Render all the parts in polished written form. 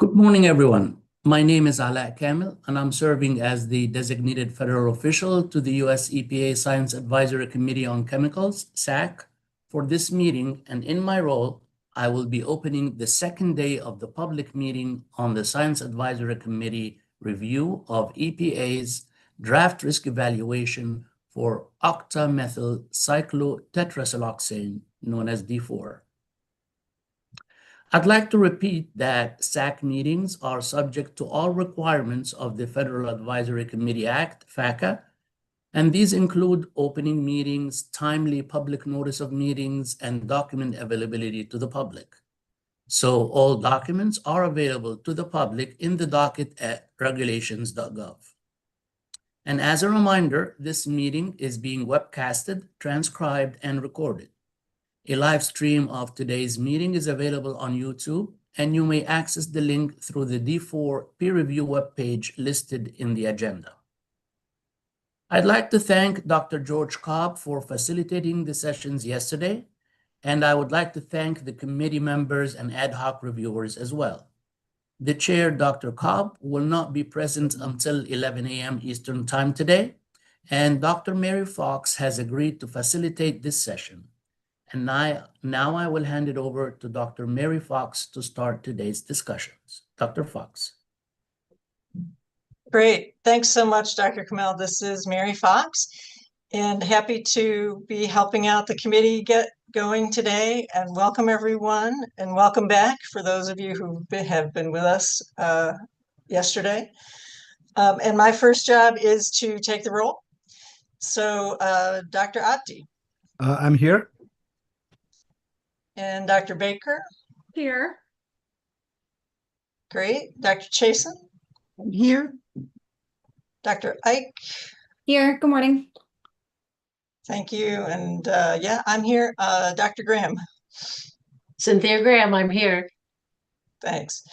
Good morning, everyone. My name is Ala Kamil, and I'm serving as the designated federal official to the U.S. EPA Science Advisory Committee on Chemicals, SAC, for this meeting. And in my role, I will be opening the second day of the public meeting on the Science Advisory Committee review of EPA's draft risk evaluation for octamethylcyclotetrasiloxane, known as D4. I'd like to repeat that SAC meetings are subject to all requirements of the Federal Advisory Committee Act, FACA, and these include opening meetings, timely public notice of meetings, and document availability to the public. So all documents are available to the public in the docket at regulations.gov. And as a reminder, this meeting is being webcasted, transcribed, and recorded. A live stream of today's meeting is available on YouTube, and you may access the link through the D4 peer review webpage listed in the agenda. I'd like to thank Dr. George Cobb for facilitating the sessions yesterday, and I would like to thank the committee members and ad hoc reviewers as well. The chair, Dr. Cobb, will not be present until 11 a.m. Eastern Time today, and Dr. Mary Fox has agreed to facilitate this session. And now I will hand it over to Dr. Mary Fox to start today's discussions. Dr. Fox. Great. Thanks so much, Dr. Kamel. This is Mary Fox, and happy to be helping out the committee get going today. And welcome, everyone, and welcome back for those of you who have been with us yesterday. And my first job is to take the roll. So, Dr. Abdi. I'm here. And Dr. Baker? Here. Great. Dr. Chasen? I'm here. Dr. Ike? Here. Good morning. Thank you. And yeah, I'm here. Dr. Graham? Cynthia Graham, I'm here. Thanks.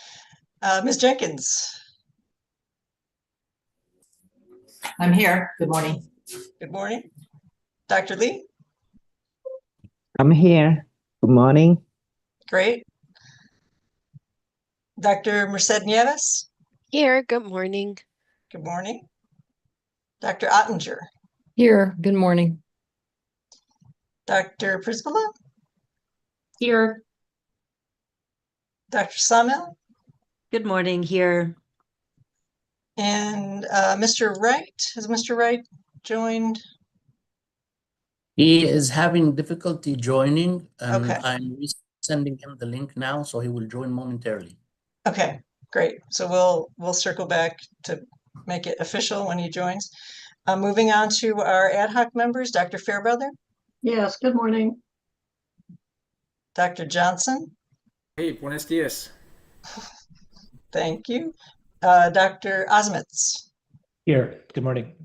Ms. Jenkins? I'm here. Good morning. Good morning. Dr. Lee? I'm here. Good morning. Great. Dr. Merced Nieves? Here, good morning. Good morning. Dr. Ottinger? Here, good morning. Dr. Prisbilla? Here. Dr. Samel? Good morning here. And Mr. Wright? Has Mr. Wright joined? He is having difficulty joining, and Okay. I'm sending him the link now, so he will join momentarily. Okay, great. So we'll circle back to make it official when he joins. Moving on to our ad hoc members, Dr. Fairbrother? Yes, good morning. Dr. Johnson? Hey, buenos dias. Thank you. Dr. Osmitz? Here. Good morning.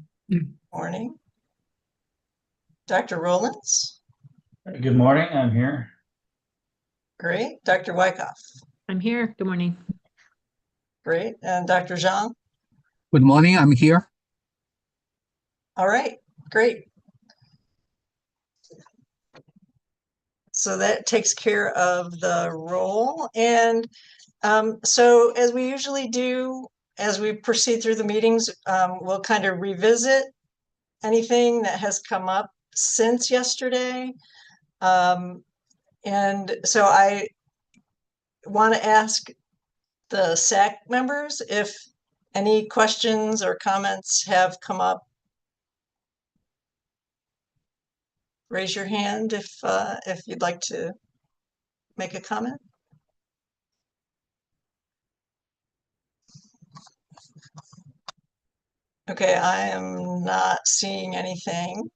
Morning. Dr. Rollins? Good morning, I'm here. Great. Dr. Wyckoff? I'm here. Good morning. Great. And Dr. Zhang? Good morning. I'm here. All right, great. So that takes care of the roll. And so as we usually do, as we proceed through the meetings, we'll kind of revisit anything that has come up since yesterday. And so I want to ask the SAC members if any questions or comments have come up. Raise your hand if you'd like to make a comment. Okay, I am not seeing anything.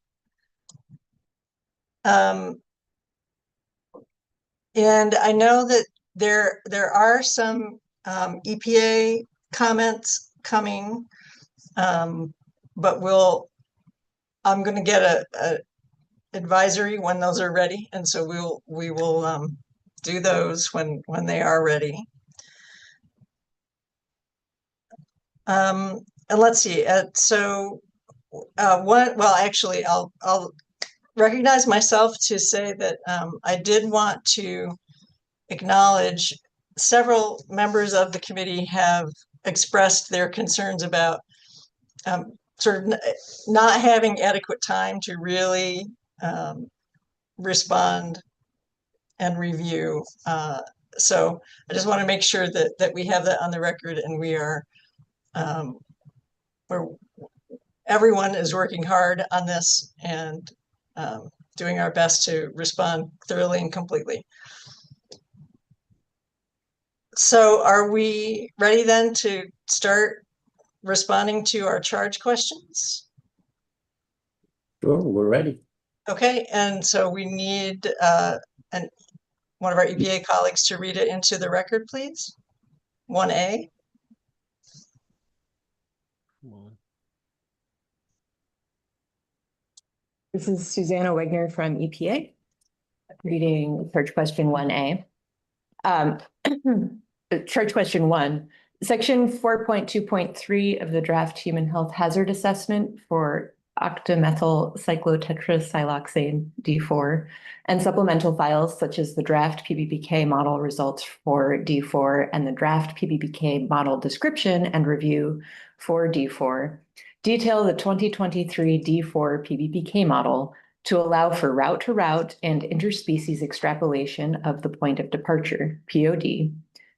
And I know that there are some EPA comments coming, but I'm going to get a advisory when those are ready, and so we will do those when they are ready. And let's see. Actually, I'll recognize myself to say that I did want to acknowledge several members of the committee have expressed their concerns about sort of not having adequate time to really respond and review. So I just want to make sure that we have that on the record, and we are everyone is working hard on this and doing our best to respond thoroughly and completely. So are we ready then to start responding to our charge questions? Sure, we're ready. Okay, and so we need one of our EPA colleagues to read it into the record, please. 1A. This is Susanna Wegner from EPA, reading Charge Question 1A. Charge Question 1, Section 4.2.3 of the Draft Human Health Hazard Assessment for Octamethylcyclotetrasiloxane D4 and supplemental files such as the draft PBPK model results for D4 and the draft PBPK model description and review for D4 detail the 2023 D4 PBPK model to allow for route-to-route and interspecies extrapolation of the point of departure, POD,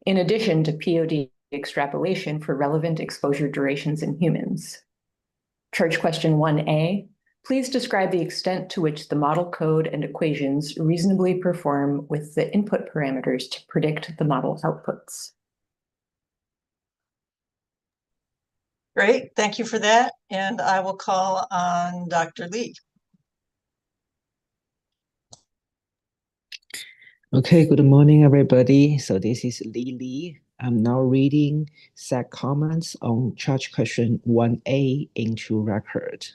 in addition to POD extrapolation for relevant exposure durations in humans. Charge Question 1A, please describe the extent to which the model code and equations reasonably perform with the input parameters to predict the model outputs. Great, thank you for that. And I will call on Dr. Lee. Okay, good morning, everybody. So this is Lee. I'm now reading SAC comments on Charge Question 1A into record.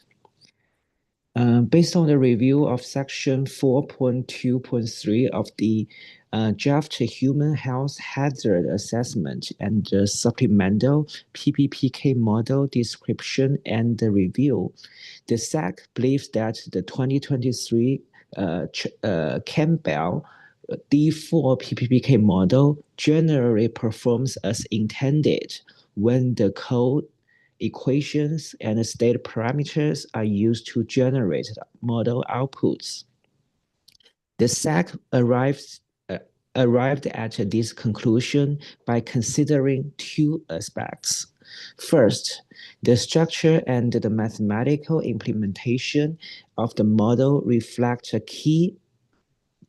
Based on the review of Section 4.2.3 of the Draft Human Health Hazard Assessment and the Supplemental PBPK Model Description and the Review, the SAC believes that the 2023 Campbell D4 PBPK model generally performs as intended when the code, equations, and state parameters are used to generate model outputs. The SAC arrived at this conclusion by considering two aspects. First, the structure and the mathematical implementation of the model reflect a key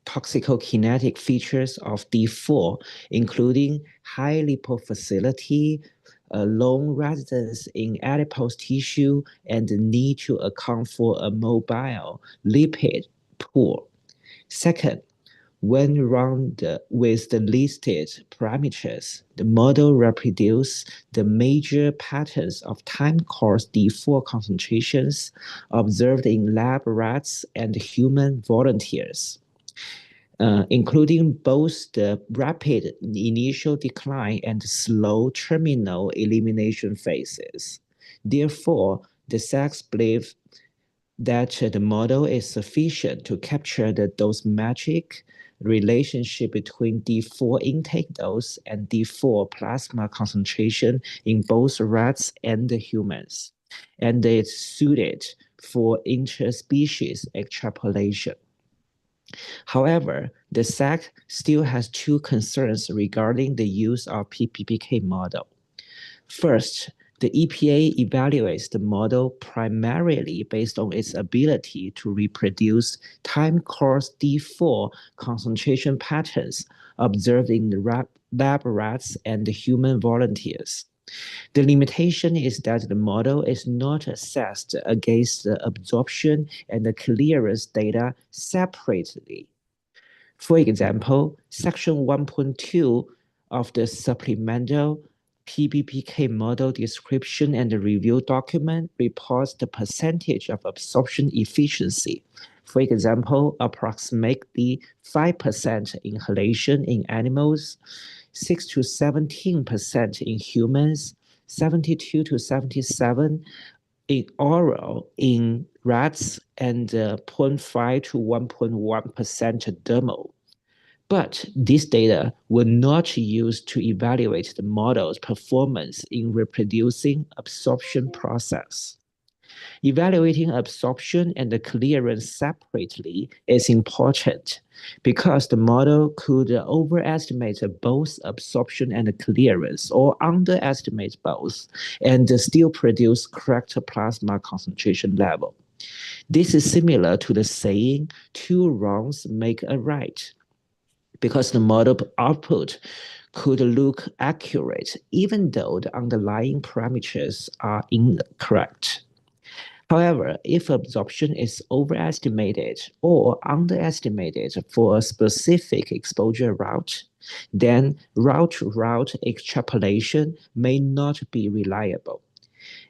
toxicokinetic features of D4, including high lipofacility, a long residence in adipose tissue, and the need to account for a mobile lipid pool. Second, when run with the listed parameters, the model reproduces the major patterns of time course D4 concentrations observed in lab rats and human volunteers. Including both the rapid initial decline and slow terminal elimination phases. Therefore, the SACs believe that the model is sufficient to capture the dosimetric relationship between D4 intake dose and D4 plasma concentration in both rats and humans, and it's suited for interspecies extrapolation. However, the SAC still has two concerns regarding the use of PBPK model. First, the EPA evaluates the model primarily based on its ability to reproduce time course D4 concentration patterns observed in the lab rats and the human volunteers. The limitation is that the model is not assessed against the absorption and the clearance data separately. For example, Section 1.2 of the Supplemental PBPK Model Description and Review document reports the percentage of absorption efficiency. For example, approximately 5% inhalation in animals, 6 to 17% in humans, 72 to 77% in oral in rats, and 0.5 to 1.1% dermal. But this data were not used to evaluate the model's performance in reproducing absorption process. Evaluating absorption and the clearance separately is important because the model could overestimate both absorption and clearance or underestimate both and still produce correct plasma concentration level. This is similar to the saying, 2 wrongs make a right, because the model output could look accurate even though the underlying parameters are incorrect. However, if absorption is overestimated or underestimated for a specific exposure route, then route-to-route extrapolation may not be reliable.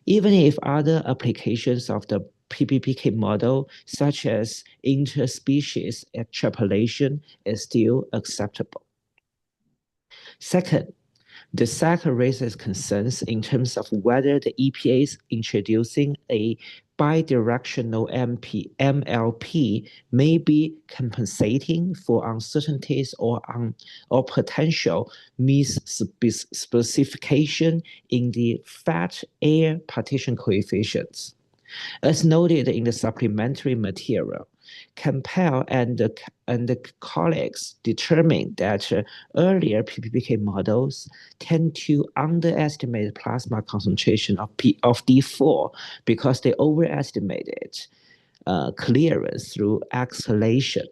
Even if other applications of the PBPK model, such as interspecies extrapolation, is still acceptable. Second, the SAC raises concerns in terms of whether the EPA is introducing a bidirectional MLP may be compensating for uncertainties or potential misspecification in the fat-air partition coefficients. As noted in the supplementary material, Campbell and the colleagues determined that earlier PBPK models tend to underestimate plasma concentration of D4 because they overestimated clearance through exhalation.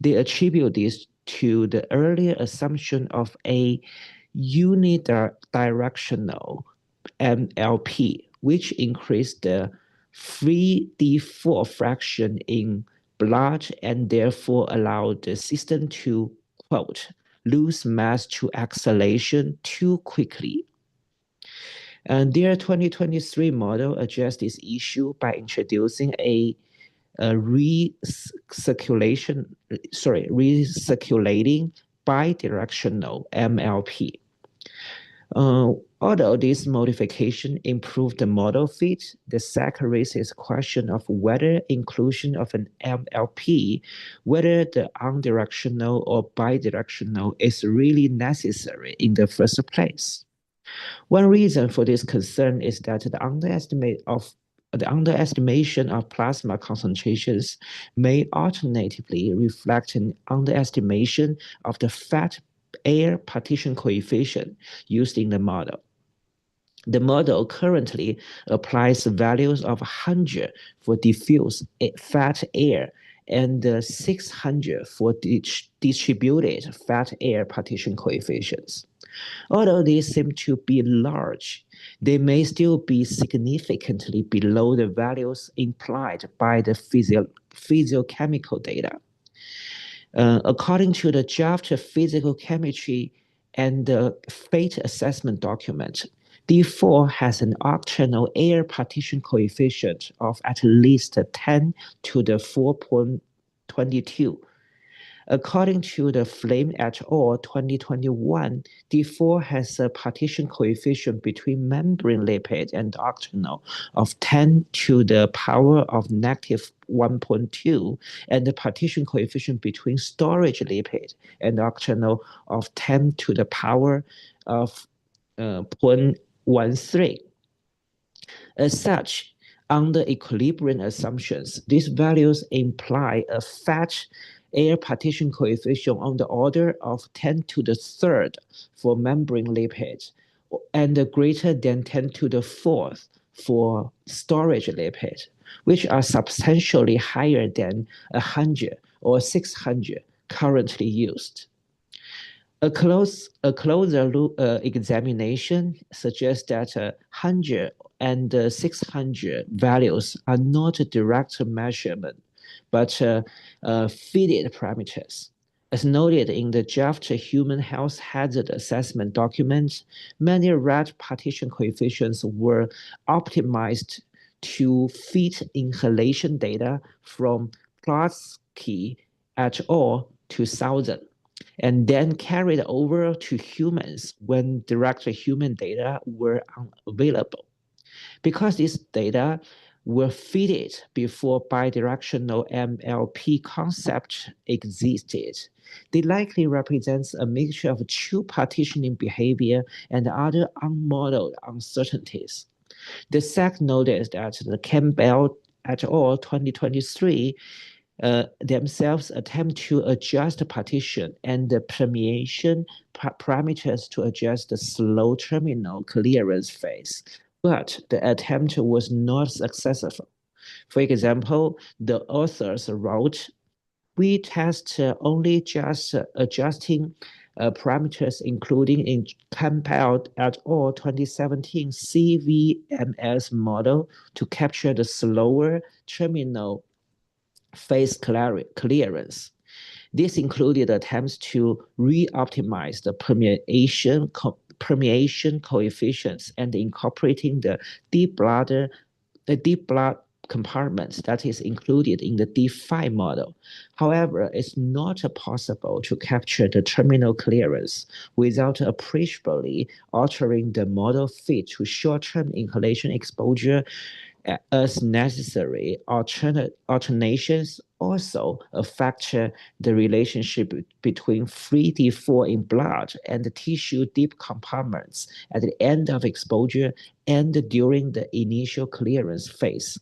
They attribute this to the earlier assumption of a unidirectional MLP, which increased the free D4 fraction in blood and therefore allowed the system to, quote, lose mass to exhalation too quickly. And their 2023 model addressed this issue by introducing a recirculating bidirectional MLP. Although this modification improved the model fit, the SAC raises question of whether inclusion of an MLP, whether the unidirectional or bidirectional, is really necessary in the first place. One reason for this concern is that the underestimation of plasma concentrations may alternatively reflect an underestimation of the fat-air partition coefficient used in the model. The model currently applies values of 100 for diffuse fat air and 600 for distributed fat air partition coefficients. Although these seem to be large, they may still be significantly below the values implied by the physiochemical data. According to the draft physical chemistry and the fate assessment document, D4 has an octanol air partition coefficient of at least 10 to the 4.22. According to the Flame et al. 2021, D4 has a partition coefficient between membrane lipid and octanol of 10 to the power of negative 1.2, and the partition coefficient between storage lipid and octanol of 10 to the power of 0.13. As such, under equilibrium assumptions, these values imply a fat air partition coefficient on the order of 10 to the third for membrane lipids and greater than 10 to the fourth for storage lipid, which are substantially higher than 100 or 600 currently used. A closer examination suggests that 100 and 600 values are not a direct measurement, but fitted parameters. As noted in the draft human health hazard assessment document, many rat partition coefficients were optimized to fit inhalation data from Plotsky et al. 2000. And then carried over to humans when direct human data were unavailable. Because this data were fitted before bidirectional MLP concept existed. They likely represents a mixture of true partitioning behavior and other unmodeled uncertainties. The SAC noted that the Campbell et al. 2023 themselves attempt to adjust the partition and the permeation parameters to adjust the slow terminal clearance phase, but the attempt was not successful. For example, the authors wrote, "We test only just adjusting parameters, including in Campbell et al. 2017 CVMS model to capture the slower terminal phase clearance. This included attempts to re-optimize the permeation coefficients and incorporating the deep blood compartments that is included in the D5 model. However, it's not possible to capture the terminal clearance without appreciably altering the model fit to short-term inhalation exposure as necessary. Alternations also affect the relationship between free D4 in blood and the tissue deep compartments at the end of exposure and during the initial clearance phase.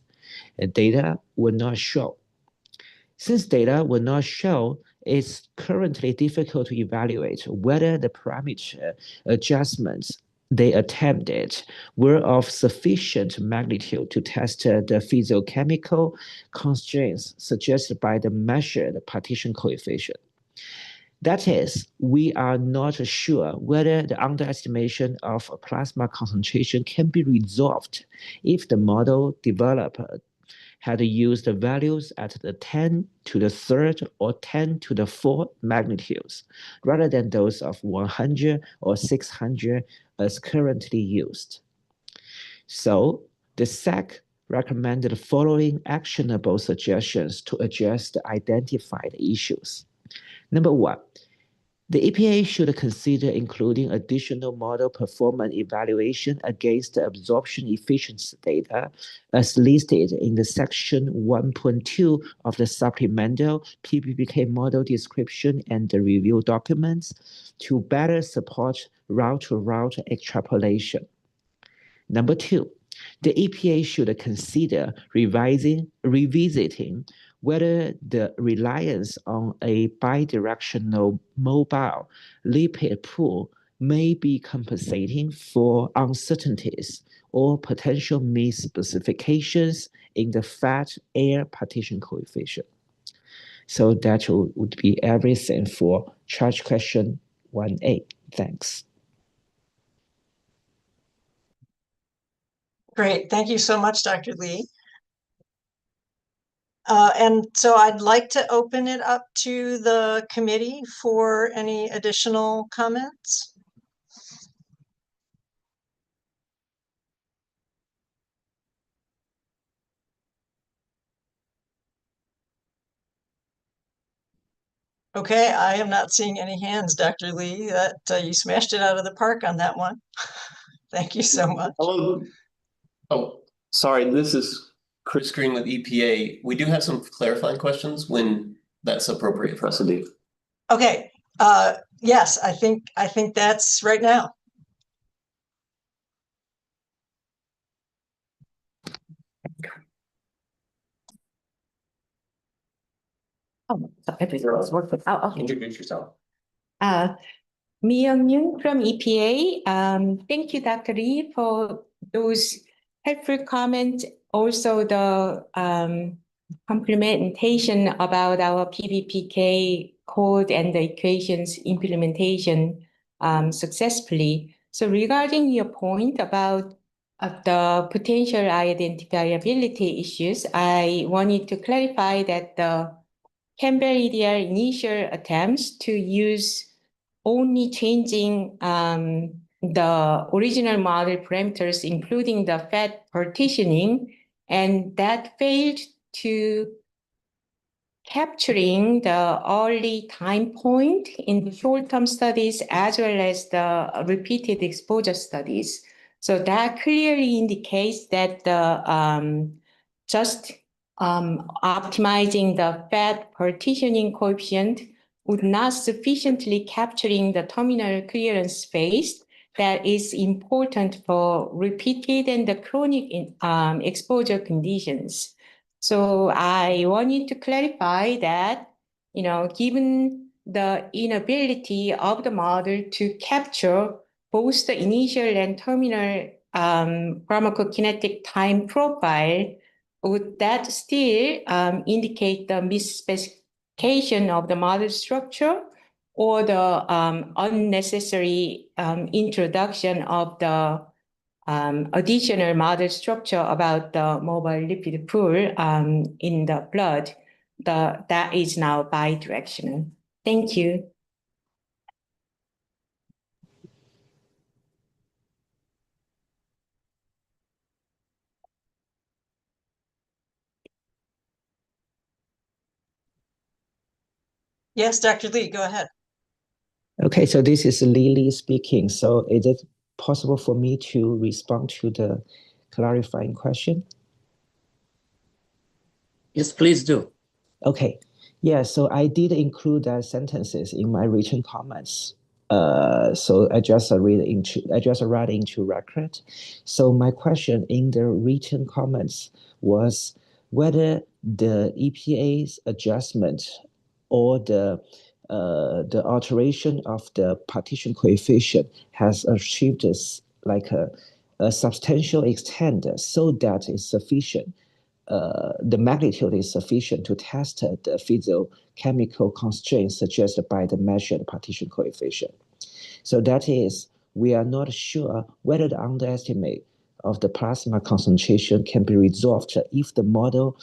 Data will not show. Since data will not show, it's currently difficult to evaluate whether the parameter adjustments they attempted were of sufficient magnitude to test the physiochemical constraints suggested by the measured partition coefficient. That is, we are not sure whether the underestimation of plasma concentration can be resolved if the model developer had used the values at the 10 to the third or 10 to the fourth magnitudes, rather than those of 100 or 600 as currently used. So the SAC recommended the following actionable suggestions to address the identified issues. Number one, the EPA should consider including additional model performance evaluation against the absorption efficiency data as listed in the section 1.2 of the supplemental PBPK model description and the review documents to better support route-to-route extrapolation. Number two, the EPA should consider revisiting whether the reliance on a bidirectional mobile lipid pool may be compensating for uncertainties or potential misspecifications in the fat-air partition coefficient. So that would be everything for charge question 1A. Thanks. Great. Thank you so much, Dr. Lee. And so I'd like to open it up to the committee for any additional comments. Okay, I am not seeing any hands, Dr. Lee. That you smashed it out of the park on that one. Thank you so much. Hello. Oh, sorry, this is Chris Green with EPA. We do have some clarifying questions when that's appropriate for us to do. Okay. Yes, I think that's right now. Oh, so everything's working. Oh, okay. Introduce yourself. Mi Young Yoon from EPA. Thank you, Dr. Lee, for those helpful comments. Also, the complimentation about our PBPK code and the equations implementation successfully. So regarding your point about the potential identifiability issues, I wanted to clarify that the Campbell EDR initial attempts to use only changing the original model parameters, including the fat partitioning, and that failed to capturing the early time point in the short-term studies as well as the repeated exposure studies. So that clearly indicates that the just optimizing the fat partitioning coefficient would not sufficiently capturing the terminal clearance space that is important for repeated and the chronic exposure conditions. So I wanted to clarify that, given the inability of the model to capture both the initial and terminal pharmacokinetic time profile, would that still indicate the misspecification of the model structure or the unnecessary introduction of the additional model structure about the mobile lipid pool in the blood that is now bidirectional? Thank you. Yes, Dr. Lee, go ahead. Okay, so this is Lily speaking. So is it possible for me to respond to the clarifying question? Yes, please do. Okay, yeah, so I did include sentences in my written comments. So I just write into record. So my question in the written comments was whether the EPA's adjustment or the alteration of the partition coefficient has achieved a substantial extent so that it's sufficient. The magnitude is sufficient to test the physiochemical constraints suggested by the measured partition coefficient. So that is, we are not sure whether the underestimate of the plasma concentration can be resolved if the model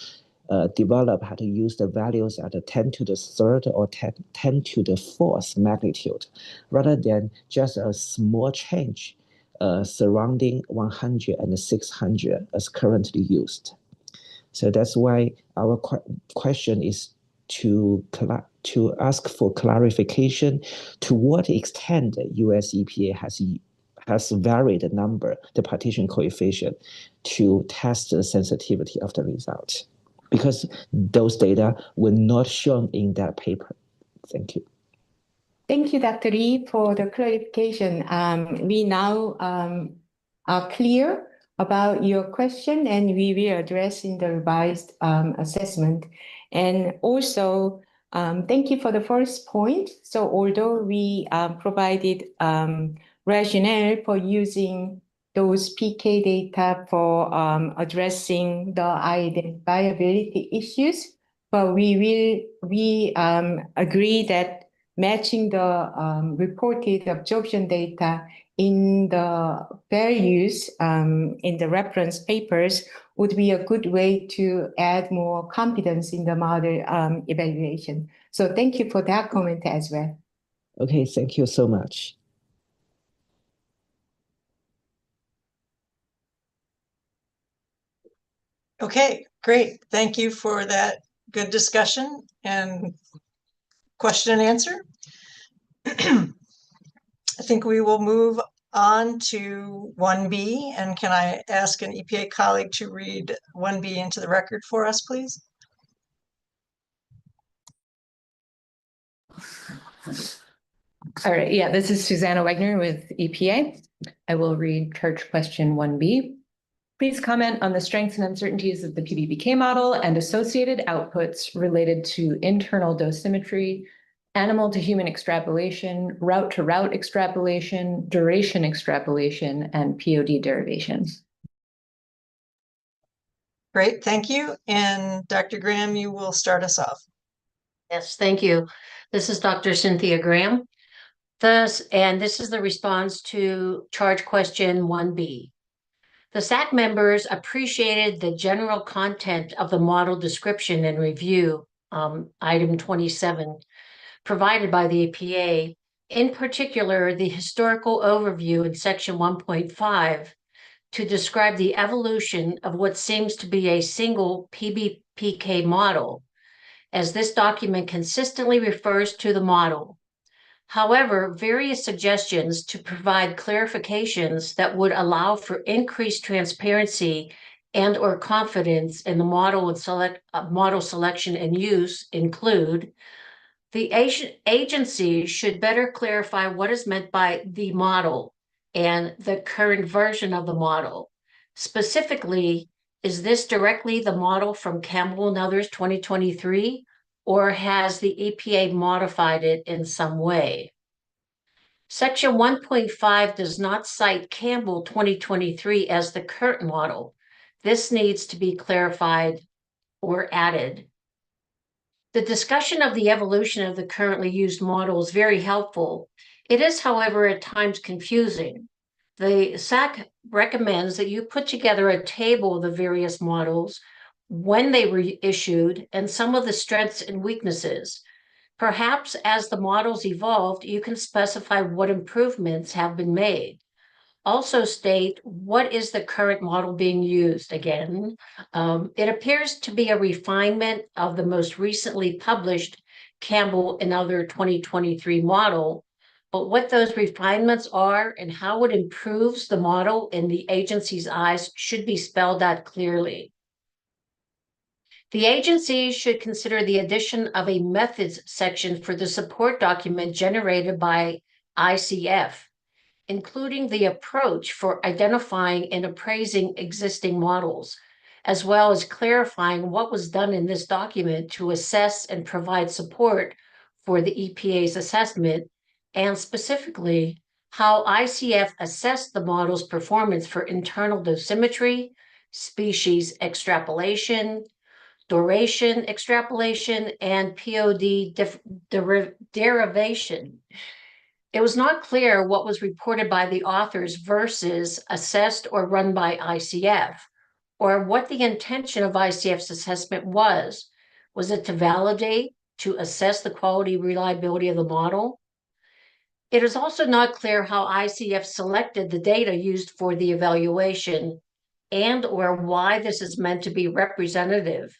developed had to use the values at the 10 to the third or 10 to the fourth magnitude, rather than just a small change surrounding 100 and 600 as currently used. So that's why our question is to ask for clarification to what extent the US EPA has varied the partition coefficient to test the sensitivity of the result, because those data were not shown in that paper. Thank you. Thank you, Dr. Lee, for the clarification. We now are clear about your question, and we will address in the revised assessment. And also, thank you for the first point. So although we provided rationale for using those PK data for addressing the identifiability issues, but we agree that matching the reported absorption data in the values in the reference papers would be a good way to add more confidence in the model evaluation. So thank you for that comment as well. Okay, thank you so much. Okay, great. Thank you for that good discussion and question and answer. I think we will move on to 1B, and can I ask an EPA colleague to read 1B into the record for us, please? All right, yeah, this is Susanna Wagner with EPA. I will read charge question 1B. Please comment on the strengths and uncertainties of the PBPK model and associated outputs related to internal dosimetry, animal to human extrapolation, route to route extrapolation, duration extrapolation, and POD derivations. Great, thank you. And Dr. Graham, you will start us off. Yes, thank you. This is Dr. Cynthia Graham. This is the response to charge question 1B. The SAC members appreciated the general content of the model description and review, item 27, provided by the EPA, in particular, the historical overview in section 1.5 to describe the evolution of what seems to be a single PBPK model, as this document consistently refers to the model. However, various suggestions to provide clarifications that would allow for increased transparency and/or confidence in the model and model selection and use include the agency should better clarify what is meant by the model and the current version of the model. Specifically, is this directly the model from Campbell and others 2023, or has the EPA modified it in some way? Section 1.5 does not cite Campbell 2023 as the current model. This needs to be clarified or added. The discussion of the evolution of the currently used model is very helpful. It is, however, at times confusing. The SAC recommends that you put together a table of the various models, when they were issued, and some of the strengths and weaknesses. Perhaps as the models evolved, you can specify what improvements have been made. Also state what is the current model being used again. It appears to be a refinement of the most recently published Campbell and other 2023 model, but what those refinements are and how it improves the model in the agency's eyes should be spelled out clearly. The agency should consider the addition of a methods section for the support document generated by ICF, including the approach for identifying and appraising existing models, as well as clarifying what was done in this document to assess and provide support for the EPA's assessment, and specifically how ICF assessed the model's performance for internal dosimetry, species extrapolation, duration extrapolation, and POD derivation. It was not clear what was reported by the authors versus assessed or run by ICF, or what the intention of ICF's assessment was. Was it to validate, to assess the quality reliability of the model? It is also not clear how ICF selected the data used for the evaluation and or why this is meant to be representative.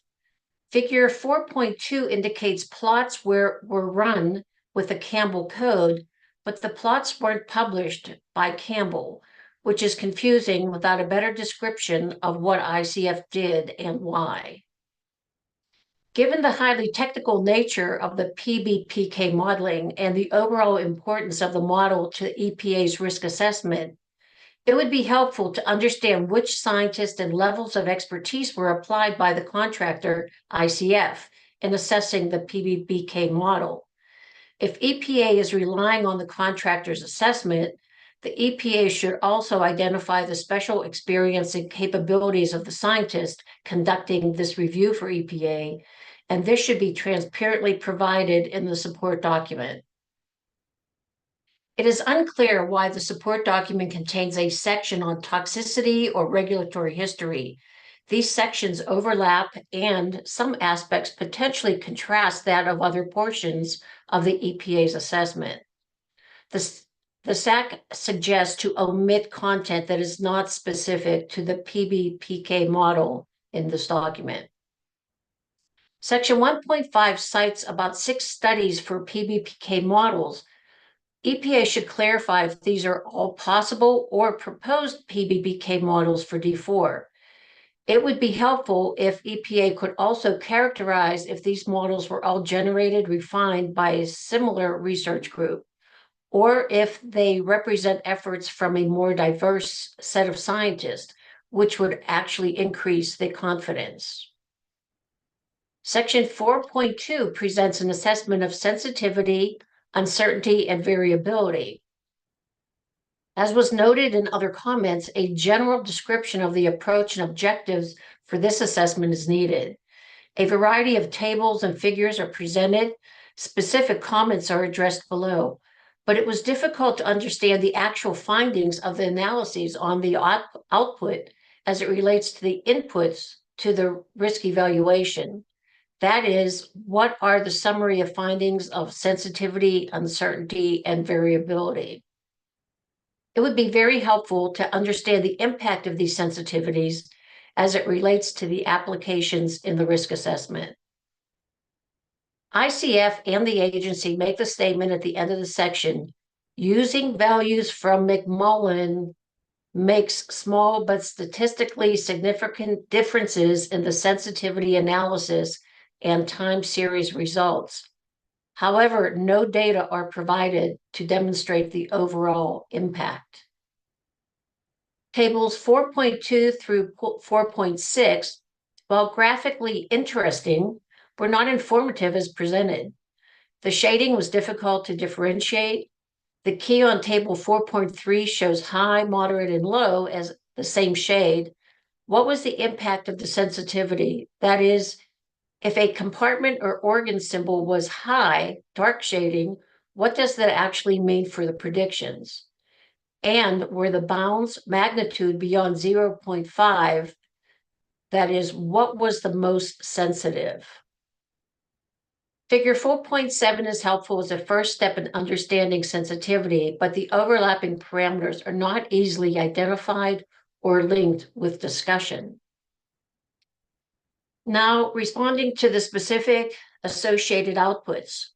Figure 4.2 indicates plots were run with a Campbell code, but the plots weren't published by Campbell, which is confusing without a better description of what ICF did and why. Given the highly technical nature of the PBPK modeling and the overall importance of the model to EPA's risk assessment, it would be helpful to understand which scientists and levels of expertise were applied by the contractor, ICF, in assessing the PBPK model. If EPA is relying on the contractor's assessment, the EPA should also identify the special experience and capabilities of the scientist conducting this review for EPA, and this should be transparently provided in the support document. It is unclear why the support document contains a section on toxicity or regulatory history. These sections overlap and some aspects potentially contrast that of other portions of the EPA's assessment. The SAC suggests to omit content that is not specific to the PBPK model in this document. Section 1.5 cites about 6 studies for PBPK models. EPA should clarify if these are all possible or proposed PBPK models for D4. It would be helpful if EPA could also characterize if these models were all generated, refined by a similar research group, or if they represent efforts from a more diverse set of scientists, which would actually increase the confidence. Section 4.2 presents an assessment of sensitivity, uncertainty, and variability. As was noted in other comments, a general description of the approach and objectives for this assessment is needed. A variety of tables and figures are presented. Specific comments are addressed below, but it was difficult to understand the actual findings of the analyses on the output as it relates to the inputs to the risk evaluation. That is, what are the summary of findings of sensitivity, uncertainty, and variability? It would be very helpful to understand the impact of these sensitivities as it relates to the applications in the risk assessment. ICF and the agency make the statement at the end of the section, using values from McMullen makes small but statistically significant differences in the sensitivity analysis and time series results. However, no data are provided to demonstrate the overall impact. Tables 4.2 through 4.6, while graphically interesting, were not informative as presented. The shading was difficult to differentiate. The key on table 4.3 shows high, moderate, and low as the same shade. What was the impact of the sensitivity? That is, if a compartment or organ symbol was high, dark shading, what does that actually mean for the predictions? And were the bounds magnitude beyond 0.5? That is, what was the most sensitive? Figure 4.7 is helpful as a first step in understanding sensitivity, but the overlapping parameters are not easily identified or linked with discussion. Now, responding to the specific associated outputs.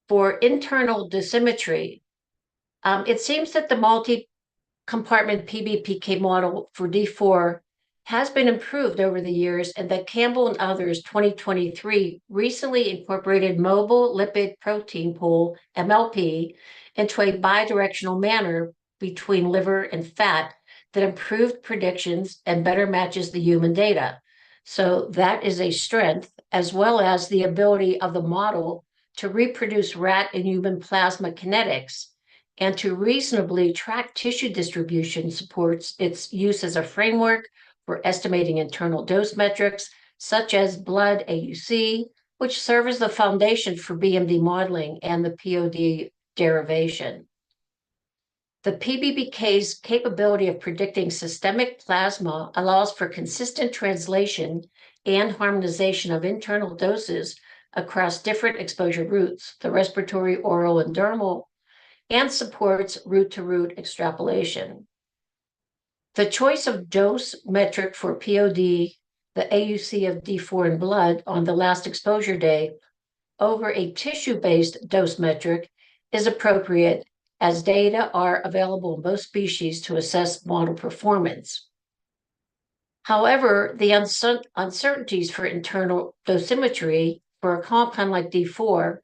For internal dosimetry, it seems that the multi-compartment PBPK model for D4 has been improved over the years, and that Campbell and others 2023 recently incorporated mobile lipid protein pool, MLP, into a bidirectional manner between liver and fat that improved predictions and better matches the human data. So that is a strength, as well as the ability of the model to reproduce rat and human plasma kinetics and to reasonably track tissue distribution supports its use as a framework for estimating internal dose metrics, such as blood AUC, which serve as the foundation for BMD modeling and the POD derivation. The PBPK's capability of predicting systemic plasma allows for consistent translation and harmonization of internal doses across different exposure routes, the respiratory, oral, and dermal, and supports root-to-root extrapolation. The choice of dose metric for POD, the AUC of D4 in blood on the last exposure day, over a tissue-based dose metric is appropriate as data are available in both species to assess model performance. However, the uncertainties for internal dosimetry for a compound like D4,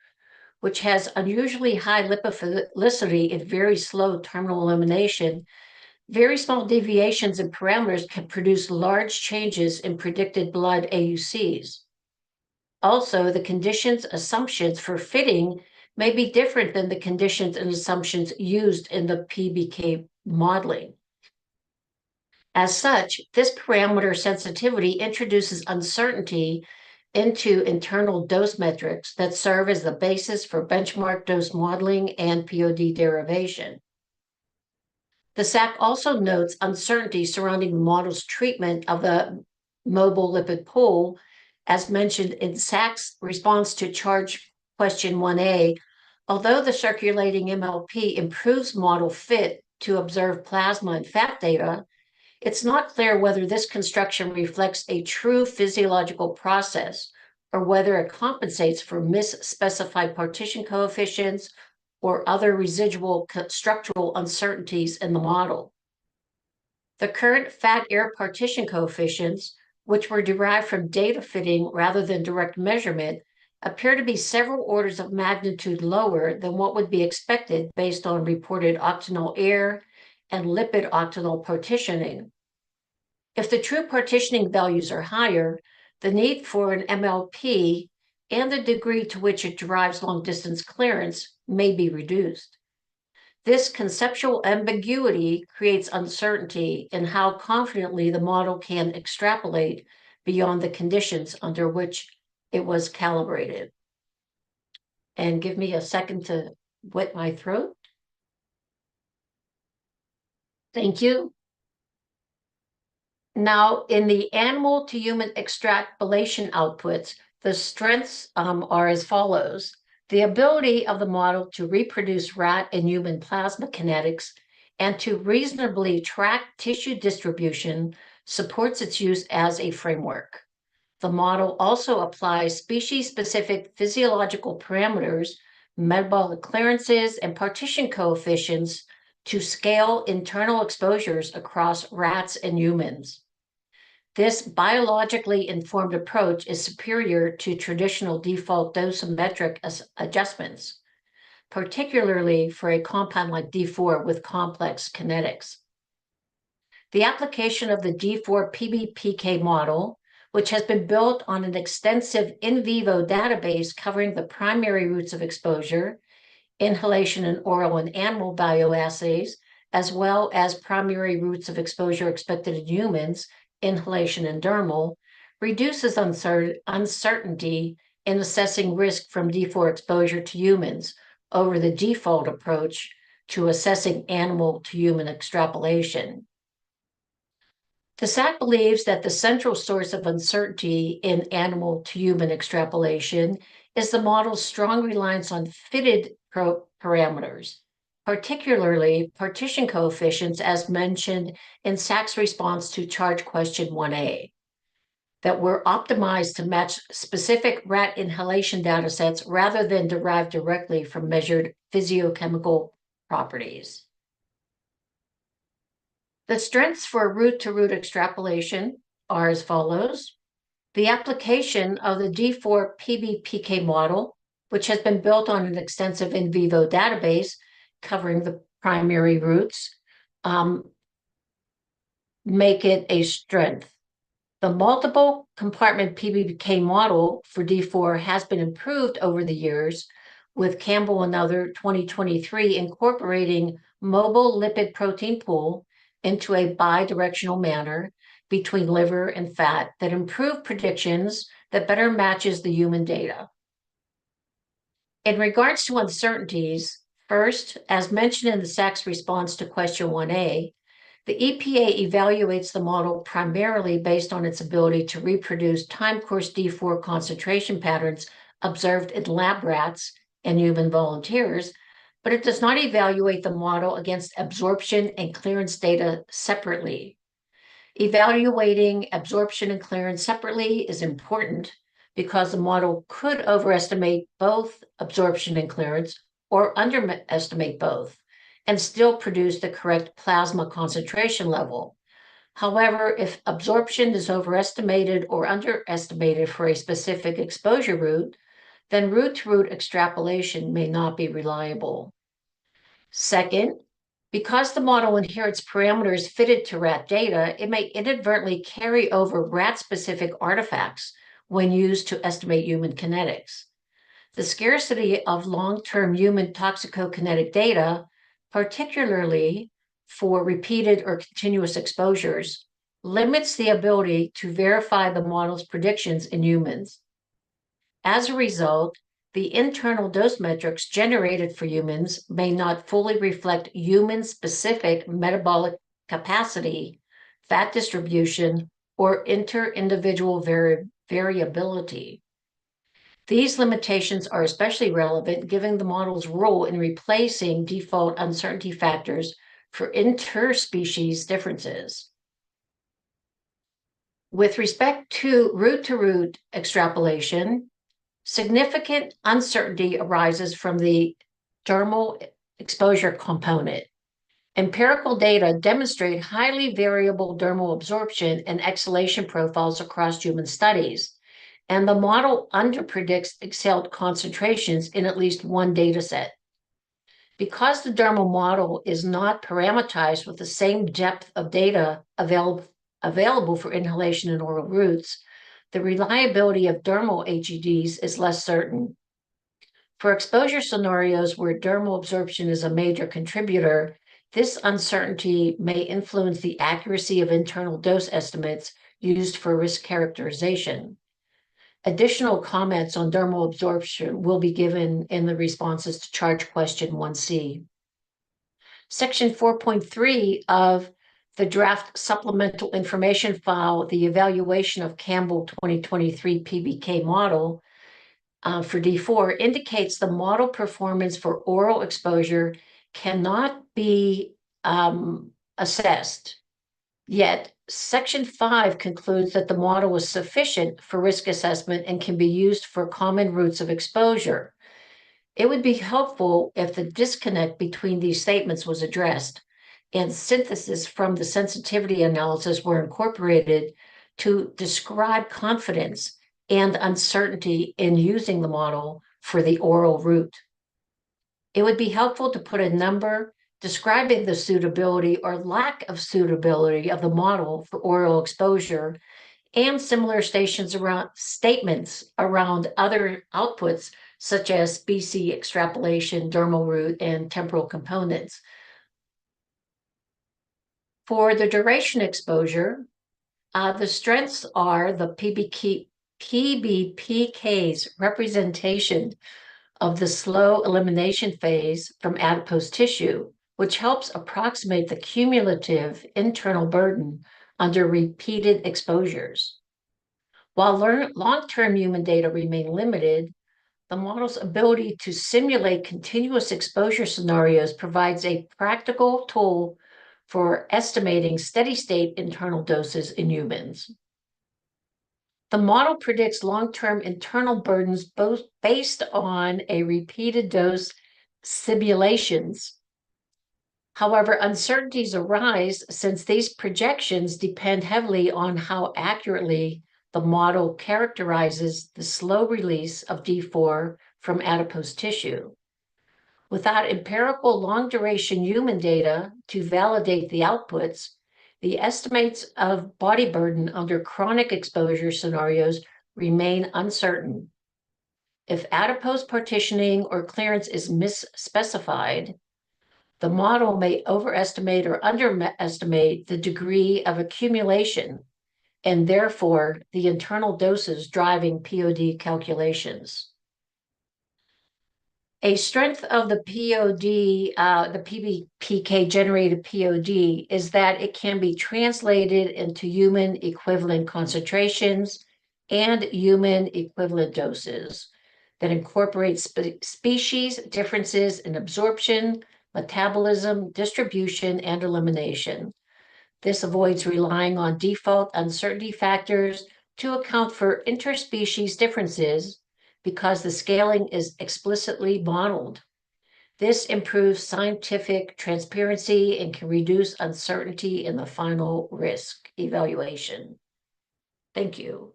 which has unusually high lipophilicity and very slow terminal elimination, very small deviations in parameters can produce large changes in predicted blood AUCs. Also, the conditions assumptions for fitting may be different than the conditions and assumptions used in the PBK modeling. As such, this parameter sensitivity introduces uncertainty into internal dose metrics that serve as the basis for benchmark dose modeling and POD derivation. The SAC also notes uncertainty surrounding the model's treatment of the mobile lipid pool, as mentioned in SAC's response to charge question 1A. Although the circulating MLP improves model fit to observe plasma and fat data, it's not clear whether this construction reflects a true physiological process or whether it compensates for misspecified partition coefficients or other residual structural uncertainties in the model. The current fat air partition coefficients, which were derived from data fitting rather than direct measurement, appear to be several orders of magnitude lower than what would be expected based on reported octanol air and lipid octanol partitioning. If the true partitioning values are higher, the need for an MLP and the degree to which it derives long-distance clearance may be reduced. This conceptual ambiguity creates uncertainty in how confidently the model can extrapolate beyond the conditions under which it was calibrated. And give me a second to wet my throat. Thank you. Now, in the animal to human extrapolation outputs, the strengths are as follows. The ability of the model to reproduce rat and human plasma kinetics and to reasonably track tissue distribution supports its use as a framework. The model also applies species-specific physiological parameters, metabolic clearances, and partition coefficients to scale internal exposures across rats and humans. This biologically informed approach is superior to traditional default dosimetric adjustments, particularly for a compound like D4 with complex kinetics. The application of the D4 PBPK model, which has been built on an extensive in vivo database covering the primary routes of exposure, inhalation and oral and animal bioassays, as well as primary routes of exposure expected in humans, inhalation and dermal, reduces uncertainty in assessing risk from D4 exposure to humans over the default approach to assessing animal to human extrapolation. The SAC believes that the central source of uncertainty in animal to human extrapolation is the model's strong reliance on fitted parameters, particularly partition coefficients as mentioned in SAC's response to charge question 1A, that were optimized to match specific rat inhalation datasets rather than derived directly from measured physiochemical properties. The strengths for root-to-root extrapolation are as follows. The application of the D4 PBPK model, which has been built on an extensive in vivo database covering the primary routes, make it a strength. The multiple compartment PBPK model for D4 has been improved over the years, with Campbell and other 2023 incorporating mobile lipid protein pool into a bidirectional manner between liver and fat that improve predictions that better matches the human data. In regards to uncertainties, first, as mentioned in the SAC's response to question 1A, the EPA evaluates the model primarily based on its ability to reproduce time course D4 concentration patterns observed in lab rats and human volunteers, but it does not evaluate the model against absorption and clearance data separately. Evaluating absorption and clearance separately is important because the model could overestimate both absorption and clearance or underestimate both and still produce the correct plasma concentration level. However, if absorption is overestimated or underestimated for a specific exposure route, then root-to-root extrapolation may not be reliable. Second, because the model inherits parameters fitted to rat data, it may inadvertently carry over rat-specific artifacts when used to estimate human kinetics. The scarcity of long-term human toxicokinetic data, particularly for repeated or continuous exposures, limits the ability to verify the model's predictions in humans. As a result, the internal dose metrics generated for humans may not fully reflect human-specific metabolic capacity, fat distribution, or inter-individual variability. These limitations are especially relevant given the model's role in replacing default uncertainty factors for interspecies differences. With respect to root-to-root extrapolation, significant uncertainty arises from the dermal exposure component. Empirical data demonstrate highly variable dermal absorption and exhalation profiles across human studies, and the model underpredicts exhaled concentrations in at least one dataset. Because the dermal model is not parameterized with the same depth of data available for inhalation and oral routes, the reliability of dermal HEDs is less certain. For exposure scenarios where dermal absorption is a major contributor, this uncertainty may influence the accuracy of internal dose estimates used for risk characterization. Additional comments on dermal absorption will be given in the responses to charge question 1C. Section 4.3 of the draft supplemental information file, the evaluation of Campbell 2023 PBK model for D4 indicates the model performance for oral exposure cannot be assessed. Yet, Section 5 concludes that the model is sufficient for risk assessment and can be used for common routes of exposure. It would be helpful if the disconnect between these statements was addressed and synthesis from the sensitivity analysis were incorporated to describe confidence and uncertainty in using the model for the oral route. It would be helpful to put a number describing the suitability or lack of suitability of the model for oral exposure and similar statements around other outputs such as species extrapolation, dermal route, and temporal components. For the duration exposure, the strengths are the PBPK's representation of the slow elimination phase from adipose tissue, which helps approximate the cumulative internal burden under repeated exposures. While long-term human data remain limited, the model's ability to simulate continuous exposure scenarios provides a practical tool for estimating steady-state internal doses in humans. The model predicts long-term internal burdens both based on a repeated dose simulations. However, uncertainties arise since these projections depend heavily on how accurately the model characterizes the slow release of D4 from adipose tissue. Without empirical long-duration human data to validate the outputs, the estimates of body burden under chronic exposure scenarios remain uncertain. If adipose partitioning or clearance is misspecified, the model may overestimate or underestimate the degree of accumulation and therefore the internal doses driving POD calculations. A strength of the POD, the PBPK generated POD, is that it can be translated into human equivalent concentrations and human equivalent doses that incorporate species differences in absorption, metabolism, distribution, and elimination. This avoids relying on default uncertainty factors to account for interspecies differences because the scaling is explicitly modeled. This improves scientific transparency and can reduce uncertainty in the final risk evaluation. Thank you.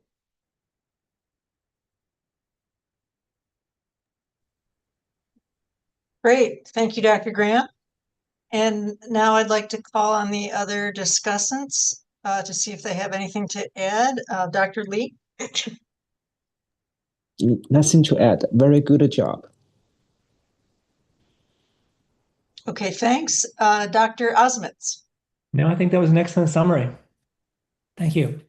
Great. Thank you, Dr. Graham. And now I'd like to call on the other discussants to see if they have anything to add. Dr. Lee? Nothing to add. Very good job. Okay, thanks. Dr. Osmitz? No, I think that was an excellent summary. Thank you.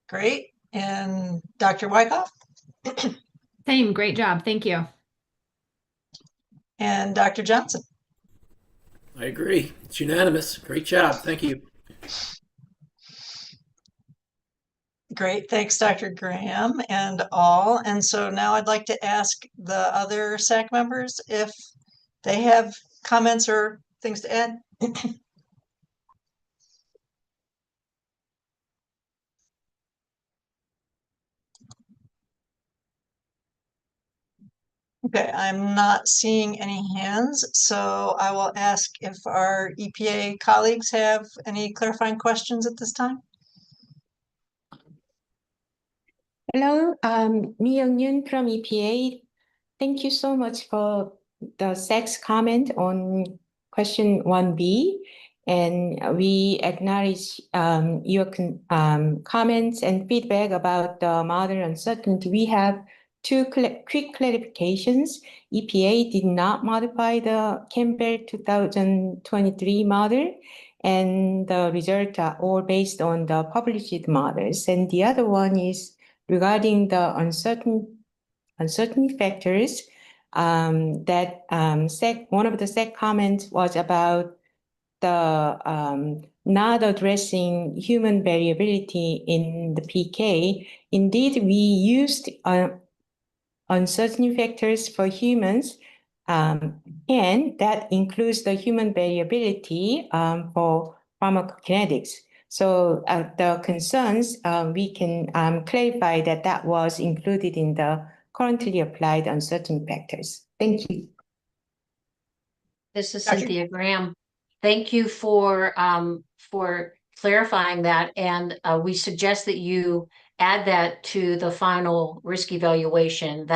Great. And Dr. Wyckoff? Same, great job. Thank you. And Dr. Johnson? I agree. It's unanimous. Great job. Thank you. Great. Thanks, Dr. Graham and all. And so now I'd like to ask the other SAC members if they have comments or things to add. Okay, I'm not seeing any hands, so I will ask if our EPA colleagues have any clarifying questions at this time. Hello, Mi Young-Yun from EPA. Thank you so much for the SAC's comment on question 1B. And we acknowledge your comments and feedback about the model uncertainty. We have two quick clarifications. EPA did not modify the Campbell 2023 model, and the results are all based on the published models. And the other one is regarding the uncertainty factors. That one of the SAC comments was about the not addressing human variability in the PK. Indeed, we used uncertainty factors for humans, and that includes the human variability for pharmacokinetics. So the concerns, we can clarify that that was included in the currently applied on certain factors. Thank you. This is Cynthia Graham. Thank you for clarifying that. And we suggest that you add that to the final risk evaluation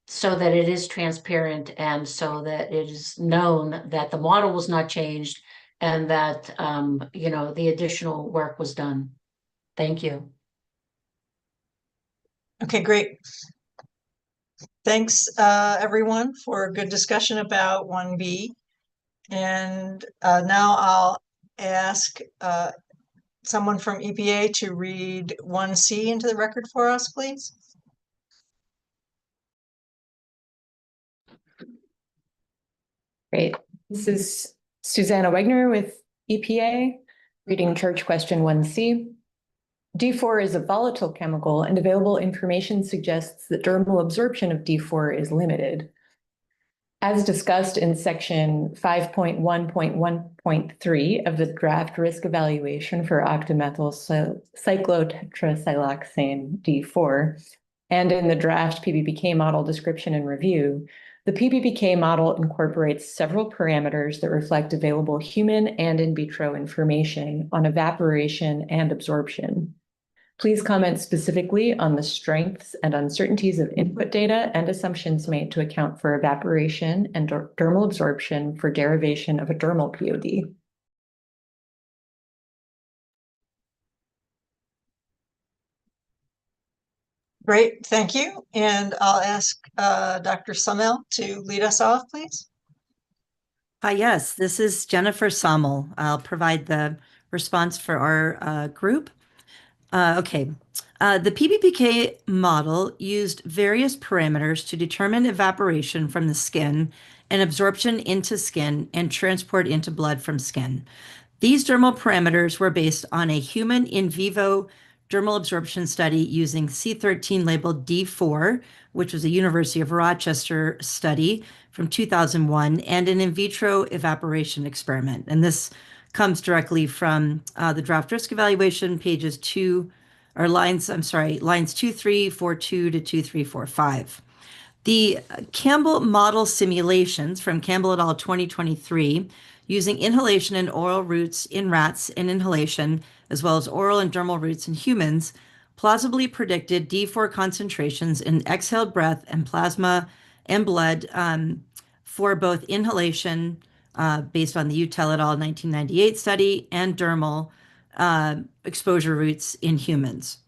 so that it is transparent and so that it is known that the model was not changed and that, the additional work was done. Thank you. Okay, great. Thanks, everyone, for a good discussion about 1B. And now I'll ask someone from EPA to read 1C into the record for us, please. Great. This is Susanna Wegner with EPA, reading Charge Question 1C. D4 is a volatile chemical, and available information suggests that dermal absorption of D4 is limited. As discussed in section 5.1.1.3 of the draft risk evaluation for octamethylcyclotetrasiloxane D4, and in the draft PBPK model description and review, the PBPK model incorporates several parameters that reflect available human and in vitro information on evaporation and absorption. Please comment specifically on the strengths and uncertainties of input data and assumptions made to account for evaporation and dermal absorption for derivation of a dermal POD. Great, thank you. And I'll ask Dr. Summel to lead us off, please. Hi, yes, this is Jennifer Sommel. I'll provide the response for our group. The PBPK model used various parameters to determine evaporation from the skin and absorption into skin and transport into blood from skin. These dermal parameters were based on a human in vivo dermal absorption study using C13 labeled D4, which was a University of Rochester study from 2001, and an in vitro evaporation experiment. And this comes directly from the draft risk evaluation, lines 2342 to 2345. The Campbell model simulations from Campbell et al. 2023, using inhalation and oral routes in rats and inhalation, as well as oral and dermal routes in humans, plausibly predicted D4 concentrations in exhaled breath and plasma and blood for both inhalation, based on the Utel et al. 1998 study, and dermal exposure routes in humans.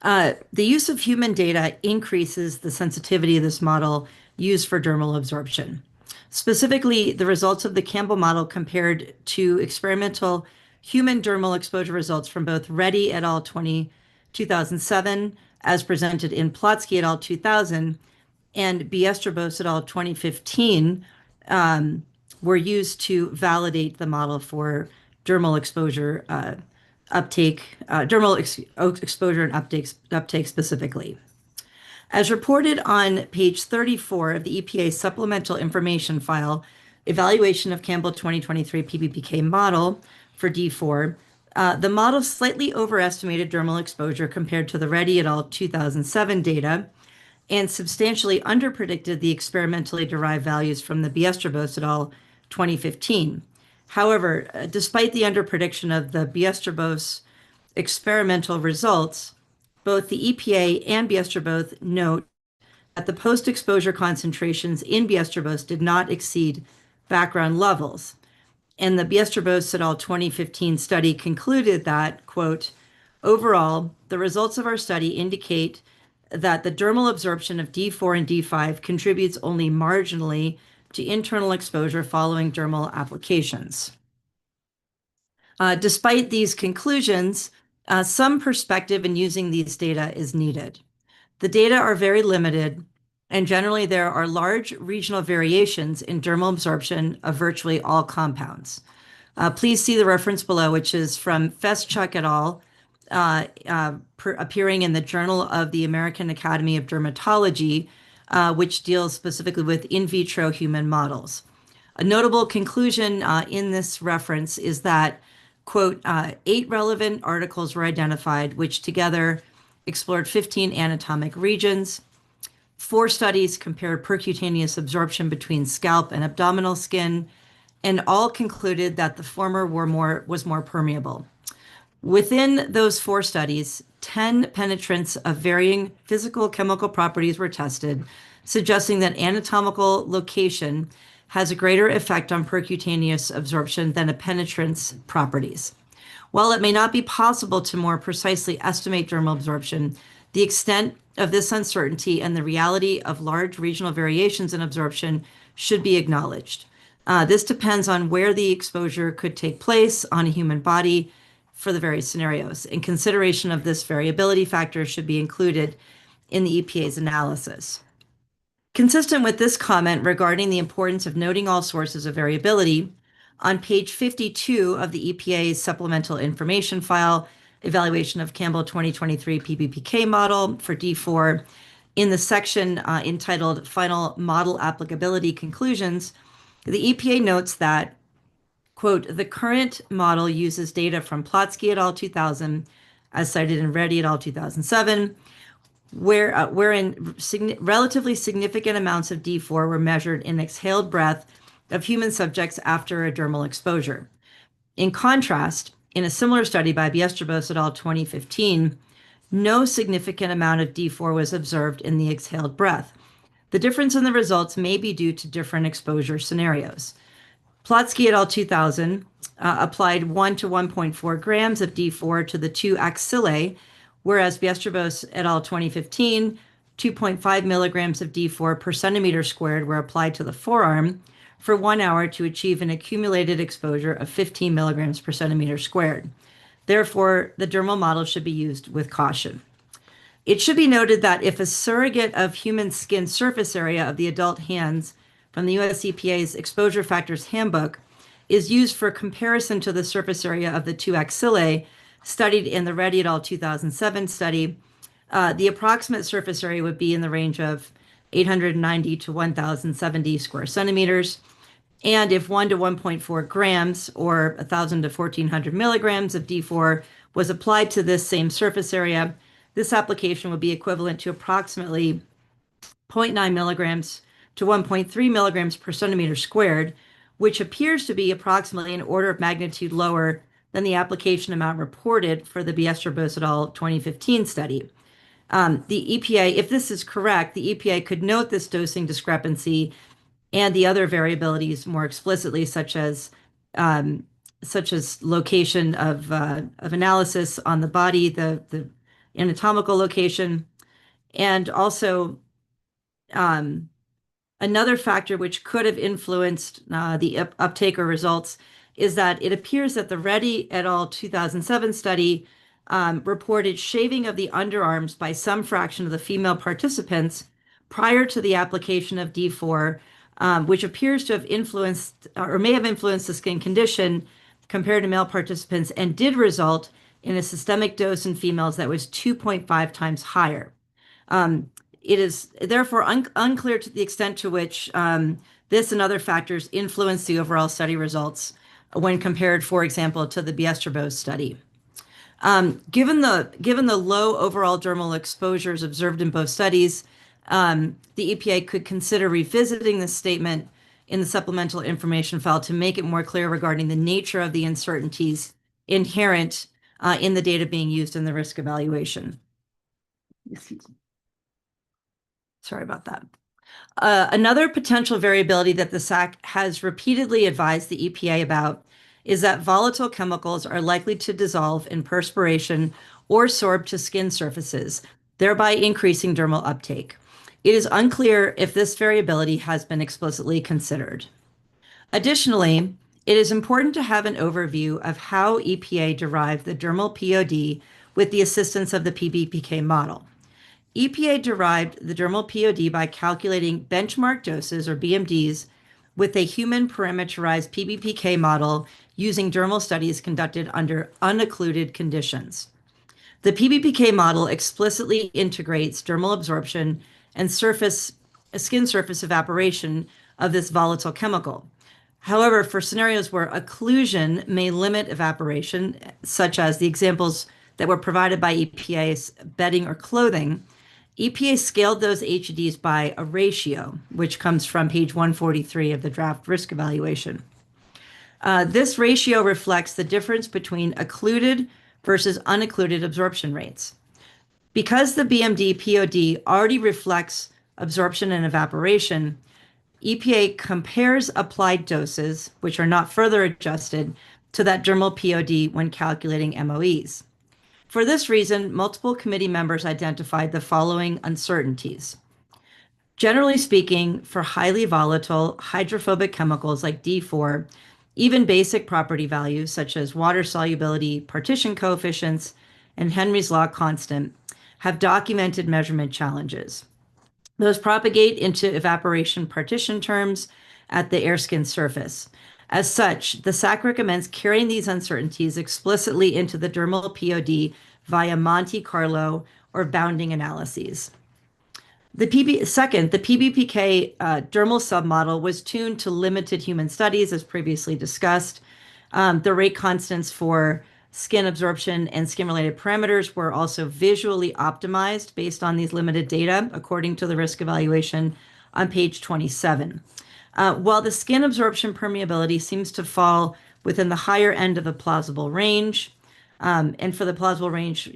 The use of human data increases the sensitivity of this model used for dermal absorption. Specifically, the results of the Campbell model compared to experimental human dermal exposure results from both Reddy et al. 2007, as presented in Plotsky et al. 2000, and Biestrobos et al. 2015, were used to validate the model for dermal exposure exposure and uptake specifically. As reported on page 34 of the EPA supplemental information file, evaluation of Campbell 2023 PBPK model for D4, the model slightly overestimated dermal exposure compared to the Reddy et al. 2007 data, and substantially underpredicted the experimentally derived values from the Biestrobos et al. 2015. However, despite the underprediction of the Biestrobos experimental results, both the EPA and Biestrobos note that the post-exposure concentrations in Biestrobos did not exceed background levels. And the Biestrobos et al. 2015 study concluded that, quote, overall, the results of our study indicate that the dermal absorption of D4 and D5 contributes only marginally to internal exposure following dermal applications. Despite these conclusions, some perspective in using these data is needed. The data are very limited, and generally there are large regional variations in dermal absorption of virtually all compounds. Please see the reference below, which is from Feschuk et al., appearing in the Journal of the American Academy of Dermatology, which deals specifically with in vitro human models. A notable conclusion in this reference is that, quote, 8 relevant articles were identified, which together explored 15 anatomic regions. 4 studies compared percutaneous absorption between scalp and abdominal skin, and all concluded that the former was more permeable. Within those 4 studies, 10 penetrants of varying physical chemical properties were tested, suggesting that anatomical location has a greater effect on percutaneous absorption than a penetrant's properties. While it may not be possible to more precisely estimate dermal absorption, the extent of this uncertainty and the reality of large regional variations in absorption should be acknowledged. This depends on where the exposure could take place on a human body for the various scenarios, and consideration of this variability factor should be included in the EPA's analysis. Consistent with this comment regarding the importance of noting all sources of variability, on page 52 of the EPA's supplemental information file, Evaluation of Campbell 2023 PBPK Model for D4, in the section entitled Final Model Applicability Conclusions, the EPA notes that, quote, the current model uses data from Plotsky et al. 2000, as cited in Reddy et al. 2007, wherein relatively significant amounts of D4 were measured in exhaled breath of human subjects after a dermal exposure. In contrast, in a similar study by Biestrebos et al. 2015, no significant amount of D4 was observed in the exhaled breath. The difference in the results may be due to different exposure scenarios. Plotsky et al. 2000 applied 1 to 1.4 grams of D4 to the 2 axillae, whereas Biestrebos et al. 2015, 2.5 milligrams of D4 per centimeter squared were applied to the forearm for 1 hour to achieve an accumulated exposure of 15 milligrams per centimeter squared. Therefore, the dermal model should be used with caution. It should be noted that if a surrogate of human skin surface area of the adult hands from the US EPA's Exposure Factors Handbook is used for comparison to the surface area of the 2 axillae studied in the Reddy et al. 2007 study, the approximate surface area would be in the range of 890 to 1,070 square centimeters. And if 1 to 1.4 grams or 1,000 to 1,400 milligrams of D4 was applied to this same surface area, this application would be equivalent to approximately 0.9 milligrams to 1.3 milligrams per centimeter squared, which appears to be approximately an order of magnitude lower than the application amount reported for the Biestrebos et al. 2015 study. The EPA, if this is correct, the EPA could note this dosing discrepancy and the other variabilities more explicitly, such as location of analysis on the body, the anatomical location, and also another factor which could have influenced the uptake or results is that it appears that the Reddy et al. 2007 study reported shaving of the underarms by some fraction of the female participants prior to the application of D4, which appears to have influenced or may have influenced the skin condition compared to male participants and did result in a systemic dose in females that was 2.5 times higher. It is therefore unclear to the extent to which this and other factors influence the overall study results when compared, for example, to the Biestrebos study. Given the low overall dermal exposures observed in both studies, the EPA could consider revisiting this statement in the supplemental information file to make it more clear regarding the nature of the uncertainties inherent in the data being used in the risk evaluation. Sorry about that. Another potential variability that the SAC has repeatedly advised the EPA about is that volatile chemicals are likely to dissolve in perspiration or sorb to skin surfaces, thereby increasing dermal uptake. It is unclear if this variability has been explicitly considered. Additionally, it is important to have an overview of how EPA derived the dermal POD with the assistance of the PBPK model. EPA derived the dermal POD by calculating benchmark doses, or BMDs, with a human parameterized PBPK model using dermal studies conducted under unoccluded conditions. The PBPK model explicitly integrates dermal absorption and skin surface evaporation of this volatile chemical. However, for scenarios where occlusion may limit evaporation, such as the examples that were provided by EPA's bedding or clothing, EPA scaled those HEDs by a ratio, which comes from page 143 of the draft risk evaluation. This ratio reflects the difference between occluded versus unoccluded absorption rates. Because the BMD POD already reflects absorption and evaporation, EPA compares applied doses, which are not further adjusted, to that dermal POD when calculating MOEs. For this reason, multiple committee members identified the following uncertainties. Generally speaking, for highly volatile hydrophobic chemicals like D4, even basic property values such as water solubility, partition coefficients, and Henry's law constant have documented measurement challenges. Those propagate into evaporation partition terms at the air skin surface. As such, the SAC recommends carrying these uncertainties explicitly into the dermal POD via Monte Carlo or bounding analyses. Second, the PBPK dermal submodel was tuned to limited human studies, as previously discussed. The rate constants for skin absorption and skin-related parameters were also visually optimized based on these limited data, according to the risk evaluation on page 27. While the skin absorption permeability seems to fall within the higher end of the plausible range, and for the plausible range,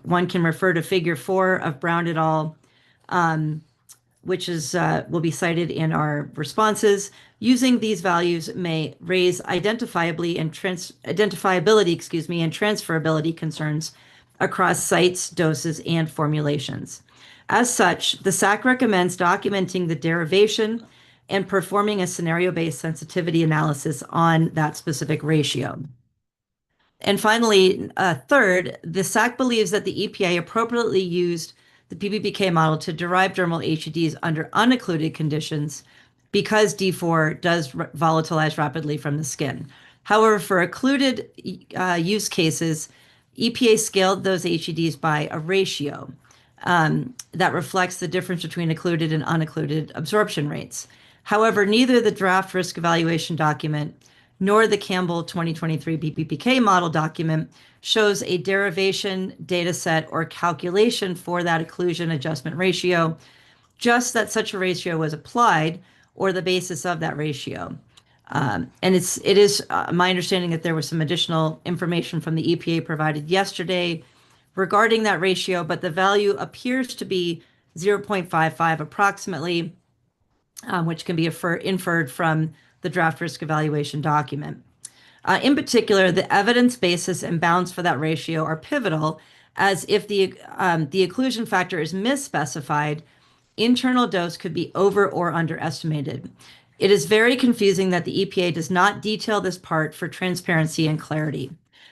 one can refer to figure 4 of Brown et al., which will be cited in our responses. Using these values may raise identifiability and transferability concerns across sites, doses, and formulations. As such, the SAC recommends documenting the derivation and performing a scenario-based sensitivity analysis on that specific ratio. And finally, third, the SAC believes that the EPA appropriately used the PBPK model to derive dermal HEDs under unoccluded conditions because D4 does volatilize rapidly from the skin. However, for occluded use cases, EPA scaled those HEDs by a ratio that reflects the difference between occluded and unoccluded absorption rates. However, neither the draft risk evaluation document nor the Campbell 2023 PBPK model document shows a derivation, data set, or calculation for that occlusion adjustment ratio, just that such a ratio was applied or the basis of that ratio. And it is my understanding that there was some additional information from the EPA provided yesterday regarding that ratio, but the value appears to be 0.55 approximately, which can be inferred from the draft risk evaluation document. In particular, the evidence basis and bounds for that ratio are pivotal, as if the occlusion factor is misspecified, internal dose could be over or underestimated. It is very confusing that the EPA does not detail this part for transparency and clarity.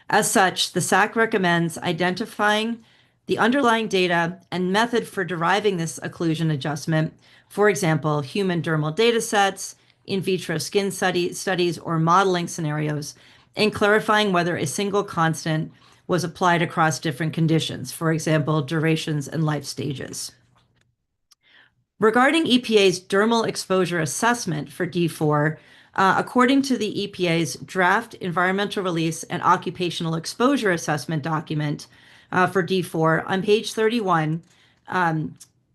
As such, the SAC recommends identifying the underlying data and method for deriving this occlusion adjustment, for example, human dermal data sets, in vitro skin studies, or modeling scenarios, and clarifying whether a single constant was applied across different conditions, for example, durations and life stages. Regarding EPA's dermal exposure assessment for D4, according to the EPA's draft environmental release and occupational exposure assessment document for D4 on page 31,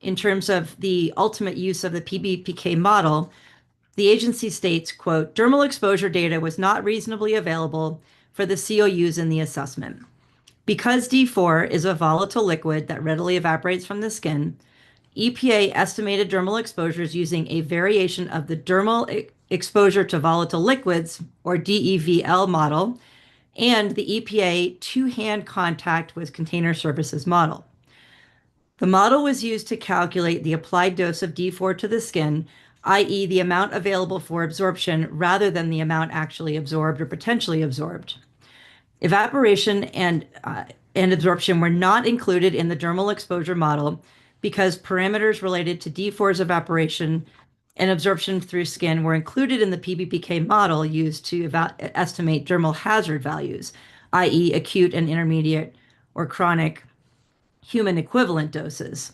in terms of the ultimate use of the PBPK model, the agency states, quote, dermal exposure data was not reasonably available for the COUs in the assessment. Because D4 is a volatile liquid that readily evaporates from the skin, EPA estimated dermal exposures using a variation of the dermal exposure to volatile liquids, or DEVL model, and the EPA two-hand contact with container surfaces model. The model was used to calculate the applied dose of D4 to the skin, i.e. the amount available for absorption rather than the amount actually absorbed or potentially absorbed. Evaporation and absorption were not included in the dermal exposure model because parameters related to D4's evaporation and absorption through skin were included in the PBPK model used to estimate dermal hazard values, i.e. acute and intermediate or chronic human equivalent doses.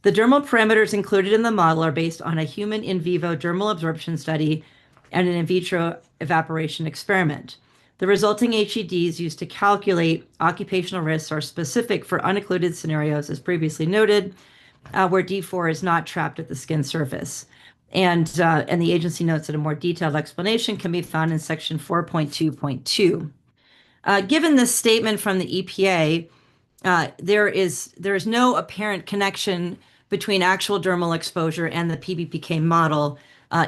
The dermal parameters included in the model are based on a human in vivo dermal absorption study and an in vitro evaporation experiment. The resulting HEDs used to calculate occupational risks are specific for unoccluded scenarios, as previously noted, where D4 is not trapped at the skin surface. And the agency notes that a more detailed explanation can be found in section 4.2.2. Given this statement from the EPA, there is no apparent connection between actual dermal exposure and the PBPK model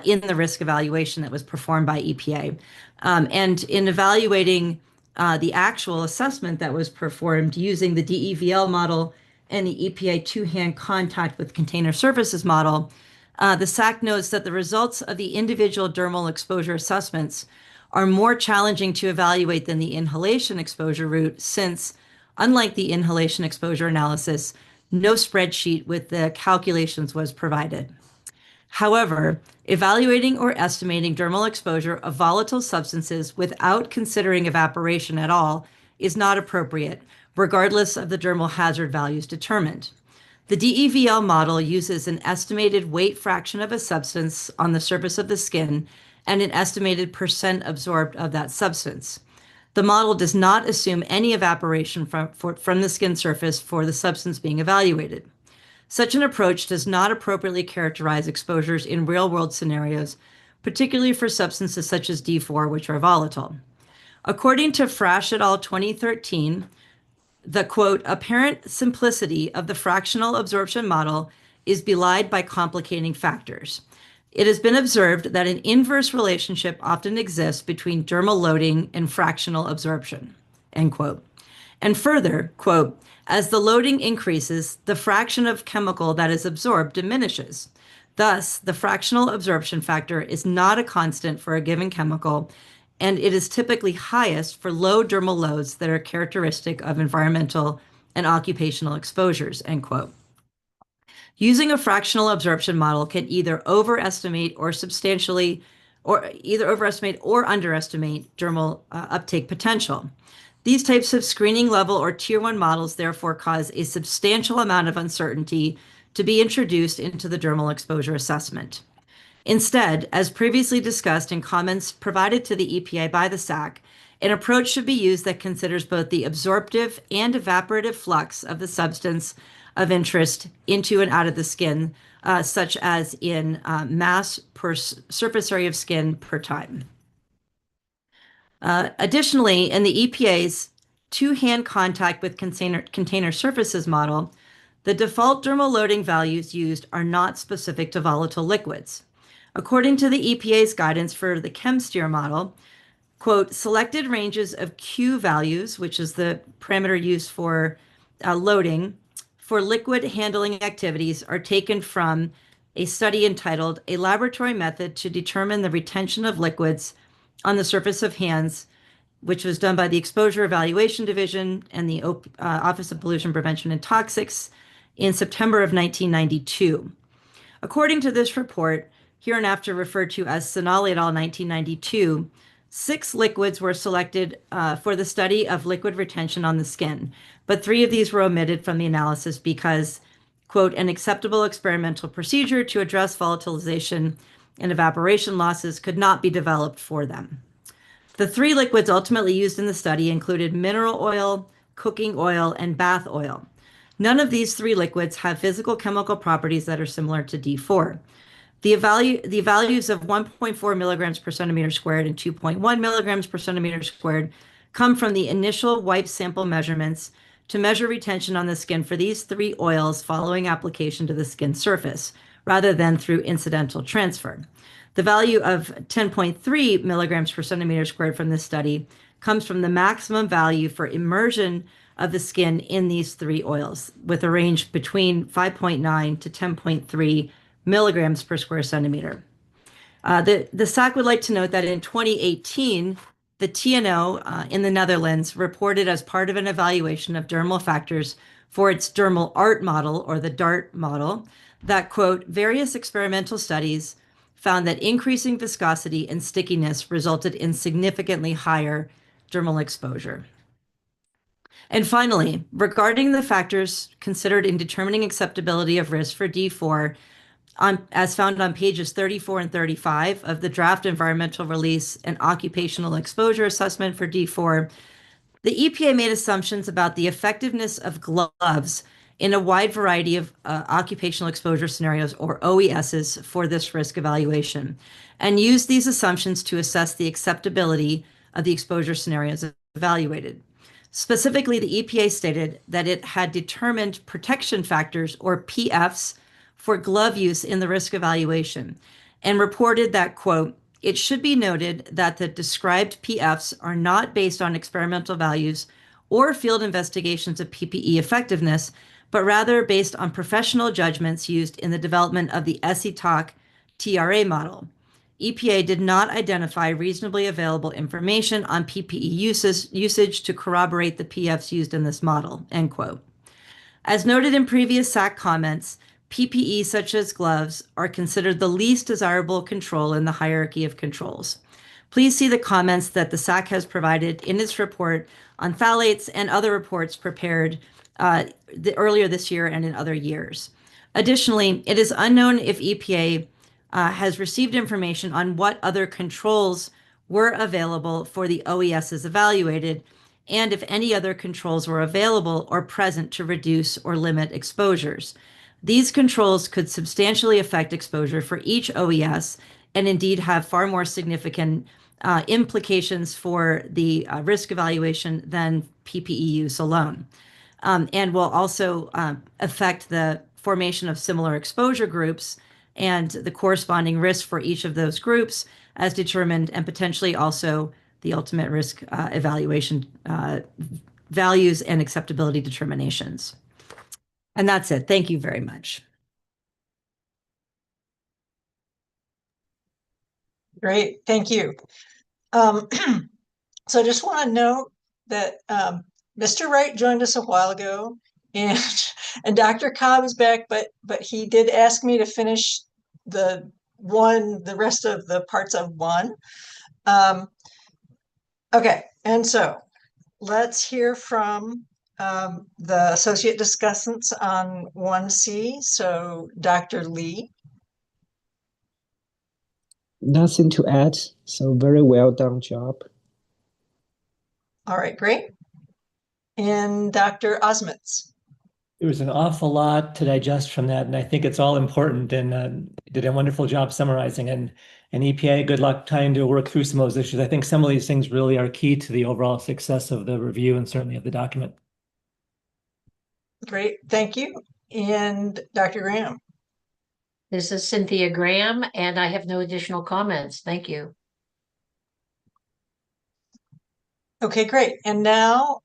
in the risk evaluation that was performed by EPA. And in evaluating the actual assessment that was performed using the DEVL model and the EPA two-hand contact with container surfaces model, the SAC notes that the results of the individual dermal exposure assessments are more challenging to evaluate than the inhalation exposure route, since, unlike the inhalation exposure analysis, no spreadsheet with the calculations was provided. However, evaluating or estimating dermal exposure of volatile substances without considering evaporation at all is not appropriate, regardless of the dermal hazard values determined. The DEVL model uses an estimated weight fraction of a substance on the surface of the skin and an estimated percent absorbed of that substance. The model does not assume any evaporation from the skin surface for the substance being evaluated. Such an approach does not appropriately characterize exposures in real-world scenarios, particularly for substances such as D4, which are volatile. According to Frasch et al. 2013, the, quote, apparent simplicity of the fractional absorption model is belied by complicating factors. It has been observed that an inverse relationship often exists between dermal loading and fractional absorption, end quote. And further, quote, as the loading increases, the fraction of chemical that is absorbed diminishes. Thus, the fractional absorption factor is not a constant for a given chemical, and it is typically highest for low dermal loads that are characteristic of environmental and occupational exposures, end quote. Using a fractional absorption model can either overestimate or underestimate dermal uptake potential. These types of screening level or tier 1 models therefore cause a substantial amount of uncertainty to be introduced into the dermal exposure assessment. Instead, as previously discussed in comments provided to the EPA by the SAC, an approach should be used that considers both the absorptive and evaporative flux of the substance of interest into and out of the skin, such as in mass per surface area of skin per time. Additionally, in the EPA's two-hand contact with container surfaces model, the default dermal loading values used are not specific to volatile liquids. According to the EPA's guidance for the ChemSteer model, quote, selected ranges of Q values, which is the parameter used for loading, for liquid handling activities are taken from a study entitled A Laboratory Method to Determine the Retention of Liquids on the Surface of Hands, which was done by the Exposure Evaluation Division and the Office of Pollution Prevention and Toxics in September of 1992. According to this report, hereinafter referred to as Sonali et al. 1992, 6 liquids were selected for the study of liquid retention on the skin, but 3 of these were omitted from the analysis because, quote, an acceptable experimental procedure to address volatilization and evaporation losses could not be developed for them. The 3 liquids ultimately used in the study included mineral oil, cooking oil, and bath oil. None of these 3 liquids have physical chemical properties that are similar to D4. The values of 1.4 milligrams per centimeter squared and 2.1 milligrams per centimeter squared come from the initial wipe sample measurements to measure retention on the skin for these 3 oils following application to the skin surface, rather than through incidental transfer. The value of 10.3 milligrams per centimeter squared from this study comes from the maximum value for immersion of the skin in these 3 oils, with a range between 5.9 to 10.3 milligrams per square centimeter. The SAC would like to note that in 2018, the TNO in the Netherlands reported as part of an evaluation of dermal factors for its dermal art model, or the DART model, that, quote, various experimental studies found that increasing viscosity and stickiness resulted in significantly higher dermal exposure. And finally, regarding the factors considered in determining acceptability of risk for D4, as found on pages 34 and 35 of the draft environmental release and occupational exposure assessment for D4, the EPA made assumptions about the effectiveness of gloves in a wide variety of occupational exposure scenarios, or OESs, for this risk evaluation, and used these assumptions to assess the acceptability of the exposure scenarios evaluated. Specifically, the EPA stated that it had determined protection factors, or PFs, for glove use in the risk evaluation, and reported that, quote, "It should be noted that the described PFs are not based on experimental values or field investigations of PPE effectiveness, but rather based on professional judgments used in the development of the ESITOC TRA model. EPA did not identify reasonably available information on PPE usage to corroborate the PFs used in this model," end quote. As noted in previous SAC comments, PPE such as gloves are considered the least desirable control in the hierarchy of controls. Please see the comments that the SAC has provided in its report on phthalates and other reports prepared earlier this year and in other years. Additionally, it is unknown if EPA has received information on what other controls were available for the OESs evaluated, and if any other controls were available or present to reduce or limit exposures. These controls could substantially affect exposure for each OES and indeed have far more significant implications for the risk evaluation than PPE use alone, and will also affect the formation of similar exposure groups and the corresponding risk for each of those groups as determined, and potentially also the ultimate risk evaluation values and acceptability determinations. And that's it. Thank you very much. Great, thank you. So I just want to note that Mr. Wright joined us a while ago, and Dr. Cobb is back, but he did ask me to finish the rest of the parts of 1. Okay, and so let's hear from the associate discussants on 1C. So Dr. Lee. Nothing to add. So very well done job. All right, great. And Dr. Osmitz. There was an awful lot to digest from that, and I think it's all important, and did a wonderful job summarizing. And EPA, good luck trying to work through some of those issues. I think some of these things really are key to the overall success of the review and certainly of the document. Great, thank you. And Dr. Graham. This is Cynthia Graham, and I have no additional comments. Thank you. Okay, great. And now,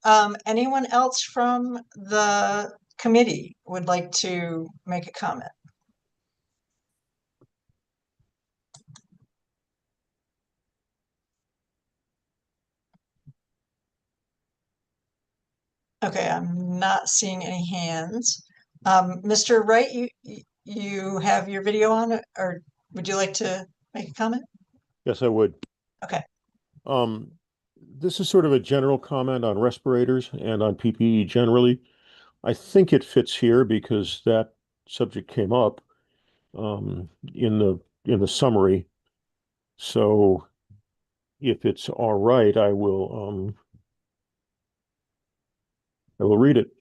anyone else from the committee would like to make a comment? Okay, I'm not seeing any hands. Mr. Wright, you have your video on, or would you like to make a comment? Yes, I would. Okay. This is sort of a general comment on respirators and on PPE generally. I think it fits here because that subject came up in the summary. So if it's all right, I will read it.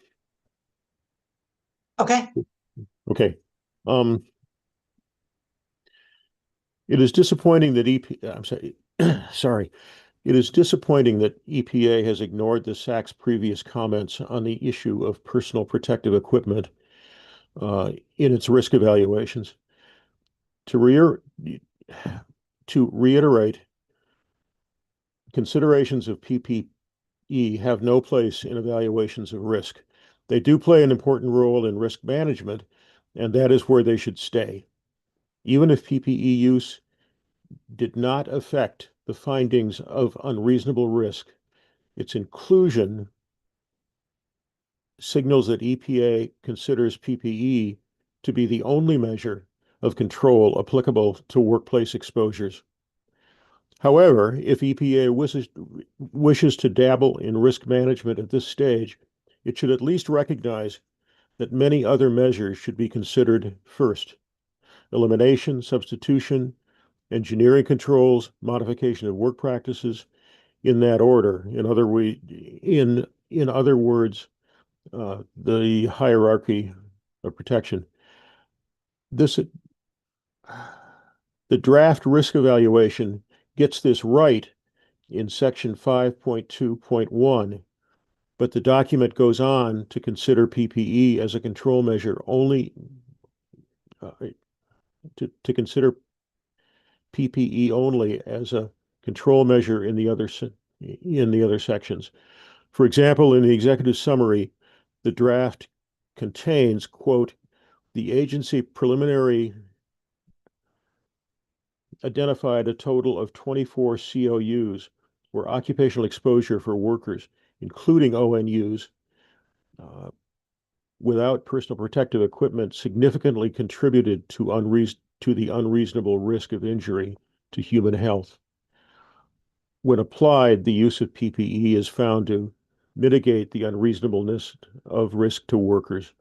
Okay. Okay. It is disappointing that sorry. It is disappointing that EPA has ignored the SAC's previous comments on the issue of personal protective equipment in its risk evaluations. To reiterate, considerations of PPE have no place in evaluations of risk. They do play an important role in risk management, and that is where they should stay. Even if PPE use did not affect the findings of unreasonable risk, its inclusion signals that EPA considers PPE to be the only measure of control applicable to workplace exposures. However, if EPA wishes to dabble in risk management at this stage, it should at least recognize that many other measures should be considered first: elimination, substitution, engineering controls, modification of work practices, in that order. In other words, the hierarchy of protection. The draft risk evaluation gets this right in section 5.2.1, but the document goes on to consider PPE as a control measure only, to consider PPE only as a control measure in the other sections. For example, in the executive summary, the draft contains, quote, the agency preliminary identified a total of 24 COUs where occupational exposure for workers, including ONUs, without personal protective equipment significantly contributed to the unreasonable risk of injury to human health. When applied, the use of PPE is found to mitigate the unreasonableness of risk to workers.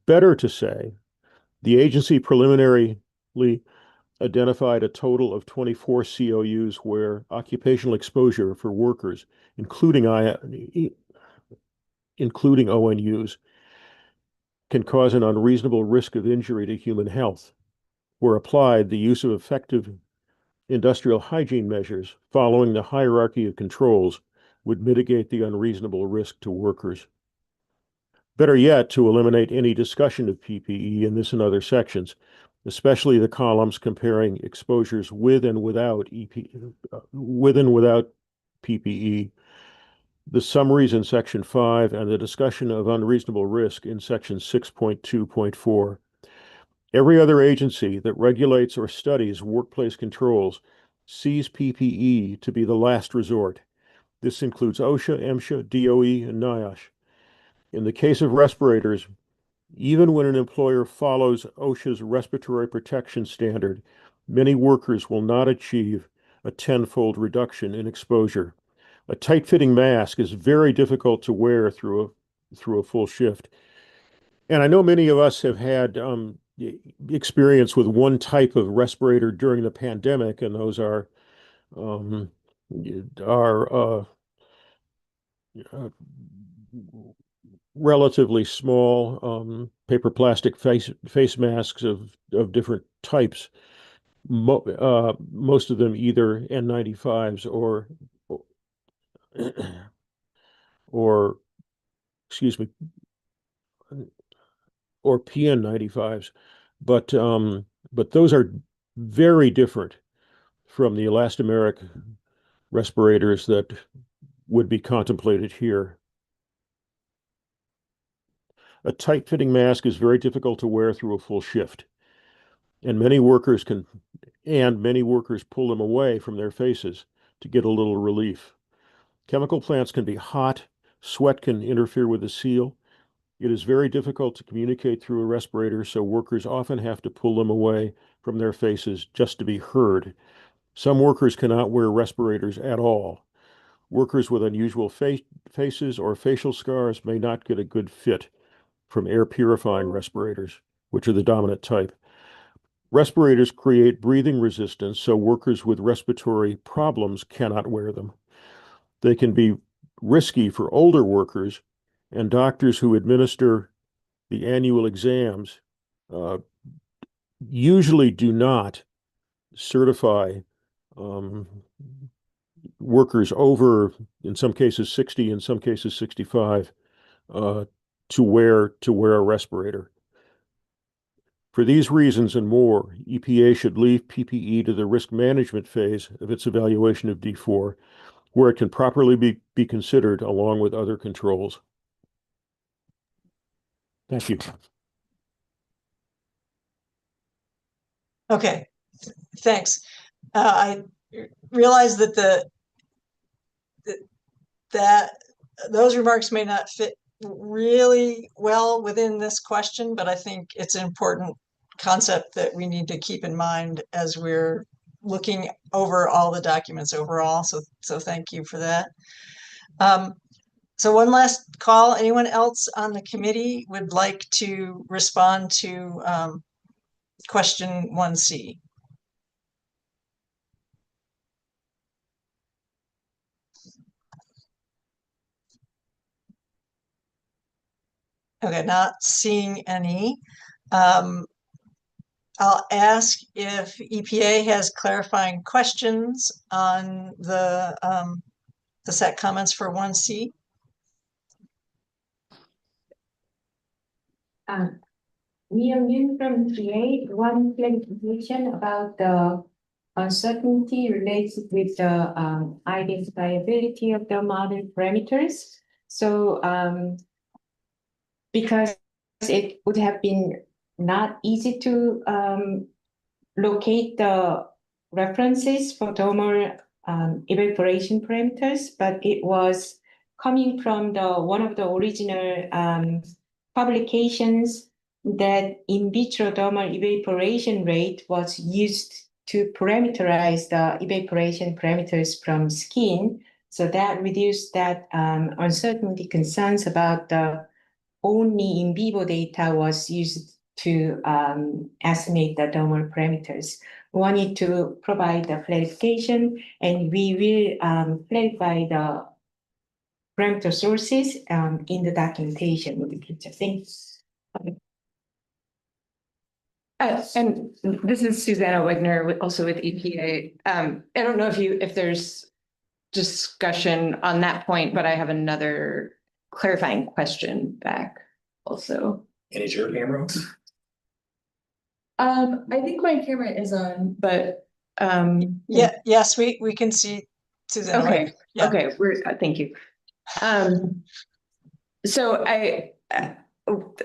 Better to say, the agency preliminarily identified a total of 24 COUs where occupational exposure for workers, including ONUs, can cause an unreasonable risk of injury to human health. Where applied, the use of effective industrial hygiene measures following the hierarchy of controls would mitigate the unreasonable risk to workers. Better yet, to eliminate any discussion of PPE in this and other sections, especially the columns comparing exposures with and without PPE, the summaries in section 5, and the discussion of unreasonable risk in section 6.2.4. Every other agency that regulates or studies workplace controls sees PPE to be the last resort. This includes OSHA, MSHA, DOE, and NIOSH. In the case of respirators, even when an employer follows OSHA's respiratory protection standard, many workers will not achieve a 10-fold reduction in exposure. A tight-fitting mask is very difficult to wear through a full shift. And I know many of us have had experience with one type of respirator during the pandemic, and those are relatively small paper plastic face masks of different types. Most of them either N95s or excuse me, or PN95s, but those are very different from the elastomeric respirators that would be contemplated here. A tight-fitting mask is very difficult to wear through a full shift, and many workers pull them away from their faces to get a little relief. Chemical plants can be hot, sweat can interfere with the seal. It is very difficult to communicate through a respirator, so workers often have to pull them away from their faces just to be heard. Some workers cannot wear respirators at all. Workers with unusual faces or facial scars may not get a good fit from air purifying respirators, which are the dominant type. Respirators create breathing resistance, so workers with respiratory problems cannot wear them. They can be risky for older workers, and doctors who administer the annual exams usually do not certify workers over, in some cases 60, in some cases 65, to wear a respirator. For these reasons and more, EPA should leave PPE to the risk management phase of its evaluation of D4, where it can properly be considered along with other controls. Thank you. Okay, thanks. I realize that those remarks may not fit really well within this question, but I think it's an important concept that we need to keep in mind as we're looking over all the documents overall. So thank you for that. So one last call. Anyone else on the committee would like to respond to question 1C? Okay, not seeing any. I'll ask if EPA has clarifying questions on the set comments for 1C. We are new from EPA. One clarification about the uncertainty related with the identifiability of the model parameters. So because it would have been not easy to locate the references for dermal evaporation parameters, but it was coming from one of the original publications that in vitro dermal evaporation rate was used to parameterize the evaporation parameters from skin. So that reduced that uncertainty concerns about the only in vivo data was used to estimate the dermal parameters. We wanted to provide the clarification, and we will clarify the parameter sources in the documentation of the future. Thanks. And this is Susanna Wegner, also with EPA. I don't know if there's discussion on that point, but I have another clarifying question back also. And is your camera I think my camera is on, but yes, we can see Susanna. okay, Yeah. okay, thank you. So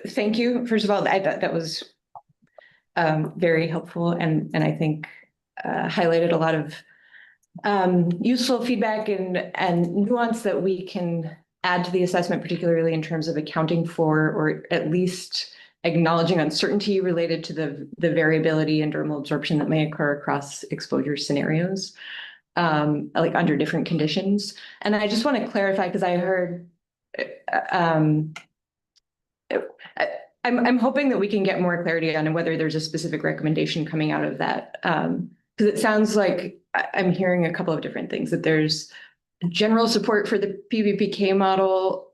thank you. First of all, I thought that was very helpful, and I think highlighted a lot of useful feedback and nuance that we can add to the assessment, particularly in terms of accounting for, or at least acknowledging uncertainty related to the variability in dermal absorption that may occur across exposure scenarios, like under different conditions. And I just want to clarify, because I heard, I'm hoping that we can get more clarity on whether there's a specific recommendation coming out of that. Because it sounds like I'm hearing a couple of different things, that there's general support for the PBPK model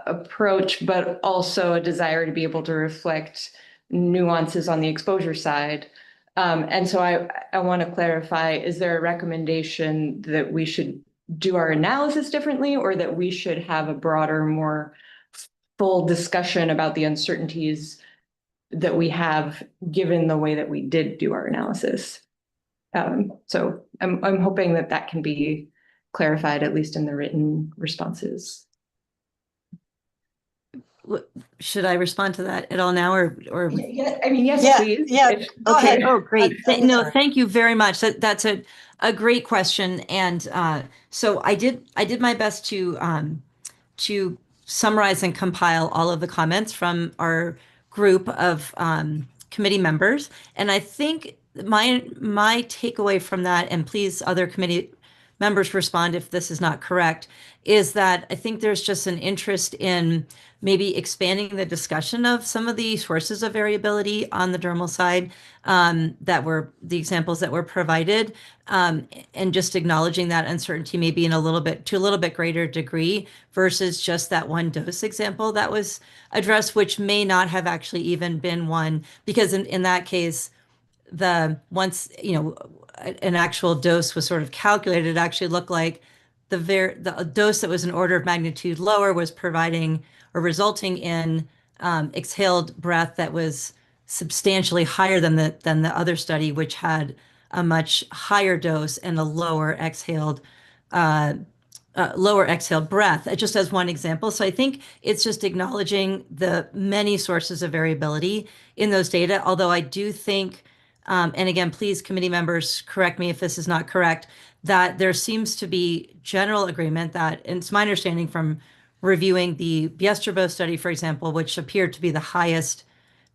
approach, but also a desire to be able to reflect nuances on the exposure side. And so I want to clarify, is there a recommendation that we should do our analysis differently, or that we should have a broader, more full discussion about the uncertainties that we have given the way that we did do our analysis? So I'm hoping that can be clarified, at least in the written responses. Should I respond to that at all now, or? Yeah, I mean, yes, Yeah, please. yeah. Go Okay. ahead. Oh, great. No, Sorry. thank you very much. That's a great question. And so I did my best to summarize and compile all of the comments from our group of committee members. And I think my takeaway from that, and please other committee members respond if this is not correct, is that I think there's just an interest in maybe expanding the discussion of some of the sources of variability on the dermal side that were the examples that were provided, and just acknowledging that uncertainty maybe to a little bit greater degree versus just that one dose example that was addressed, which may not have actually even been one, because in that case, once an actual dose was sort of calculated, it actually looked like the dose that was an order of magnitude lower was providing or resulting in exhaled breath that was substantially higher than the other study, which had a much higher dose and a lower exhaled breath, just as one example. So I think it's just acknowledging the many sources of variability in those data, although I do think, and again, please, committee members, correct me if this is not correct, that there seems to be general agreement that, and it's my understanding from reviewing the Biesterbo study, for example, which appeared to be the highest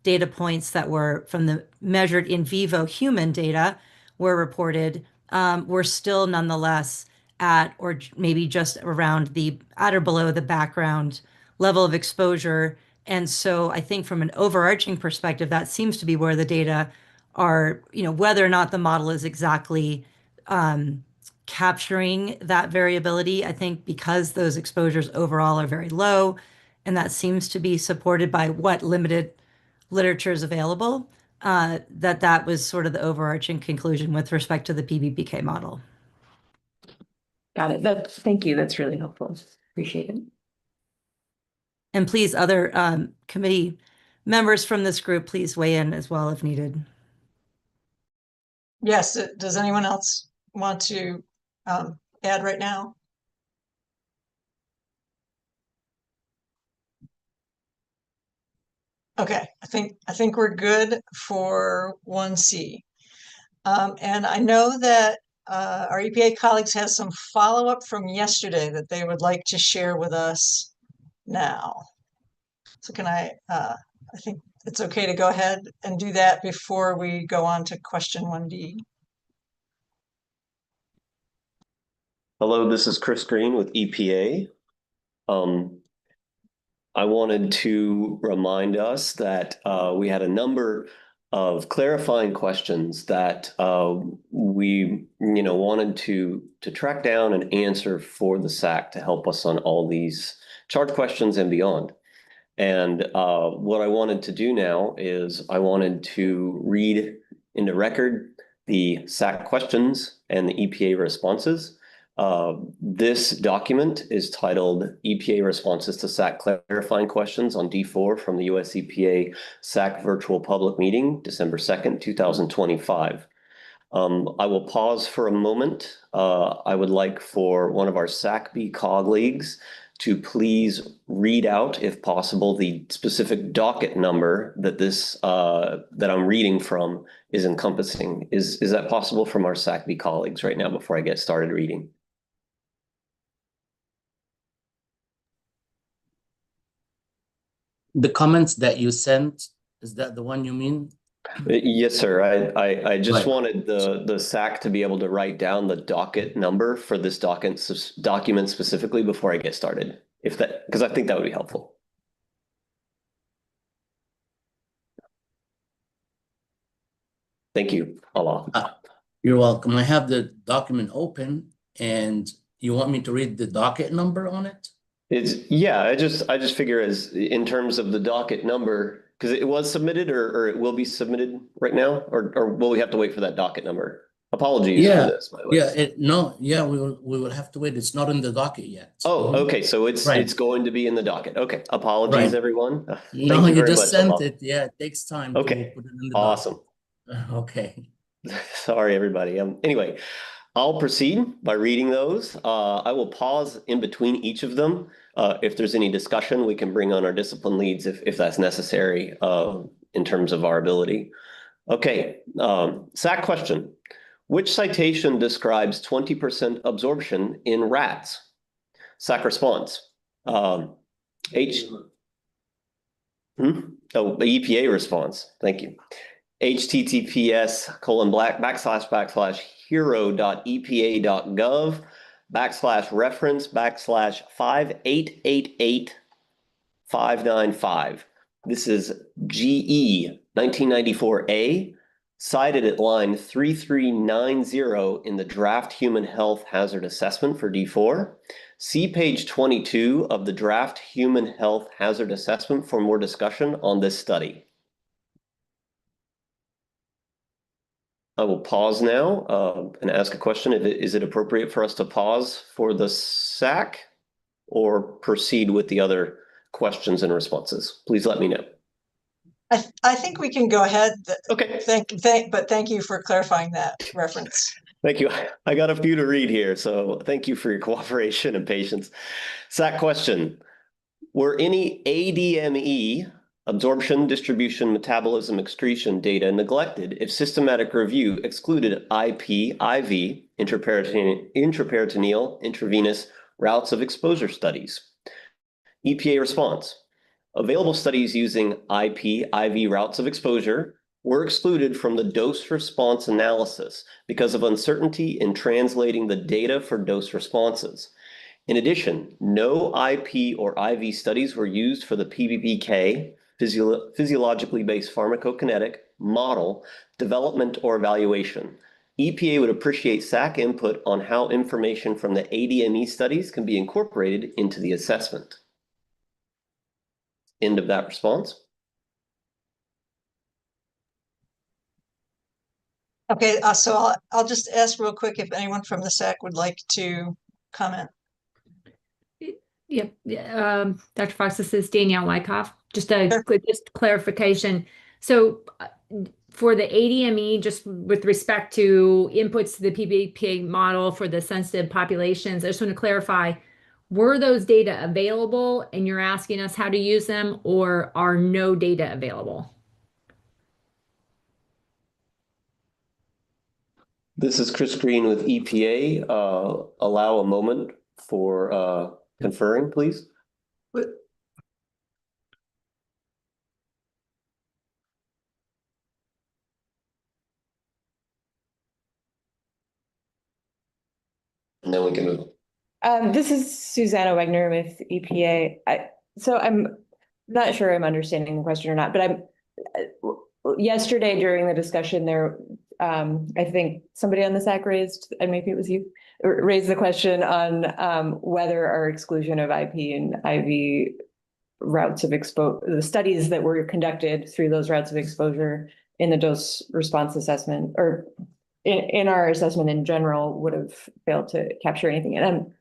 data points that were from the measured in vivo human data were reported, were still nonetheless at or maybe just around at or below the background level of exposure. And so I think from an overarching perspective, that seems to be where the data are, whether or not the model is exactly capturing that variability. I think because those exposures overall are very low, and that seems to be supported by what limited literature is available, that was sort of the overarching conclusion with respect to the PBPK model. Got it. Thank you. That's really helpful. Appreciate it. And please, other committee members from this group, please weigh in as well if needed. Yes, does anyone else want to add right now? Okay, I think we're good for 1C. And I know that our EPA colleagues have some follow-up from yesterday that they would like to share with us now. So can I think it's okay to go ahead and do that before we go on to question 1D. Hello, this is Chris Green with EPA. I wanted to remind us that we had a number of clarifying questions that we wanted to track down and answer for the SAC to help us on all these charge questions and beyond. And what I wanted to do now is I wanted to read into record the SAC questions and the EPA responses. This document is titled EPA Responses to SAC Clarifying Questions on D4 from the US EPA SAC Virtual Public Meeting, December 2nd, 2025. I will pause for a moment. I would like for one of our SACB colleagues to please read out, if possible, the specific docket number that that I'm reading from is encompassing. Is that possible from our SACB colleagues right now before I get started reading? The comments that you sent, is that the one you mean? Yes, sir. I just wanted the SAC to be able to write down the docket number for this document specifically before I get started, because I think that would be helpful. Thank you, Allah. You're welcome. I have the document open, and you want me to read the docket number on it? I just figure as in terms of the docket number, because it was submitted or it will be submitted right now, or will we have to wait for that docket number? Apologies for this, by the way. We will have to wait. It's not in the docket yet. Oh, okay. So it's going to be in the docket. Okay. Apologies, everyone. Thank you very just much, sent Allah. it. Yeah, it takes time Okay. to put it in the Awesome. docket. Okay. Sorry, everybody. Anyway, I'll proceed by reading those. I will pause in between each of them. If there's any discussion, we can bring on our discipline leads if that's necessary in terms of our ability. Okay, SAC question. Which citation describes 20% absorption in rats? SAC response. The EPA response. Thank you. https://hero.epa.gov/reference/5888595. This is GE 1994A, cited at line 3390 in the draft human health hazard assessment for D4. See page 22 of the draft human health hazard assessment for more discussion on this study. I will pause now and ask a question. Is it appropriate for us to pause for the SAC or proceed with the other questions and responses? Please let me know. I think we can go ahead. Okay. But thank you for clarifying that reference. Thank you. I got a few to read here, so thank you for your cooperation and patience. SAC question. Were any ADME, absorption, distribution, metabolism, excretion data neglected if systematic review excluded IP, IV, intraperitoneal, intravenous routes of exposure studies? EPA response. Available studies using IP, IV routes of exposure were excluded from the dose response analysis because of uncertainty in translating the data for dose responses. In addition, no IP or IV studies were used for the PBPK, physiologically based pharmacokinetic model development or evaluation. EPA would appreciate SAC input on how information from the ADME studies can be incorporated into the assessment. End of that response. Okay, so I'll just ask real quick if anyone from the SAC would like to comment. Yep. Dr. Fox, this is Danielle Wyckoff. Just a quick clarification. So for the ADME, just with respect to inputs to the PBPK model for the sensitive populations, I just want to clarify, were those data available and you're asking us how to use them, or are no data available? This is Chris Green with EPA. Allow a moment for conferring, please. And then we can move. This is Susanna Wegner with EPA. So I'm not sure I'm understanding the question or not, but yesterday during the discussion there, I think somebody on the SAC raised, and maybe it was you, raised the question on whether our exclusion of IP and IV routes of exposure, the studies that were conducted through those routes of exposure in the dose response assessment, or in our assessment in general, would have failed to capture anything. And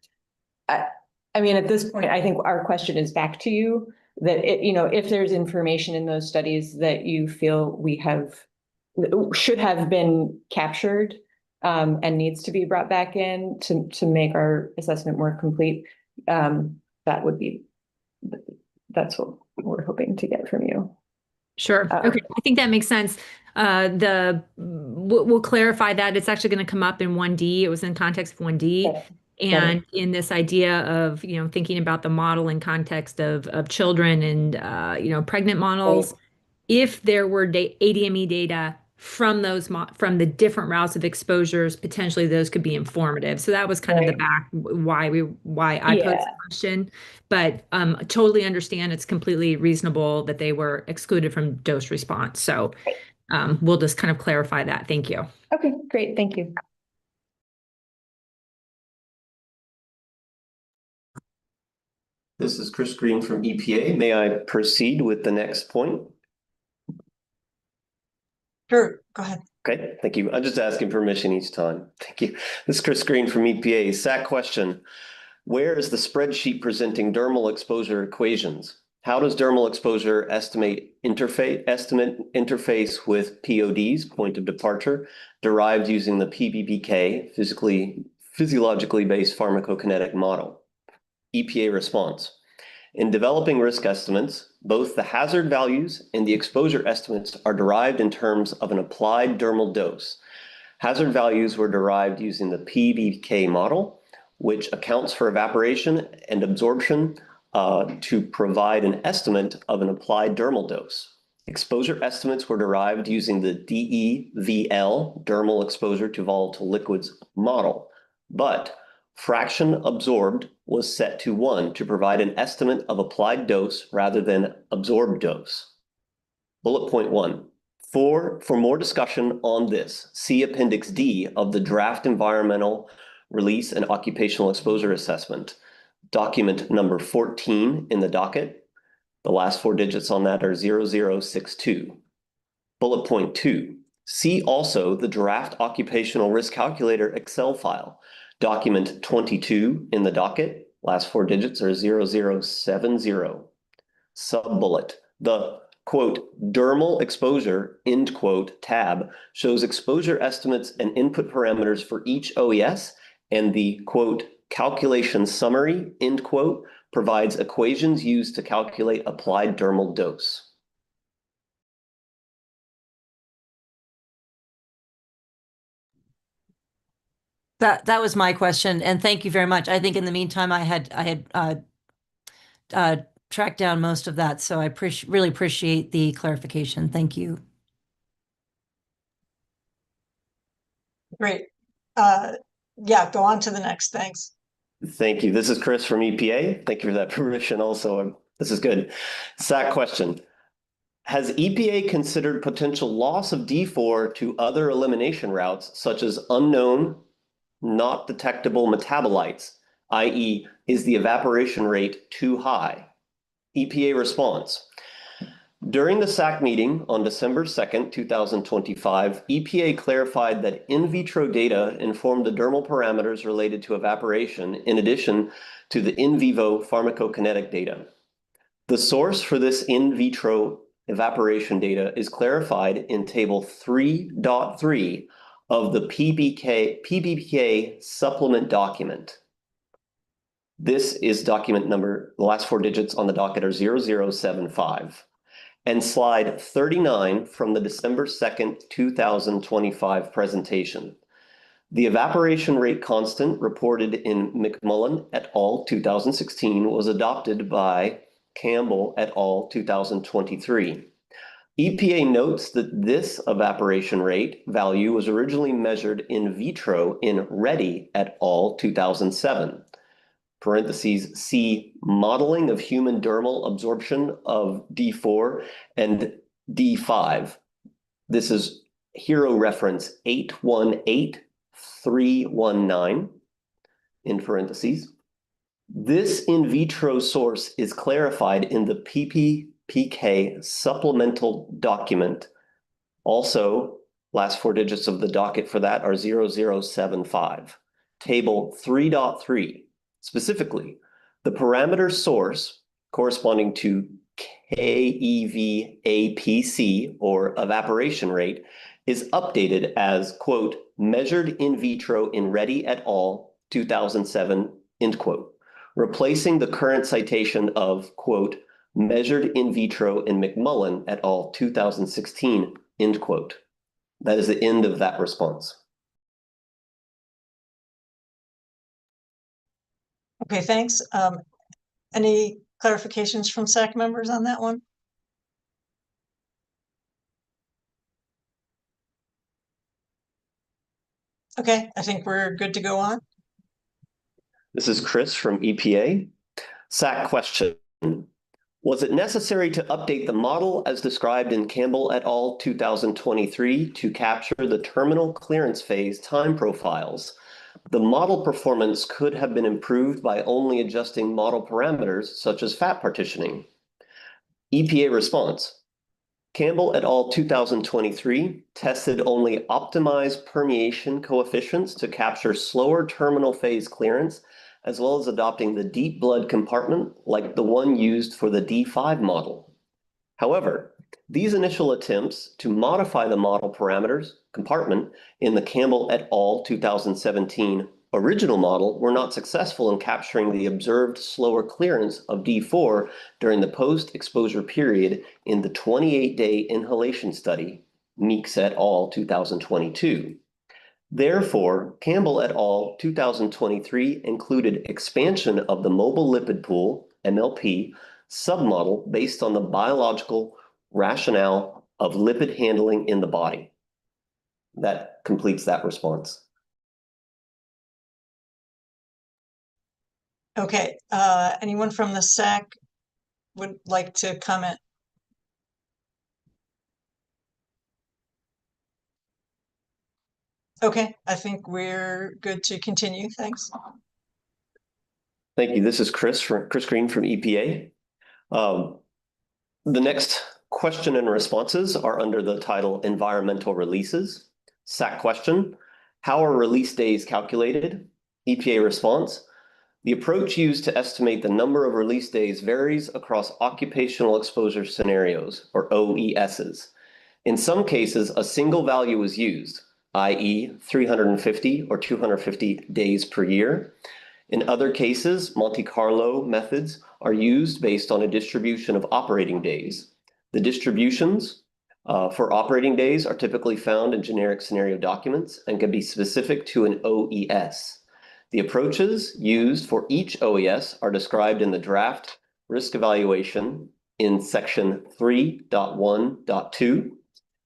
I mean, at this point, I think our question is back to you, that if there's information in those studies that you feel should have been captured and needs to be brought back in to make our assessment more complete, that's what we're hoping to get from you. Sure. Okay. I think that makes sense. We'll clarify that. It's actually going to come up in 1D. It was in context of 1D. Okay. And in this idea of, thinking about the model in context of children and, pregnant models, if there were ADME data from from the different routes of exposures, potentially those could be informative. So that was kind of the back why I posed the question, but totally understand it's completely reasonable that they were excluded from dose response. So we'll just kind of clarify that. Thank you. Okay, great. Thank you. This is Chris Green from EPA. May I proceed with the next point? Sure, go ahead. Okay, thank you. I'm just asking permission each time. Thank you. This is Chris Green from EPA. SAC question. Where is the spreadsheet presenting dermal exposure equations? How does dermal exposure estimate interface with PODs, point of departure, derived using the PBPK, physiologically based pharmacokinetic model? EPA response. In developing risk estimates, both the hazard values and the exposure estimates are derived in terms of an applied dermal dose. Hazard values were derived using the PBPK model, which accounts for evaporation and absorption to provide an estimate of an applied dermal dose. Exposure estimates were derived using the DEVL, dermal exposure to volatile liquids model, but fraction absorbed was set to 1 to provide an estimate of applied dose rather than absorbed dose. Bullet point 1. For more discussion on this, see Appendix D of the Draft Environmental Release and Occupational Exposure Assessment, document number 14 in the docket. The last 4 digits on that are 0062. Bullet point 2. See also the Draft Occupational Risk Calculator Excel file, document 22 in the docket. Last 4 digits are 0070. Sub-bullet. The, quote, dermal exposure, end quote, tab shows exposure estimates and input parameters for each OES, and the, quote, calculation summary, end quote, provides equations used to calculate applied dermal dose. That was my question, and thank you very much. I think in the meantime, I had tracked down most of that, so I really appreciate the clarification. Thank you. Great. Yeah, go on to the next. Thanks. Thank you. This is Chris from EPA. Thank you for that permission also. This is good. SAC question. Has EPA considered potential loss of D4 to other elimination routes, such as unknown, not detectable metabolites, i.e., is the evaporation rate too high? EPA response. During the SAC meeting on December 2nd, 2025, EPA clarified that in vitro data informed the dermal parameters related to evaporation in addition to the in vivo pharmacokinetic data. The source for this in vitro evaporation data is clarified in Table 3.3 of the PBPK supplement document. This is document number, the last four digits on the docket are 0075. And slide 39 from the December 2nd, 2025 presentation. The evaporation rate constant reported in McMullen et al. 2016 was adopted by Campbell et al. 2023. EPA notes that this evaporation rate value was originally measured in vitro in Reddy et al. 2007. Parentheses, see modeling of human dermal absorption of D4 and D5. This is HERO reference 818319 in parentheses. This in vitro source is clarified in the PBPK supplemental document. Also, last four digits of the docket for that are 0075. Table 3.3. Specifically, the parameter source corresponding to KEVAPC, or evaporation rate, is updated as, quote, measured in vitro in Reddy et al. 2007, end quote, replacing the current citation of, quote, measured in vitro in McMullen et al. 2016, end quote. That is the end of that response. Okay, thanks. Any clarifications from SAC members on that one? Okay, I think we're good to go on. This is Chris from EPA. SAC question. Was it necessary to update the model as described in Campbell et al. 2023 to capture the terminal clearance phase time profiles? The model performance could have been improved by only adjusting model parameters such as fat partitioning. EPA response. Campbell et al. 2023 tested only optimized permeation coefficients to capture slower terminal phase clearance, as well as adopting the deep blood compartment like the one used for the D5 model. However, these initial attempts to modify the model parameters compartment in the Campbell et al. 2017 original model were not successful in capturing the observed slower clearance of D4 during the post-exposure period in the 28-day inhalation study, Meeks et al. 2022. Therefore, Campbell et al. 2023 included expansion of the mobile lipid pool, MLP, submodel based on the biological rationale of lipid handling in the body. That completes that response. Okay, anyone from the SAC would like to comment? Okay, I think we're good to continue. Thanks. Thank you. This is Chris Green from EPA. The next question and responses are under the title Environmental Releases. SAC question, how are release days calculated? EPA response, the approach used to estimate the number of release days varies across occupational exposure scenarios, or OESs. In some cases, a single value is used, i.e. 350 or 250 days per year. In other cases, Monte Carlo methods are used based on a distribution of operating days. The distributions for operating days are typically found in generic scenario documents and can be specific to an OES. The approaches used for each OES are described in the draft risk evaluation in section 3.1.2.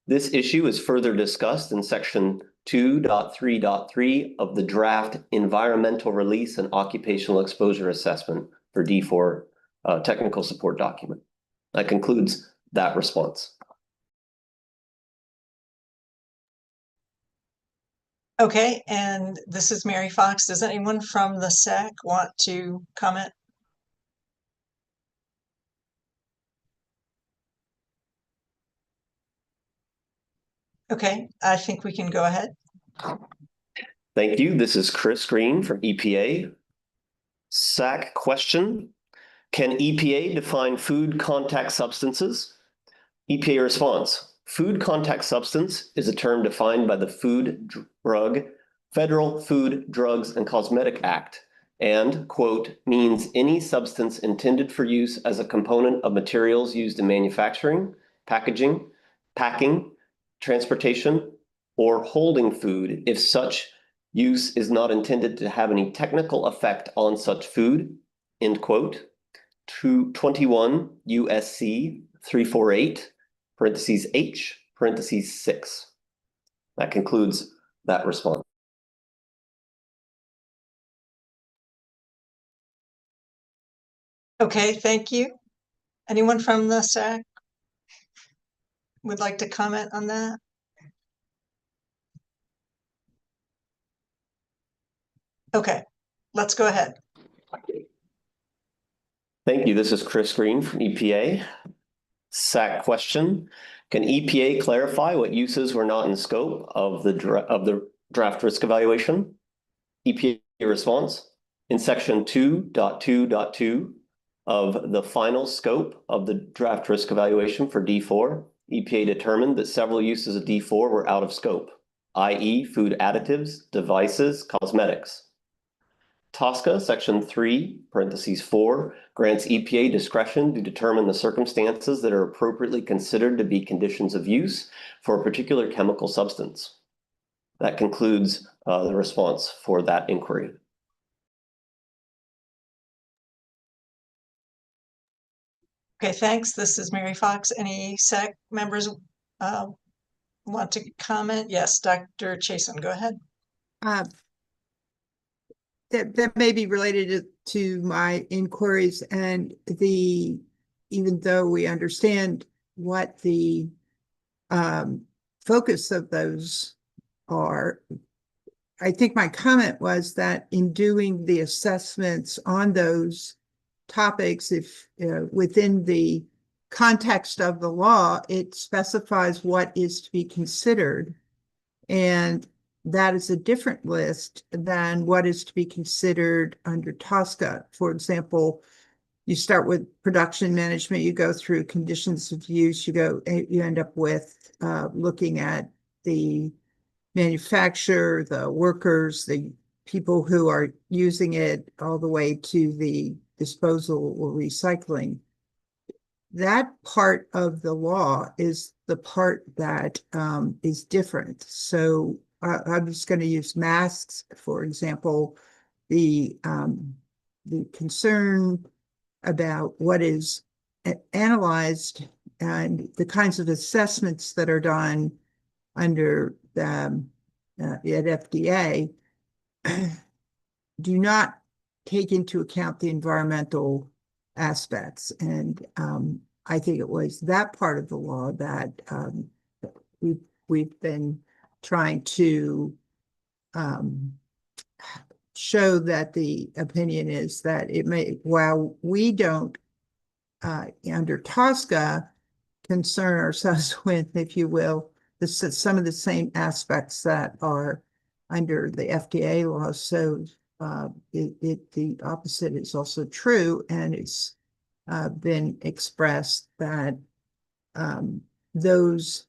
This issue is further discussed in section 2.3.3 of the draft environmental release and occupational exposure assessment for D4 technical support document. That concludes that response. Okay, and this is Mary Fox. Does anyone from the SAC want to comment? Okay, I think we can go ahead. Thank you. This is Chris Green from EPA. SAC question. Can EPA define food contact substances? EPA response. Food contact substance is a term defined by the Federal Food, Drugs, and Cosmetic Act and, quote, means any substance intended for use as a component of materials used in manufacturing, packaging, packing, transportation, or holding food if such use is not intended to have any technical effect on such food, end quote. 21 USC 348, parentheses H, parentheses 6. That concludes that response. Okay, thank you. Anyone from the SAC would like to comment on that? Okay, let's go ahead. Thank you. This is Chris Green from EPA. SAC question. Can EPA clarify what uses were not in scope of the draft risk evaluation? EPA response. In section 2.2.2 of the final scope of the draft risk evaluation for D4, EPA determined that several uses of D4 were out of scope, i.e. food additives, devices, cosmetics. TSCA section 3, parentheses 4, grants EPA discretion to determine the circumstances that are appropriately considered to be conditions of use for a particular chemical substance. That concludes the response for that inquiry. Okay, thanks. This is Mary Fox. Any SAC members want to comment? Yes, Dr. Chasen, go ahead. That may be related to my inquiries, and even though we understand what the focus of those are, I think my comment was that in doing the assessments on those topics, if within the context of the law, it specifies what is to be considered, and that is a different list than what is to be considered under TSCA. For example, you start with production management, you go through conditions of use, you end up with looking at the manufacturer, the workers, the people who are using it, all the way to the disposal or recycling. That part of the law is the part that is different. So I'm just going to use masks, for example. The concern about what is analyzed and the kinds of assessments that are done under at FDA do not take into account the environmental aspects. And I think it was that part of the law that we've been trying to show that the opinion is that it may, while we don't under TSCA concern ourselves with, if you will, some of the same aspects that are under the FDA law. So the opposite is also true, and it's been expressed that those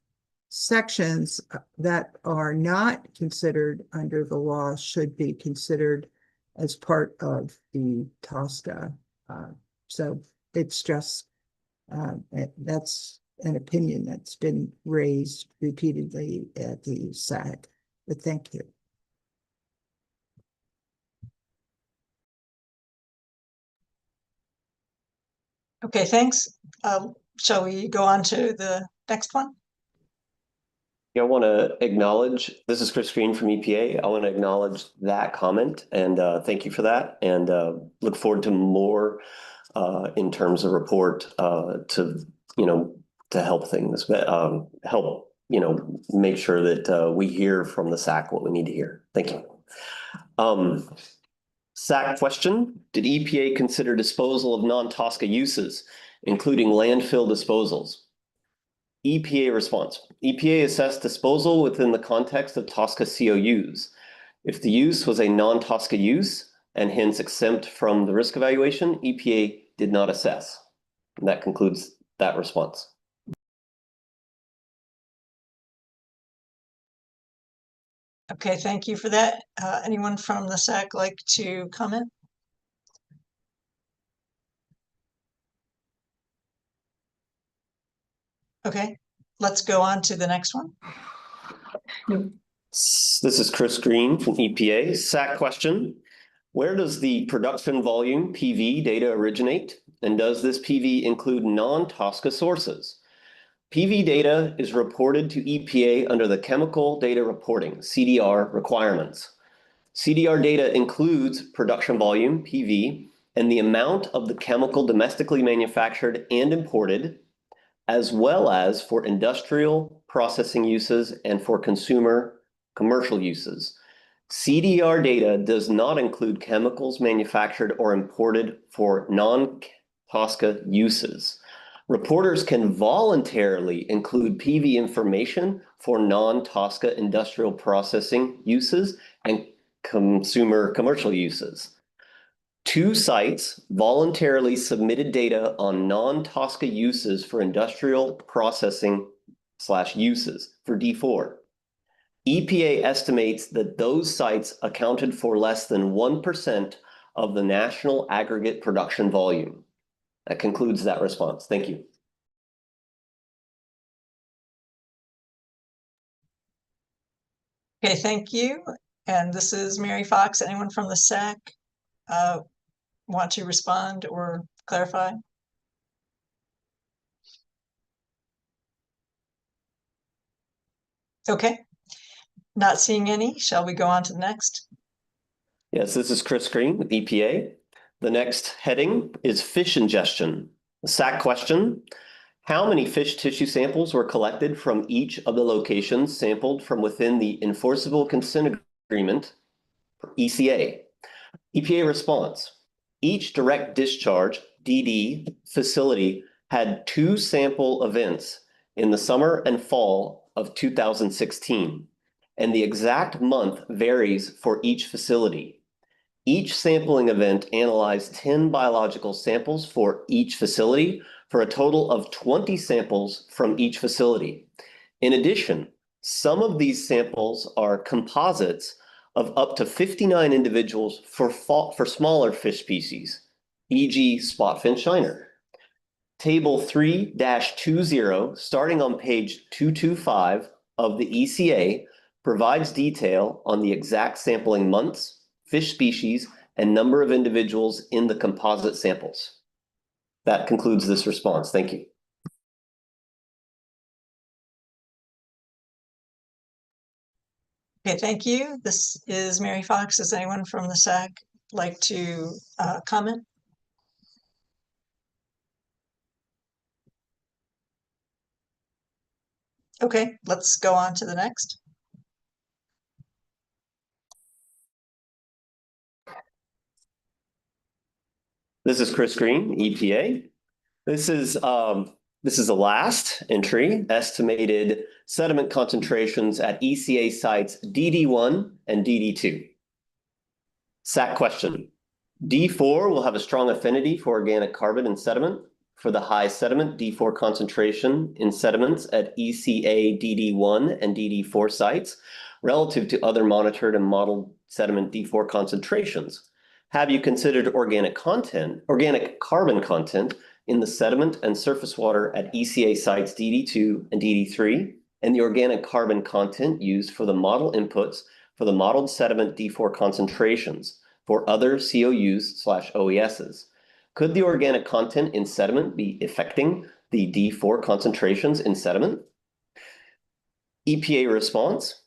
sections that are not considered under the law should be considered as part of the TSCA. So it's just, that's an opinion that's been raised repeatedly at the SAC, but thank you. Okay, thanks. Shall we go on to the next one? Yeah, I want to acknowledge, this is Chris Green from EPA. I want to acknowledge that comment and thank you for that, and look forward to more in terms of report to help things, help make sure that we hear from the SAC what we need to hear. Thank you. SAC question: did EPA consider disposal of non-TSCA uses, including landfill disposals? EPA response. EPA assessed disposal within the context of TSCA COUs. If the use was a non-TSCA use and hence exempt from the risk evaluation, EPA did not assess. And that concludes that response. Okay, thank you for that. Anyone from the SAC like to comment? Okay, let's go on to the next one. This is Chris Green from EPA. SAC question. Where does the production volume PV data originate? And does this PV include non-TSCA sources? PV data is reported to EPA under the Chemical Data Reporting, CDR, requirements. CDR data includes production volume, PV, and the amount of the chemical domestically manufactured and imported, as well as for industrial processing uses and for consumer commercial uses. CDR data does not include chemicals manufactured or imported for non-TSCA uses. Reporters can voluntarily include PV information for non-TSCA industrial processing uses and consumer commercial uses. 2 sites voluntarily submitted data on non-TSCA uses for industrial processing/uses for D4. EPA estimates that those sites accounted for less than 1% of the national aggregate production volume. That concludes that response. Thank you. Okay, thank you. And this is Mary Fox. Anyone from the SAC want to respond or clarify? Okay, not seeing any. Shall we go on to the next? Yes, this is Chris Green with EPA. The next heading is fish ingestion. The SAC question, how many fish tissue samples were collected from each of the locations sampled from within the Enforceable Consent Agreement, ECA? EPA response, each direct discharge, DD, facility had 2 sample events in the summer and fall of 2016, and the exact month varies for each facility. Each sampling event analyzed 10 biological samples for each facility for a total of 20 samples from each facility. In addition, some of these samples are composites of up to 59 individuals for smaller fish species, e.g. spotfin shiner. Table 3-20, starting on page 225 of the ECA, provides detail on the exact sampling months, fish species, and number of individuals in the composite samples. That concludes this response. Thank you. Okay, thank you. This is Mary Fox. Does anyone from the SAC like to comment? Okay, let's go on to the next. This is Chris Green, EPA. This is the last entry, estimated sediment concentrations at ECA sites DD1 and DD2. SAC question. D4 will have a strong affinity for organic carbon in sediment. For the high sediment D4 concentration in sediments at ECA DD1 and DD4 sites relative to other monitored and modeled sediment D4 concentrations. Have you considered organic carbon content in the sediment and surface water at ECA sites DD2 and DD3, and the organic carbon content used for the model inputs for the modeled sediment D4 concentrations for other COUs/OESs? Could the organic content in sediment be affecting the D4 concentrations in sediment? EPA response.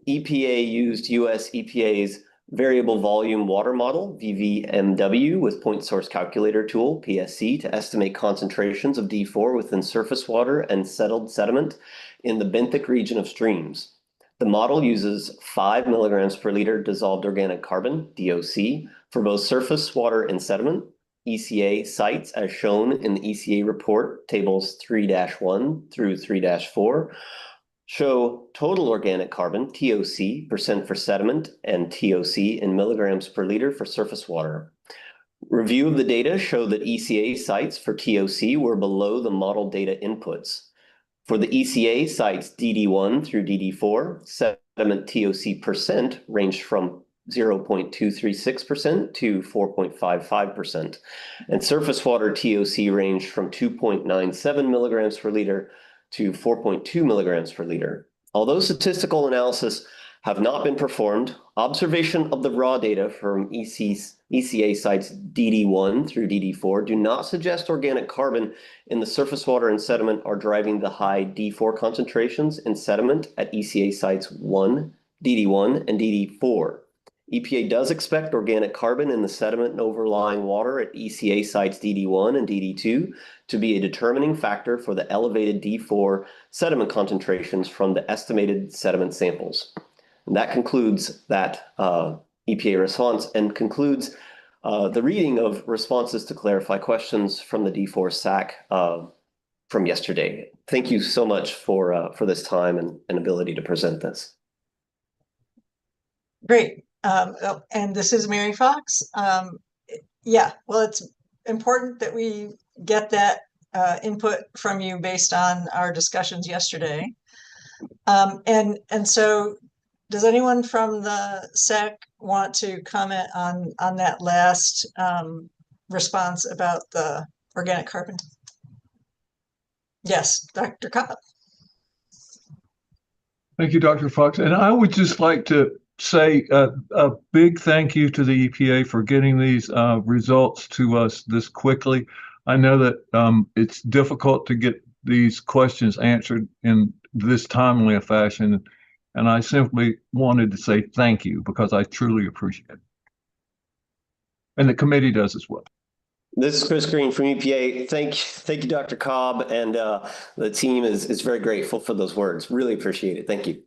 EPA used US EPA's Variable Volume Water Model, VVMW, with Point Source Calculator Tool, PSC, to estimate concentrations of D4 within surface water and settled sediment in the benthic region of streams. The model uses 5 milligrams per liter dissolved organic carbon, DOC, for both surface water and sediment, ECA sites as shown in the ECA report, tables 3-1 through 3-4, show total organic carbon, TOC, percent for sediment, and TOC in milligrams per liter for surface water. Review of the data showed that ECA sites for TOC were below the model data inputs. For the ECA sites DD1 through DD4, sediment TOC percent ranged from 0.236% to 4.55%, and surface water TOC ranged from 2.97 milligrams per liter to 4.2 milligrams per liter. Although statistical analysis have not been performed, observation of the raw data from ECA sites DD1 through DD4 do not suggest organic carbon in the surface water and sediment are driving the high D4 concentrations in sediment at ECA sites DD1 and DD4. EPA does expect organic carbon in the sediment and overlying water at ECA sites DD1 and DD2 to be a determining factor for the elevated D4 sediment concentrations from the estimated sediment samples. And that concludes that EPA response and concludes the reading of responses to clarify questions from the D4 SAC from yesterday. Thank you so much for this time and ability to present this. Great. And this is Mary Fox. Yeah, well, it's important that we get that input from you based on our discussions yesterday. And so does anyone from the SAC want to comment on that last response about the organic carbon? Yes, Dr. Cobb. Thank you, Dr. Fox. And I would just like to say a big thank you to the EPA for getting these results to us this quickly. I know that it's difficult to get these questions answered in this timely a fashion, and I simply wanted to say thank you because I truly appreciate it. And the committee does as well. This is Chris Green from EPA. Thank you, Dr. Cobb, and the team is very grateful for those words. Really appreciate it. Thank you.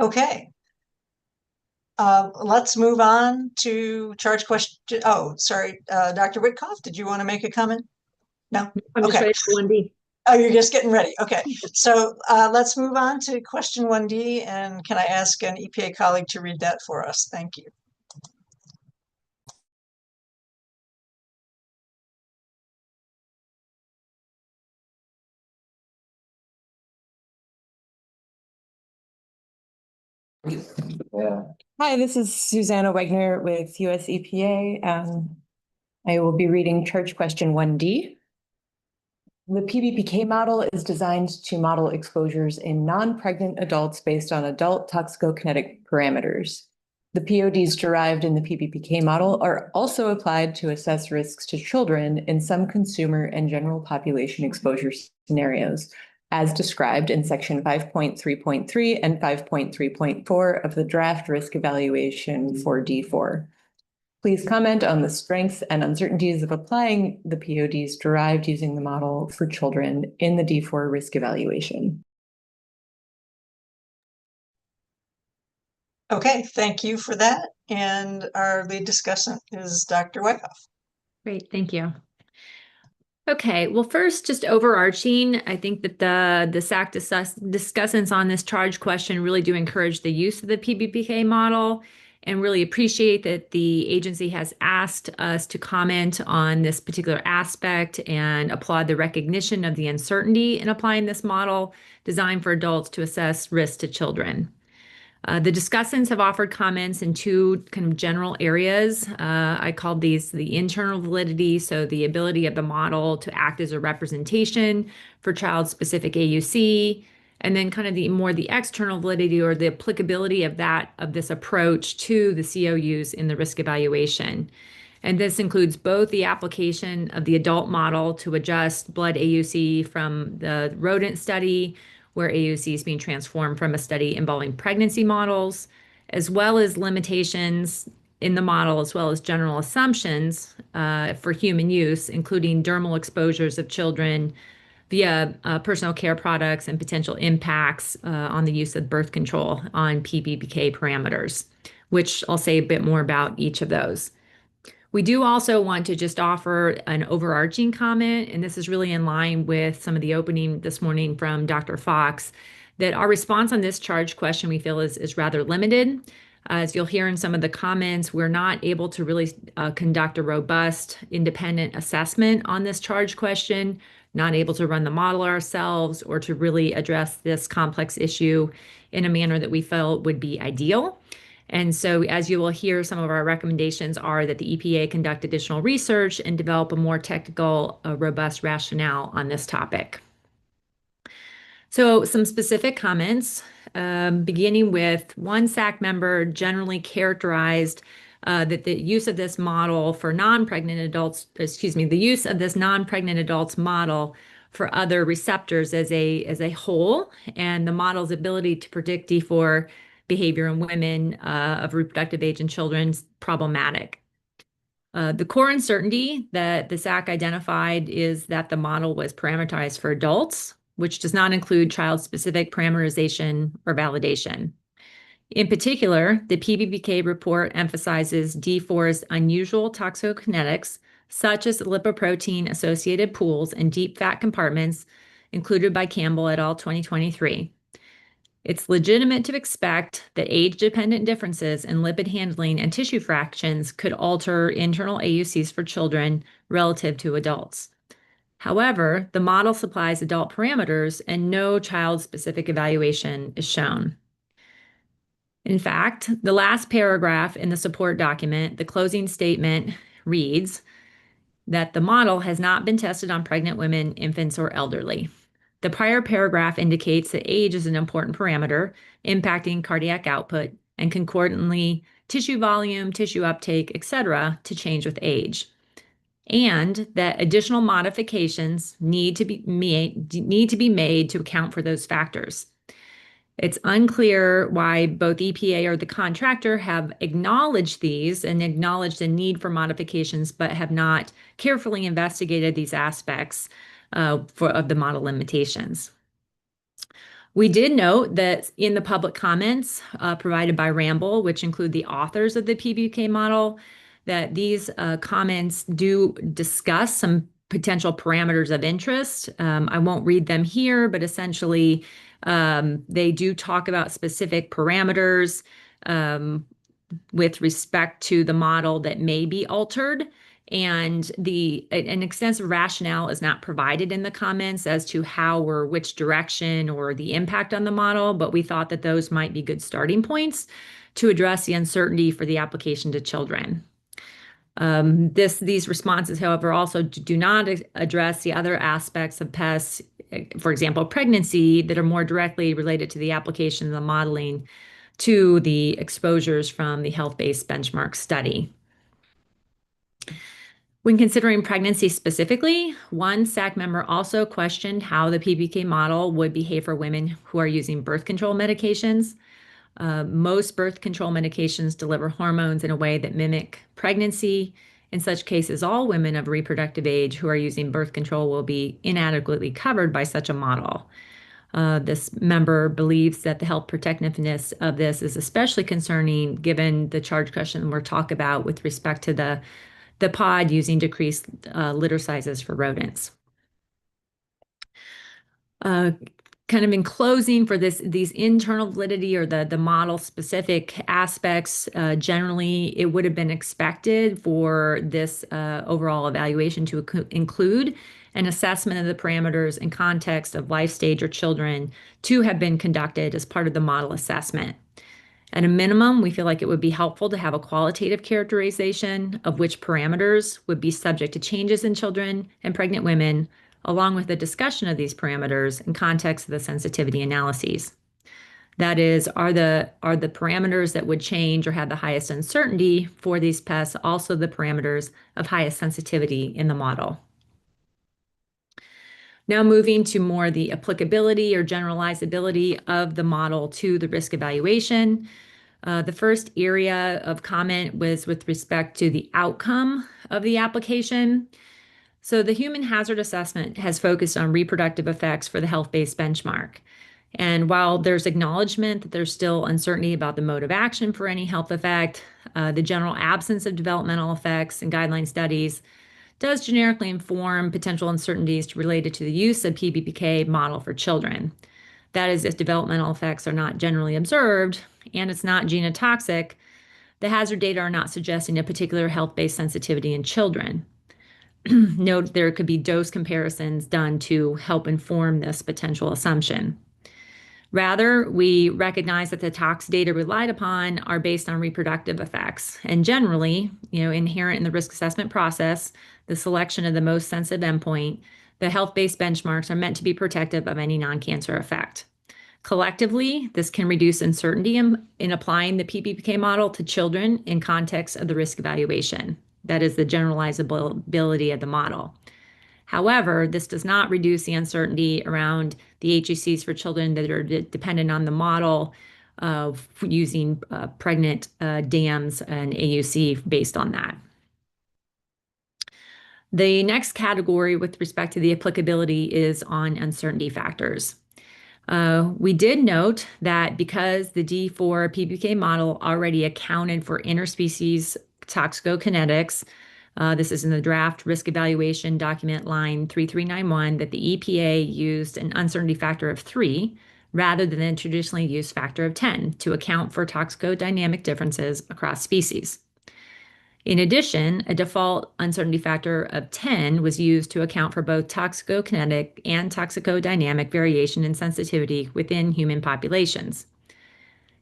Okay. Let's move on to charge question. Oh, sorry, Dr. Witkoff, did you want to make a comment? No? I'm just ready for 1D. Oh, you're just getting ready. Okay. So let's move on to question 1D. And can I ask an EPA colleague to read that for us? Thank you. Yeah. Hi, this is Susanna Wegner with US EPA. I will be reading charge question 1D. The PBPK model is designed to model exposures in non-pregnant adults based on adult toxicokinetic parameters. The PODs derived in the PBPK model are also applied to assess risks to children in some consumer and general population exposure scenarios, as described in section 5.3.3 and 5.3.4 of the draft risk evaluation for D4. Please comment on the strengths and uncertainties of applying the PODs derived using the model for children in the D4 risk evaluation. Okay, thank you for that. And our lead discussant is Dr. Wyckoff. Great, thank you. Okay, well, first, just overarching, I think that the SAC discussants on this charge question really do encourage the use of the PBPK model and really appreciate that the agency has asked us to comment on this particular aspect and applaud the recognition of the uncertainty in applying this model designed for adults to assess risk to children. The discussants have offered comments in two kind of general areas. I called these the internal validity, so the ability of the model to act as a representation for child-specific AUC, and then kind of the external validity or the applicability of this approach to the COUs in the risk evaluation. And this includes both the application of the adult model to adjust blood AUC from the rodent study, where AUC is being transformed from a study involving pregnancy models, as well as limitations in the model, as well as general assumptions for human use, including dermal exposures of children via personal care products and potential impacts on the use of birth control on PBPK parameters. which I'll say a bit more about each of those. We do also want to just offer an overarching comment, and this is really in line with some of the opening this morning from Dr. Fox, that our response on this charge question we feel is rather limited. As you'll hear in some of the comments, we're not able to really conduct a robust independent assessment on this charge question, not able to run the model ourselves or to really address this complex issue in a manner that we felt would be ideal. And so, as you will hear, some of our recommendations are that the EPA conduct additional research and develop a more technical, robust rationale on this topic. So, some specific comments, beginning with one SAC member generally characterized that the use of this model for non-pregnant adults, the use of this non-pregnant adults model for other receptors as a whole, and the model's ability to predict D4 behavior in women of reproductive age and children problematic. The core uncertainty that the SAC identified is that the model was parameterized for adults, which does not include child-specific parameterization or validation. In particular, the PBPK report emphasizes D4's unusual toxokinetics, such as lipoprotein-associated pools and deep fat compartments included by Campbell et al. 2023. It's legitimate to expect that age-dependent differences in lipid handling and tissue fractions could alter internal AUCs for children relative to adults. However, the model supplies adult parameters and no child-specific evaluation is shown. In fact, the last paragraph in the support document, the closing statement, reads that the model has not been tested on pregnant women, infants, or elderly. The prior paragraph indicates that age is an important parameter impacting cardiac output and concordantly tissue volume, tissue uptake, etc., to change with age, and that additional modifications need to be made to account for those factors. It's unclear why both EPA or the contractor have acknowledged these and acknowledged the need for modifications, but have not carefully investigated these aspects of the model limitations. We did note that in the public comments provided by Ramble, which include the authors of the PBK model, that these comments do discuss some potential parameters of interest. I won't read them here, but essentially they do talk about specific parameters with respect to the model that may be altered. And an extensive rationale is not provided in the comments as to how or which direction or the impact on the model, but we thought that those might be good starting points to address the uncertainty for the application to children. These responses, however, also do not address the other aspects of pests, for example, pregnancy, that are more directly related to the application of the modeling to the exposures from the health-based benchmark study. When considering pregnancy specifically, one SAC member also questioned how the PBK model would behave for women who are using birth control medications. Most birth control medications deliver hormones in a way that mimic pregnancy. In such cases, all women of reproductive age who are using birth control will be inadequately covered by such a model. This member believes that the health protectiveness of this is especially concerning given the charge question we're talking about with respect to the pod using decreased litter sizes for rodents. Kind of in closing for these internal validity or the model specific aspects, generally it would have been expected for this overall evaluation to include an assessment of the parameters and context of life stage or children to have been conducted as part of the model assessment. At a minimum, we feel like it would be helpful to have a qualitative characterization of which parameters would be subject to changes in children and pregnant women, along with a discussion of these parameters in context of the sensitivity analyses. That is, are the parameters that would change or have the highest uncertainty for these pests also the parameters of highest sensitivity in the model? Now moving to more the applicability or generalizability of the model to the risk evaluation. The first area of comment was with respect to the outcome of the application. So the human hazard assessment has focused on reproductive effects for the health-based benchmark. And while there's acknowledgement that there's still uncertainty about the mode of action for any health effect, the general absence of developmental effects in guideline studies does generically inform potential uncertainties related to the use of PBPK model for children. That is, if developmental effects are not generally observed and it's not genotoxic, the hazard data are not suggesting a particular health-based sensitivity in children. Note there could be dose comparisons done to help inform this potential assumption. Rather, we recognize that the tox data relied upon are based on reproductive effects. And generally, inherent in the risk assessment process, the selection of the most sensitive endpoint, the health-based benchmarks are meant to be protective of any non-cancer effect. Collectively, this can reduce uncertainty in applying the PBPK model to children in context of the risk evaluation. That is the generalizability of the model. However, this does not reduce the uncertainty around the HECs for children that are dependent on the model of using pregnant dams and AUC based on that. The next category with respect to the applicability is on uncertainty factors. We did note that because the D4 PBPK model already accounted for interspecies toxicokinetics, this is in the draft risk evaluation document line 3391, that the EPA used an uncertainty factor of 3 rather than the traditionally used factor of 10 to account for toxicodynamic differences across species. In addition, a default uncertainty factor of 10 was used to account for both toxicokinetic and toxicodynamic variation in sensitivity within human populations.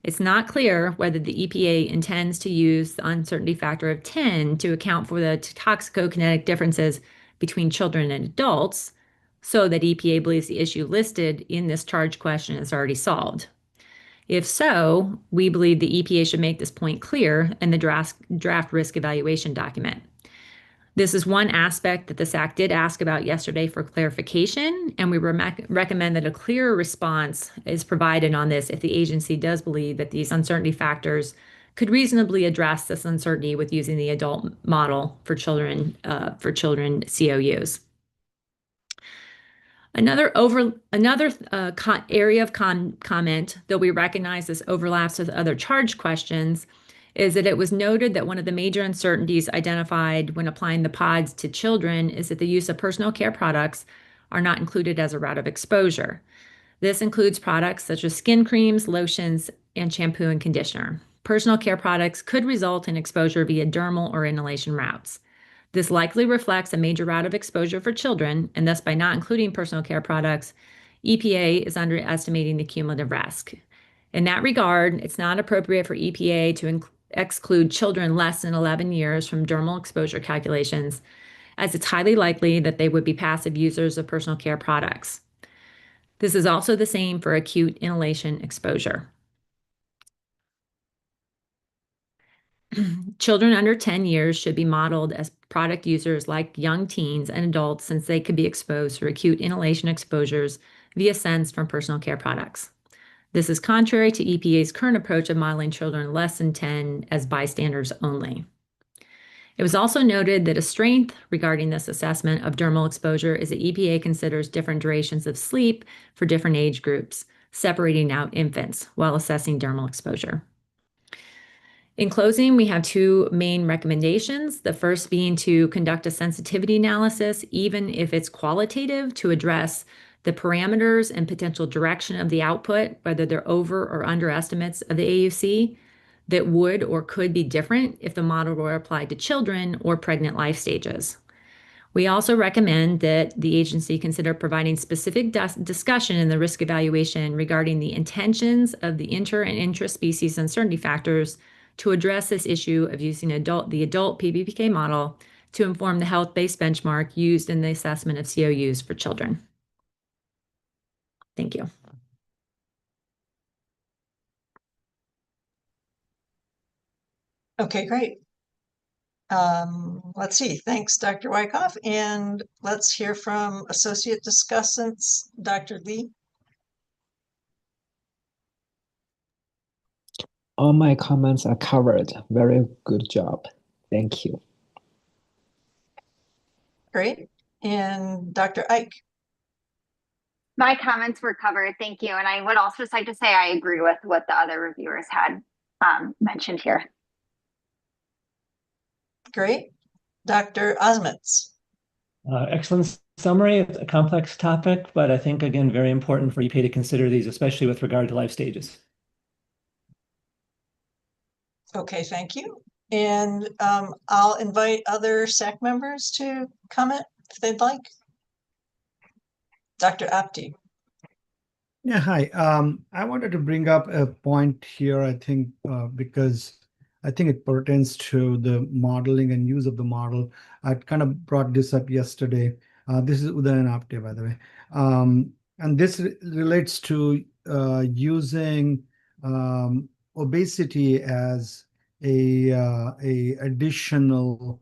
It's not clear whether the EPA intends to use the uncertainty factor of 10 to account for the toxicokinetic differences between children and adults, so that EPA believes the issue listed in this charge question is already solved. If so, we believe the EPA should make this point clear in the draft risk evaluation document. This is one aspect that the SAC did ask about yesterday for clarification, and we recommend that a clearer response is provided on this if the agency does believe that these uncertainty factors could reasonably address this uncertainty with using the adult model for children COUs. Another area of comment, though we recognize this overlaps with other charge questions, is that it was noted that one of the major uncertainties identified when applying the pods to children is that the use of personal care products are not included as a route of exposure. This includes products such as skin creams, lotions, and shampoo and conditioner. Personal care products could result in exposure via dermal or inhalation routes. This likely reflects a major route of exposure for children, and thus by not including personal care products, EPA is underestimating the cumulative risk. In that regard, it's not appropriate for EPA to exclude children less than 11 years from dermal exposure calculations, as it's highly likely that they would be passive users of personal care products. This is also the same for acute inhalation exposure. Children under 10 years should be modeled as product users like young teens and adults, since they could be exposed through acute inhalation exposures via scents from personal care products. This is contrary to EPA's current approach of modeling children less than 10 as bystanders only. It was also noted that a strength regarding this assessment of dermal exposure is that EPA considers different durations of sleep for different age groups, separating out infants while assessing dermal exposure. In closing, we have two main recommendations. The first being to conduct a sensitivity analysis, even if it's qualitative, to address the parameters and potential direction of the output, whether they're over or under estimates of the AUC, that would or could be different if the model were applied to children or pregnant life stages. We also recommend that the agency consider providing specific discussion in the risk evaluation regarding the intentions of the inter- and intra-species uncertainty factors to address this issue of using the adult PBPK model to inform the health-based benchmark used in the assessment of COUs for children. Thank you. Okay, great. Let's see. Thanks, Dr. Wyckoff. And let's hear from Associate Discussants, Dr. Lee. All my comments are covered. Very good job. Thank you. Great. And Dr. Ike. My comments were covered. Thank you. And I would also just like to say I agree with what the other reviewers had mentioned here. Great. Dr. Osmets. Excellent summary. It's a complex topic, but I think, again, very important for EPA to consider these, especially with regard to life stages. Okay, thank you. And I'll invite other SAC members to comment if they'd like. Dr. Apte. Yeah, hi. I wanted to bring up a point here, I think, because I think it pertains to the modeling and use of the model. I kind of brought this up yesterday. This is Uday and Apte, by the way. And this relates to using obesity as a additional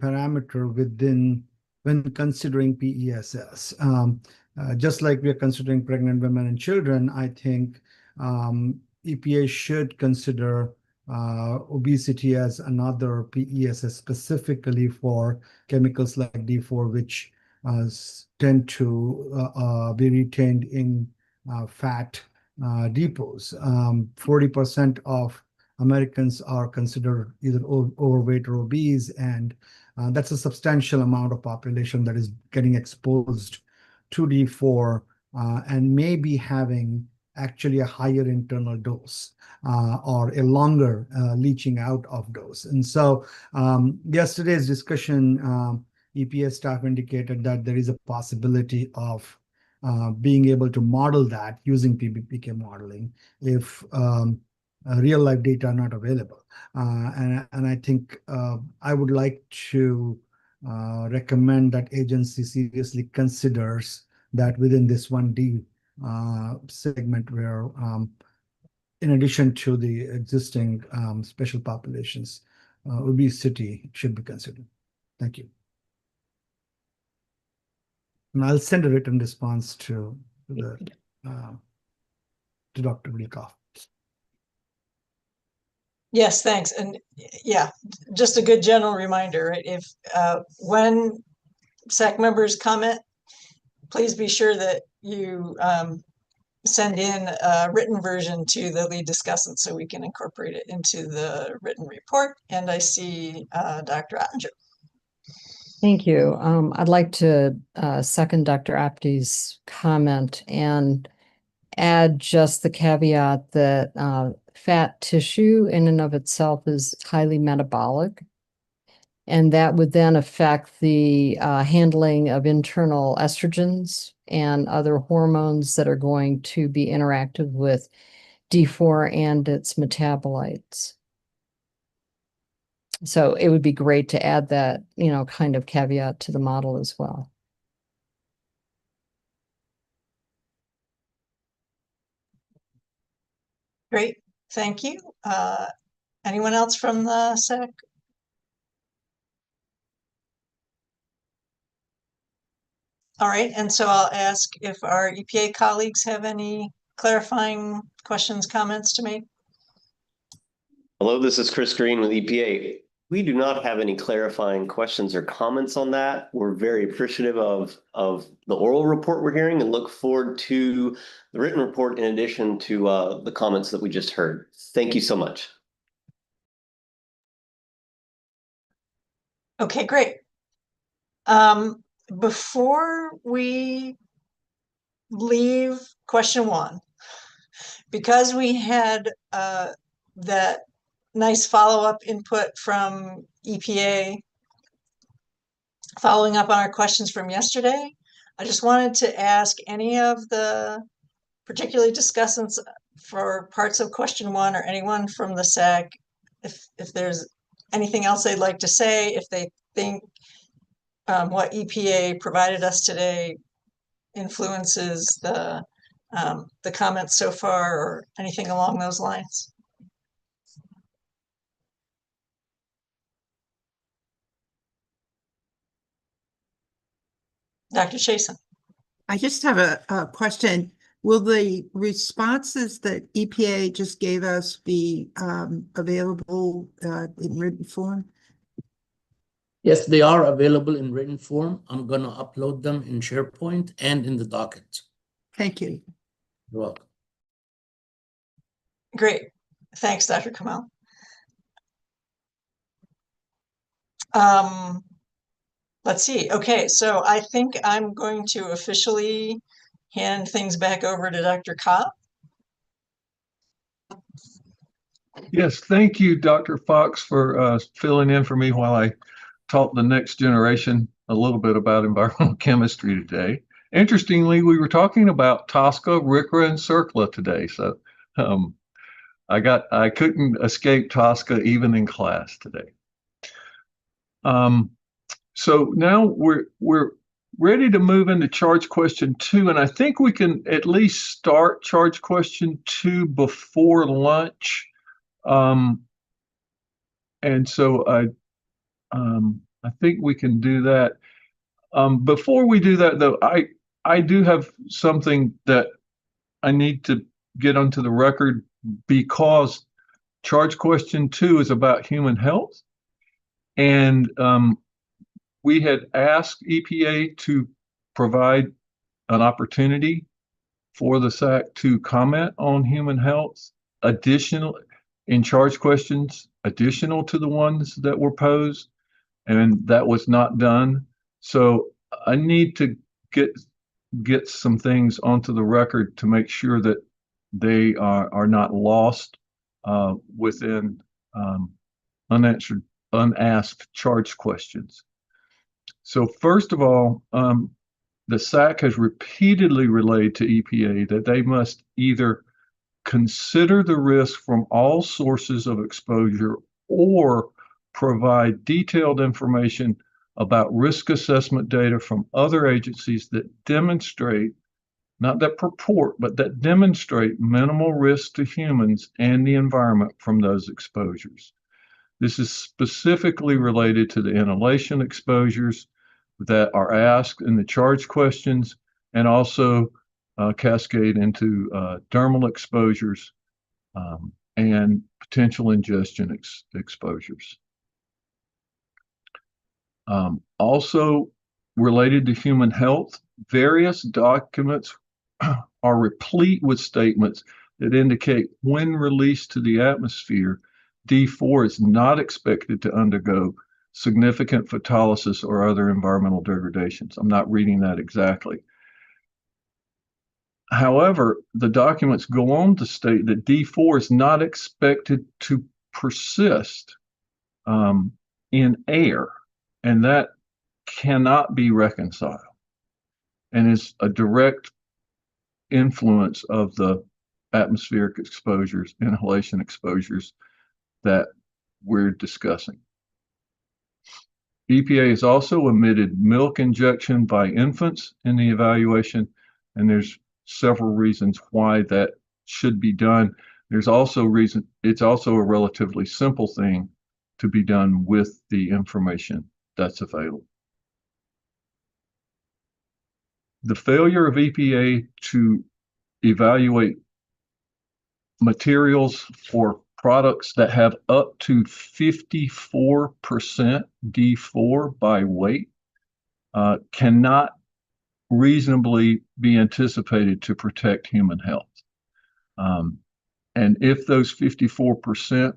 parameter within when considering PESS. Just like we are considering pregnant women and children, I think EPA should consider obesity as another PESS specifically for chemicals like D4, which tend to be retained in fat depots. 40% of Americans are considered either overweight or obese, and that's a substantial amount of population that is getting exposed to D4 and maybe having actually a higher internal dose or a longer leaching out of dose. And so yesterday's discussion, EPA staff indicated that there is a possibility of being able to model that using PBPK modeling if real life data are not available. And I think I would like to recommend that agency seriously considers that within this 1D segment where in addition to the existing special populations, obesity should be considered. Thank you. And I'll send a written response to Dr. Wilkoff. Yes, thanks. And yeah, just a good general reminder, right? If when SAC members comment, please be sure that you send in a written version to the lead discussant so we can incorporate it into the written report. And I see Dr. Ottinger. Thank you. I'd like to second Dr. Apte's comment and add just the caveat that fat tissue in and of itself is highly metabolic. And that would then affect the handling of internal estrogens and other hormones that are going to be interactive with D4 and its metabolites. So it would be great to add that, kind of caveat to the model as well. Great, thank you. Anyone else from the SAC? All right, and so I'll ask if our EPA colleagues have any clarifying questions, comments to make. Hello, this is Chris Green with EPA. We do not have any clarifying questions or comments on that. We're very appreciative of the oral report we're hearing and look forward to the written report in addition to the comments that we just heard. Thank you so much. Okay, great. Before we leave question 1, because we had that nice follow-up input from EPA following up on our questions from yesterday, I just wanted to ask any of the particularly discussants for parts of question 1 or anyone from the SAC if there's anything else they'd like to say, if they think what EPA provided us today influences the comments so far or anything along those lines. Dr. Chasen. I just have a question. Will the responses that EPA just gave us be available in written form? Yes, they are available in written form. I'm going to upload them in SharePoint and in the docket. Thank you. You're welcome. Great. Thanks, Dr. Kamal. Let's see. Okay, so I think I'm going to officially hand things back over to Dr. Cobb. Yes, thank you, Dr. Fox, for filling in for me while I taught the next generation a little bit about environmental chemistry today. Interestingly, we were talking about Tosca, RCRA, and CERCLA today, so I couldn't escape Tosca even in class today. So now we're ready to move into charge question 2, and I think we can at least start charge question 2 before lunch. And so I think we can do that. Before we do that, though, I do have something that I need to get onto the record, because charge question 2 is about human health. And we had asked EPA to provide an opportunity for the SAC to comment on human health, additional in charge questions, additional to the ones that were posed, and that was not done. So I need to get some things onto the record to make sure that they are not lost within unasked charge questions. So first of all, the SAC has repeatedly relayed to EPA that they must either consider the risk from all sources of exposure or provide detailed information about risk assessment data from other agencies that demonstrate, not that purport, but that demonstrate minimal risk to humans and the environment from those exposures. This is specifically related to the inhalation exposures that are asked in the charge questions, and also cascade into dermal exposures and potential ingestion exposures. Also related to human health, various documents are replete with statements that indicate when released to the atmosphere, D4 is not expected to undergo significant photolysis or other environmental degradations. I'm not reading that exactly. However, the documents go on to state that D4 is not expected to persist in air, and that cannot be reconciled and is a direct influence of the atmospheric exposures, inhalation exposures that we're discussing. EPA has also omitted milk injection by infants in the evaluation, and there's several reasons why that should be done. There's also reason it's also a relatively simple thing to be done with the information that's available. The failure of EPA to evaluate materials for products that have up to 54% D4 by weight cannot reasonably be anticipated to protect human health. And if those 54%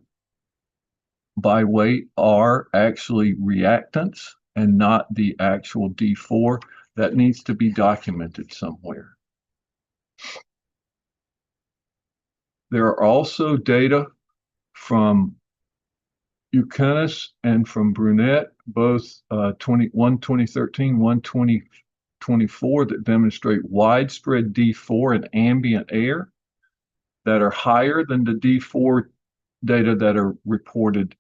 by weight are actually reactants and not the actual D4, that needs to be documented somewhere. There are also data from Eukenis and from Brunette, both 2013, 2024, that demonstrate widespread D4 in ambient air that are higher than the D4 data that are reported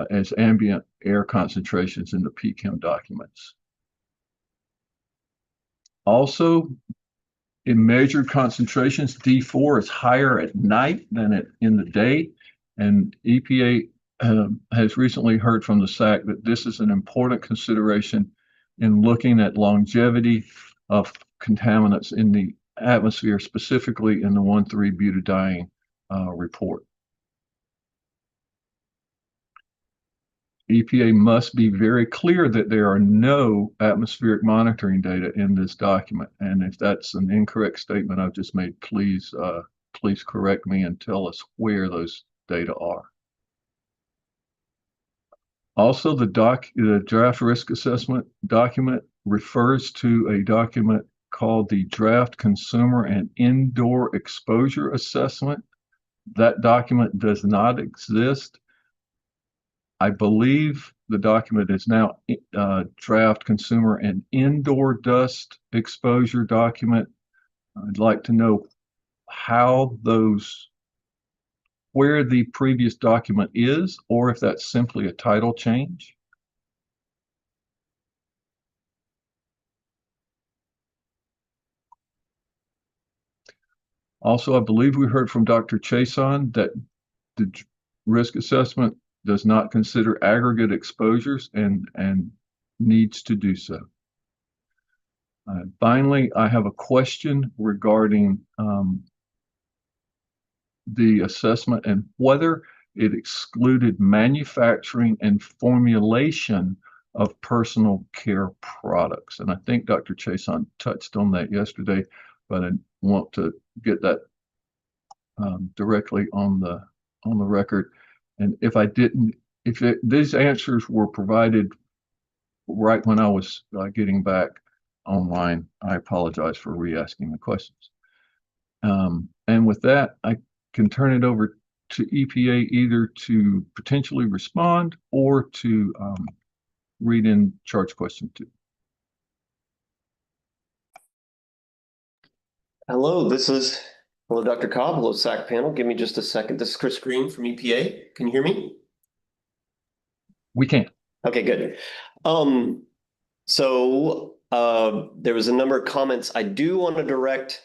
as ambient air concentrations in the PChem documents. Also, in measured concentrations, D4 is higher at night than in the day, and EPA has recently heard from the SAC that this is an important consideration in looking at longevity of contaminants in the atmosphere, specifically in the 1,3-butadiene report. EPA must be very clear that there are no atmospheric monitoring data in this document. And if that's an incorrect statement I've just made, please correct me and tell us where those data are. Also, the draft risk assessment document refers to a document called the Draft Consumer and Indoor Exposure Assessment. That document does not exist. I believe the document is now Draft Consumer and Indoor Dust Exposure Document. I'd like to know where the previous document is, or if that's simply a title change. Also, I believe we heard from Dr. Chason that the risk assessment does not consider aggregate exposures and needs to do so. Finally, I have a question regarding the assessment and whether it excluded manufacturing and formulation of personal care products. And I think Dr. Chason touched on that yesterday, but I want to get that directly on the record. And if I didn't, these answers were provided right when I was getting back online, I apologize for re-asking the questions. And with that, I can turn it over to EPA either to potentially respond or to read in charge question 2. Hello, Dr. Cobb. Hello, SAC panel. Give me just a second. This is Chris Green from EPA. Can you hear me? We can. Okay, good. So there was a number of comments. I do want to direct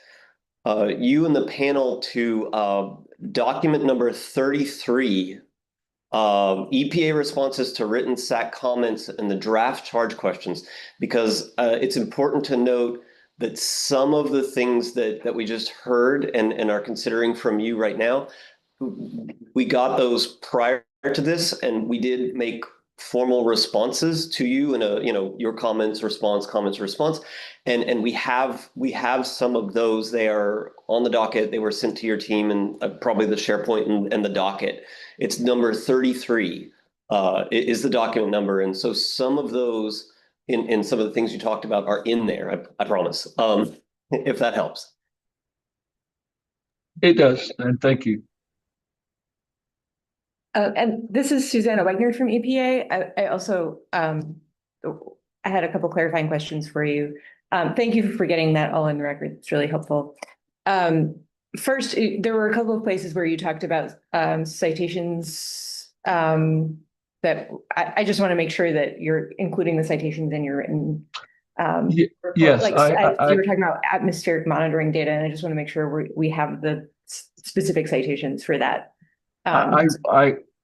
you and the panel to document number 33, EPA responses to written SAC comments and the draft charge questions, because it's important to note that some of the things that we just heard and are considering from you right now, we got those prior to this, and we did make formal responses to you in your comments, response, and we have some of those. They are on the docket. They were sent to your team, and probably the SharePoint and the docket. It's number 33 is the document number, and so some of those in some of the things you talked about are in there. I promise. If that helps. It does, and thank you. And this is Susanna Wegner from EPA. I also I had a couple clarifying questions for you. Thank you for getting that all in the record. It's really helpful. First, there were a couple of places where you talked about citations that I just want to make sure that you're including the citations in your written report. Yes, like you were talking about atmospheric monitoring data, and I just want to make sure we have the specific citations for that.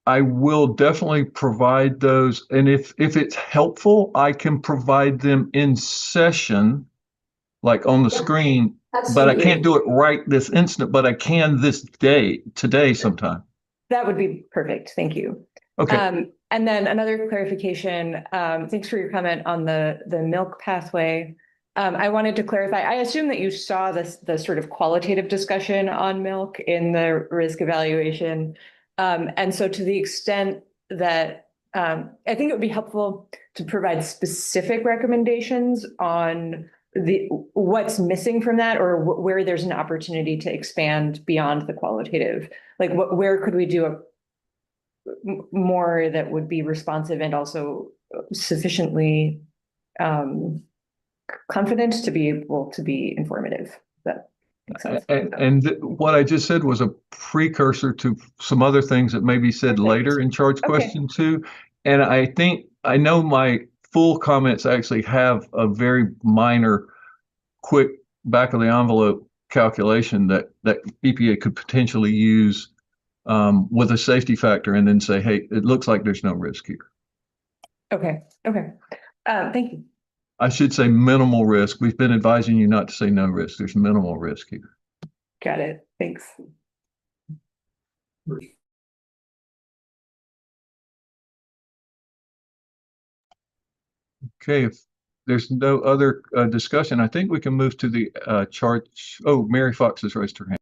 I will definitely provide those, and if it's helpful, I can provide them in session, like on the screen. But I can't do it right this instant, but I can today sometime. That would be perfect. Thank you. Okay. And then another clarification. Thanks for your comment on the milk pathway. I wanted to clarify. I assume that you saw the sort of qualitative discussion on milk in the risk evaluation. And so to the extent that I think it would be helpful to provide specific recommendations on what's missing from that, or where there's an opportunity to expand beyond the qualitative. Like where could we do more that would be responsive and also sufficiently confident to be able to be informative. That makes sense. And what I just said was a precursor to some other things that may be said later in charge question 2. And I know my full comments actually have a very minor, quick back of the envelope calculation that EPA could potentially use with a safety factor, and then say, hey, it looks like there's no risk here. Okay. Thank you. I should say minimal risk. We've been advising you not to say no risk. There's minimal risk here. Got it. Thanks. Okay, if there's no other discussion, I think we can move to the chart. Oh, Mary Fox has raised her hand.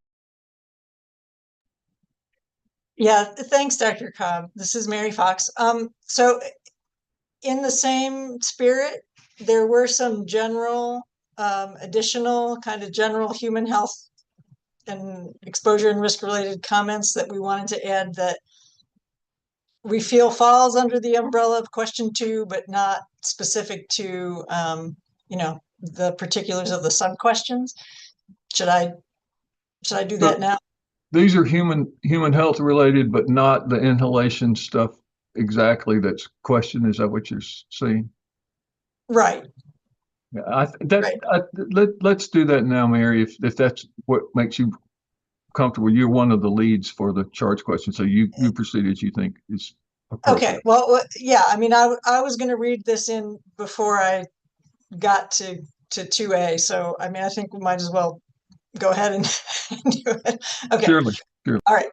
Yeah, thanks, Dr. Cobb. This is Mary Fox. So in the same spirit, there were some general, additional kind of general human health and exposure and risk related comments that we wanted to add that we feel falls under the umbrella of question 2, but not specific to, the particulars of the sub questions. Should I do that now? These are human health related, but not the inhalation stuff exactly. That's question. Is that what you're saying? Right. Yeah, let's do that now, Mary. If that's what makes you comfortable, you're one of the leads for the charge question, so you proceed as you think is appropriate. Okay. Well, yeah. I mean, I was going to read this in before I got to 2A, so I mean, I think we might as well go ahead and do it. Okay. Surely. All right.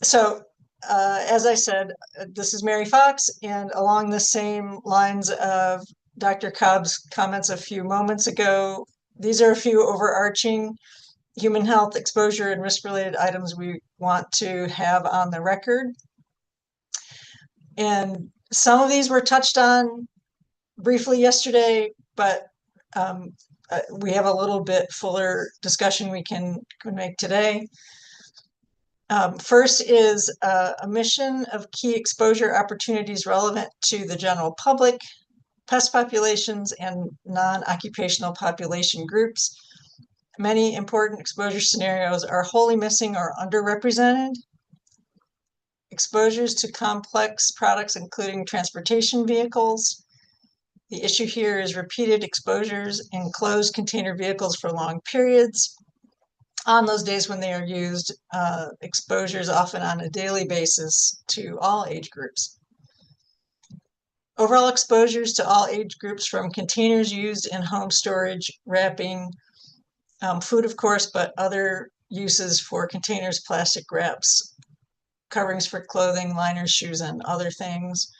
So as I said, this is Mary Fox, and along the same lines of Dr. Cobb's comments a few moments ago, these are a few overarching human health exposure and risk-related items we want to have on the record. And some of these were touched on briefly yesterday, but we have a little bit fuller discussion we can make today. First is omission of key exposure opportunities relevant to the general public, pest populations, and non-occupational population groups. Many important exposure scenarios are wholly missing or underrepresented. Exposures to complex products, including transportation vehicles. The issue here is repeated exposures in closed container vehicles for long periods. On those days when they are used, exposures often on a daily basis to all age groups. Overall exposures to all age groups from containers used in home storage, wrapping, food, of course, but other uses for containers, plastic wraps, coverings for clothing, liners, shoes, and other things.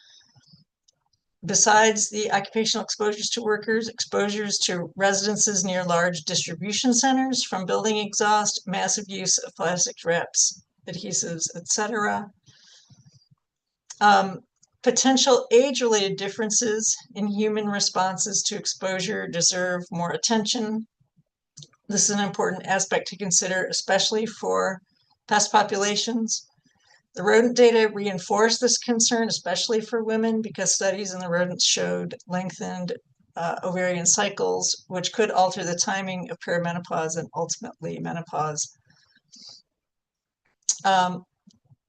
Besides the occupational exposures to workers, exposures to residences near large distribution centers from building exhaust, massive use of plastic wraps, adhesives, etc. Potential age-related differences in human responses to exposure deserve more attention. This is an important aspect to consider, especially for pest populations. The rodent data reinforce this concern, especially for women, because studies in the rodents showed lengthened ovarian cycles, which could alter the timing of perimenopause and ultimately menopause.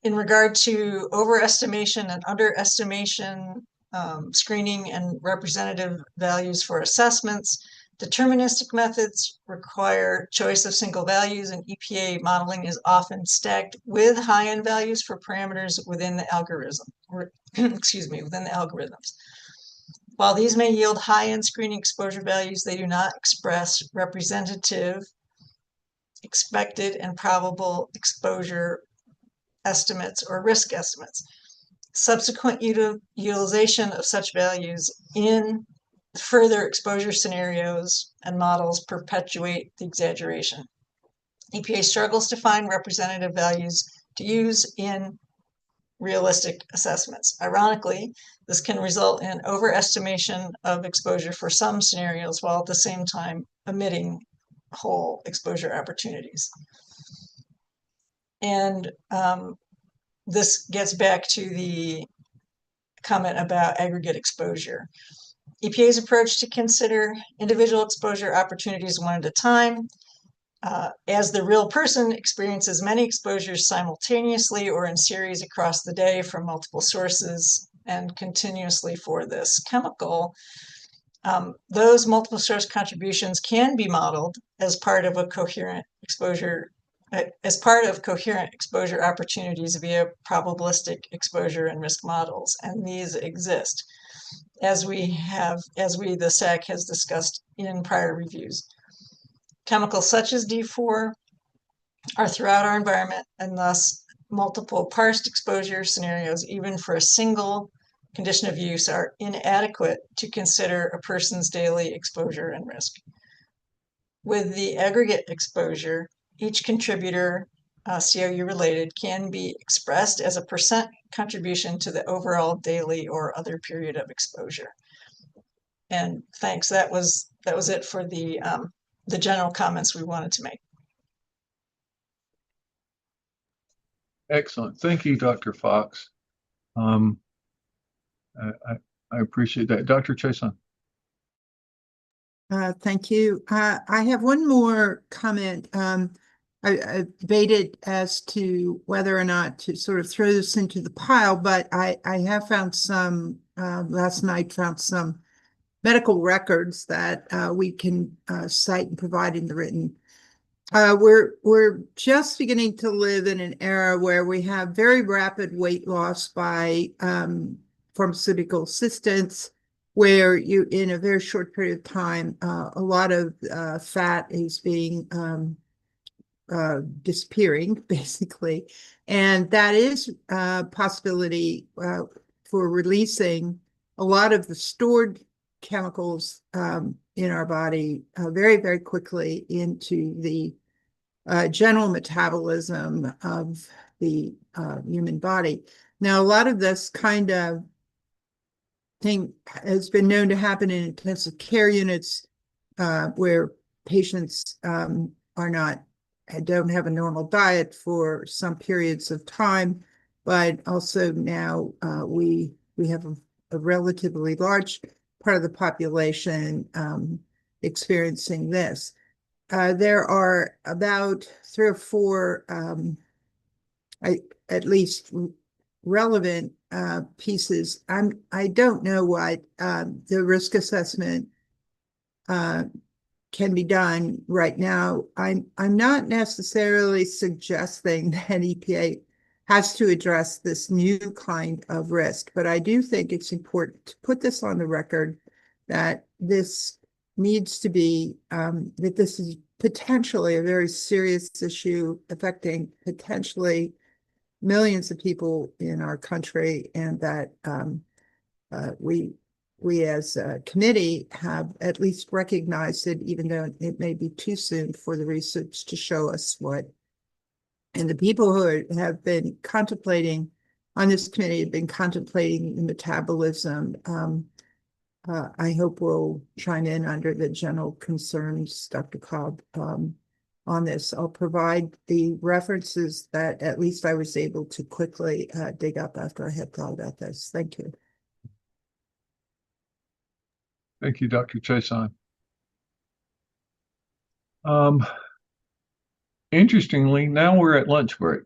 In regard to overestimation and underestimation, screening and representative values for assessments, deterministic methods require choice of single values, and EPA modeling is often stacked with high-end values for parameters within the algorithm, within the algorithms. While these may yield high-end screening exposure values, they do not express representative, expected, and probable exposure estimates or risk estimates. Subsequent utilization of such values in further exposure scenarios and models perpetuate the exaggeration. EPA struggles to find representative values to use in realistic assessments. Ironically, this can result in overestimation of exposure for some scenarios while at the same time omitting whole exposure opportunities. And this gets back to the comment about aggregate exposure. EPA's approach to consider individual exposure opportunities one at a time, as the real person experiences many exposures simultaneously or in series across the day from multiple sources and continuously for this chemical, those multiple source contributions can be modeled as part of a coherent exposure, opportunities via probabilistic exposure and risk models, and these exist, as the SAC has discussed in prior reviews. Chemicals such as D4 are throughout our environment, and thus multiple parsed exposure scenarios, even for a single condition of use are inadequate to consider a person's daily exposure and risk. With the aggregate exposure, each contributor, COU related, can be expressed as a percent contribution to the overall daily or other period of exposure. And thanks. That was it for the general comments we wanted to make. Excellent. Thank you, Dr. Fox. I appreciate that. Dr. Chason. Thank you. I have one more comment. I debated as to whether or not to sort of throw this into the pile, but I have found some, last night found some medical records that we can cite and provide in the written. We're just beginning to live in an era where we have very rapid weight loss by pharmaceutical assistants, where you, in a very short period of time, a lot of fat is being disappearing, basically. And that is a possibility for releasing a lot of the stored chemicals in our body very, very quickly into the general metabolism of the human body. Now, a lot of this kind of thing has been known to happen in intensive care units where patients don't have a normal diet for some periods of time, but also now we have a relatively large part of the population experiencing this. There are about 3 or 4 at least relevant pieces. I don't know what the risk assessment can be done right now. I'm not necessarily suggesting that EPA has to address this new kind of risk, but I do think it's important to put this on the record that this needs to be, that this is potentially a very serious issue affecting potentially millions of people in our country, and that we as a committee have at least recognized it, even though it may be too soon for the research to show us what. And the people who have been contemplating on this committee have been contemplating the metabolism. I hope will chime in under the general concerns, Dr. Cobb, on this. I'll provide the references that at least I was able to quickly dig up after I had thought about this. Thank you. Thank you, Dr. Chason. Interestingly, now we're at lunch break.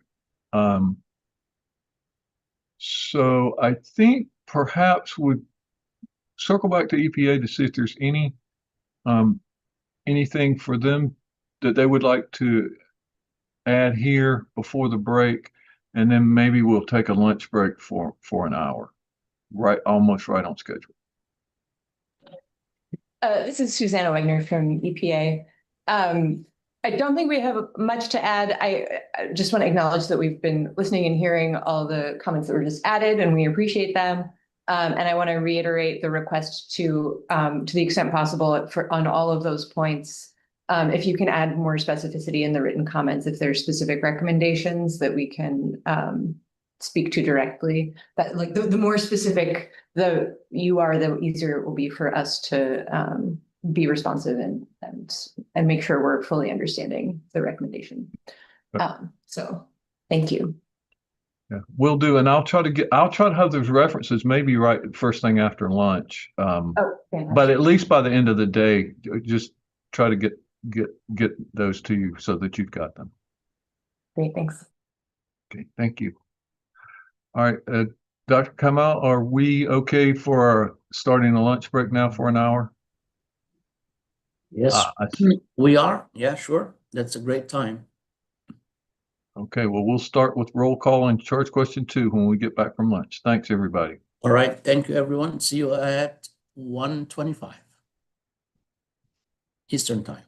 So I think perhaps we'd circle back to EPA to see if there's anything for them that they would like to add here before the break, and then maybe we'll take a lunch break for an hour, almost right on schedule. This is Susanna Wagner from EPA. I don't think we have much to add. I just want to acknowledge that we've been listening and hearing all the comments that were just added, and we appreciate them. And I want to reiterate the request to the extent possible on all of those points, if you can add more specificity in the written comments, if there's specific recommendations that we can speak to directly. That, like, the more specific you are, the easier it will be for us to be responsive and make sure we're fully understanding the recommendation. So thank you. Yeah, we'll do, and I'll try to have those references maybe right first thing after lunch. But at least by the end of the day, just try to get those to you so that you've got them. Great, thanks. Okay, thank you. All right, Dr. Kamal, are we okay for starting a lunch break now for an hour? Yes, we are. Yeah, sure. That's a great time. Okay, well, we'll start with roll call and charge question 2 when we get back from lunch. Thanks, everybody. All right. Thank you, everyone. See you at 1:25 Eastern Time.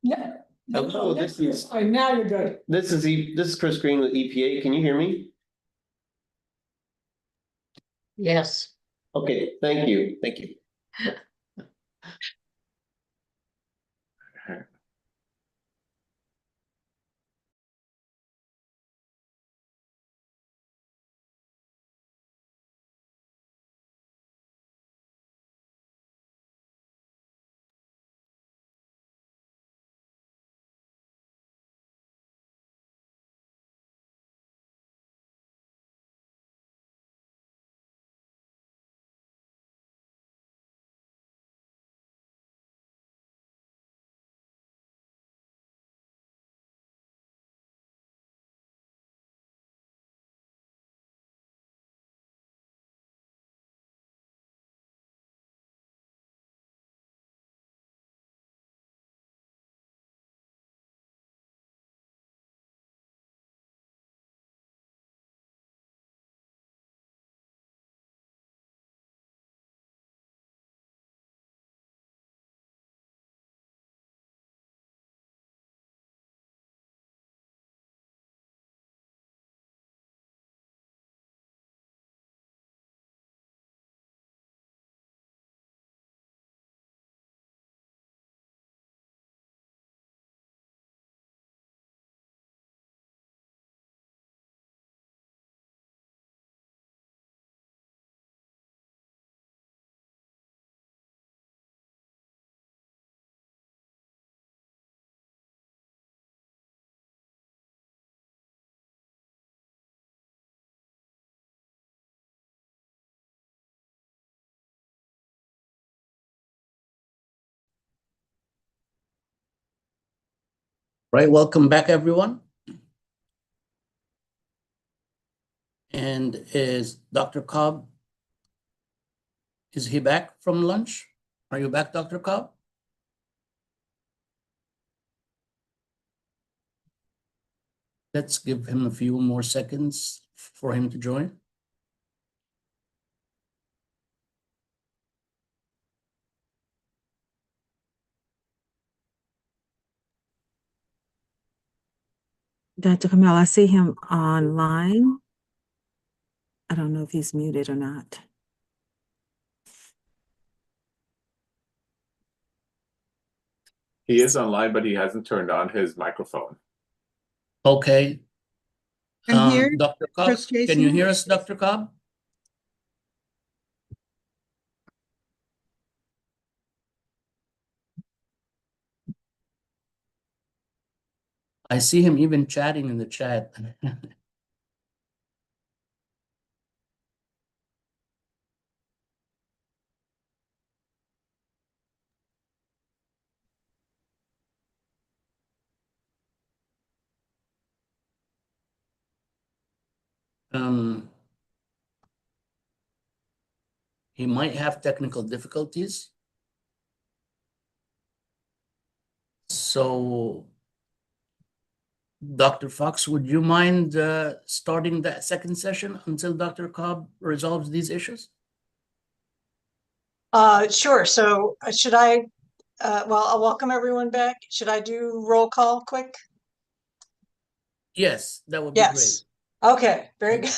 Yeah. Hello, this is All right, now you're good. this is Chris Green with EPA. Can you hear me? Yes. Okay, thank you. Thank you. Right, welcome back, everyone. And is Dr. Cobb, is he back from lunch? Are you back, Dr. Cobb? Let's give him a few more seconds for him to join. Dr. Kamel, I see him online. I don't know if he's muted or not. He is online, but he hasn't turned on his microphone. Okay. I'm here, Dr. Cobb, Chris can you Jason. hear us, Dr. Cobb? I see him even chatting in the chat. He might have technical difficulties. So, Dr. Fox, would you mind starting that second session until Dr. Cobb resolves these issues? Sure. So should I, well, I'll welcome everyone back. Should I do roll call quick? Yes, that would be Yes. Okay, very good.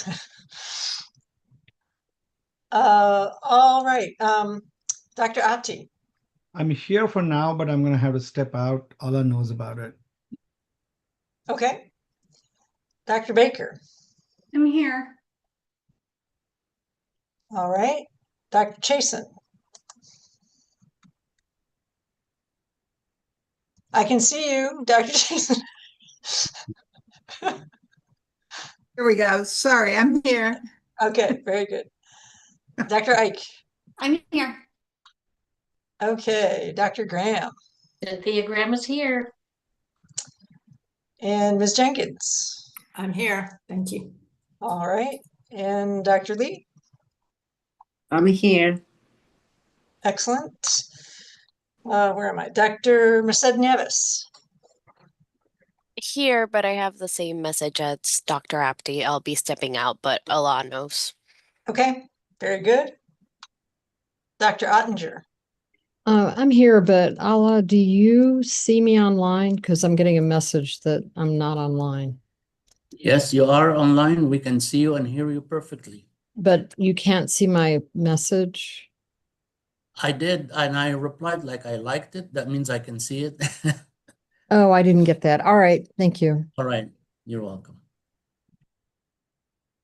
All right. Dr. Ati. I'm here for now, but I'm going to have to step out. Allah knows about it. Okay. Dr. Baker. I'm here. All right. Dr. Chasen. I can see you, Dr. Chasen. Here we go. Sorry, I'm here. Okay, very good. Dr. Ike. I'm here. Okay, Dr. Graham. Cynthia Graham is here. And Ms. Jenkins. I'm here. Thank you. All right. And Dr. Lee. I'm here. Excellent. Where am I? Dr. Merced Nieves. Here, but I have the same message as Dr. Apti. I'll be stepping out, but Allah knows. Okay, very good. Dr. Ottinger. I'm here, but Ala, do you see me online? Because I'm getting a message that I'm not online. Yes, you are online. We can see you and hear you perfectly. But you can't see my message? I did, and I replied like I liked it. That means I can see it. Oh, I didn't get that. All right, thank you. All right, you're welcome.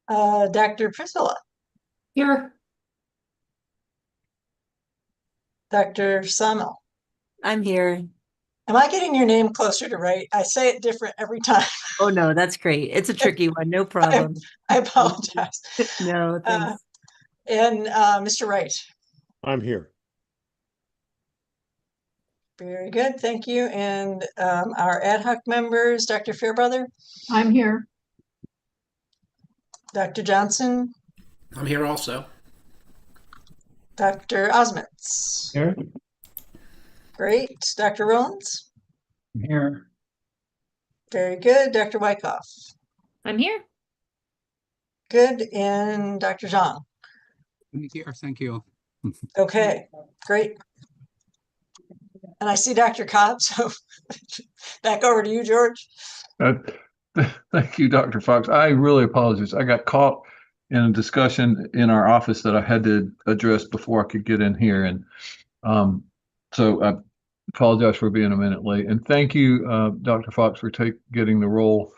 Dr. Priscilla, Here. Dr. Samel. I'm here. Am I getting your name closer to right? I say it different every time. Oh, no, that's great. It's a tricky one. No problem. I apologize. No, thanks. And Mr. Wright. I'm here. Very good, thank you. And our ad hoc members, Dr. Fairbrother. I'm here. Dr. Johnson. I'm here also. Dr. Osmitz. Here. Great. Dr. Rollins. I'm here. Very good. Dr. Wyckoff. I'm here. Good. And Dr. Zhang. I'm here, thank you. Okay, great. And I see Dr. Cobb, so back over to you, George. Thank you, Dr. Fox. I really apologize. I got caught in a discussion in our office that I had to address before I could get in here. And so I apologize for being a minute late. And thank you, Dr. Fox, for getting the roll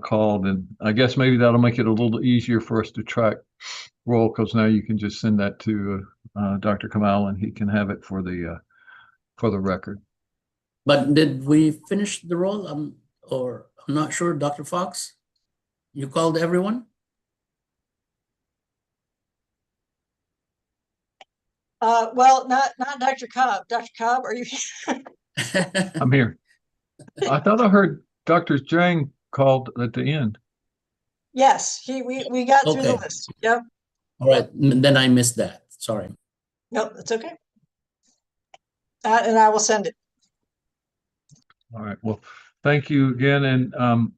called. And I guess maybe that'll make it a little easier for us to track roll, because now you can just send that to Dr. Kamal and he can have it for the record. But did we finish the roll? Or I'm not sure, Dr. Fox. You called everyone? Well, not Dr. Cobb. Dr. Cobb, are you here? I'm here. I thought I heard Dr. Zhang called at the end. Yes, we got through the Okay. list. Yep. All right, then I missed that. Sorry. Nope, that's okay. And I will send it. All right. Well, thank you again. And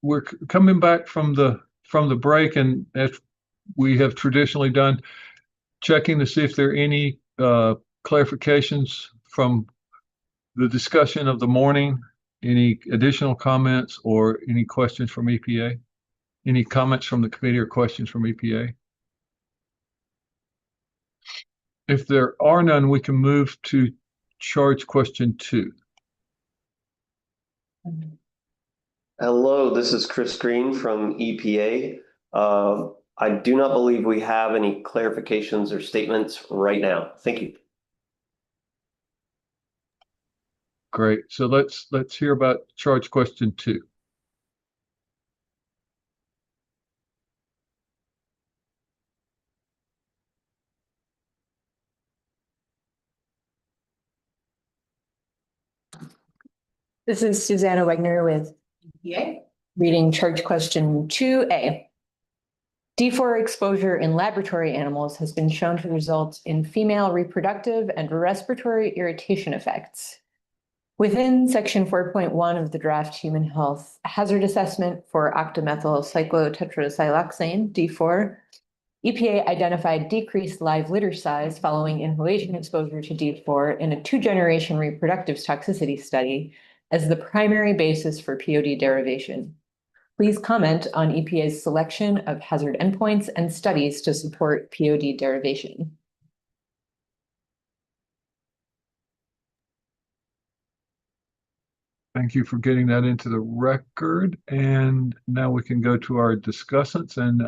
we're coming back from the break, and as we have traditionally done, checking to see if there are any clarifications from the discussion of the morning, any additional comments, or any questions from EPA, any comments from the committee or questions from EPA. If there are none, we can move to charge question 2. Hello, this is Chris Green from EPA. I do not believe we have any clarifications or statements right now. Thank you. Great. So let's hear about charge question 2. This is Susanna Wegner with EPA, reading charge question 2A. D4 exposure in laboratory animals has been shown to result in female reproductive and respiratory irritation effects. Within section 4.1 of the draft human health hazard assessment for octamethylcyclotetrasiloxane, D4, EPA identified decreased live litter size following inhalation exposure to D4 in a 2-generation reproductive toxicity study as the primary basis for POD derivation. Please comment on EPA's selection of hazard endpoints and studies to support POD derivation. Thank you for getting that into the record. And now we can go to our discussants. And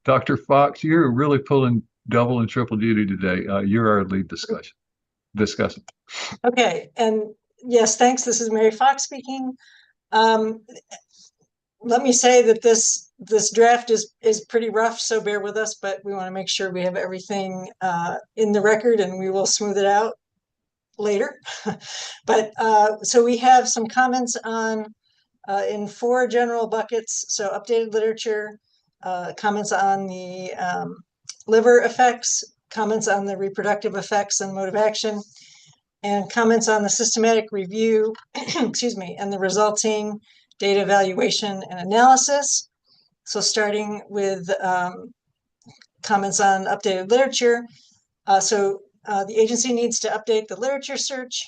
Dr. Fox, you're really pulling double and triple duty today. You're our lead discussant. Okay, and yes, thanks. This is Mary Fox speaking. Let me say that this draft is pretty rough, so bear with us, but we want to make sure we have everything in the record, and we will smooth it out later. But so we have some comments on in 4 general buckets. So updated literature, comments on the liver effects, comments on the reproductive effects and mode of action, and comments on the systematic review, excuse me, and the resulting data evaluation and analysis. So starting with comments on updated literature. So The agency needs to update the literature search.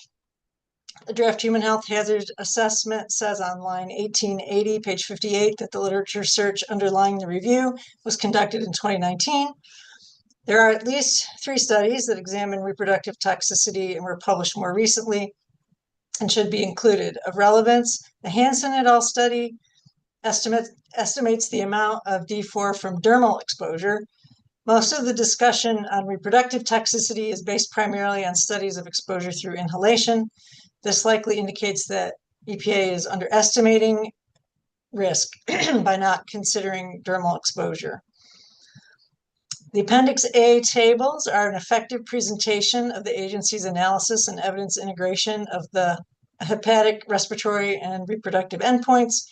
The draft human health hazard assessment says on line 1880, page 58, that the literature search underlying the review was conducted in 2019. There are at least 3 studies that examine reproductive toxicity and were published more recently and should be included. Of relevance, the Hansen et al. Study estimates the amount of D4 from dermal exposure. Most of the discussion on reproductive toxicity is based primarily on studies of exposure through inhalation. This likely indicates that EPA is underestimating risk by not considering dermal exposure. The Appendix A tables are an effective presentation of the agency's analysis and evidence integration of the hepatic, respiratory, and reproductive endpoints.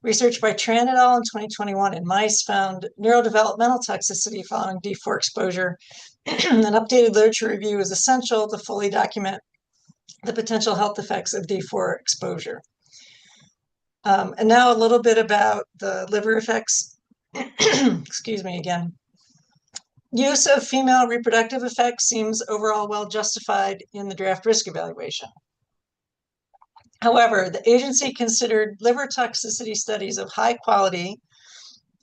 Research by Tran et al. In 2021 in mice found neurodevelopmental toxicity following D4 exposure. An updated literature review is essential to fully document the potential health effects of D4 exposure. And now a little bit about the liver effects. Excuse me again. Use of female reproductive effects seems overall well justified in the draft risk evaluation. However, the agency considered liver toxicity studies of high quality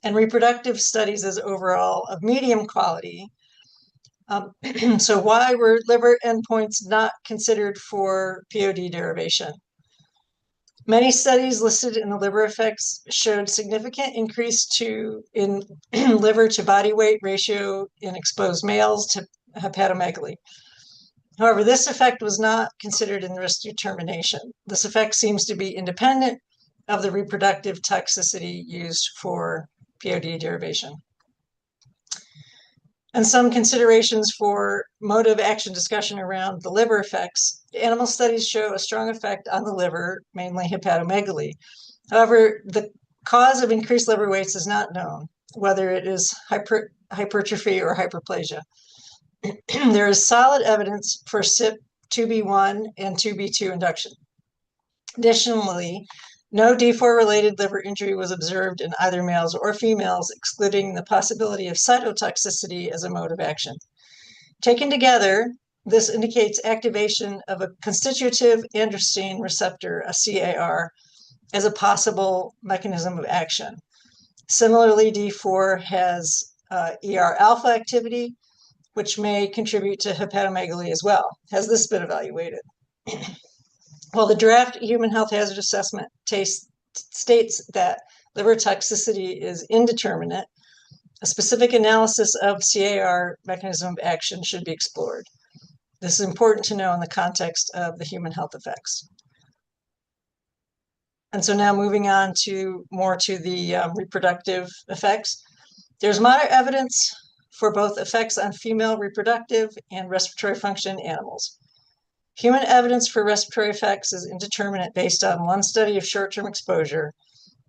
and reproductive studies as overall of medium quality. So why were liver endpoints not considered for POD derivation? Many studies listed in the liver effects showed significant increase in liver to body weight ratio in exposed males to hepatomegaly. However, this effect was not considered in the risk determination. This effect seems to be independent of the reproductive toxicity used for POD derivation. And some considerations for mode of action discussion around the liver effects. Animal studies show a strong effect on the liver, mainly hepatomegaly. However, the cause of increased liver weights is not known, whether it is hypertrophy or hyperplasia. There is solid evidence for CYP2B1 and 2B2 induction. Additionally, no D4-related liver injury was observed in either males or females, excluding the possibility of cytotoxicity as a mode of action. Taken together, this indicates activation of a constitutive androstenedione receptor, a CAR, as a possible mechanism of action. Similarly, D4 has ER alpha activity, which may contribute to hepatomegaly as well. Has this been evaluated? Well, the draft human health hazard assessment states that liver toxicity is indeterminate. A specific analysis of CAR mechanism of action should be explored. This is important to know in the context of the human health effects. And so now moving on to the reproductive effects. There's moderate evidence for both effects on female reproductive and respiratory function in animals. Human evidence for respiratory effects is indeterminate based on one study of short-term exposure,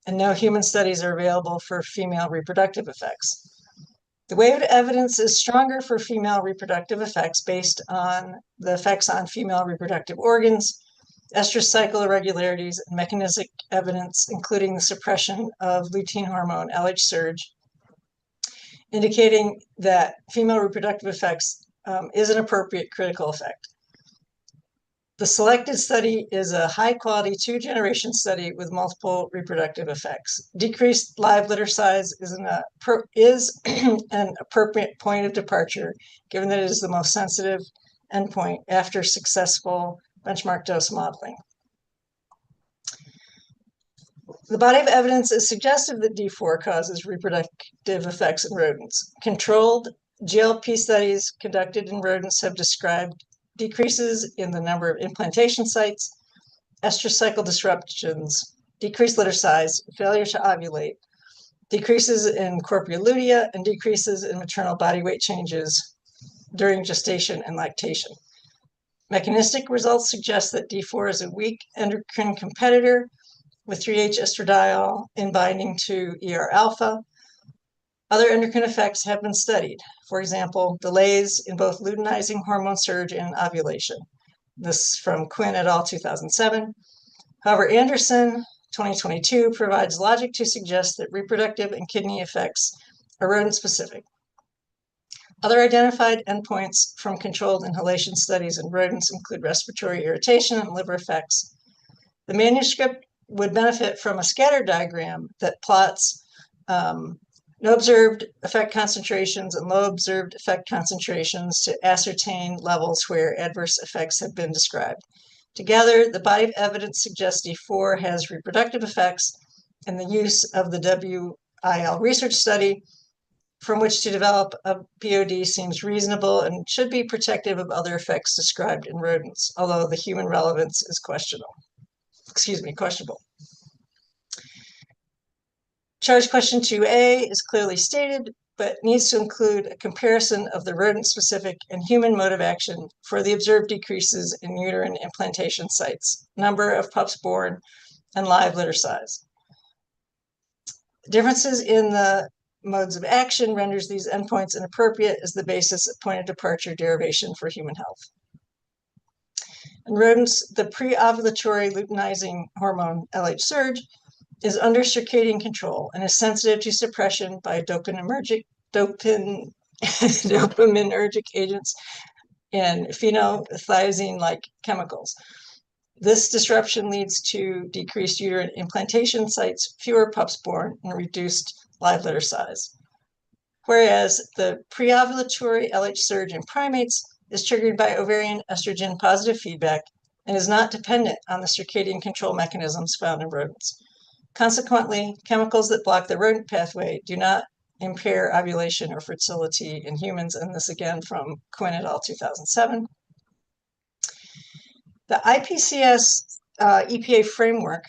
and no human studies are available for female reproductive effects. The weight of evidence is stronger for female reproductive effects based on the effects on female reproductive organs, estrous cycle irregularities, and mechanistic evidence, including the suppression of lutein hormone, LH surge, indicating that female reproductive effects is an appropriate critical effect. The selected study is a high-quality 2-generation study with multiple reproductive effects. Decreased live litter size is an appropriate point of departure, given that it is the most sensitive endpoint after successful benchmark dose modeling. The body of evidence is suggestive that D4 causes reproductive effects in rodents. Controlled GLP studies conducted in rodents have described decreases in the number of implantation sites, estrous cycle disruptions, decreased litter size, failure to ovulate, decreases in corpora lutea, and decreases in maternal body weight changes during gestation and lactation. Mechanistic results suggest that D4 is a weak endocrine competitor with 3H estradiol in binding to ER alpha. Other endocrine effects have been studied. For example, delays in both luteinizing hormone surge and ovulation. This is from Quinn et al. 2007. However, Anderson 2022 provides logic to suggest that reproductive and kidney effects are rodent-specific. Other identified endpoints from controlled inhalation studies in rodents include respiratory irritation and liver effects. The manuscript would benefit from a scatter diagram that plots no observed effect concentrations and low observed effect concentrations to ascertain levels where adverse effects have been described. Together, the body of evidence suggests D4 has reproductive effects, and the use of the WIL research study from which to develop a POD seems reasonable and should be protective of other effects described in rodents, although the human relevance is questionable. Charge question 2A is clearly stated, but needs to include a comparison of the rodent-specific and human mode of action for the observed decreases in uterine implantation sites, number of pups born, and live litter size. Differences in the modes of action renders these endpoints inappropriate as the basis of point of departure derivation for human health. In rodents, the pre-ovulatory luteinizing hormone LH surge is under circadian control and is sensitive to suppression by dopaminergic agents and phenothiazine-like chemicals. This disruption leads to decreased uterine implantation sites, fewer pups born, and reduced live litter size. Whereas the pre-ovulatory LH surge in primates is triggered by ovarian estrogen positive feedback and is not dependent on the circadian control mechanisms found in rodents. Consequently, chemicals that block the rodent pathway do not impair ovulation or fertility in humans, and this again from Quinn et al. 2007. The IPCS EPA framework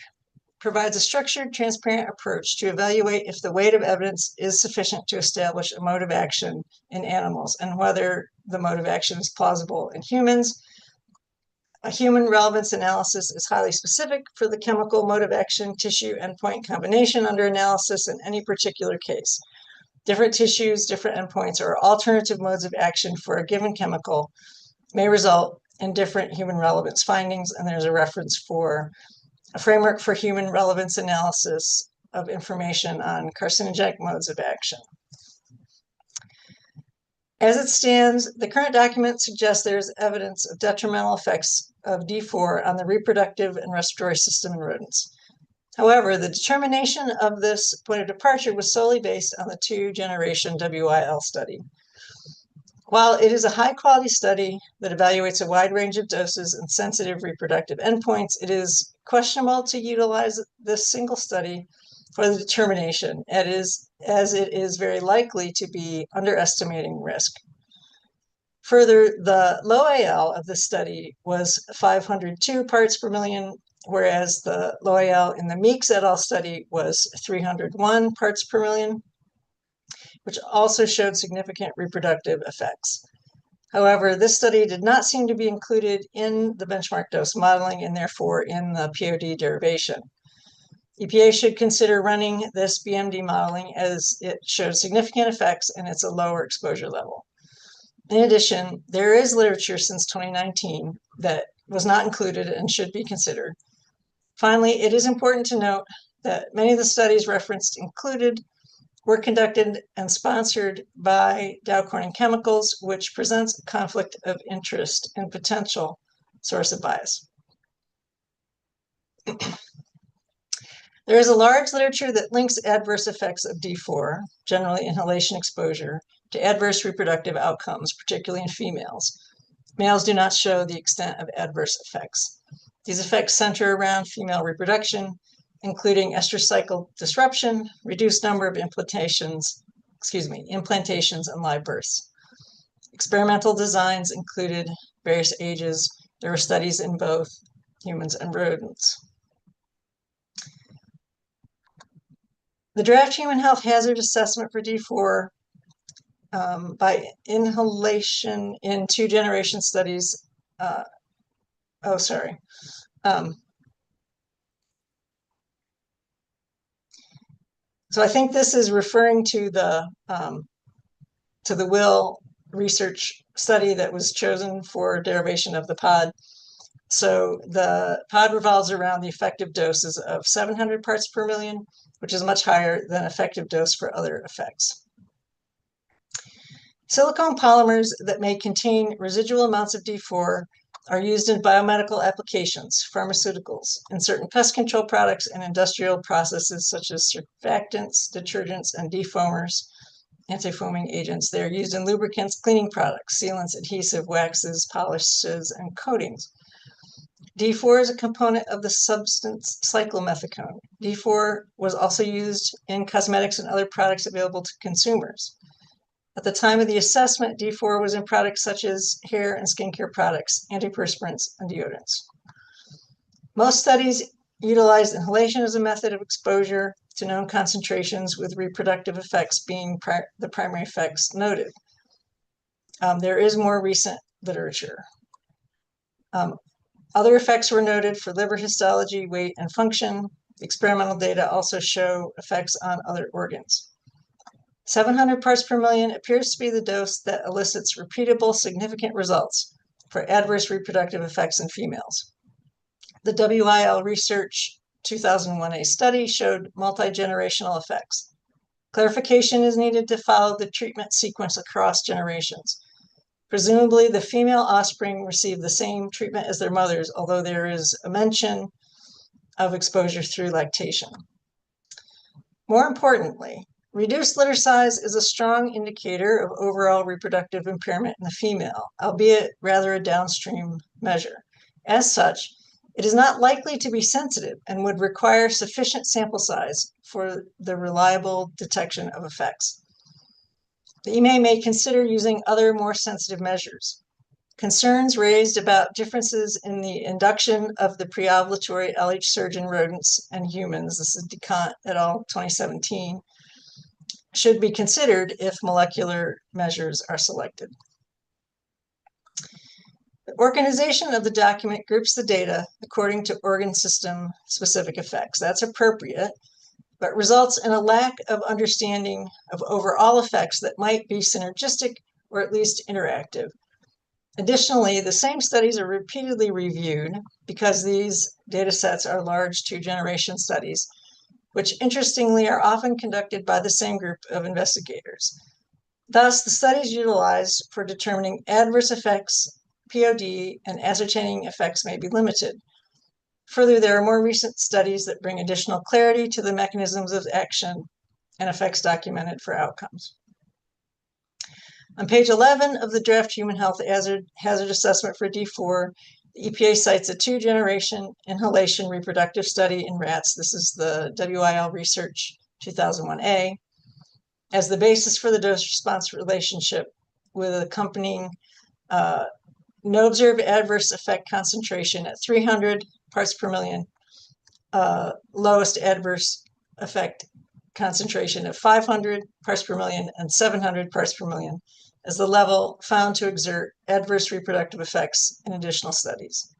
provides a structured, transparent approach to evaluate if the weight of evidence is sufficient to establish a mode of action in animals and whether the mode of action is plausible in humans. A human relevance analysis is highly specific for the chemical mode of action tissue endpoint combination under analysis in any particular case. Different tissues, different endpoints, or alternative modes of action for a given chemical may result in different human relevance findings, and there's a reference for a framework for human relevance analysis of information on carcinogenic modes of action. As it stands, the current document suggests there is evidence of detrimental effects of D4 on the reproductive and respiratory system in rodents. However, the determination of this point of departure was solely based on the 2-generation WIL study. While it is a high-quality study that evaluates a wide range of doses and sensitive reproductive endpoints, it is questionable to utilize this single study for the determination, as it is very likely to be underestimating risk. Further, the low AL of this study was 502 parts per million, whereas the low AL in the Meeks et al. Study was 301 parts per million, which also showed significant reproductive effects. However, this study did not seem to be included in the benchmark dose modeling and therefore in the POD derivation. EPA should consider running this BMD modeling as it shows significant effects and it's a lower exposure level. In addition, there is literature since 2019 that was not included and should be considered. Finally, it is important to note that many of the studies referenced included were conducted and sponsored by Dow Corning Chemicals, which presents a conflict of interest and potential source of bias. There is a large literature that links adverse effects of D4, generally inhalation exposure, to adverse reproductive outcomes, particularly in females. Males do not show the extent of adverse effects. These effects center around female reproduction, including estrous cycle disruption, reduced number of implantations and live births. Experimental designs included various ages. There were studies in both humans and rodents. The draft human health hazard assessment for D4 by inhalation in 2-generation studies. So I think this is referring to the WIL research study that was chosen for derivation of the pod. So the pod revolves around the effective doses of 700 parts per million, which is much higher than effective dose for other effects. Silicone polymers that may contain residual amounts of D4 are used in biomedical applications, pharmaceuticals, in certain pest control products and industrial processes such as surfactants, detergents, and defoamers, anti-foaming agents. They are used in lubricants, cleaning products, sealants, adhesive, waxes, polishes, and coatings. D4 is a component of the substance cyclomethicone. D4 was also used in cosmetics and other products available to consumers. At the time of the assessment, D4 was in products such as hair and skincare products, antiperspirants, and deodorants. Most studies utilized inhalation as a method of exposure to known concentrations, with reproductive effects being the primary effects noted. There is more recent literature. Other effects were noted for liver histology, weight, and function. Experimental data also show effects on other organs. 700 parts per million appears to be the dose that elicits repeatable, significant results for adverse reproductive effects in females. The WIL Research 2001A study showed multi-generational effects. Clarification is needed to follow the treatment sequence across generations. Presumably, the female offspring received the same treatment as their mothers, although there is a mention of exposure through lactation. More importantly, reduced litter size is a strong indicator of overall reproductive impairment in the female, albeit rather a downstream measure. As such, it is not likely to be sensitive and would require sufficient sample size for the reliable detection of effects. The EMA may consider using other more sensitive measures. Concerns raised about differences in the induction of the preovulatory LH surge in rodents and humans, this is DeCant et al. 2017, should be considered if molecular measures are selected. The organization of the document groups the data according to organ system specific effects. That's appropriate, but results in a lack of understanding of overall effects that might be synergistic or at least interactive. Additionally, the same studies are repeatedly reviewed because these data sets are large two-generation studies, which interestingly are often conducted by the same group of investigators. Thus, the studies utilized for determining adverse effects, POD, and ascertaining effects may be limited. Further, there are more recent studies that bring additional clarity to the mechanisms of action and effects documented for outcomes. On page 11 of the draft human health hazard assessment for D4, the EPA cites a two-generation inhalation reproductive study in rats. This is the WIL Research 2001A, as the basis for the dose-response relationship, with accompanying no observed adverse effect concentration at 300 parts per million, lowest adverse effect concentration of 500 parts per million and 700 parts per million as the level found to exert adverse reproductive effects in additional studies.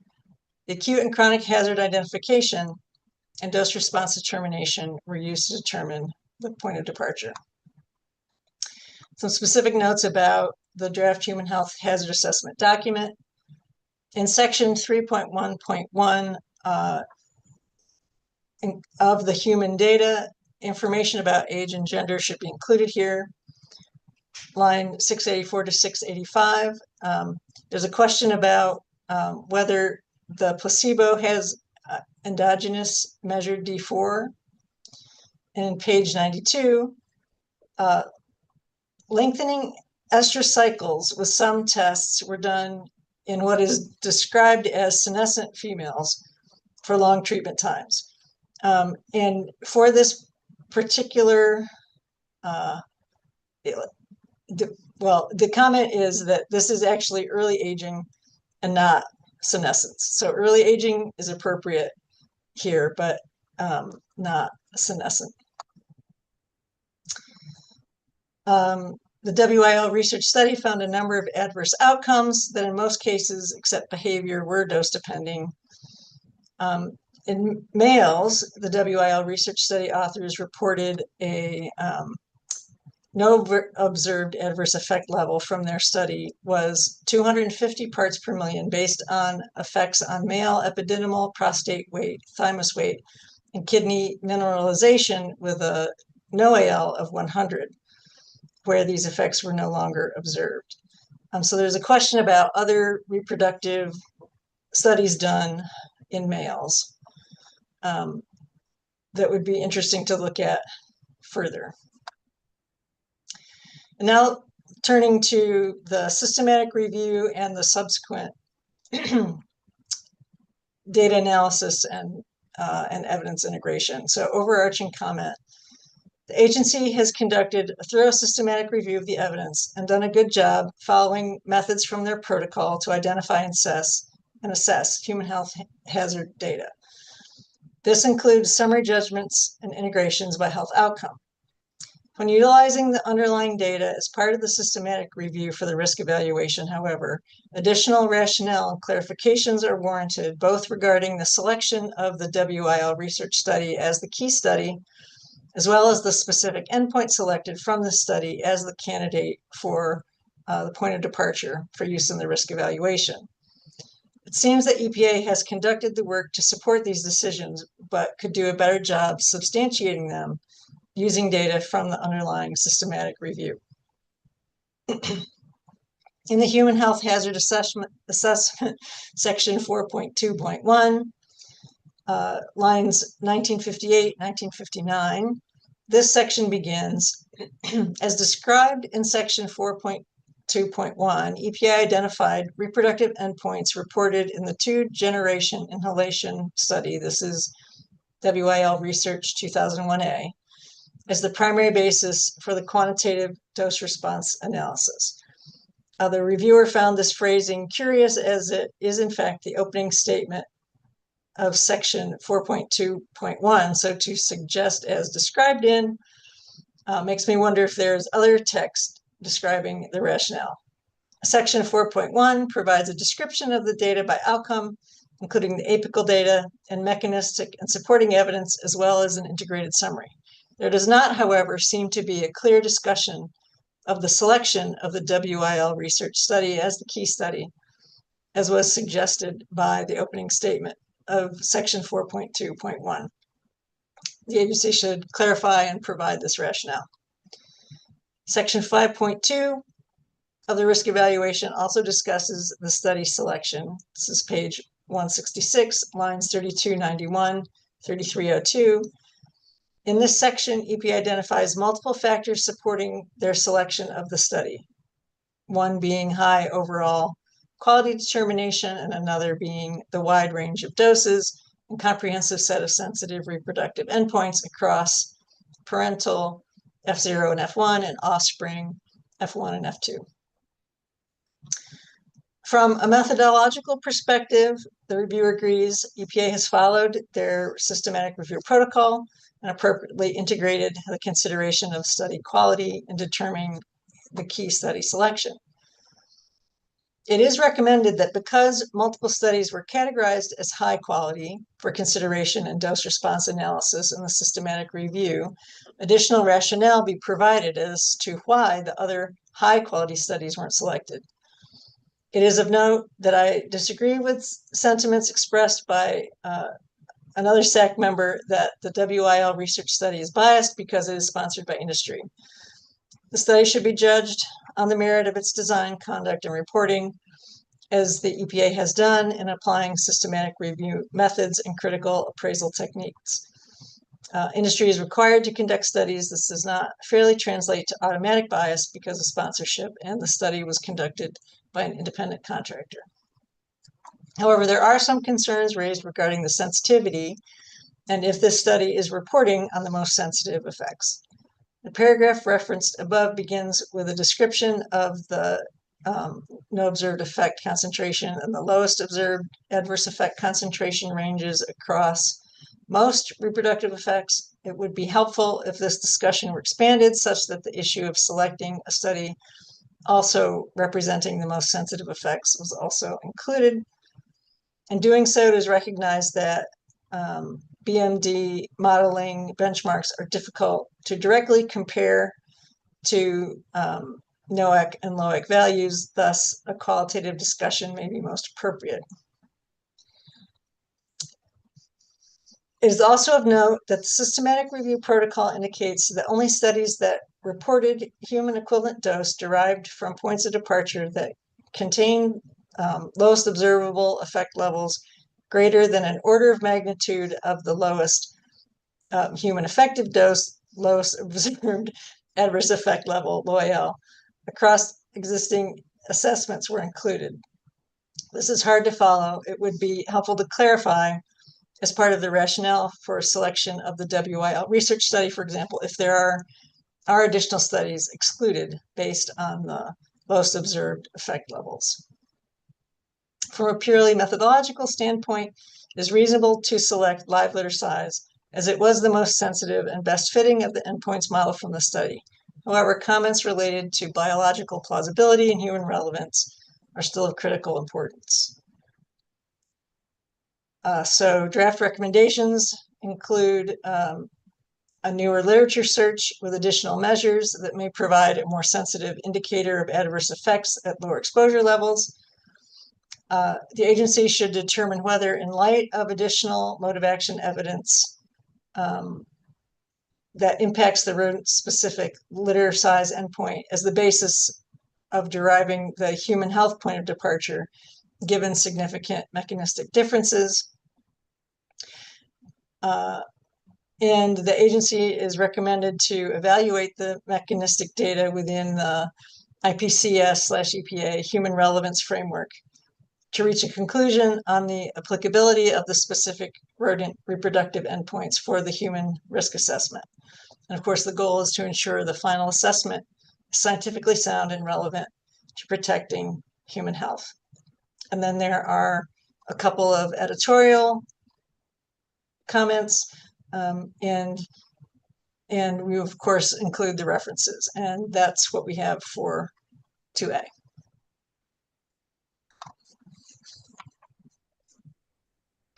The acute and chronic hazard identification and dose response determination were used to determine the point of departure. Some specific notes about the draft human health hazard assessment document. In section 3.1.1 of the human data, information about age and gender should be included here. Line 684 to 685. There's a question about whether the placebo has endogenous measured D4. And page 92, lengthening estrous cycles with some tests were done in what is described as senescent females for long treatment times. And for this particular, the comment is that this is actually early aging and not senescence. So early aging is appropriate here, but not senescent. The WIL research study found a number of adverse outcomes that in most cases, except behavior, were dose depending. In males, the WIL research study authors reported a no observed adverse effect level from their study was 250 parts per million based on effects on male epididymal, prostate weight, thymus weight, and kidney mineralization with a NOAL of 100. where these effects were no longer observed. So there's a question about other reproductive studies done in males that would be interesting to look at further. And now turning to the systematic review and the subsequent data analysis and evidence integration. So overarching comment. The agency has conducted a thorough systematic review of the evidence and done a good job following methods from their protocol to identify and assess human health hazard data. This includes summary judgments and integrations by health outcome. When utilizing the underlying data as part of the systematic review for the risk evaluation, however, additional rationale and clarifications are warranted, both regarding the selection of the WIL research study as the key study, as well as the specific endpoint selected from the study as the candidate for the point of departure for use in the risk evaluation. It seems that EPA has conducted the work to support these decisions, but could do a better job substantiating them using data from the underlying systematic review. In the Human Health Hazard Assessment section 4.2.1, lines 1958, 1959, this section begins, as described in section 4.2.1, EPA identified reproductive endpoints reported in the 2-generation inhalation study, this is WIL Research 2001A, as the primary basis for the quantitative dose response analysis. The reviewer found this phrasing curious, as it is in fact the opening statement of section 4.2.1. So to suggest as described in makes me wonder if there's other text describing the rationale. Section 4.1 provides a description of the data by outcome, including the apical data and mechanistic and supporting evidence, as well as an integrated summary. There does not, however, seem to be a clear discussion of the selection of the WIL research study as the key study, as was suggested by the opening statement of section 4.2.1. The agency should clarify and provide this rationale. Section 5.2 of the risk evaluation also discusses the study selection. This is page 166, lines 3291, 3302. In this section, EPA identifies multiple factors supporting their selection of the study, one being high overall quality determination and another being the wide range of doses and comprehensive set of sensitive reproductive endpoints across parental F0 and F1 and offspring F1 and F2. From a methodological perspective, the reviewer agrees EPA has followed their systematic review protocol and appropriately integrated the consideration of study quality in determining the key study selection. It is recommended that because multiple studies were categorized as high quality for consideration and dose response analysis in the systematic review, additional rationale be provided as to why the other high quality studies weren't selected. It is of note that I disagree with sentiments expressed by another SAC member that the WIL research study is biased because it is sponsored by industry. The study should be judged on the merit of its design, conduct, and reporting, as the EPA has done in applying systematic review methods and critical appraisal techniques. Industry is required to conduct studies. This does not fairly translate to automatic bias because of sponsorship, and the study was conducted by an independent contractor. However, there are some concerns raised regarding the sensitivity and if this study is reporting on the most sensitive effects. The paragraph referenced above begins with a description of the no observed effect concentration and the lowest observed adverse effect concentration ranges across most reproductive effects. It would be helpful if this discussion were expanded such that the issue of selecting a study also representing the most sensitive effects was also included. In doing so, it is recognized that BMD modeling benchmarks are difficult to directly compare to NOAC and LOAC values, thus a qualitative discussion may be most appropriate. It is also of note that the systematic review protocol indicates that only studies that reported human equivalent dose derived from points of departure that contain lowest observable effect levels greater than an order of magnitude of the lowest human effective dose, lowest observed adverse effect level, LOEL, across existing assessments were included. This is hard to follow. It would be helpful to clarify as part of the rationale for selection of the WIL research study, for example, if there are additional studies excluded based on the lowest observed effect levels. From a purely methodological standpoint, it is reasonable to select live litter size as it was the most sensitive and best fitting of the endpoints model from the study. However, comments related to biological plausibility and human relevance are still of critical importance. So draft recommendations include a newer literature search with additional measures that may provide a more sensitive indicator of adverse effects at lower exposure levels. The agency should determine whether, in light of additional mode of action evidence that impacts the rodent-specific litter size endpoint as the basis of deriving the human health point of departure, given significant mechanistic differences. And the agency is recommended to evaluate the mechanistic data within the IPCS/EPA human relevance framework to reach a conclusion on the applicability of the specific rodent reproductive endpoints for the human risk assessment. And of course, the goal is to ensure the final assessment is scientifically sound and relevant to protecting human health. And then there are a couple of editorial comments, and we of course include the references, and that's what we have for 2A.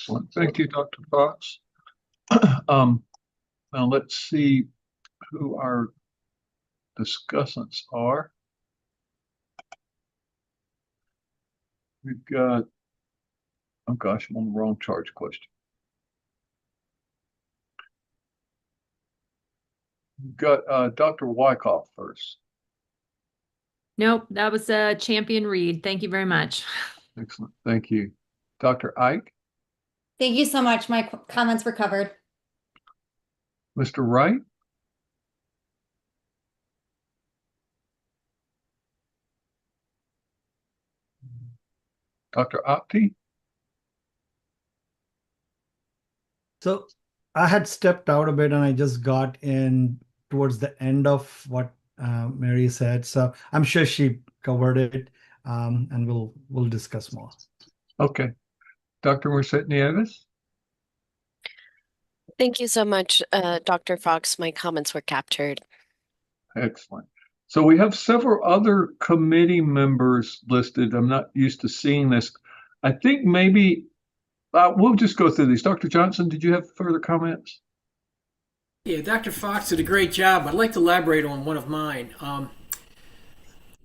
Excellent. Thank you, Dr. Fox. Now let's see who our discussants are. We've got, oh gosh, I'm on the wrong charge question. We've got Dr. Wyckoff first. Nope, that was a champion read. Thank you very much. Excellent. Thank you. Dr. Ike. Thank you so much. My comments were covered. Mr. Wright. Dr. Apti. So I had stepped out a bit and I just got in towards the end of what Mary said. So I'm sure she covered it, and we'll discuss more. Okay. Dr. Merced-Nieves. Thank you so much, Dr. Fox. My comments were captured. Excellent. So we have several other committee members listed. I'm not used to seeing this. I think maybe we'll just go through these. Dr. Johnson, did you have further comments? Yeah, Dr. Fox did a great job. I'd like to elaborate on one of mine.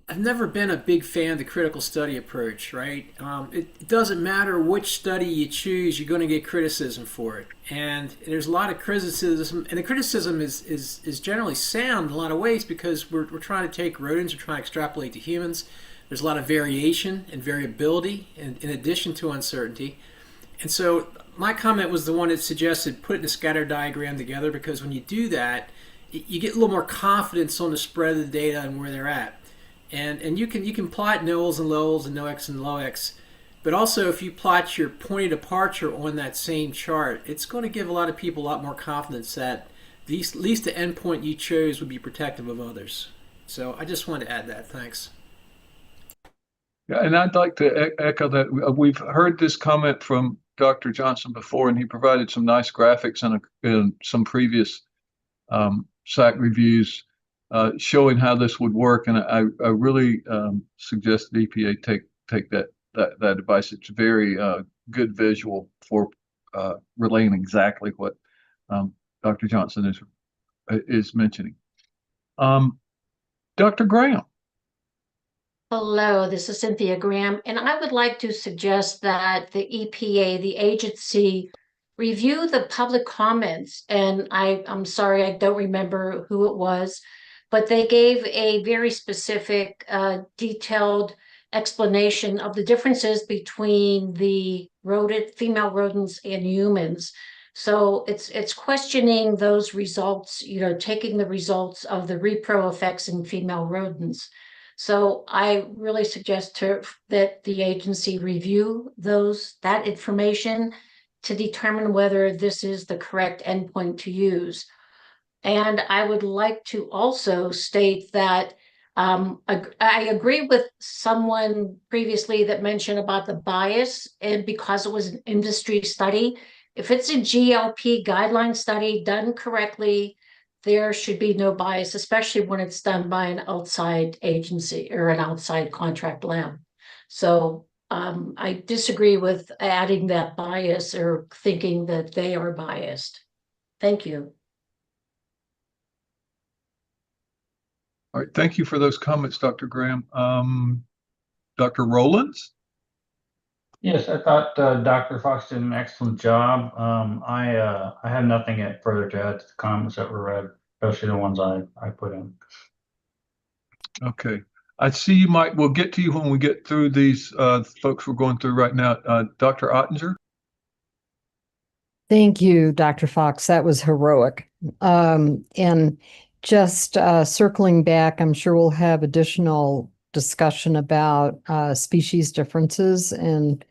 I've never been a big fan of the critical study approach, right? It doesn't matter which study you choose, you're going to get criticism for it. And there's a lot of criticism, and the criticism is generally sound in a lot of ways because we're trying to take rodents, we're trying to extrapolate to humans. There's a lot of variation and variability in addition to uncertainty. And so my comment was the one that suggested putting the scatter diagram together, because when you do that, you get a little more confidence on the spread of the data and where they're at. And you can plot nulls and lowls and no x and low x, but also if you plot your point of departure on that same chart, it's going to give a lot of people a lot more confidence that at least the endpoint you chose would be protective of others. So I just wanted to add that. Thanks. Yeah, and I'd like to echo that. We've heard this comment from Dr. Johnson before, and he provided some nice graphics in some previous SAC reviews showing how this would work. And I really suggest the EPA take that advice. It's very good visual for relaying exactly what Dr. Johnson is mentioning. Dr. Graham. Hello, this is Cynthia Graham, and I would like to suggest that the EPA, the agency, review the public comments. And I'm sorry, I don't remember who it was, but they gave a very specific, detailed explanation of the differences between the female rodents and humans. So it's questioning those results, taking the results of the repro effects in female rodents. So I really suggest that the agency review that information to determine whether this is the correct endpoint to use. And I would like to also state that I agree with someone previously that mentioned about the bias, and because it was an industry study. If it's a GLP guideline study done correctly, there should be no bias, especially when it's done by an outside agency or an outside contract lab. So I disagree with adding that bias or thinking that they are biased. Thank you. All right, thank you for those comments, Dr. Graham. Dr. Rowlands? Yes, I thought Dr. Fox did an excellent job. I have nothing further to add to the comments that were read, especially the ones I put in. Okay. I see we'll get to you when we get through these folks we're going through right now. Dr. Ottinger? Thank you, Dr. Fox. That was heroic. And just circling back, I'm sure we'll have additional discussion about species differences in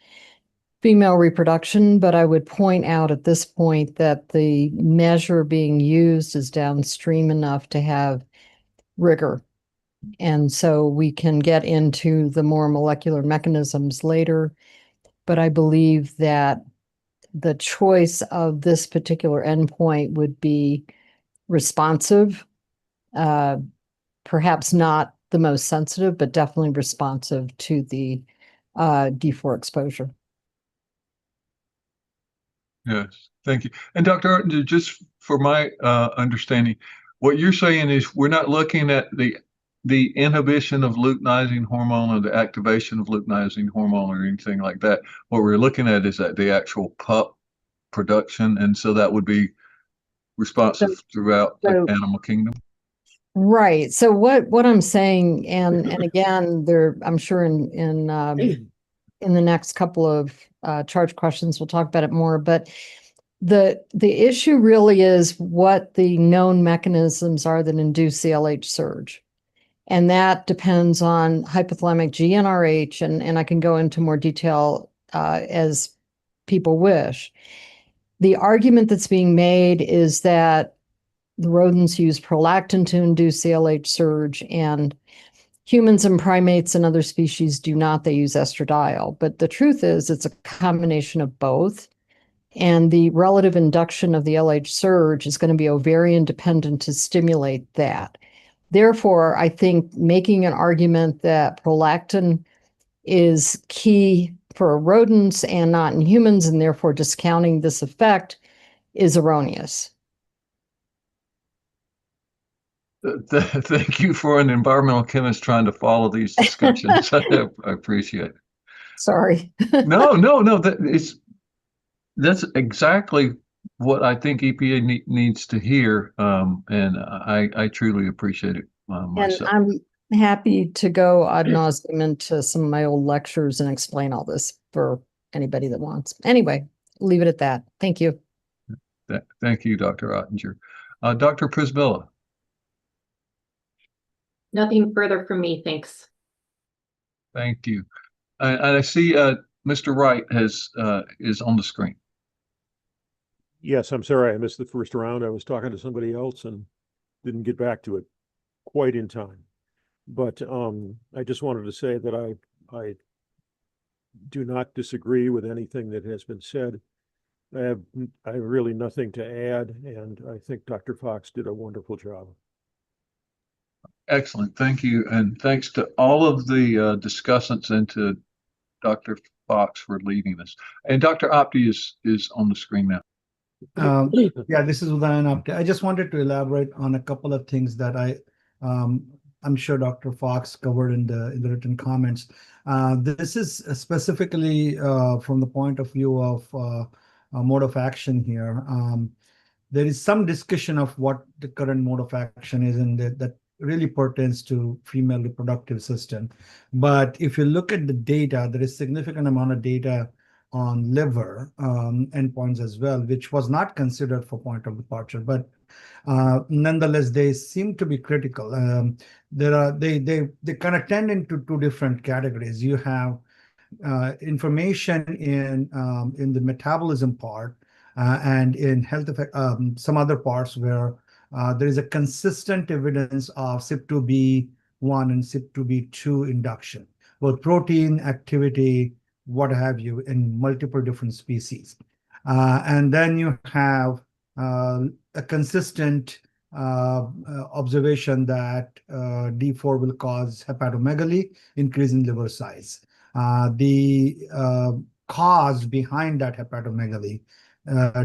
female reproduction, but I would point out at this point that the measure being used is downstream enough to have rigor. And so we can get into the more molecular mechanisms later, but I believe that the choice of this particular endpoint would be responsive, perhaps not the most sensitive, but definitely responsive to the D4 exposure. Yes, thank you. And Dr. Ottinger, just for my understanding, what you're saying is we're not looking at the inhibition of luteinizing hormone or the activation of luteinizing hormone or anything like that. What we're looking at is that the actual pup production, and so that would be responsive throughout the animal kingdom. Right. So what I'm saying, and again, I'm sure in the next couple of charge questions we'll talk about it more, but the issue really is what the known mechanisms are that induce CLH surge. And that depends on hypothalamic GnRH, and I can go into more detail as people wish. The argument that's being made is that the rodents use prolactin to induce CLH surge, and humans and primates and other species do not. They use estradiol. But the truth is it's a combination of both. And the relative induction of the LH surge is going to be ovarian dependent to stimulate that. Therefore, I think making an argument that prolactin is key for rodents and not in humans, and therefore discounting this effect, is erroneous. Thank you for an environmental chemist trying to follow these discussions. I appreciate it. Sorry. No, that's exactly what I think EPA needs to hear, and I truly appreciate it myself. And I'm happy to go ad nauseum into some of my old lectures and explain all this for anybody that wants. Anyway, leave it at that. Thank you. Thank you, Dr. Ottinger. Dr. Prisbilla. Nothing further from me, thanks. Thank you. And I see Mr. Wright is on the screen. Yes, I'm sorry I missed the first round. I was talking to somebody else and didn't get back to it quite in time. But I just wanted to say that I do not disagree with anything that has been said. I have really nothing to add, and I think Dr. Fox did a wonderful job. Excellent. Thank you. And thanks to all of the discussants and to Dr. Fox for leading us. And Dr. Apte is on the screen now. Yeah, this is Udayan Apte. I just wanted to elaborate on a couple of things that I'm sure Dr. Fox covered in the written comments. This is specifically from the point of view of mode of action here. There is some discussion of what the current mode of action is, and that really pertains to female reproductive system. But if you look at the data, there is significant amount of data on liver endpoints as well, which was not considered for point of departure. But nonetheless, they seem to be critical. They kind of tend into two different categories. You have information in the metabolism part and in health effect, some other parts where there is a consistent evidence of CYP2B1 and CYP2B2 induction, both protein activity, what have you, in multiple different species. And then you have a consistent observation that D4 will cause hepatomegaly, increase in liver size. The cause behind that hepatomegaly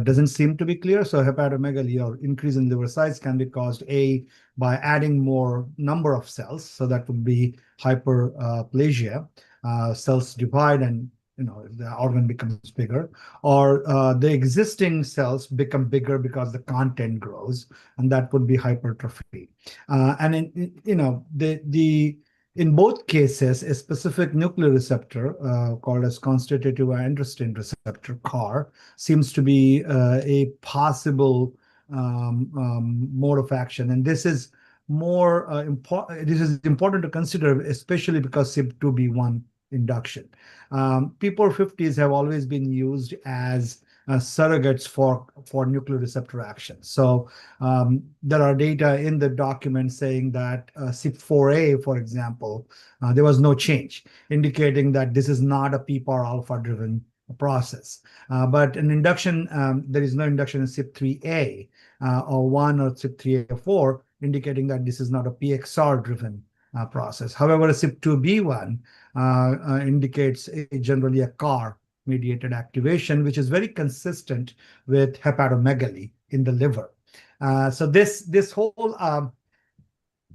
doesn't seem to be clear. So hepatomegaly or increase in liver size can be caused by adding more number of cells. So that would be hyperplasia. Cells divide and the organ becomes bigger, or the existing cells become bigger because the content grows, and that would be hypertrophy. And in both cases, a specific nuclear receptor called as constitutive androsten receptor, CAR, seems to be a possible mode of action. And this is more important. This is important to consider, especially because CYP2B1 induction. P450s have always been used as surrogates for nuclear receptor action. So there are data in the document saying that CYP4A, for example, there was no change, indicating that this is not a PPAR alpha driven process. But an induction, there is no induction in CYP3A or 1 or CYP3A4, indicating that this is not a PXR driven process. However, a CYP2B1 indicates generally a CAR mediated activation, which is very consistent with hepatomegaly in the liver. So this whole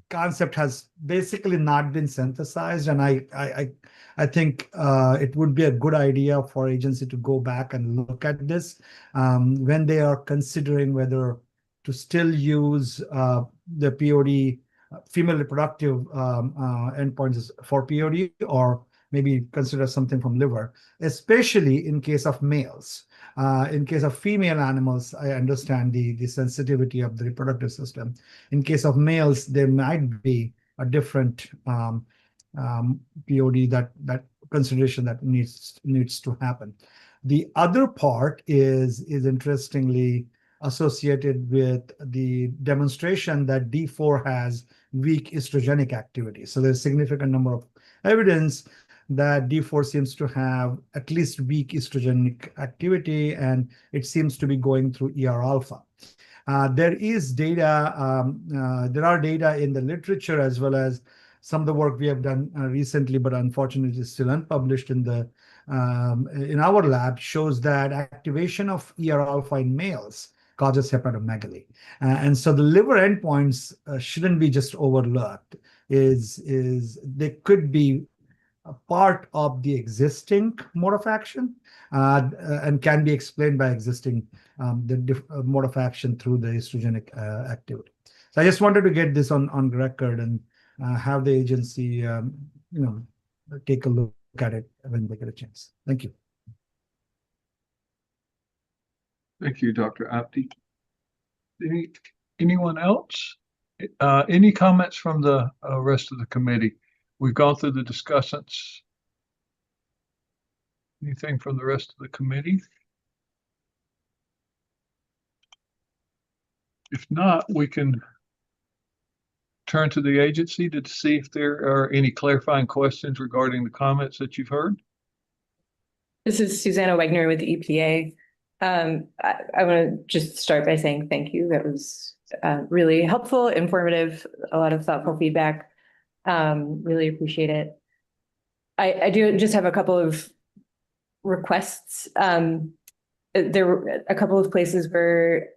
concept has basically not been synthesized, and I think it would be a good idea for agency to go back and look at this when they are considering whether to still use the POD female reproductive endpoints for POD, or maybe consider something from liver, especially in case of males. In case of female animals, I understand the sensitivity of the reproductive system. In case of males, there might be a different POD that consideration that needs to happen. The other part is interestingly associated with the demonstration that D4 has weak estrogenic activity. So there's a significant number of evidence that D4 seems to have at least weak estrogenic activity, and it seems to be going through ER alpha. There is data, there are data in the literature as well as some of the work we have done recently, but unfortunately is still unpublished in our lab, shows that activation of ER alpha in males causes hepatomegaly. And so the liver endpoints shouldn't be just overlooked. They could be a part of the existing mode of action and can be explained by existing mode of action through the estrogenic activity. So I just wanted to get this on record and have the agency take a look at it when they get a chance. Thank you. Thank you, Dr. Apte. Anyone else? Any comments from the rest of the committee? We've gone through the discussants. Anything from the rest of the committee? If not, we can turn to the agency to see if there are any clarifying questions regarding the comments that you've heard. This is Susanna Wegner with the EPA. I want to just start by saying thank you. That was really helpful, informative, a lot of thoughtful feedback. Really appreciate it. I do just have a couple of requests. There were a couple of places where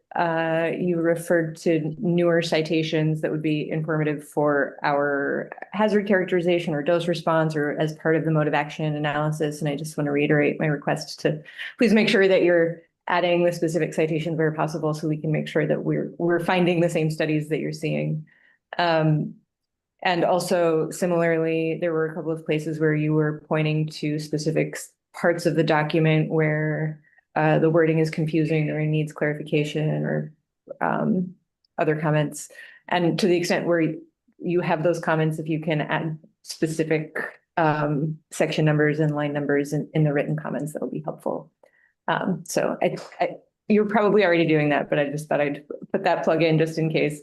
you referred to newer citations that would be informative for our hazard characterization or dose response or as part of the mode of action analysis. And I just want to reiterate my request to please make sure that you're adding the specific citations where possible so we can make sure that we're finding the same studies that you're seeing. And also similarly, there were a couple of places where you were pointing to specific parts of the document where the wording is confusing or needs clarification or other comments. And to the extent where you have those comments, if you can add specific section numbers and line numbers in the written comments, that'll be helpful. So you're probably already doing that, but I just thought I'd put that plug in just in case.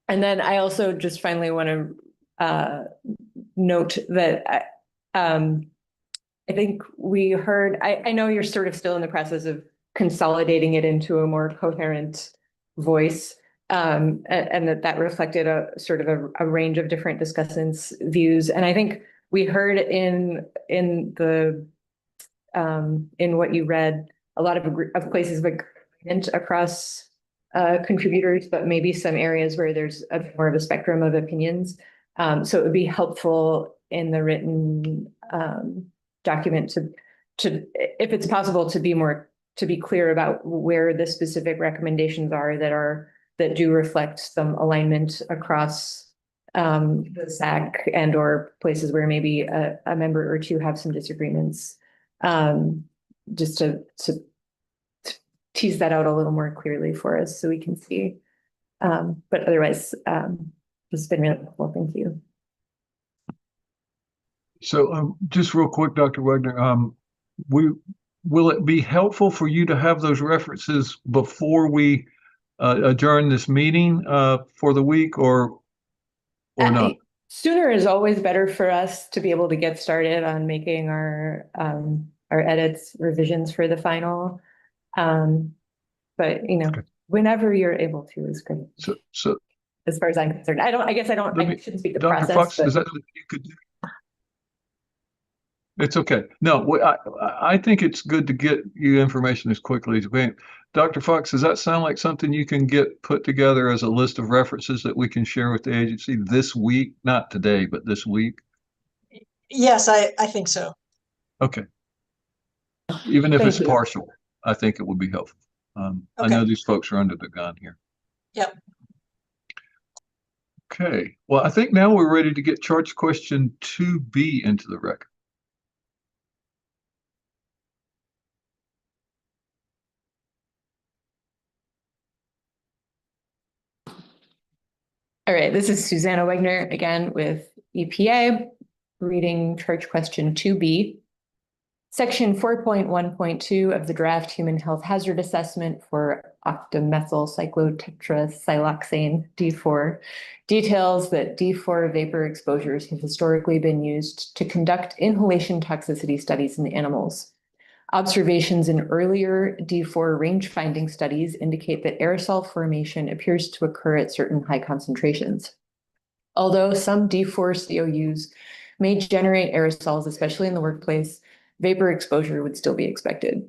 And then I also just finally want to note that I think we heard, I know you're sort of still in the process of consolidating it into a more coherent voice, and that reflected a sort of a range of different discussants' views. And I think we heard in what you read, a lot of places of agreement across contributors, but maybe some areas where there's more of a spectrum of opinions. So it would be helpful in the written document to, if it's possible, to be clear about where the specific recommendations are that do reflect some alignment across the SAC and or places where maybe a member or two have some disagreements. Just to tease that out a little more clearly for us so we can see. But otherwise, this has been really helpful. Thank you. So just real quick, Dr. Wagner, will it be helpful for you to have those references before we adjourn this meeting for the week or not? Sooner is always better for us to be able to get started on making our edits, revisions for the final. But whenever you're able to is great. So as far as I'm concerned, I shouldn't speak the Dr. process. Fox, but... is that something you could do? It's okay. No, I think it's good to get you information as quickly as we can. Dr. Fox, does that sound like something you can get put together as a list of references that we can share with the agency this week? Not today, but this week? Yes, I think so. Okay. Even if it's Thank you. partial, I think it would be helpful. I Okay. know these folks are under the gun here. Yep. Okay. Well, I think now we're ready to get charge question 2B into the record. All right, this is Susanna Wegner again with EPA, reading charge question 2B. Section 4.1.2 of the draft human health hazard assessment for octamethylcyclotetrasiloxane, D4, details that D4 vapor exposures have historically been used to conduct inhalation toxicity studies in animals. Observations in earlier D4 range finding studies indicate that aerosol formation appears to occur at certain high concentrations. Although some D4 COUs may generate aerosols, especially in the workplace, vapor exposure would still be expected.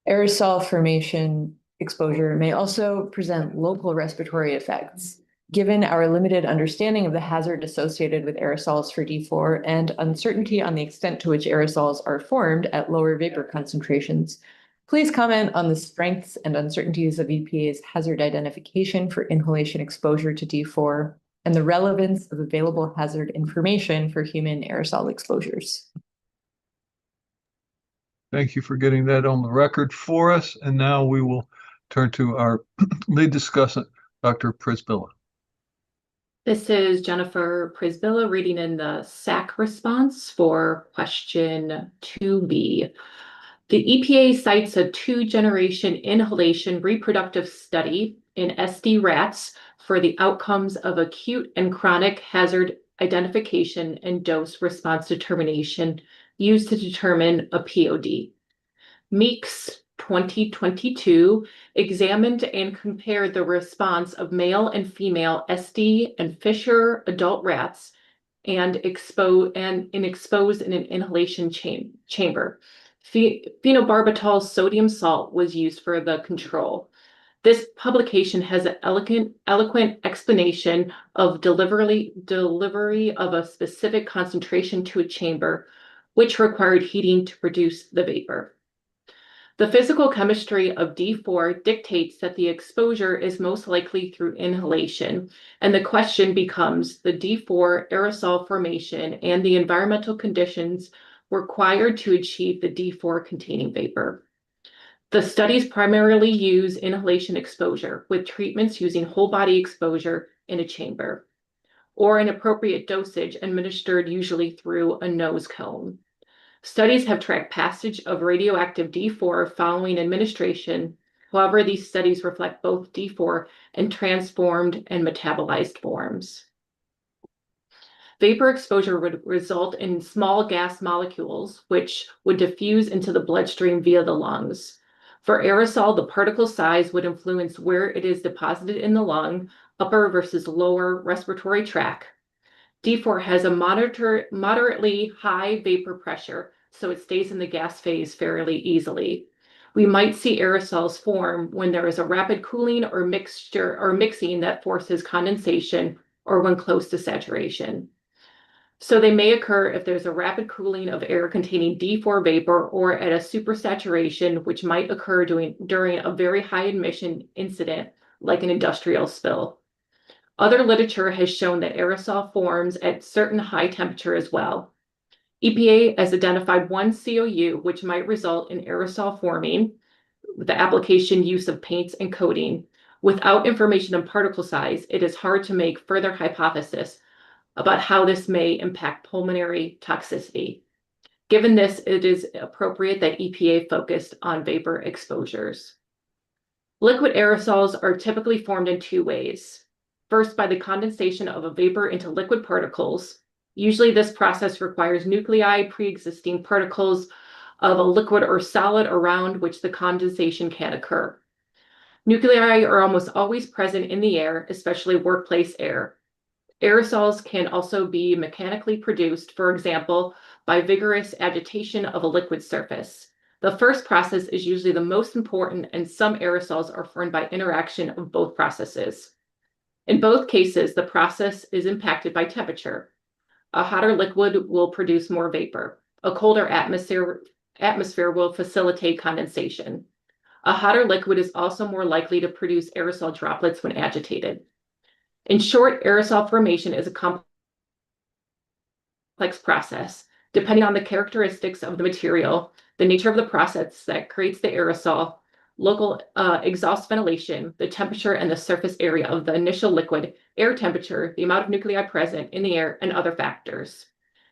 Aerosol formation exposure may also present local respiratory effects. Given our limited understanding of the hazard associated with aerosols for D4 and uncertainty on the extent to which aerosols are formed at lower vapor concentrations, please comment on the strengths and uncertainties of EPA's hazard identification for inhalation exposure to D4 and the relevance of available hazard information for human aerosol exposures. Thank you for getting that on the record for us. And now we will turn to our lead discussant, Dr. Prisbilla. This is Jennifer Prisbilla reading in the SAC response for question 2B. The EPA cites a 2-generation inhalation reproductive study in SD rats for the outcomes of acute and chronic hazard identification and dose response determination used to determine a POD. Meeks 2022 examined and compared the response of male and female SD and Fisher adult rats and exposed in an inhalation chamber. Phenobarbital sodium salt was used for the control. This publication has an eloquent explanation of delivery of a specific concentration to a chamber, which required heating to produce the vapor. The physical chemistry of D4 dictates that the exposure is most likely through inhalation, and the question becomes the D4 aerosol formation and the environmental conditions required to achieve the D4 containing vapor. The studies primarily use inhalation exposure, with treatments using whole body exposure in a chamber, or an appropriate dosage administered usually through a nose cone. Studies have tracked passage of radioactive D4 following administration. However, these studies reflect both D4 in transformed and metabolized forms. Vapor exposure would result in small gas molecules, which would diffuse into the bloodstream via the lungs. For aerosol, the particle size would influence where it is deposited in the lung, upper versus lower respiratory tract. D4 has a moderately high vapor pressure, so it stays in the gas phase fairly easily. We might see aerosols form when there is a rapid cooling or mixing that forces condensation, or when close to saturation. So they may occur if there's a rapid cooling of air containing D4 vapor, or at a supersaturation, which might occur during a very high emission incident like an industrial spill. Other literature has shown that aerosol forms at certain high temperature as well. EPA has identified one COU which might result in aerosol forming with the application use of paints and coating. Without information on particle size, it is hard to make further hypothesis about how this may impact pulmonary toxicity. Given this, it is appropriate that EPA focused on vapor exposures. Liquid aerosols are typically formed in two ways. First, by the condensation of a vapor into liquid particles. Usually this process requires nuclei pre-existing particles of a liquid or solid around which the condensation can occur. Nuclei are almost always present in the air, especially workplace air. Aerosols can also be mechanically produced, for example, by vigorous agitation of a liquid surface. The first process is usually the most important, and some aerosols are formed by interaction of both processes. In both cases, the process is impacted by temperature. A hotter liquid will produce more vapor. A colder atmosphere will facilitate condensation. A hotter liquid is also more likely to produce aerosol droplets when agitated. In short, aerosol formation is a complex process. Depending on the characteristics of the material, the nature of the process that creates the aerosol, local exhaust ventilation, the temperature and the surface area of the initial liquid, air temperature, the amount of nuclei present in the air, and other factors.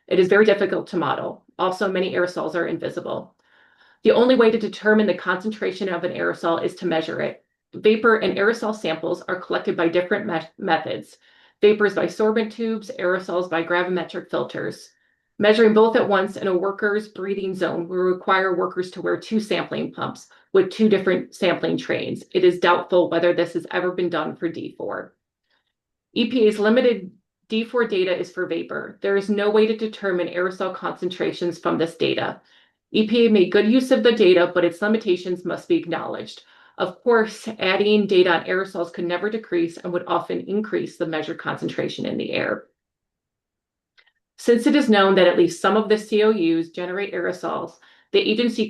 It is very difficult to model. Also, many aerosols are invisible. The only way to determine the concentration of an aerosol is to measure it. Vapor and aerosol samples are collected by different methods. Vapors by sorbent tubes, aerosols by gravimetric filters. Measuring both at once in a worker's breathing zone will require workers to wear two sampling pumps with two different sampling trays. It is doubtful whether this has ever been done for D4. EPA's limited D4 data is for vapor. There is no way to determine aerosol concentrations from this data. EPA made good use of the data, but its limitations must be acknowledged. Of course, adding data on aerosols could never decrease and would often increase the measured concentration in the air. Since it is known that at least some of the COUs generate aerosols, the agency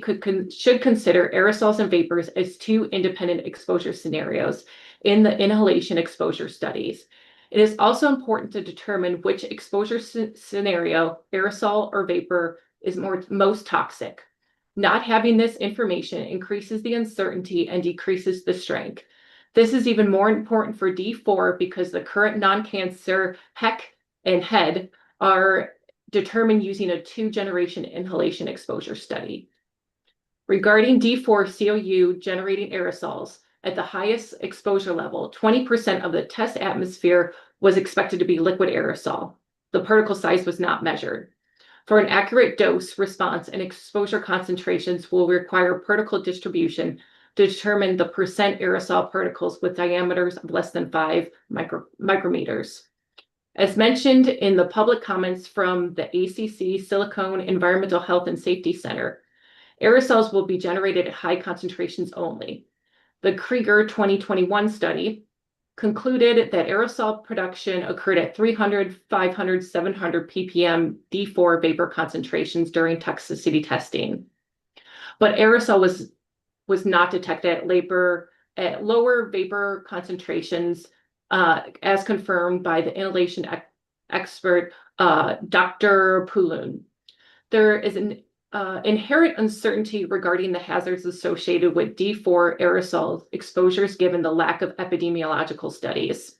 should consider aerosols and vapors as two independent exposure scenarios in the inhalation exposure studies. It is also important to determine which exposure scenario, aerosol or vapor, is most toxic. Not having this information increases the uncertainty and decreases the strength. This is even more important for D4 because the current non-cancer HEC and HEAD are determined using a two-generation inhalation exposure study. Regarding D4 COU generating aerosols, at the highest exposure level, 20% of the test atmosphere was expected to be liquid aerosol. The particle size was not measured. For an accurate dose response, and exposure concentrations will require particle distribution to determine the percent aerosol particles with diameters of less than 5 micrometers. As mentioned in the public comments from the ACC Silicone Environmental Health and Safety Center, aerosols will be generated at high concentrations only. The Krieger 2021 study concluded that aerosol production occurred at 300, 500, 700 ppm D4 vapor concentrations during toxicity testing. But aerosol was was not detected at lower vapor concentrations, as confirmed by the inhalation expert, Dr. Poulun. There is an inherent uncertainty regarding the hazards associated with D4 aerosol exposures given the lack of epidemiological studies.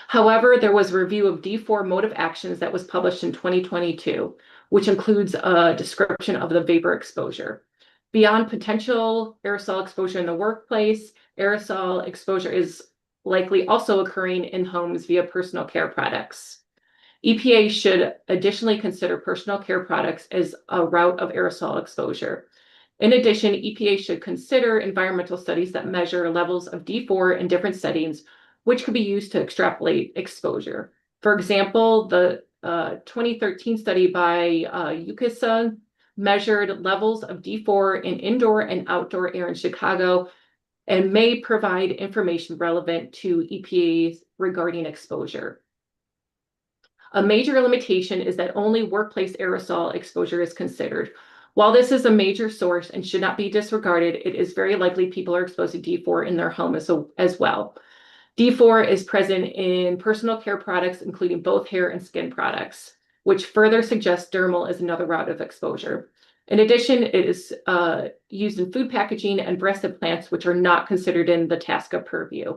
However, there was a review of D4 mode of actions that was published in 2022, which includes a description of the vapor exposure. Beyond potential aerosol exposure in the workplace, aerosol exposure is likely also occurring in homes via personal care products. EPA should additionally consider personal care products as a route of aerosol exposure. In addition, EPA should consider environmental studies that measure levels of D4 in different settings, which could be used to extrapolate exposure. For example, the 2013 study by UKISA measured levels of D4 in indoor and outdoor air in Chicago and may provide information relevant to EPA regarding exposure. A major limitation is that only workplace aerosol exposure is considered. While this is a major source and should not be disregarded, it is very likely people are exposed to D4 in their home as well. D4 is present in personal care products, including both hair and skin products, which further suggests dermal is another route of exposure. In addition, it is used in food packaging and breast implants, which are not considered in the TSCA purview.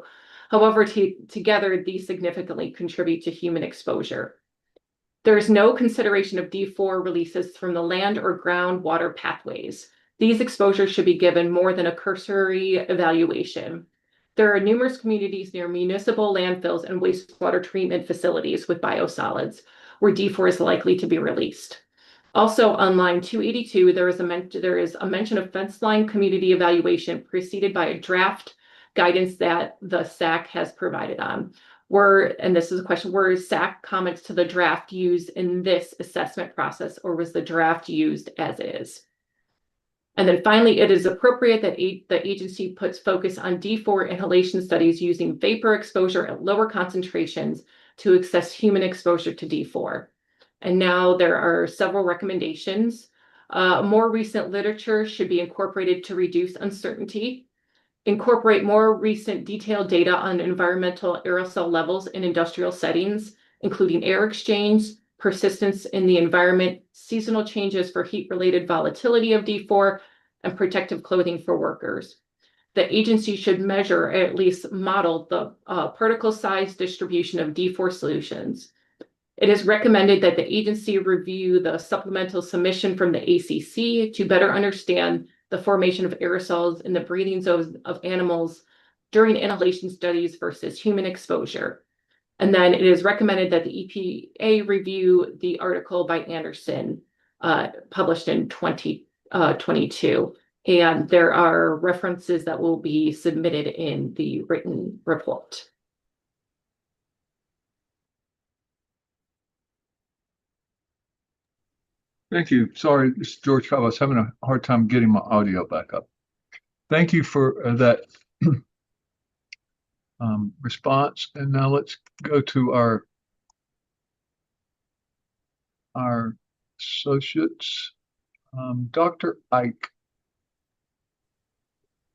However, together, these significantly contribute to human exposure. There is no consideration of D4 releases from the land or groundwater pathways. These exposures should be given more than a cursory evaluation. There are numerous communities near municipal landfills and wastewater treatment facilities with biosolids where D4 is likely to be released. Also on line 282, there is a mention of fence line community evaluation preceded by a draft guidance that the SAC has provided on. And this is a question, were SAC comments to the draft used in this assessment process, or was the draft used as is? And then finally, it is appropriate that the agency puts focus on D4 inhalation studies using vapor exposure at lower concentrations to assess human exposure to D4. And now there are several recommendations. More recent literature should be incorporated to reduce uncertainty. Incorporate more recent detailed data on environmental aerosol levels in industrial settings, including air exchange, persistence in the environment, seasonal changes for heat-related volatility of D4, and protective clothing for workers. The agency should measure, or at least model, the particle size distribution of D4 solutions. It is recommended that the agency review the supplemental submission from the ACC to better understand the formation of aerosols in the breathing zones of animals during inhalation studies versus human exposure. And then it is recommended that the EPA review the article by Anderson, published in 2022. And there are references that will be submitted in the written report. Thank you. Sorry, this is George Cobb. I was having a hard time getting my audio back up. Thank you for that response. And now let's go to our associates. Dr. Ike.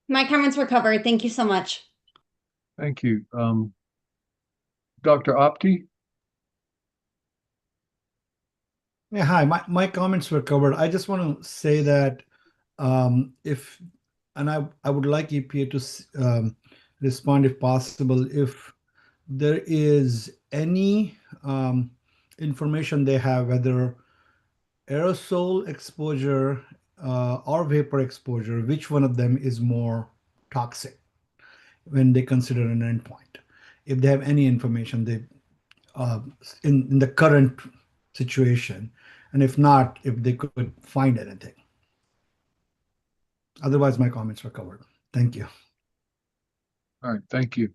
My comments were covered. Thank you so much. Thank you. Dr. Apti. Yeah, hi. My comments were covered. I just want to say that I would like EPA to respond if possible. If there is any information they have, whether aerosol exposure or vapor exposure, which one of them is more toxic when they consider an endpoint. If they have any information they in the current situation, and if not, if they could find anything. Otherwise, my comments were covered. Thank you. All right, thank you.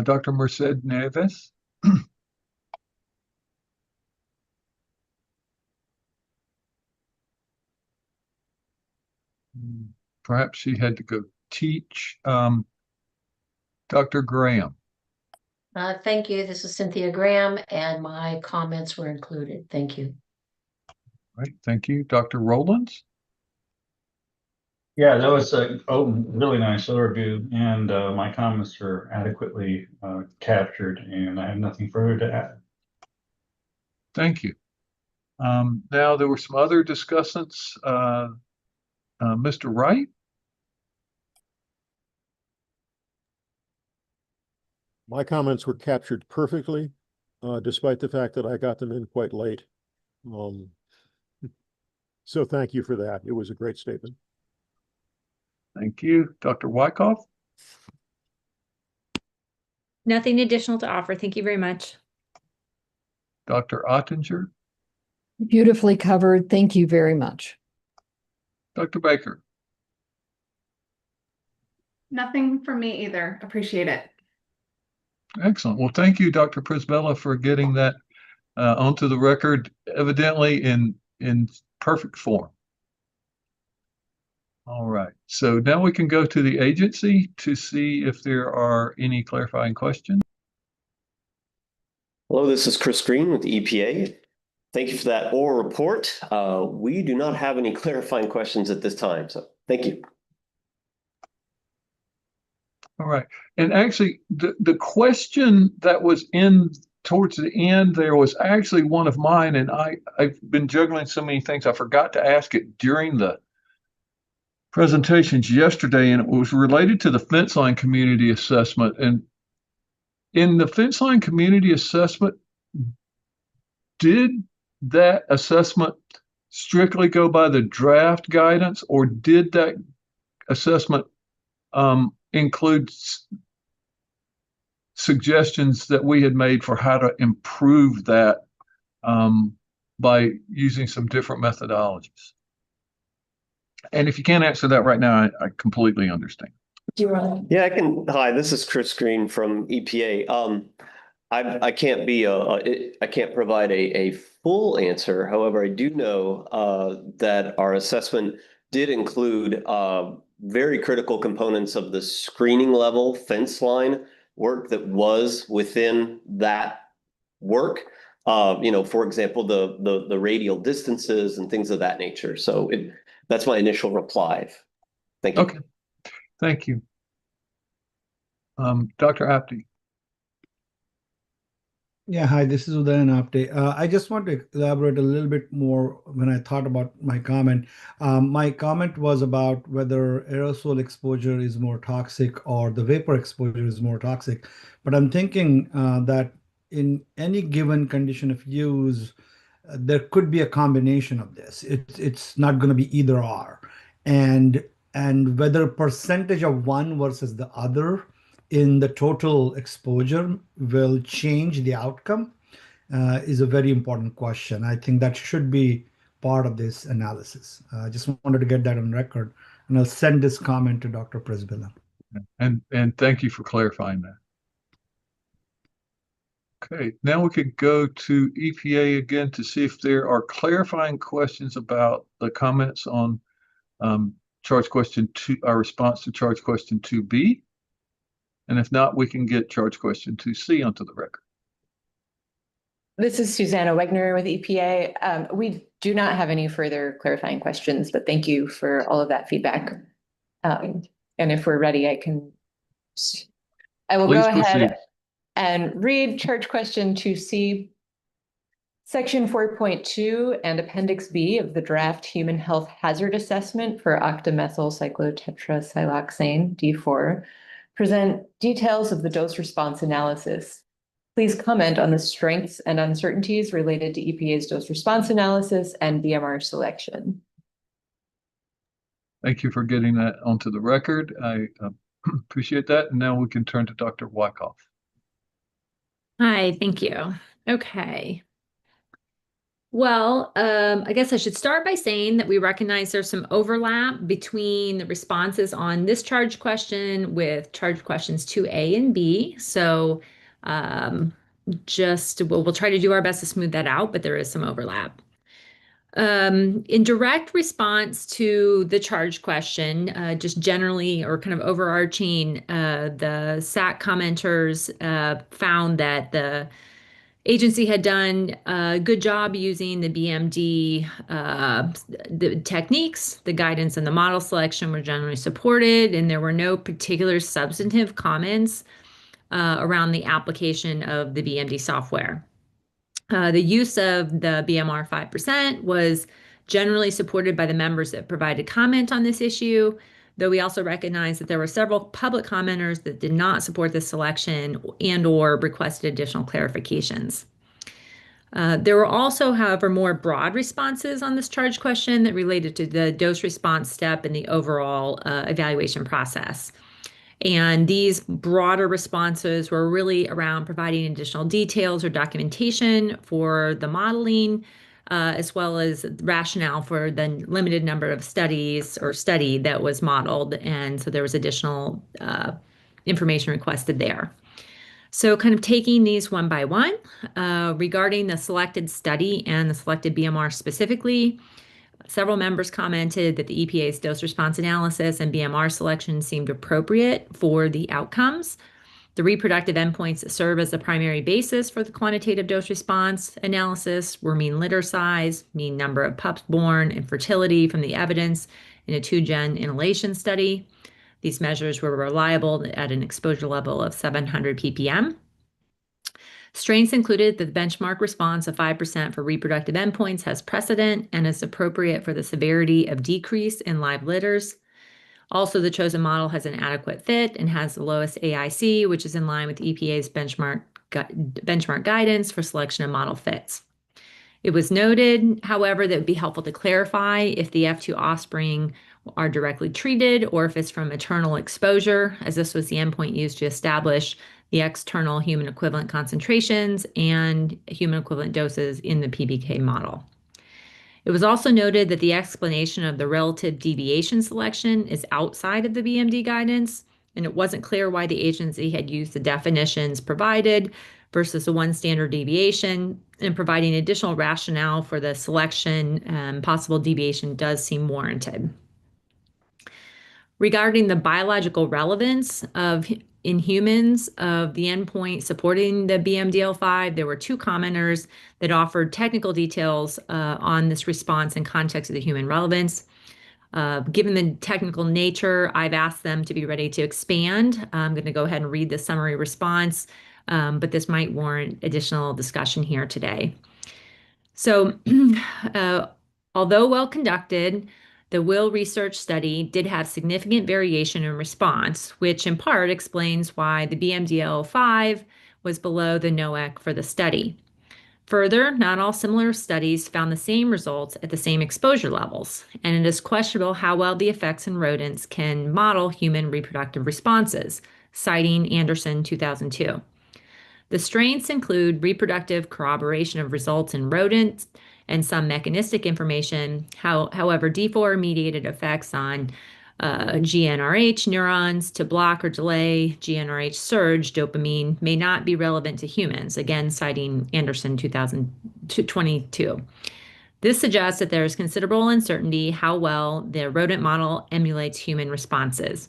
Dr. Merced Neves. Perhaps she had to go teach. Dr. Graham. Thank you. This is Cynthia Graham, and my comments were included. Thank you. All right, thank you. Dr. Rowlands. Yeah, that was a really nice overview, and my comments were adequately captured, and I have nothing further to add. Thank you. Now there were some other discussants. Mr. Wright? My comments were captured perfectly, despite the fact that I got them in quite late. So thank you for that. It was a great statement. Thank you. Dr. Wyckoff? Nothing additional to offer. Thank you very much. Dr. Ottinger? Beautifully covered. Thank you very much. Dr. Baker? Nothing from me either. Appreciate it. Excellent. Well, thank you, Dr. Prisbilla, for getting that onto the record, evidently in perfect form. All right. So now we can go to the agency to see if there are any clarifying questions. Hello, this is Chris Green with the EPA. Thank you for that oral report. We do not have any clarifying questions at this time, so thank you. All right. And actually, the question that was in towards the end there was actually one of mine, and I've been juggling so many things, I forgot to ask it during the presentations yesterday, and it was related to the fence line community assessment. And in the fence line community assessment, did that assessment strictly go by the draft guidance, or did that assessment include suggestions that we had made for how to improve that by using some different methodologies? And if you can't answer that right now, I completely understand. Yeah, I can. Hi, this is Chris Green from EPA. I can't be I can't provide a full answer. However, I do know that our assessment did include very critical components of the screening level fence line work that was within that work. For example, the radial distances and things of that nature. So that's my initial reply. Thank you. Okay, thank you. Dr. Apte. Yeah, hi, this is Udayan Apte. I just want to elaborate a little bit more when I thought about my comment. My comment was about whether aerosol exposure is more toxic or the vapor exposure is more toxic. But I'm thinking that in any given condition of use, there could be a combination of this. It's not going to be either or. And whether percentage of one versus the other in the total exposure will change the outcome is a very important question. I think that should be part of this analysis. I just wanted to get that on record, and I'll send this comment to Dr. Prisbilla. And thank you for clarifying that. Okay, now we could go to EPA again to see if there are clarifying questions about the comments on charge question 2, our response to charge question 2B. And if not, we can get charge question 2C onto the record. This is Susanna Wegner with EPA. We do not have any further clarifying questions, but thank you for all of that feedback. And if we're ready, I will Please go ahead proceed. and read charge question 2C. Section 4.2 and Appendix B of the draft Human Health Hazard Assessment for Octamethylcyclotetrasiloxane, D4, present details of the dose response analysis. Please comment on the strengths and uncertainties related to EPA's dose response analysis and BMR selection. Thank you for getting that onto the record. I appreciate that. And now we can turn to Dr. Wyckoff. Hi, thank you. Okay. Well, I guess I should start by saying that we recognize there's some overlap between the responses on this charge question with charge questions 2A and B. So we'll try to do our best to smooth that out, but there is some overlap. In direct response to the charge question, just generally or kind of overarching, the SAC commenters found that Agency had done a good job using the BMD the techniques. The guidance and the model selection were generally supported, and there were no particular substantive comments around the application of the BMD software. The use of the BMR 5% was generally supported by the members that provided comment on this issue, though we also recognize that there were several public commenters that did not support this selection and/or requested additional clarifications. There were also, however, more broad responses on this charge question that related to the dose response step in the overall evaluation process. And these broader responses were really around providing additional details or documentation for the modeling, as well as rationale for the limited number of studies or study that was modeled. And so there was additional information requested there. So kind of taking these one by one, regarding the selected study and the selected BMR specifically, several members commented that the EPA's dose response analysis and BMR selection seemed appropriate for the outcomes. The reproductive endpoints that serve as the primary basis for the quantitative dose response analysis were mean litter size, mean number of pups born, and fertility from the evidence in a 2-gen inhalation study. These measures were reliable at an exposure level of 700 ppm. Strengths included that the benchmark response of 5% for reproductive endpoints has precedent and is appropriate for the severity of decrease in live litters. Also, the chosen model has an adequate fit and has the lowest AIC, which is in line with EPA's benchmark guidance for selection of model fits. It was noted, however, that it would be helpful to clarify if the F2 offspring are directly treated or if it's from maternal exposure, as this was the endpoint used to establish the external human equivalent concentrations and human equivalent doses in the PBK model. It was also noted that the explanation of the relative deviation selection is outside of the BMD guidance, and it wasn't clear why the agency had used the definitions provided versus the one standard deviation, and providing additional rationale for the selection possible deviation does seem warranted. Regarding the biological relevance in humans of the endpoint supporting the BMDL5, there were 2 commenters that offered technical details on this response in context of the human relevance. Given the technical nature, I've asked them to be ready to expand. I'm going to go ahead and read the summary response, but this might warrant additional discussion here today. So, although well conducted, the Will research study did have significant variation in response, which in part explains why the BMDL5 was below the NOAC for the study. Further, not all similar studies found the same results at the same exposure levels, and it is questionable how well the effects in rodents can model human reproductive responses, citing Anderson 2002. The strengths include reproductive corroboration of results in rodents and some mechanistic information. However, D4-mediated effects on GnRH neurons to block or delay GnRH surge dopamine may not be relevant to humans, again citing Anderson 2022. This suggests that there is considerable uncertainty how well the rodent model emulates human responses.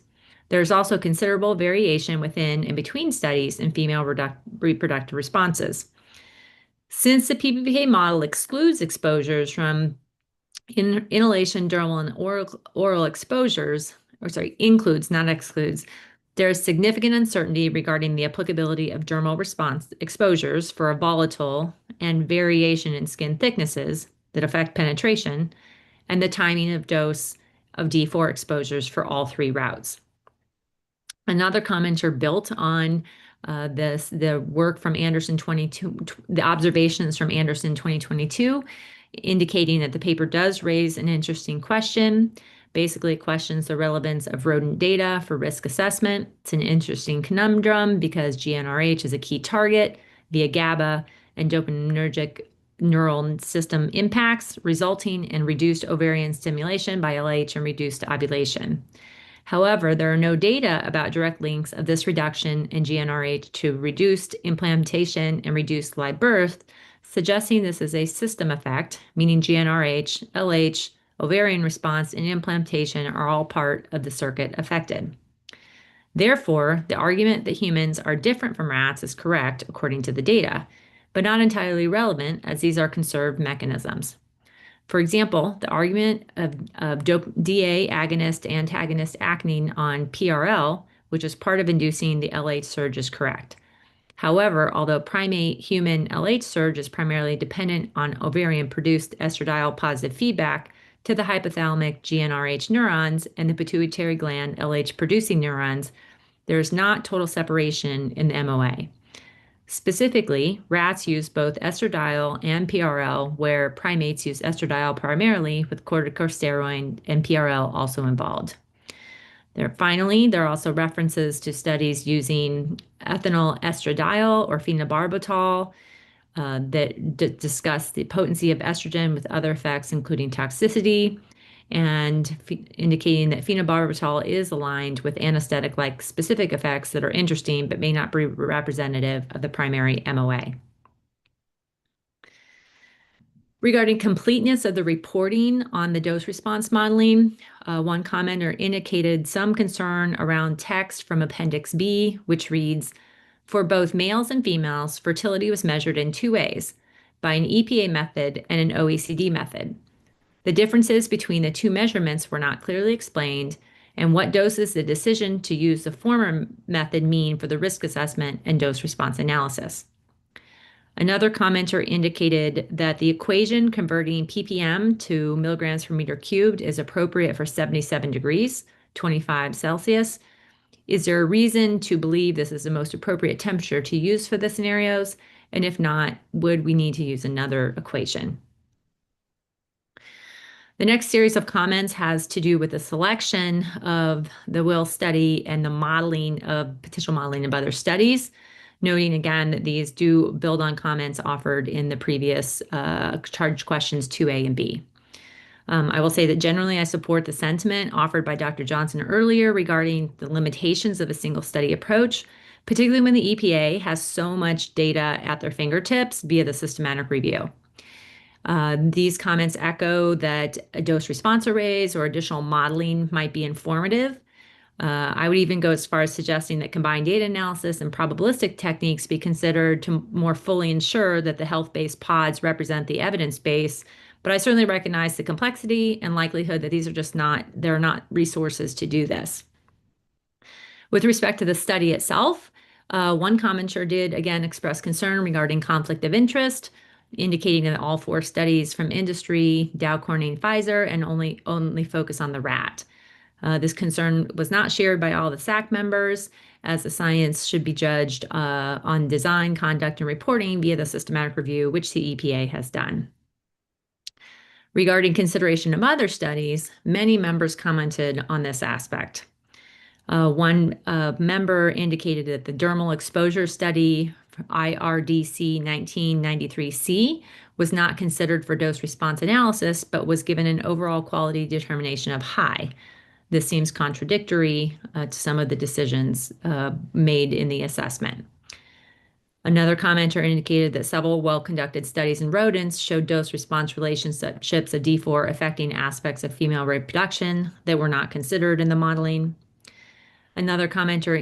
There's also considerable variation within and between studies in female reproductive responses. Since the PBPK model excludes exposures from inhalation, dermal, and oral exposures, includes, not excludes, there is significant uncertainty regarding the applicability of dermal response exposures for a volatile and variation in skin thicknesses that affect penetration, and the timing of dose of D4 exposures for all 3 routes. Another commenter built on the work from Anderson 22, the observations from Anderson 2022, indicating that the paper does raise an interesting question. Basically, it questions the relevance of rodent data for risk assessment. It's an interesting conundrum because GnRH is a key target via GABA and dopaminergic neural system impacts, resulting in reduced ovarian stimulation by LH and reduced ovulation. However, there are no data about direct links of this reduction in GnRH to reduced implantation and reduced live birth, suggesting this is a system effect, meaning GnRH, LH, ovarian response, and implantation are all part of the circuit affected. Therefore, the argument that humans are different from rats is correct according to the data. but not entirely relevant as these are conserved mechanisms. For example, the argument of DA agonist-antagonist acting on PRL, which is part of inducing the LH surge, is correct. However, although primate human LH surge is primarily dependent on ovarian-produced estradiol-positive feedback to the hypothalamic GnRH neurons and the pituitary gland LH-producing neurons, there is not total separation in the MOA. Specifically, rats use both estradiol and PRL, where primates use estradiol primarily, with corticosteroid and PRL also involved. Finally, there are also references to studies using ethinyl estradiol or phenobarbital that discuss the potency of estrogen with other effects, including toxicity, and indicating that phenobarbital is aligned with anesthetic-like specific effects that are interesting but may not be representative of the primary MOA. Regarding completeness of the reporting on the dose response modeling, one commenter indicated some concern around text from Appendix B, which reads, "For both males and females, fertility was measured in two ways, by an EPA method and an OECD method. The differences between the two measurements were not clearly explained, and what doses the decision to use the former method mean for the risk assessment and dose response analysis." Another commenter indicated that the equation converting ppm to milligrams per meter cubed is appropriate for 77 degrees, 25 Celsius. Is there a reason to believe this is the most appropriate temperature to use for the scenarios? And if not, would we need to use another equation? The next series of comments has to do with the selection of the WILL study and the modeling of potential modeling of other studies, noting again that these do build on comments offered in the previous charge questions 2A and B. I will say that generally I support the sentiment offered by Dr. Johnson earlier regarding the limitations of a single study approach, particularly when the EPA has so much data at their fingertips via the systematic review. These comments echo that a dose response arrays or additional modeling might be informative. I would even go as far as suggesting that combined data analysis and probabilistic techniques be considered to more fully ensure that the health-based pods represent the evidence base. But I certainly recognize the complexity and likelihood that these are just there are not resources to do this. With respect to the study itself, one commenter did again express concern regarding conflict of interest, indicating that all four studies from industry, Dow, Corning, Pfizer, and only focus on the rat. This concern was not shared by all the SAC members, as the science should be judged on design, conduct, and reporting via the systematic review, which the EPA has done. Regarding consideration of other studies, many members commented on this aspect. One member indicated that the dermal exposure study, IRDC 1993C, was not considered for dose response analysis, but was given an overall quality determination of high. This seems contradictory to some of the decisions made in the assessment. Another commenter indicated that several well-conducted studies in rodents showed dose-response relationships of D4 affecting aspects of female reproduction that were not considered in the modeling. Another commenter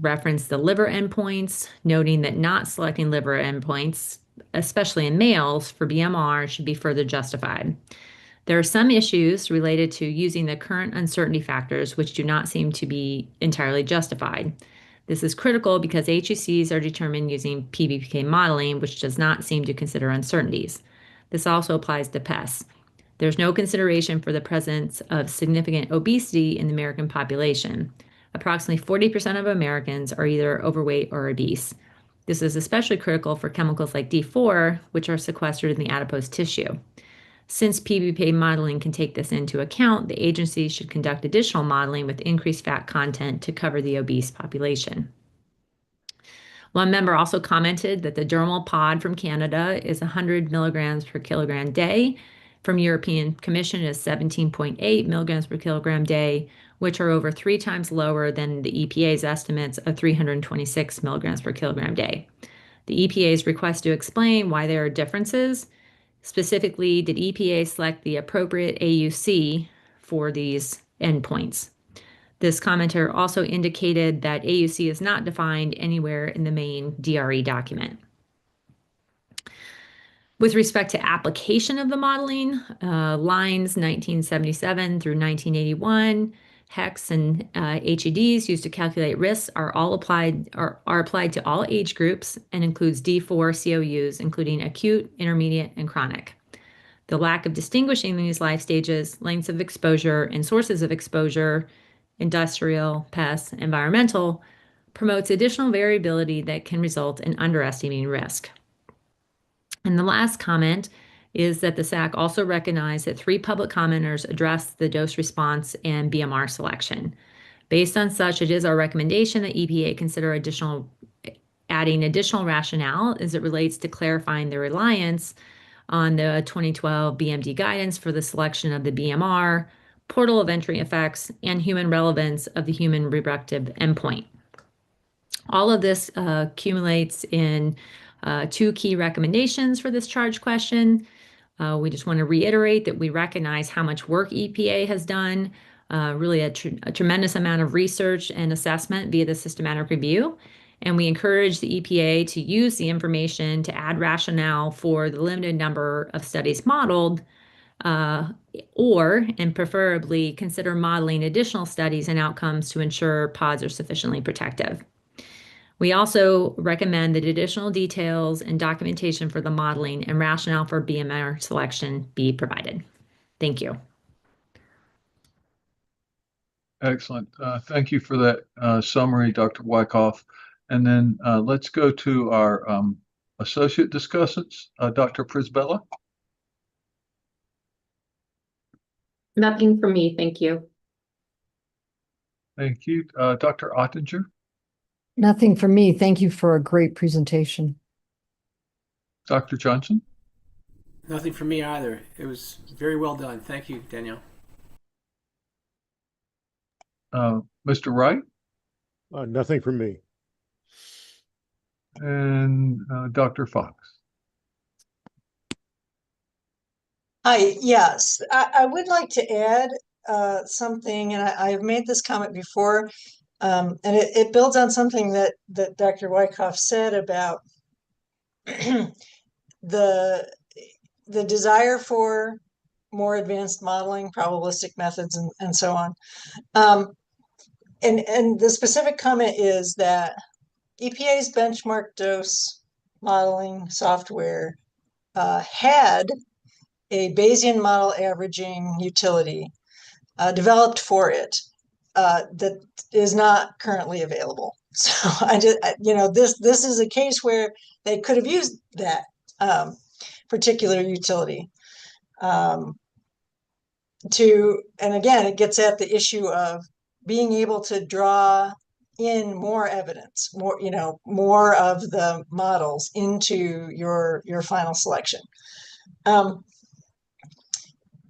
referenced the liver endpoints, noting that not selecting liver endpoints, especially in males, for BMR should be further justified. There are some issues related to using the current uncertainty factors, which do not seem to be entirely justified. This is critical because HECs are determined using PBPK modeling, which does not seem to consider uncertainties. This also applies to pests. There's no consideration for the presence of significant obesity in the American population. Approximately 40% of Americans are either overweight or obese. This is especially critical for chemicals like D4, which are sequestered in the adipose tissue. Since PBPK modeling can take this into account, the agency should conduct additional modeling with increased fat content to cover the obese population. One member also commented that the dermal pod from Canada is 100 milligrams per kilogram day. From European Commission is 17.8 milligrams per kilogram day, which are over 3 times lower than the EPA's estimates of 326 milligrams per kilogram day. The EPA's request to explain why there are differences. Specifically, did EPA select the appropriate AUC for these endpoints? This commenter also indicated that AUC is not defined anywhere in the main DRE document. With respect to application of the modeling, lines 1977 through 1981, HECs and HEDs used to calculate risks are applied to all age groups and includes D4 COUs, including acute, intermediate, and chronic. The lack of distinguishing these life stages, lengths of exposure, and sources of exposure, industrial, pests, environmental, promotes additional variability that can result in underestimating risk. And the last comment is that the SAC also recognized that 3 public commenters addressed the dose response and BMR selection. Based on such, it is our recommendation that EPA consider adding additional rationale as it relates to clarifying the reliance on the 2012 BMD guidance for the selection of the BMR, portal of entry effects, and human relevance of the human reproductive endpoint. All of this accumulates in 2 key recommendations for this charge question. We just want to reiterate that we recognize how much work EPA has done, really a tremendous amount of research and assessment via the systematic review. And we encourage the EPA to use the information to add rationale for the limited number of studies modeled, and preferably consider modeling additional studies and outcomes to ensure pods are sufficiently protective. We also recommend that additional details and documentation for the modeling and rationale for BMR selection be provided. Thank you. Excellent. Thank you for that summary, Dr. Wyckoff. And then let's go to our associate discussants, Dr. Prisbilla. Nothing for me, thank you. Thank you. Dr. Ottinger. Nothing for me. Thank you for a great presentation. Dr. Johnson. Nothing for me either. It was very well done. Thank you, Danielle. Mr. Wright. Nothing for me. And Dr. Fox. Hi, yes, I would like to add something, and I've made this comment before, and it builds on something that Dr. Wyckoff said about the desire for more advanced modeling, probabilistic methods, and so on. And the specific comment is that EPA's benchmark dose modeling software had a Bayesian model averaging utility developed for it that is not currently available. So this is a case where they could have used that particular utility and again, it gets at the issue of being able to draw in more evidence, more of the models into your final selection.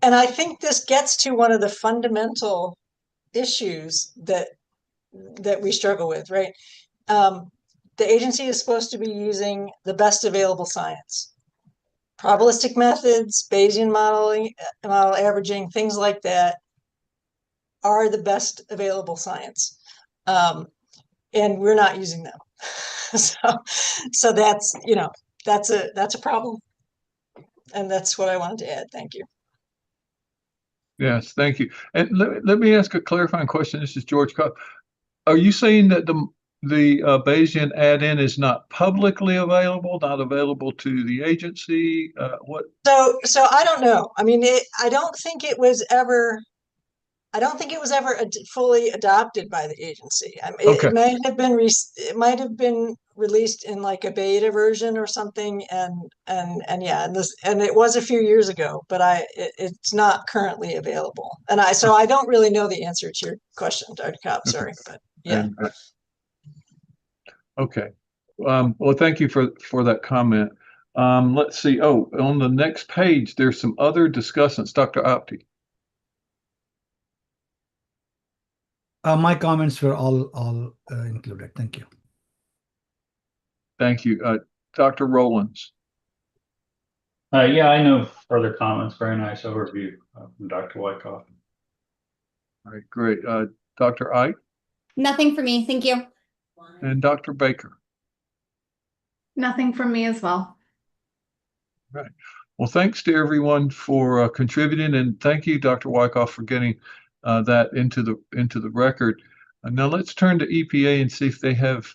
And I think this gets to one of the fundamental issues that we struggle with, right? The agency is supposed to be using the best available science. Probabilistic methods, Bayesian model averaging, things like that are the best available science. And we're not using them. So that's, that's a problem. And that's what I wanted to add. Thank you. Yes, thank you. And let me ask a clarifying question. This is George Cobb. Are you saying that the Bayesian add-in is not publicly available, not available to the agency? What? So I don't know. I mean, I don't think it was ever fully adopted by the agency. I mean, Okay. it might have been released in like a beta version or something, and it was a few years ago, but it's not currently available. And I don't really know the answer to your question, Dr. Cobb. Sorry, but yeah. Okay. Well, thank you for that comment. Let's see. Oh, on the next page, there's some other discussants. Dr. Apti. My comments were all included. Thank you. Thank you. Dr. Rowlands. Yeah, I know further comments. Very nice overview from Dr. Wyckoff. All right, great. Dr. Ike. Nothing for me. Thank you. And Dr. Baker. Nothing from me as well. Right. Well, thanks to everyone for contributing, and thank you, Dr. Wyckoff, for getting that into the record. Now let's turn to EPA and see if they have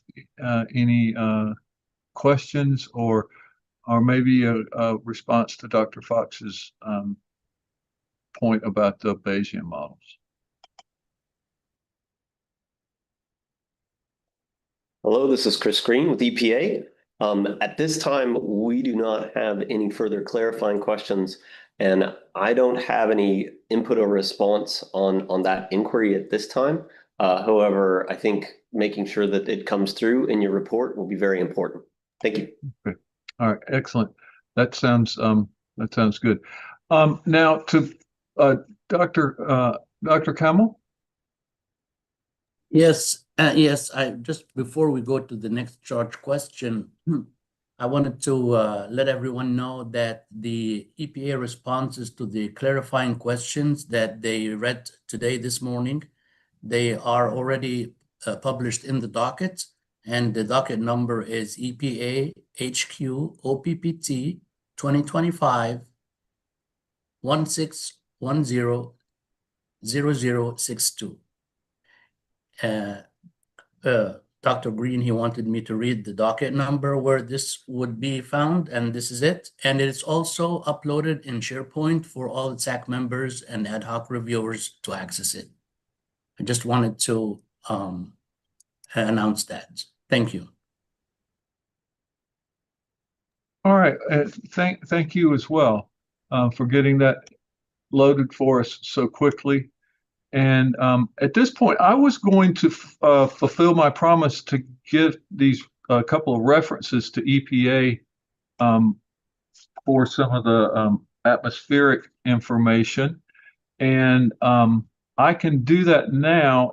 any questions or maybe a response to Dr. Fox's point about the Bayesian models. Hello, this is Chris Green with EPA. At this time, we do not have any further clarifying questions, and I don't have any input or response on that inquiry at this time. However, I think making sure that it comes through in your report will be very important. Thank you. Okay. All right, excellent. That sounds good. Now to Dr. Kamel. Yes, yes. Just before we go to the next charge question, I wanted to let everyone know that the EPA responses to the clarifying questions that they read today, this morning, they are already published in the docket, and the docket number is EPA HQ OPPT 2025 16100062. Dr. Green, he wanted me to read the docket number where this would be found, and this is it. And it's also uploaded in SharePoint for all SAC members and ad hoc reviewers to access it. I just wanted to announce that. Thank you. All right, thank you as well for getting that loaded for us so quickly. And at this point, I was going to fulfill my promise to give these couple of references to EPA for some of the atmospheric information, and I can do that now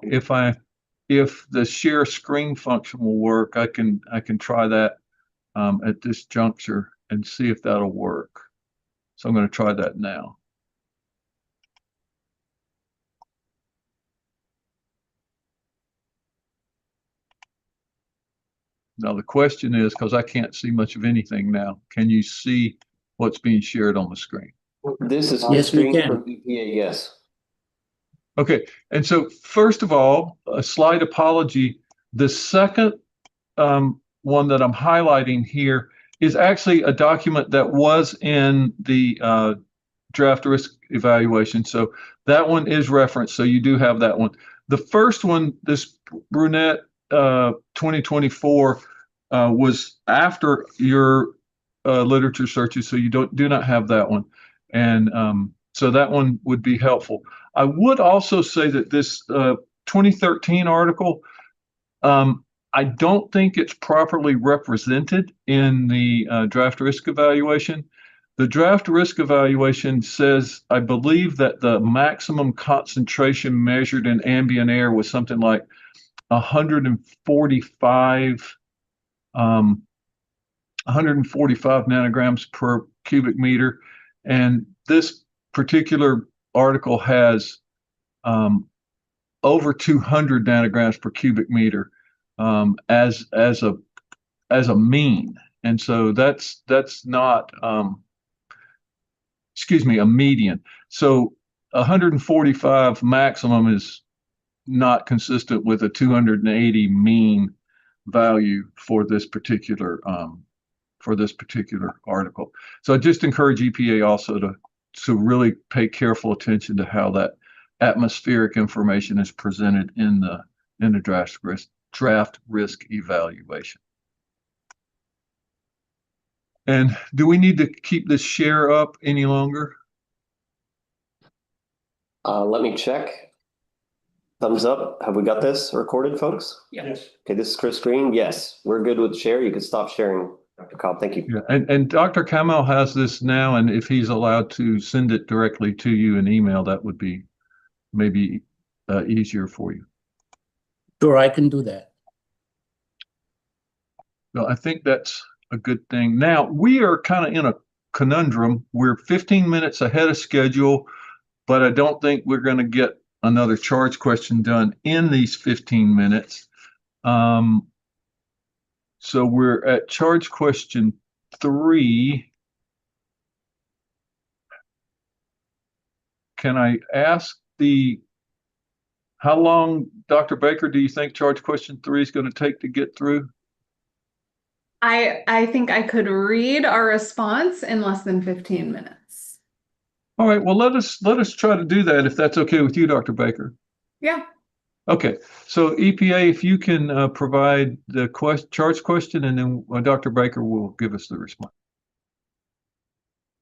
if the share screen function will work. I can try that at this juncture and see if that'll work. So I'm going to try that now. Now the question is, because I can't see much of anything now, can you see what's being shared on the screen? This is Yes, we screen can. from EPA, yes. Okay, and so first of all, a slight apology. The second one that I'm highlighting here is actually a document that was in the draft risk evaluation. So that one is referenced, so you do have that one. The first one, this brunette 2024, was after your literature searches, so you do not have that one, and so that one would be helpful. I would also say that this 2013 article, I don't think it's properly represented in the draft risk evaluation. The draft risk evaluation says, I believe, that the maximum concentration measured in ambient air was something like 145 nanograms per cubic meter, and this particular article has over 200 nanograms per cubic meter as a mean, and so that's not a median. So 145 maximum is not consistent with a 280 mean value for this particular article. So I just encourage EPA also to really pay careful attention to how that atmospheric information is presented in the draft risk evaluation. And do we need to keep this share up any longer? Let me check. Thumbs up. Have we got this recorded, folks? Yes. Okay, this is Chris Green. Yes, we're good with share. You can stop sharing, Dr. Cobb. Thank you. Yeah, and Dr. Kamel has this now, and if he's allowed to send it directly to you in email, that would be maybe easier for you. Sure, I can do that. Well, I think that's a good thing. Now, we are kind of in a conundrum. We're 15 minutes ahead of schedule, but I don't think we're going to get another charge question done in these 15 minutes. So we're at charge question 3. can I ask how long, Dr. Baker, do you think charge question 3 is going to take to get through? I think I could read our response in less than 15 minutes. All right, well, let us try to do that if that's okay with you, Dr. Baker. Yeah. Okay, so EPA, if you can provide the charge question, and then Dr. Baker will give us the response.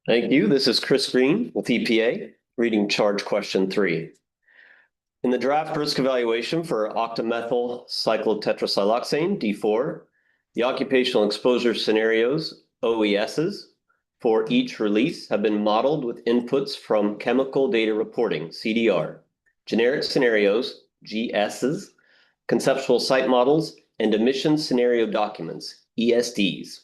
Thank you. This is Chris Green with EPA, reading charge question 3. In the draft risk evaluation for octamethylcyclotetrasiloxane, D4, the occupational exposure scenarios, OESs, for each release have been modeled with inputs from chemical data reporting, CDR, generic scenarios, GSs, conceptual site models, and emission scenario documents, ESDs.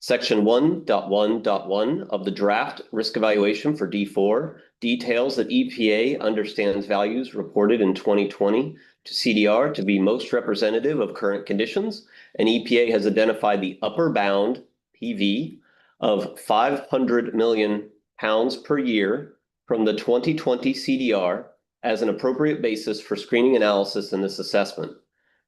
Section 1.1.1 of the draft risk evaluation for D4 details that EPA understands values reported in 2020 to CDR to be most representative of current conditions, and EPA has identified the upper bound, PV, of 500 million pounds per year from the 2020 CDR as an appropriate basis for screening analysis in this assessment.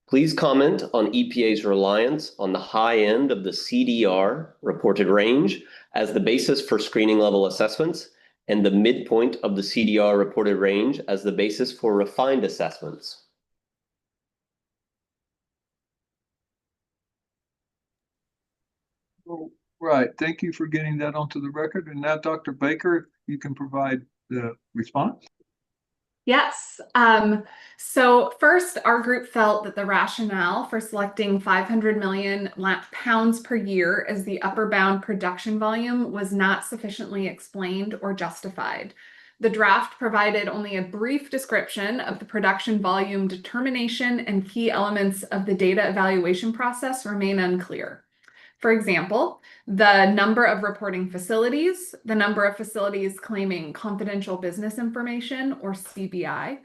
Please comment on EPA's reliance on the high end of the CDR reported range as the basis for screening level assessments and the midpoint of the CDR reported range as the basis for refined assessments. Right, thank you for getting that onto the record. And now, Dr. Baker, you can provide the response. Yes. So first, our group felt that the rationale for selecting 500 million pounds per year as the upper bound production volume was not sufficiently explained or justified. The draft provided only a brief description of the production volume determination, and key elements of the data evaluation process remain unclear. For example, the number of reporting facilities, the number of facilities claiming confidential business information, or CBI,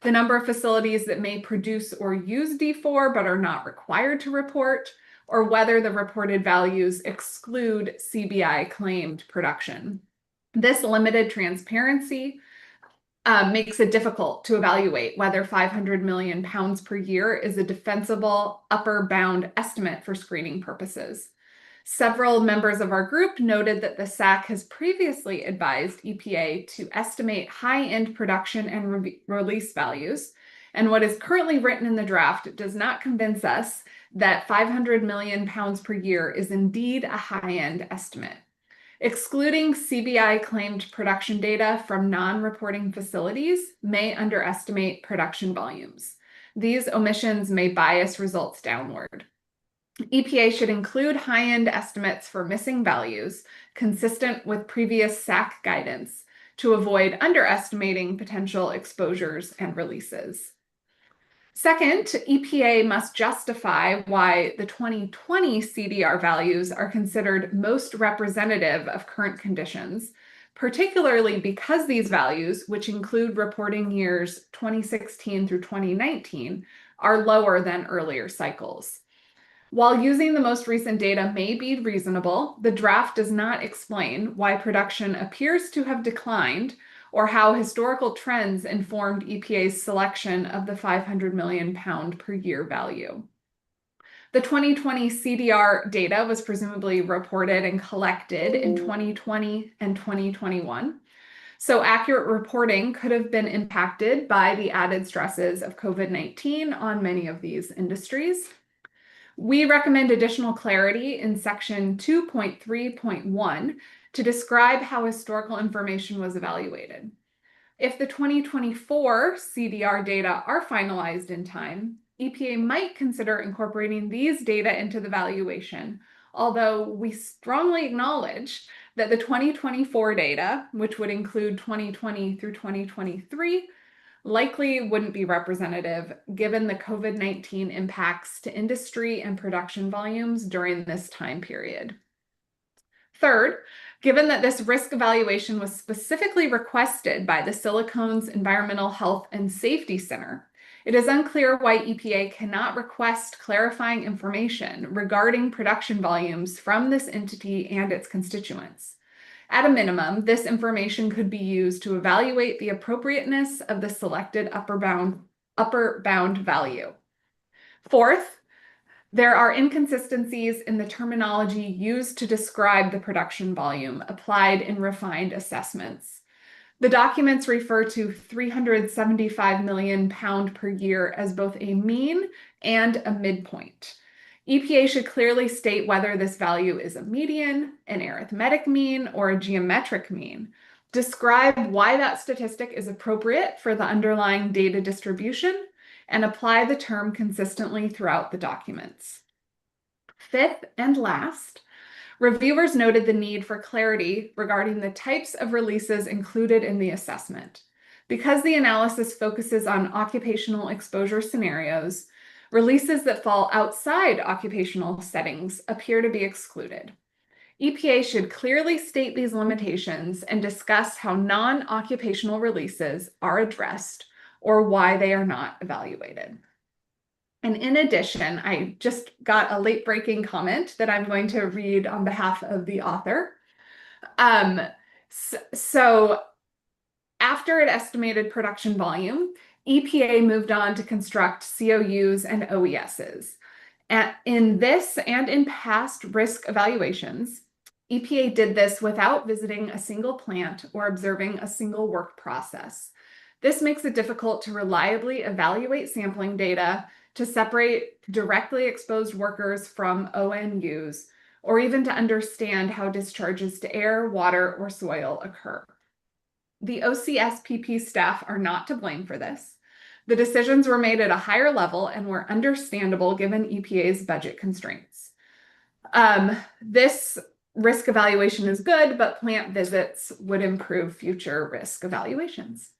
the number of facilities that may produce or use D4 but are not required to report, or whether the reported values exclude CBI claimed production. This limited transparency makes it difficult to evaluate whether 500 million pounds per year is a defensible upper bound estimate for screening purposes. Several members of our group noted that the SAC has previously advised EPA to estimate high-end production and release values, and what is currently written in the draft does not convince us that 500 million pounds per year is indeed a high-end estimate. Excluding CBI claimed production data from non-reporting facilities may underestimate production volumes. These omissions may bias results downward. EPA should include high-end estimates for missing values consistent with previous SAC guidance to avoid underestimating potential exposures and releases. Second, EPA must justify why the 2020 CDR values are considered most representative of current conditions, particularly because these values, which include reporting years 2016 through 2019, are lower than earlier cycles. While using the most recent data may be reasonable, the draft does not explain why production appears to have declined or how historical trends informed EPA's selection of the 500 million pound per year value. The 2020 CDR data was presumably reported and collected in 2020 and 2021. So accurate reporting could have been impacted by the added stresses of COVID-19 on many of these industries. We recommend additional clarity in section 2.3.1 to describe how historical information was evaluated. If the 2024 CDR data are finalized in time, EPA might consider incorporating these data into the valuation, although we strongly acknowledge that the 2024 data, which would include 2020 through 2023, likely wouldn't be representative given the COVID-19 impacts to industry and production volumes during this time period. Third, given that this risk evaluation was specifically requested by the Silicones Environmental Health and Safety Center, it is unclear why EPA cannot request clarifying information regarding production volumes from this entity and its constituents. At a minimum, this information could be used to evaluate the appropriateness of the selected upper bound value. Fourth, there are inconsistencies in the terminology used to describe the production volume applied in refined assessments. The documents refer to 375 million pound per year as both a mean and a midpoint. EPA should clearly state whether this value is a median, an arithmetic mean, or a geometric mean. Describe why that statistic is appropriate for the underlying data distribution, and apply the term consistently throughout the documents. Fifth and last, reviewers noted the need for clarity regarding the types of releases included in the assessment. Because the analysis focuses on occupational exposure scenarios, releases that fall outside occupational settings appear to be excluded. EPA should clearly state these limitations and discuss how non-occupational releases are addressed or why they are not evaluated. And in addition, I just got a late-breaking comment that I'm going to read on behalf of the author. So after it estimated production volume, EPA moved on to construct COUs and OESs. In this and in past risk evaluations, EPA did this without visiting a single plant or observing a single work process. This makes it difficult to reliably evaluate sampling data, to separate directly exposed workers from ONUs, or even to understand how discharges to air, water, or soil occur. The OCSPP staff are not to blame for this. The decisions were made at a higher level and were understandable given EPA's budget constraints. This risk evaluation is good, but plant visits would improve future risk evaluations.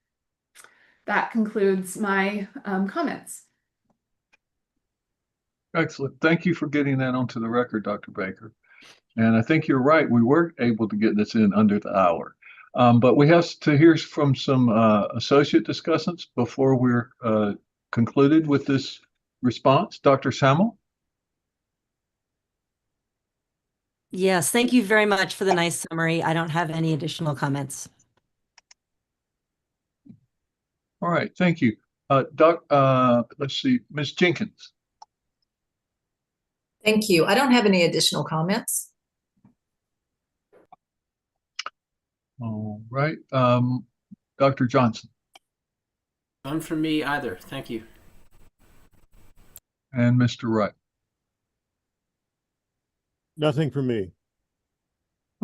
That concludes my comments. Excellent. Thank you for getting that onto the record, Dr. Baker. And I think you're right. We were able to get this in under the hour. But we have to hear from some associate discussants before we're concluded with this response. Dr. Samuel? Yes, thank you very much for the nice summary. I don't have any additional comments. All right, thank you. Let's see, Ms. Jenkins. Thank you. I don't have any additional comments. All right, Dr. Johnson. None from me either. Thank you. And Mr. Wright. Nothing from me.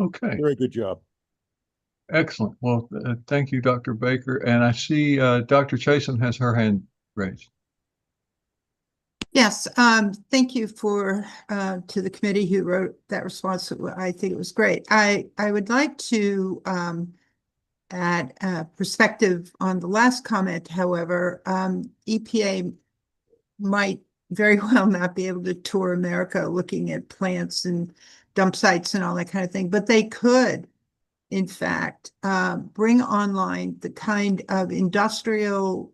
Okay. Very good job. Excellent. Well, thank you, Dr. Baker. And I see Dr. Chasen has her hand raised. Yes, thank you to the committee who wrote that response. I think it was great. I would like to add perspective on the last comment. However, EPA might very well not be able to tour America looking at plants and dump sites and all that kind of thing, but they could, in fact, bring online the kind of industrial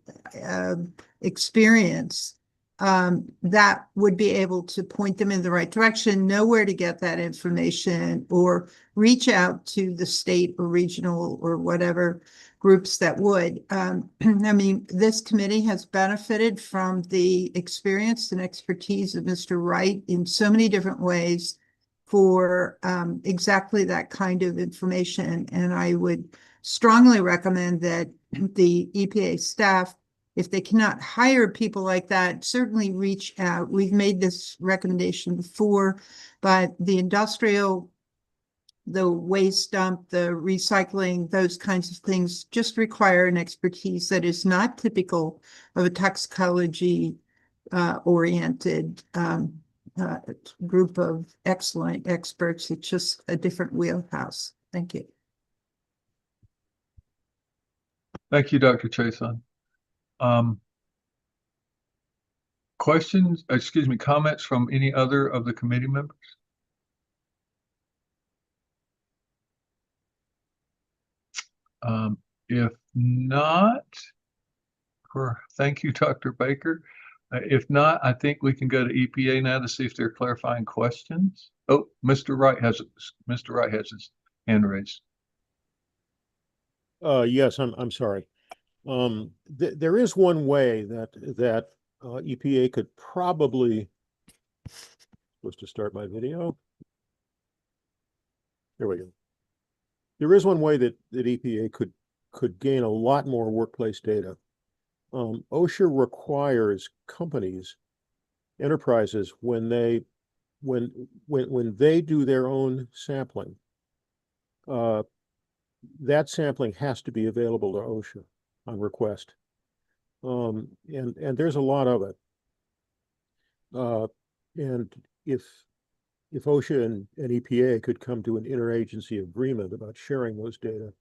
experience that would be able to point them in the right direction, know where to get that information, or reach out to the state or regional or whatever groups that would. I mean, this committee has benefited from the experience and expertise of Mr. Wright in so many different ways for exactly that kind of information. And I would strongly recommend that the EPA staff, if they cannot hire people like that, certainly reach out. We've made this recommendation before, but the industrial, the waste dump, the recycling, those kinds of things just require an expertise that is not typical of a toxicology oriented group of excellent experts. It's just a different wheelhouse. Thank you. Thank you, Dr. Chason. Questions, excuse me, comments from any other of the committee members? If not, thank you, Dr. Baker. If not, I think we can go to EPA now to see if there are clarifying questions. Oh, Mr. Wright has his hand raised. Yes, I'm sorry. There is one way that EPA could probably, supposed to start my video. There we go. There is one way that EPA could gain a lot more workplace data. OSHA requires companies, enterprises, when they do their own sampling, that sampling has to be available to OSHA on request. And there's a lot of it. And if OSHA and EPA could come to an interagency agreement about sharing those data,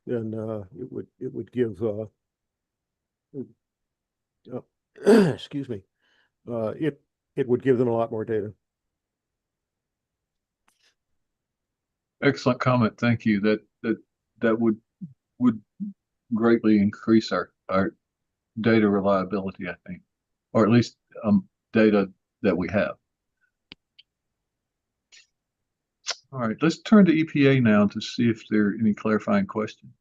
then it would give excuse me, it would give them a lot more data. Excellent comment. Thank you. That would greatly increase our data reliability, I think, or at least data that we have. All right, let's turn to EPA now to see if there are any clarifying questions.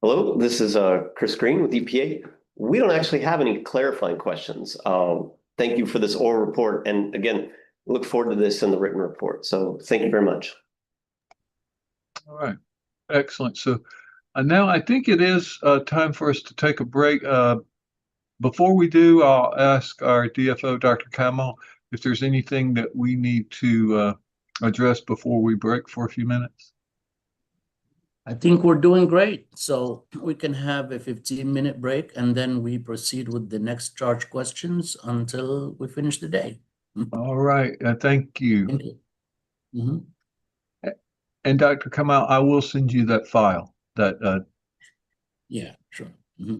Hello, this is Chris Green with EPA. We don't actually have any clarifying questions. Thank you for this oral report. And again, look forward to this in the written report. So thank you very much. All right, excellent. So now I think it is time for us to take a break. Before we do, I'll ask our DFO, Dr. Kamal, if there's anything that we need to address before we break for a few minutes. I think we're doing great. So we can have a 15-minute break and then we proceed with the next charge questions until we finish the day. All right. Thank you. Thank you. Mm-hmm. And Dr. Kamal, I will send you that file. Yeah, sure. Mm-hmm.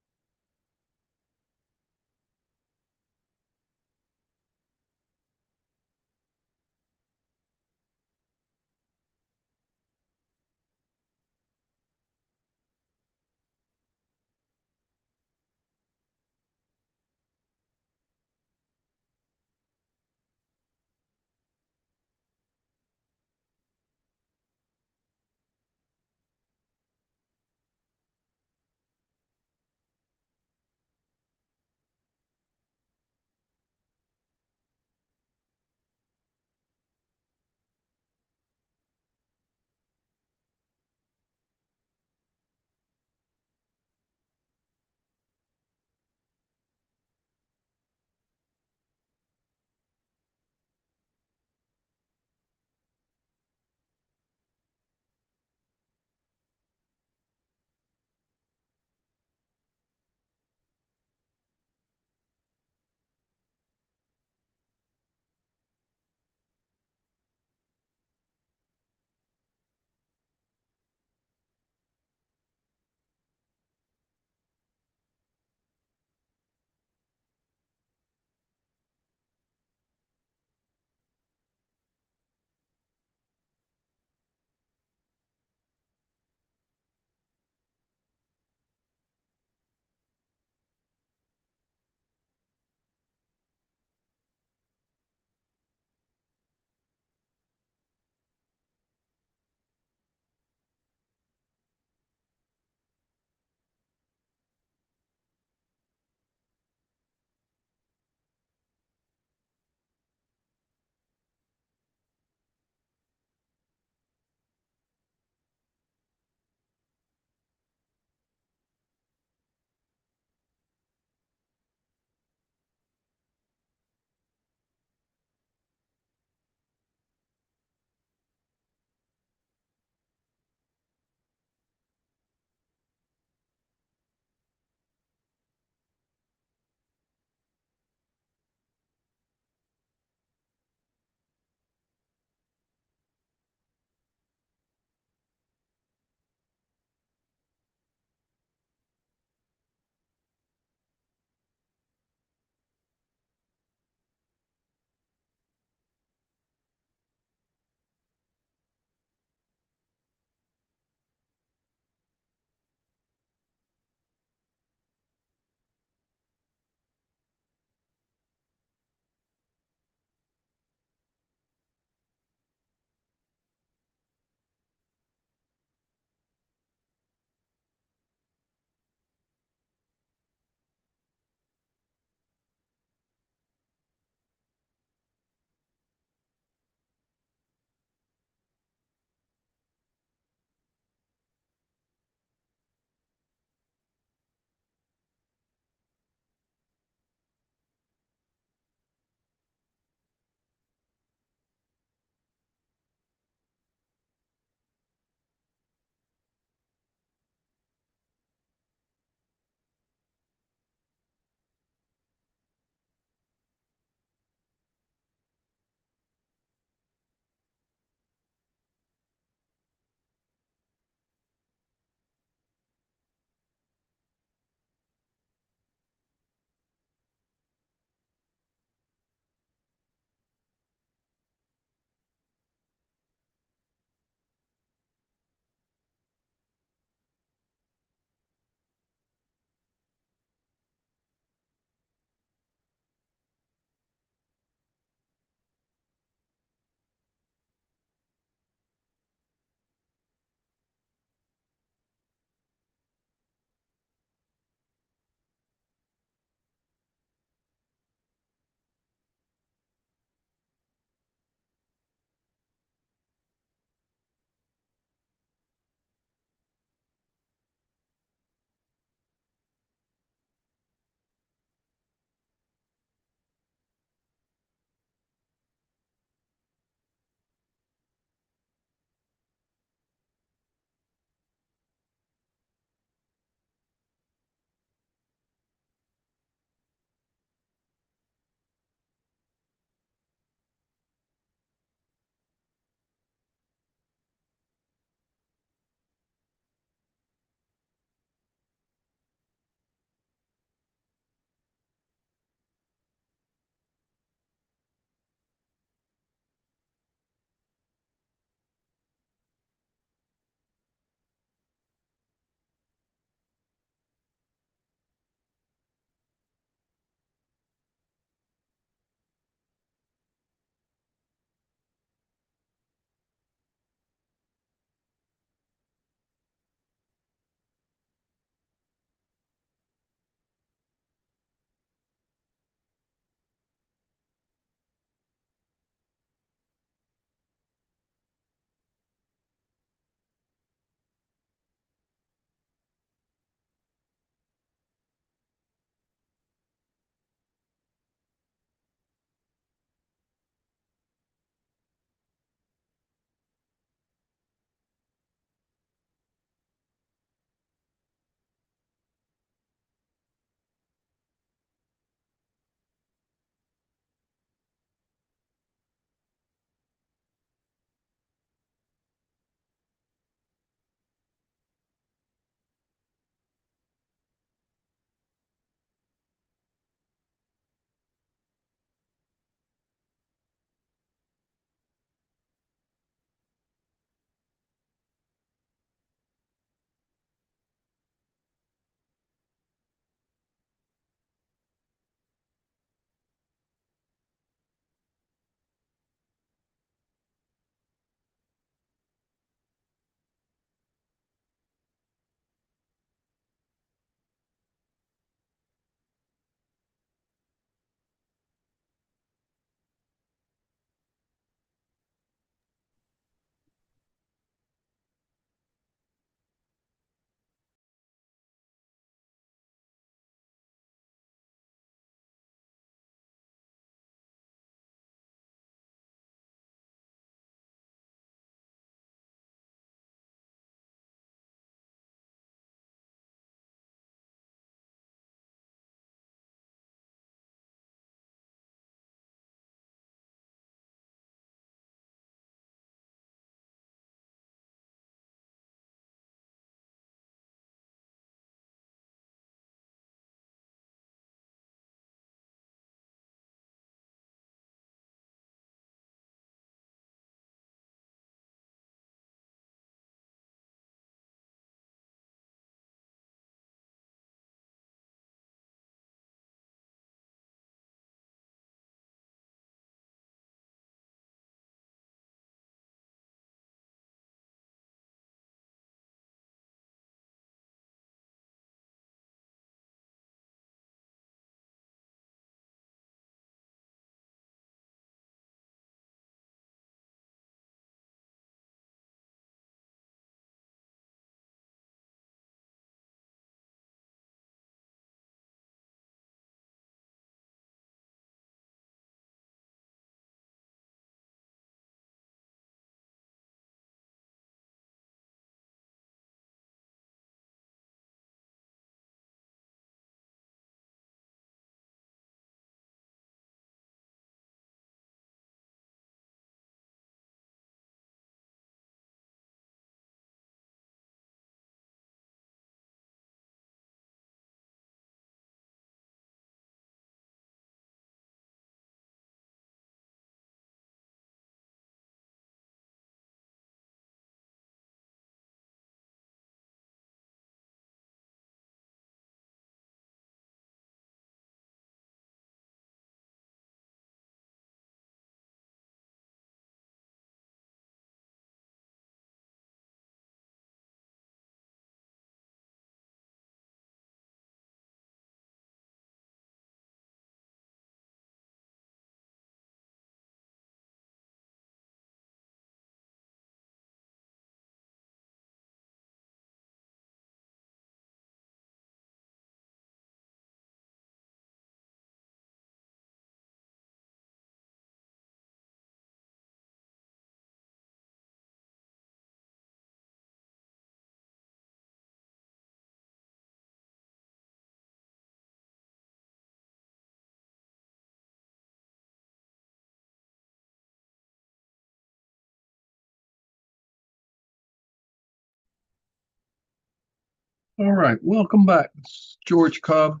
All right, welcome back. It's George Cobb,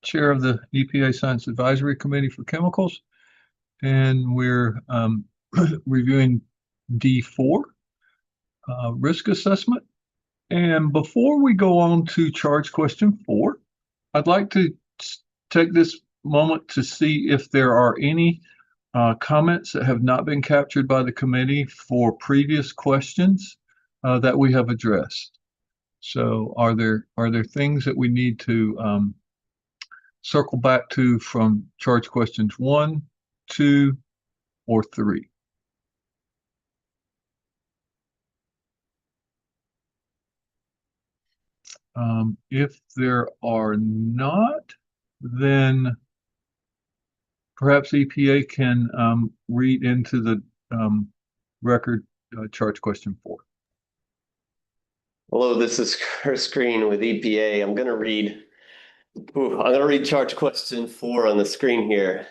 Chair of the EPA Science Advisory Committee for Chemicals, and we're reviewing D4, risk assessment. And before we go on to charge question 4, I'd like to take this moment to see if there are any comments that have not been captured by the committee for previous questions that we have addressed. So are there things that we need to circle back to from charge questions 1, 2, or 3? If there are not, then perhaps EPA can read into the record charge question 4. Hello, this is Chris Green with EPA. I'm going to read charge question 4 on the screen here.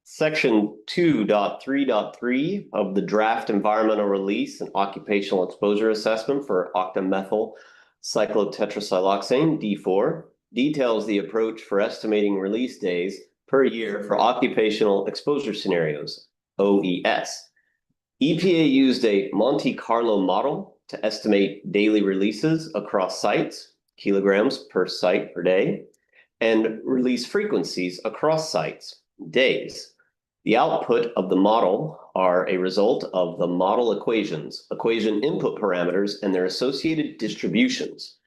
Section 2.3.3 of the draft environmental release and occupational exposure assessment for octamethylcyclotetrasiloxane, D4, details the approach for estimating release days per year for occupational exposure scenarios, OES. EPA used a Monte Carlo model to estimate daily releases across sites, kilograms per site per day, and release frequencies across sites, days. The output of the model are a result of the model equations, equation input parameters, and their associated distributions.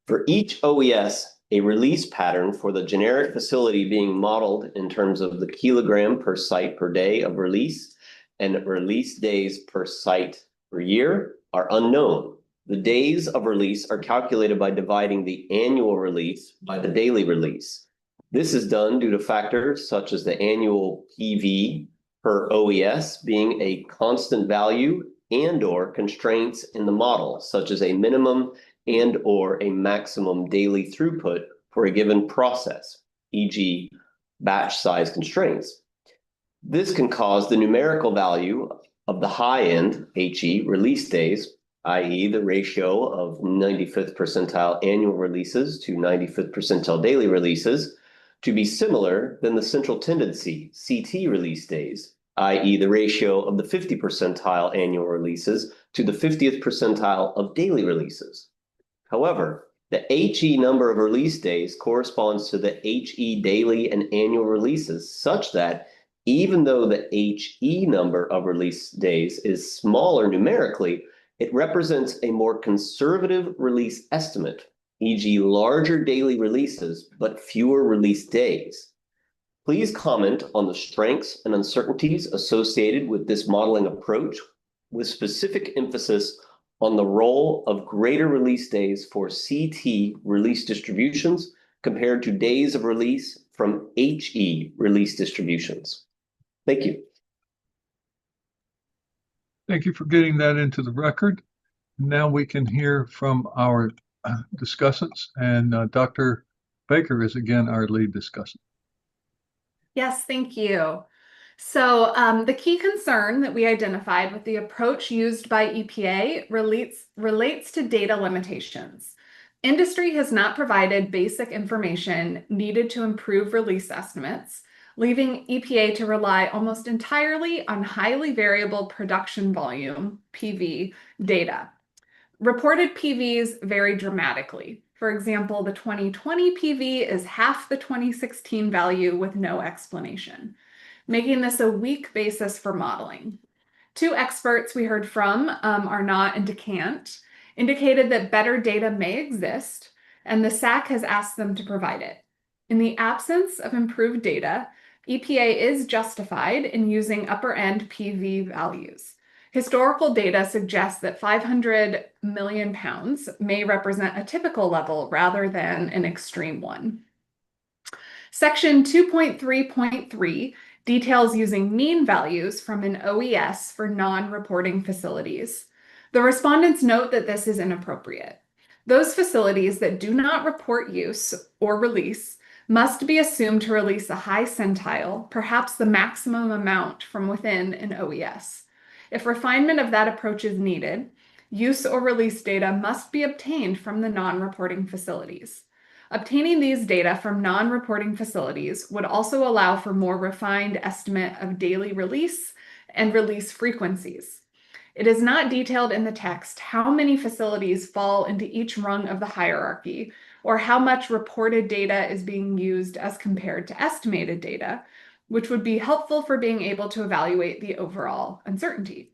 For each OES, a release pattern for the generic facility being modeled in terms of the kilogram per site per day of release and release days per site per year are unknown. The days of release are calculated by dividing the annual release by the daily release. This is done due to factors such as the annual PV per OES being a constant value and/or constraints in the model, such as a minimum and/or a maximum daily throughput for a given process, e.g. batch size constraints. This can cause the numerical value of the high-end HE release days, i.e. the ratio of 95th percentile annual releases to 95th percentile daily releases, to be similar than the central tendency, CT release days, i.e. the ratio of the 50th percentile annual releases to the 50th percentile of daily releases. However, the HE number of release days corresponds to the HE daily and annual releases, such that even though the HE number of release days is smaller numerically, it represents a more conservative release estimate, e.g. larger daily releases, but fewer release days. Please comment on the strengths and uncertainties associated with this modeling approach, with specific emphasis on the role of greater release days for CT release distributions compared to days of release from HE release distributions. Thank you. Thank you for getting that into the record. Now we can hear from our discussants, and Dr. Baker is again our lead discussant. Yes, thank you. So the key concern that we identified with the approach used by EPA relates to data limitations. Industry has not provided basic information needed to improve release estimates, leaving EPA to rely almost entirely on highly variable production volume, PV, data. Reported PVs vary dramatically. For example, the 2020 PV is half the 2016 value with no explanation, making this a weak basis for modeling. 2 experts we heard from, Arnott and DeCant, indicated that better data may exist, and the SAC has asked them to provide it. In the absence of improved data, EPA is justified in using upper-end PV values. Historical data suggests that 500 million pounds may represent a typical level rather than an extreme one. Section 2.3.3 details using mean values from an OES for non-reporting facilities. The respondents note that this is inappropriate. Those facilities that do not report use or release must be assumed to release a high centile, perhaps the maximum amount from within an OES. If refinement of that approach is needed, use or release data must be obtained from the non-reporting facilities. Obtaining these data from non-reporting facilities would also allow for more refined estimate of daily release and release frequencies. It is not detailed in the text how many facilities fall into each rung of the hierarchy, or how much reported data is being used as compared to estimated data, which would be helpful for being able to evaluate the overall uncertainty.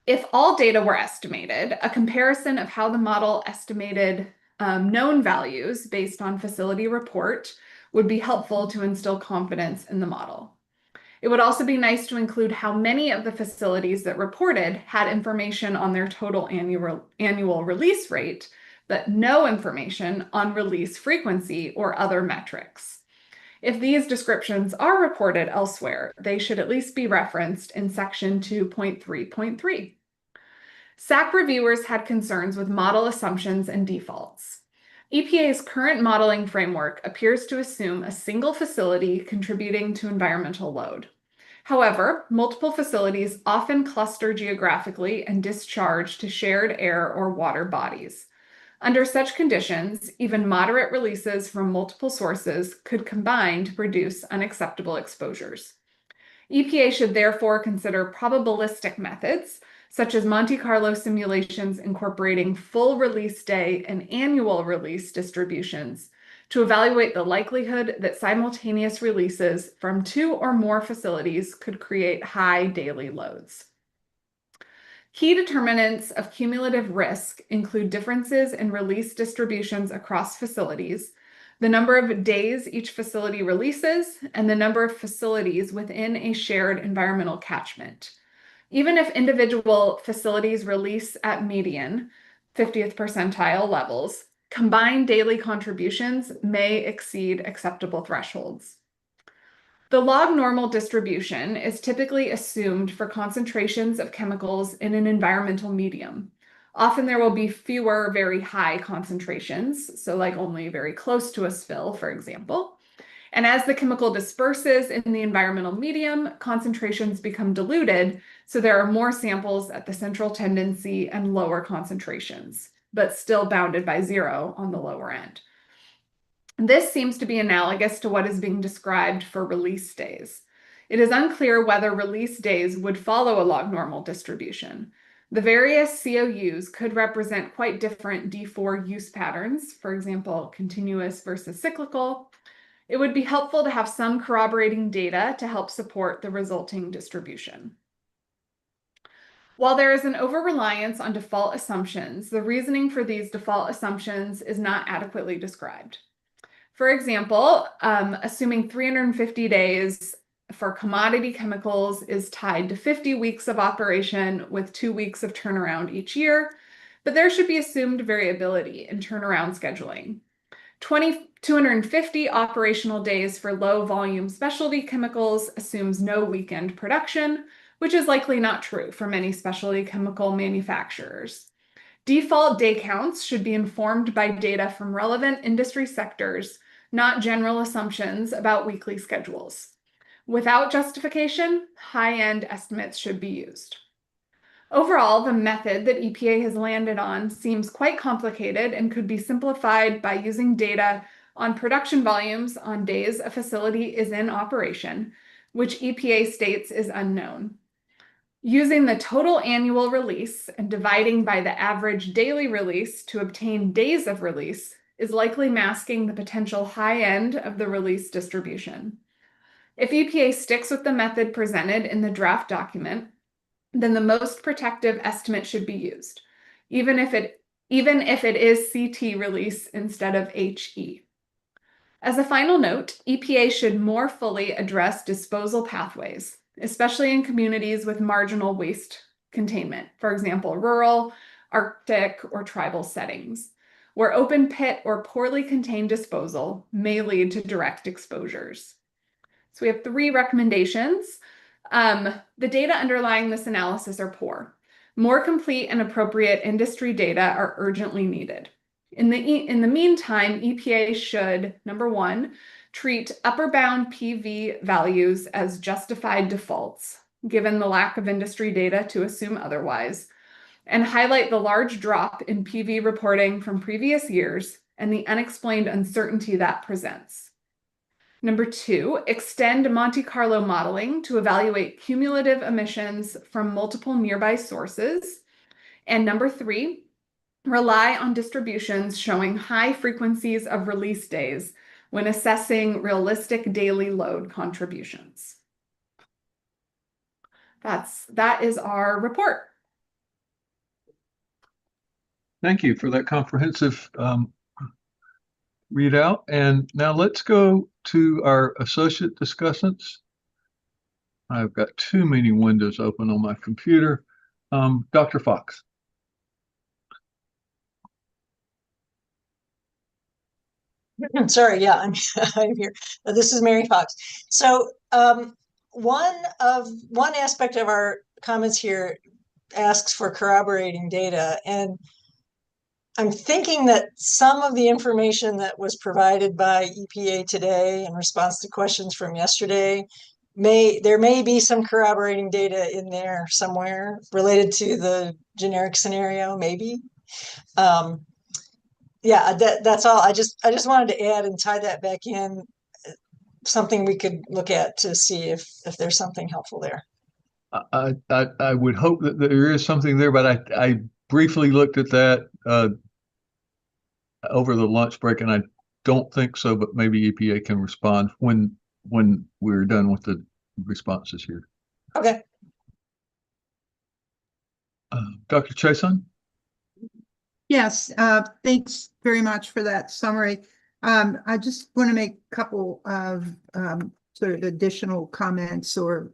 If all data were estimated, a comparison of how the model estimated known values based on facility report would be helpful to instill confidence in the model. It would also be nice to include how many of the facilities that reported had information on their total annual release rate, but no information on release frequency or other metrics. If these descriptions are reported elsewhere, they should at least be referenced in section 2.3.3. SAC reviewers had concerns with model assumptions and defaults. EPA's current modeling framework appears to assume a single facility contributing to environmental load. However, multiple facilities often cluster geographically and discharge to shared air or water bodies. Under such conditions, even moderate releases from multiple sources could combine to produce unacceptable exposures. EPA should therefore consider probabilistic methods, such as Monte Carlo simulations incorporating full release day and annual release distributions, to evaluate the likelihood that simultaneous releases from 2 or more facilities could create high daily loads. Key determinants of cumulative risk include differences in release distributions across facilities, the number of days each facility releases, and the number of facilities within a shared environmental catchment. Even if individual facilities release at median, 50th percentile levels, combined daily contributions may exceed acceptable thresholds. The log normal distribution is typically assumed for concentrations of chemicals in an environmental medium. Often there will be fewer very high concentrations, so like only very close to a spill, for example. And as the chemical disperses in the environmental medium, concentrations become diluted, so there are more samples at the central tendency and lower concentrations, but still bounded by 0 on the lower end. This seems to be analogous to what is being described for release days. It is unclear whether release days would follow a log normal distribution. The various COUs could represent quite different D4 use patterns, for example, continuous versus cyclical. It would be helpful to have some corroborating data to help support the resulting distribution. While there is an over-reliance on default assumptions, the reasoning for these default assumptions is not adequately described. For example, assuming 350 days for commodity chemicals is tied to 50 weeks of operation with 2 weeks of turnaround each year, but there should be assumed variability in turnaround scheduling. 250 operational days for low volume specialty chemicals assumes no weekend production, which is likely not true for many specialty chemical manufacturers. Default day counts should be informed by data from relevant industry sectors, not general assumptions about weekly schedules. Without justification, high-end estimates should be used. Overall, the method that EPA has landed on seems quite complicated and could be simplified by using data on production volumes on days a facility is in operation, which EPA states is unknown. Using the total annual release and dividing by the average daily release to obtain days of release is likely masking the potential high end of the release distribution. If EPA sticks with the method presented in the draft document, then the most protective estimate should be used, even if it is CT release instead of HE. As a final note, EPA should more fully address disposal pathways, especially in communities with marginal waste containment, for example, rural, Arctic, or tribal settings, where open pit or poorly contained disposal may lead to direct exposures. So we have 3 recommendations. The data underlying this analysis are poor. More complete and appropriate industry data are urgently needed. In the meantime, EPA should, number 1, treat upper bound PV values as justified defaults, given the lack of industry data to assume otherwise, and highlight the large drop in PV reporting from previous years and the unexplained uncertainty that presents. Number 2, extend Monte Carlo modeling to evaluate cumulative emissions from multiple nearby sources. And number 3, rely on distributions showing high frequencies of release days when assessing realistic daily load contributions. That is our report. Thank you for that comprehensive readout. And now let's go to our associate discussants. I've got too many windows open on my computer. Dr. Fox. Sorry, yeah, I'm I'm here. This is Mary Fox. So one aspect of our comments here asks for corroborating data, and I'm thinking that some of the information that was provided by EPA today in response to questions from yesterday there may be some corroborating data in there somewhere related to the generic scenario, maybe. Yeah, that's all. I just wanted to add and tie that back in, something we could look at to see if there's something helpful there. I would hope that there is something there, but I briefly looked at that over the lunch break, and I don't think so, but maybe EPA can respond when we're done with the responses here. Okay. Dr. Chason? Yes, thanks very much for that summary. I just want to make a couple of sort of additional comments or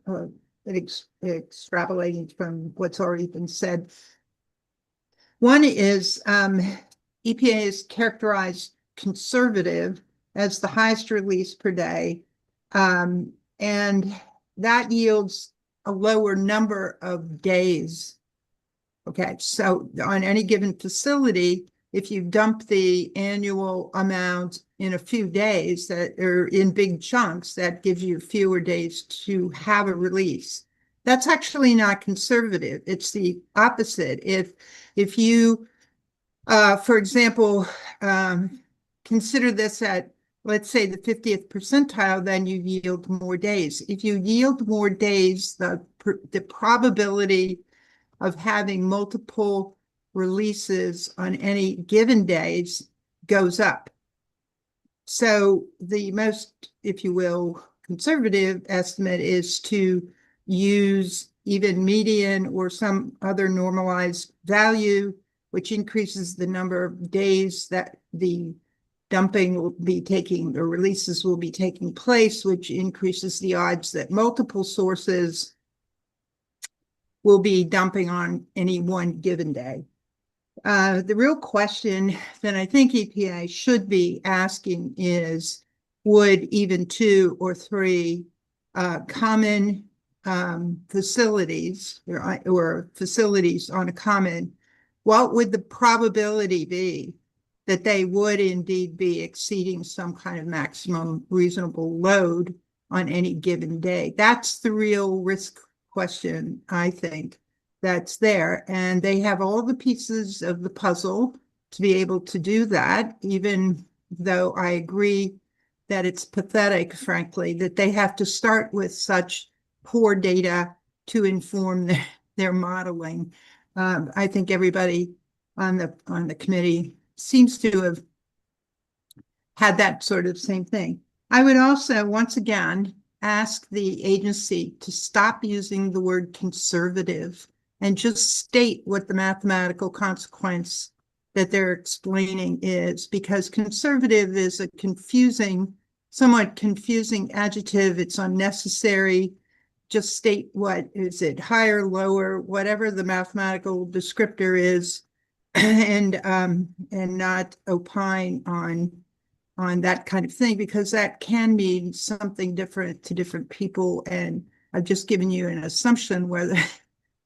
extrapolating from what's already been said. One is EPA is characterized conservative as the highest release per day, and that yields a lower number of days. Okay, so on any given facility, if you dump the annual amount in a few days that are in big chunks, that gives you fewer days to have a release. That's actually not conservative. It's the opposite. If you, for example, consider this at, let's say, the 50th percentile, then you yield more days. If you yield more days, the probability of having multiple releases on any given days goes up. So the most, if you will, conservative estimate is to use even median or some other normalized value, which increases the number of days that the dumping will be taking, or releases will be taking place, which increases the odds that multiple sources will be dumping on any one given day. The real question that I think EPA should be asking is, would even 2 or 3 common facilities or facilities on a common, what would the probability be that they would indeed be exceeding some kind of maximum reasonable load on any given day? That's the real risk question, I think, that's there. And they have all the pieces of the puzzle to be able to do that, even though I agree that it's pathetic, frankly, that they have to start with such poor data to inform their modeling. I think everybody on the committee seems to have had that sort of same thing. I would also, once again, ask the agency to stop using the word conservative and just state what the mathematical consequence that they're explaining is, because conservative is a somewhat confusing adjective. It's unnecessary. Just state what is it, higher, lower, whatever the mathematical descriptor is, and not opine on that kind of thing, because that can mean something different to different people. And I've just given you an assumption whether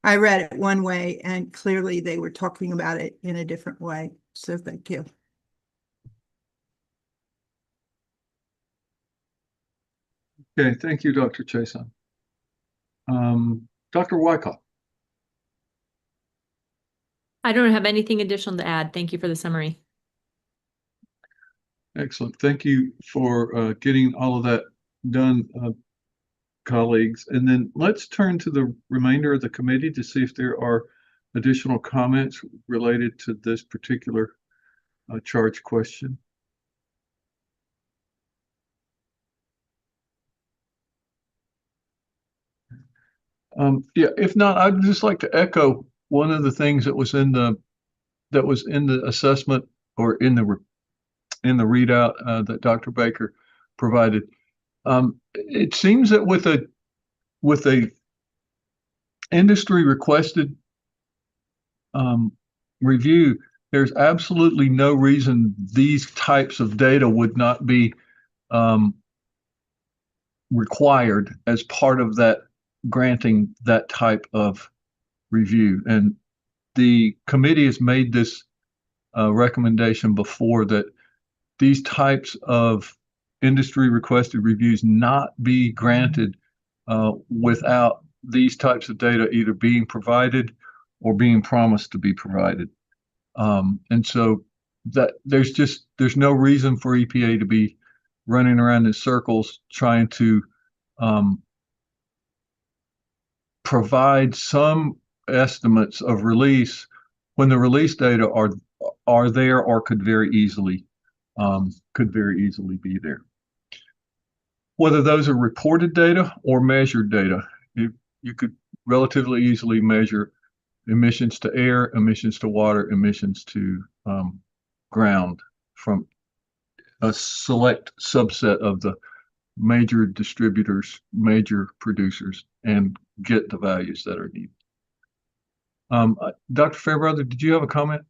I read it one way and clearly they were talking about it in a different way. So thank you. Okay, thank you, Dr. Chason. Dr. Wyckoff. I don't have anything additional to add. Thank you for the summary. Excellent. Thank you for getting all of that done, colleagues. And then let's turn to the remainder of the committee to see if there are additional comments related to this particular charge question. Yeah, if not, I'd just like to echo one of the things that was in the assessment or in the readout that Dr. Baker provided. It seems that with a industry requested review, there's absolutely no reason these types of data would not be required as part of that granting that type of review. And the committee has made this recommendation before, that these types of industry requested reviews not be granted without these types of data either being provided or being promised to be provided. And so that there's no reason for EPA to be running around in circles trying to provide some estimates of release when the release data are there or could very easily be there. Whether those are reported data or measured data, you could relatively easily measure emissions to air, emissions to water, emissions to ground from a select subset of the major distributors, major producers, and get the values that are needed. Dr. Fairbrother, did you have a comment?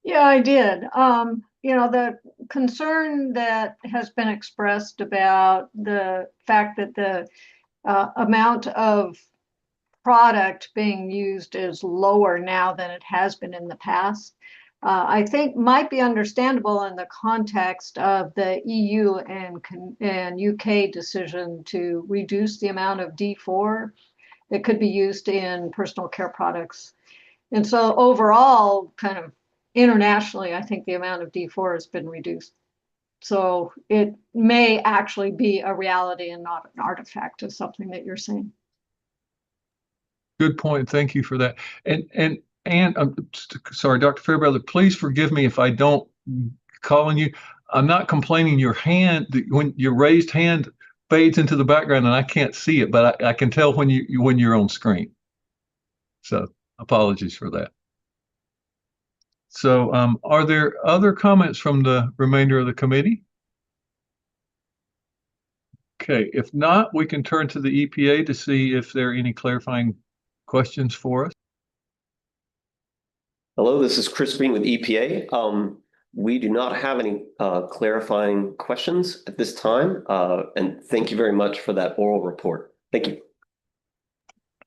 Yeah, I did. The concern that has been expressed about the fact that the amount of product being used is lower now than it has been in the past, I think might be understandable in the context of the EU and UK decision to reduce the amount of D4 that could be used in personal care products. And so overall, kind of internationally, I think the amount of D4 has been reduced. So it may actually be a reality and not an artifact of something that you're saying. Good point. Thank you for that. And sorry, Dr. Fairbrother, please forgive me if I don't call on you. I'm not complaining. Your hand, when your raised hand fades into the background and I can't see it, but I can tell when you're on screen. So apologies for that. So are there other comments from the remainder of the committee? Okay, if not, we can turn to the EPA to see if there are any clarifying questions for us. Hello, this is Chris Green with EPA. We do not have any clarifying questions at this time, and thank you very much for that oral report. Thank you.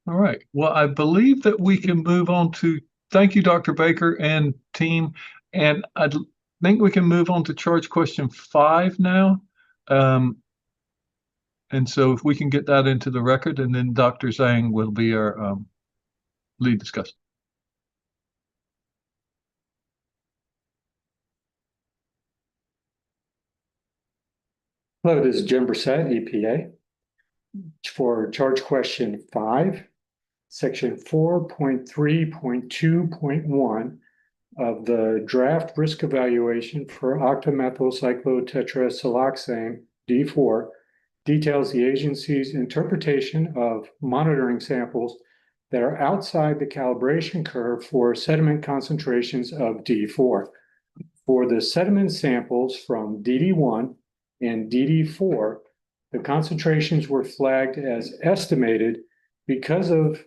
All right. Well, I believe that we can move on to, thank you, Dr. Baker and team. And I think we can move on to charge question 5 now. And so if we can get that into the record, and then Dr. Zhang will be our lead discussant. Hello, this is Jim Brissett, EPA. For charge question 5, section 4.3.2.1 of the draft risk evaluation for octamethylcyclotetrasiloxane, D4, details the agency's interpretation of monitoring samples that are outside the calibration curve for sediment concentrations of D4. For the sediment samples from DD1 and DD4, the concentrations were flagged as estimated because the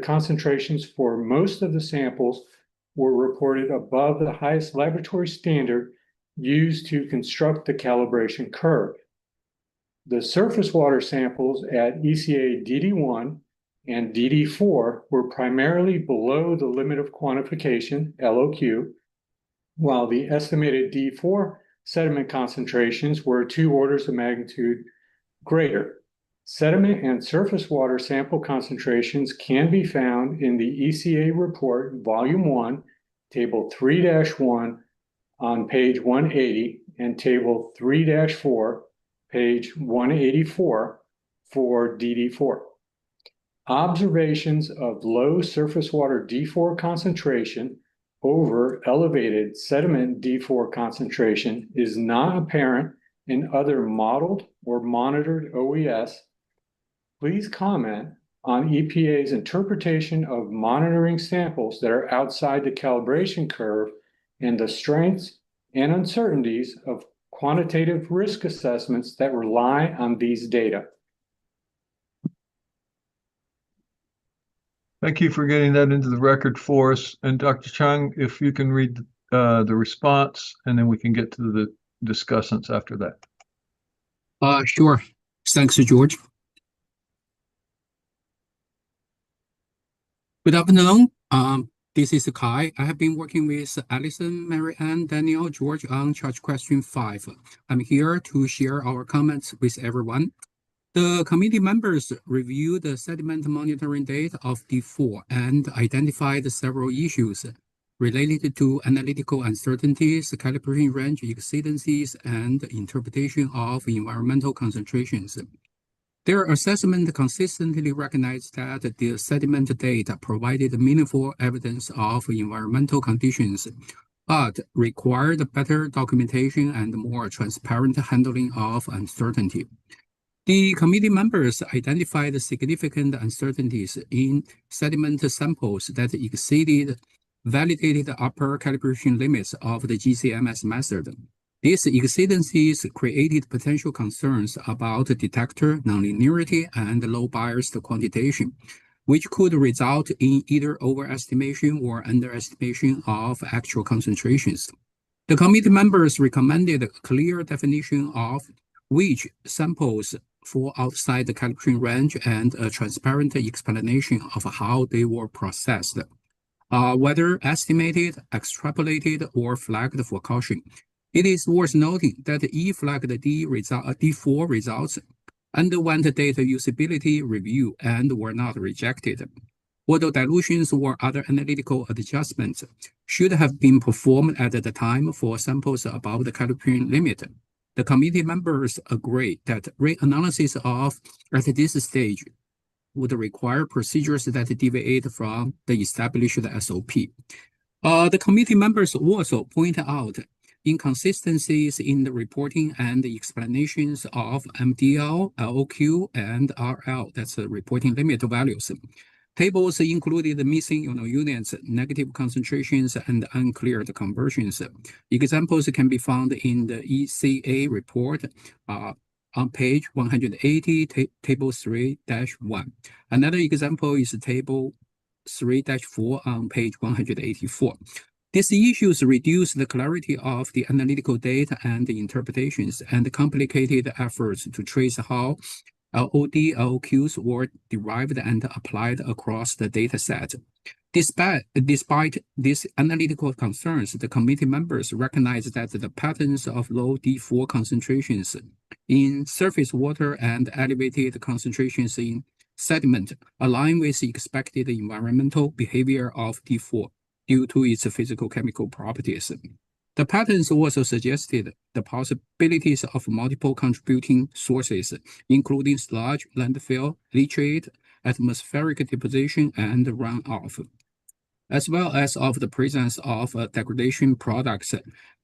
concentrations for most of the samples were reported above the highest laboratory standard used to construct the calibration curve. The surface water samples at ECA DD1 and DD4 were primarily below the limit of quantification, LOQ, while the estimated D4 sediment concentrations were 2 orders of magnitude greater. Sediment and surface water sample concentrations can be found in the ECA report, Volume 1, Table 3-1 on page 180 and Table 3-4, page 184 for DD4. Observations of low surface water D4 concentration over elevated sediment D4 concentration is not apparent in other modeled or monitored OES. Please comment on EPA's interpretation of monitoring samples that are outside the calibration curve and the strengths and uncertainties of quantitative risk assessments that rely on these data. Thank you for getting that into the record for us. And Dr. Chung, if you can read the response, and then we can get to the discussants after that. Sure. Thanks, George. Good afternoon. This is Kai. I have been working with Alison, Mary Ann, Daniel, George on charge question 5. I'm here to share our comments with everyone. The committee members reviewed the sediment monitoring data of D4 and identified several issues related to analytical uncertainties, calibration range exceedances, and interpretation of environmental concentrations. Their assessment consistently recognized that the sediment data provided meaningful evidence of environmental conditions, but required better documentation and more transparent handling of uncertainty. The committee members identified significant uncertainties in sediment samples that exceeded validated upper calibration limits of the GCMS method. These exceedances created potential concerns about detector nonlinearity and low biased quantitation, which could result in either overestimation or underestimation of actual concentrations. The committee members recommended a clear definition of which samples fall outside the calibration range and a transparent explanation of how they were processed, whether estimated, extrapolated, or flagged for caution. It is worth noting that E-flagged D4 results underwent data usability review and were not rejected. Although dilutions or other analytical adjustments should have been performed at the time for samples above the calibration limit, the committee members agree that reanalysis at this stage would require procedures that deviate from the established SOP. The committee members also point out inconsistencies in the reporting and the explanations of MDL, LOQ, and RL, that's the reporting limit values. Tables included missing units, negative concentrations, and uncleared conversions. Examples can be found in the ECA report on page 180, table 3-1. Another example is table 3-4 on page 184. These issues reduce the clarity of the analytical data and the interpretations and complicated efforts to trace how LOD, LOQs were derived and applied across the dataset. Despite these analytical concerns, the committee members recognize that the patterns of low D4 concentrations in surface water and elevated concentrations in sediment align with expected environmental behavior of D4 due to its physical-chemical properties. The patterns also suggested the possibilities of multiple contributing sources, including sludge, landfill, leachate, atmospheric deposition, and runoff, as well as of the presence of degradation products,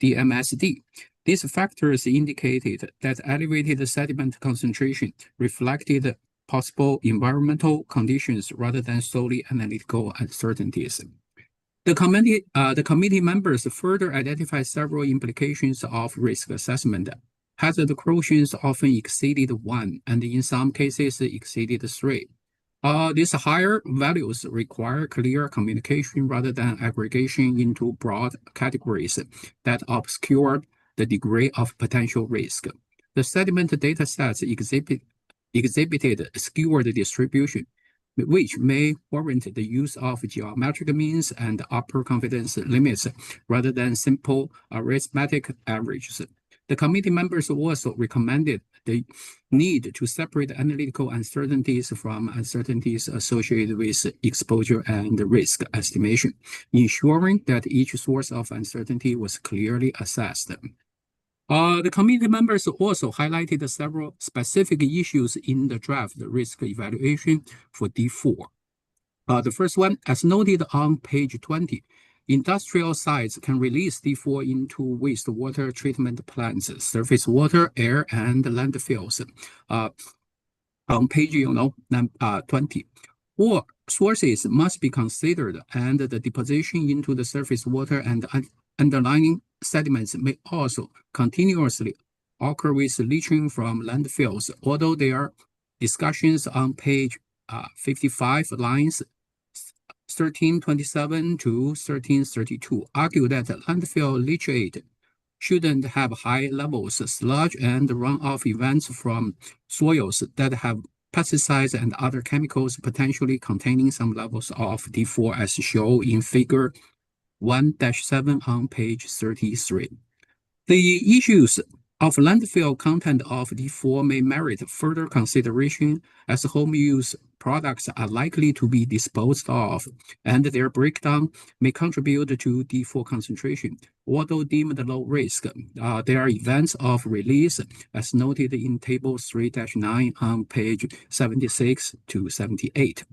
DMSD. These factors indicated that elevated sediment concentration reflected possible environmental conditions rather than solely analytical uncertainties. The committee members further identified several implications of risk assessment. Hazard quotients often exceeded 1, and in some cases exceeded 3. These higher values require clear communication rather than aggregation into broad categories that obscure the degree of potential risk. The sediment datasets exhibited skewed distribution, which may warrant the use of geometric means and upper confidence limits rather than simple arithmetic averages. The committee members also recommended the need to separate analytical uncertainties from uncertainties associated with exposure and risk estimation, ensuring that each source of uncertainty was clearly assessed. The committee members also highlighted several specific issues in the draft risk evaluation for D4. The first one, as noted on page 20, industrial sites can release D4 into wastewater treatment plants, surface water, air, and landfills. On page 20. All sources must be considered, and the deposition into the surface water and underlying sediments may also continuously occur with leaching from landfills, although there are discussions on page 55, lines 1327 to 1332 argue that landfill leachate shouldn't have high levels. Sludge and runoff events from soils that have pesticides and other chemicals potentially containing some levels of D4 as shown in figure 1-7 on page 33. The issues of landfill content of D4 may merit further consideration as home use products are likely to be disposed of, and their breakdown may contribute to D4 concentration. Although deemed low risk, there are events of release as noted in table 3-9 on page 76 to 78.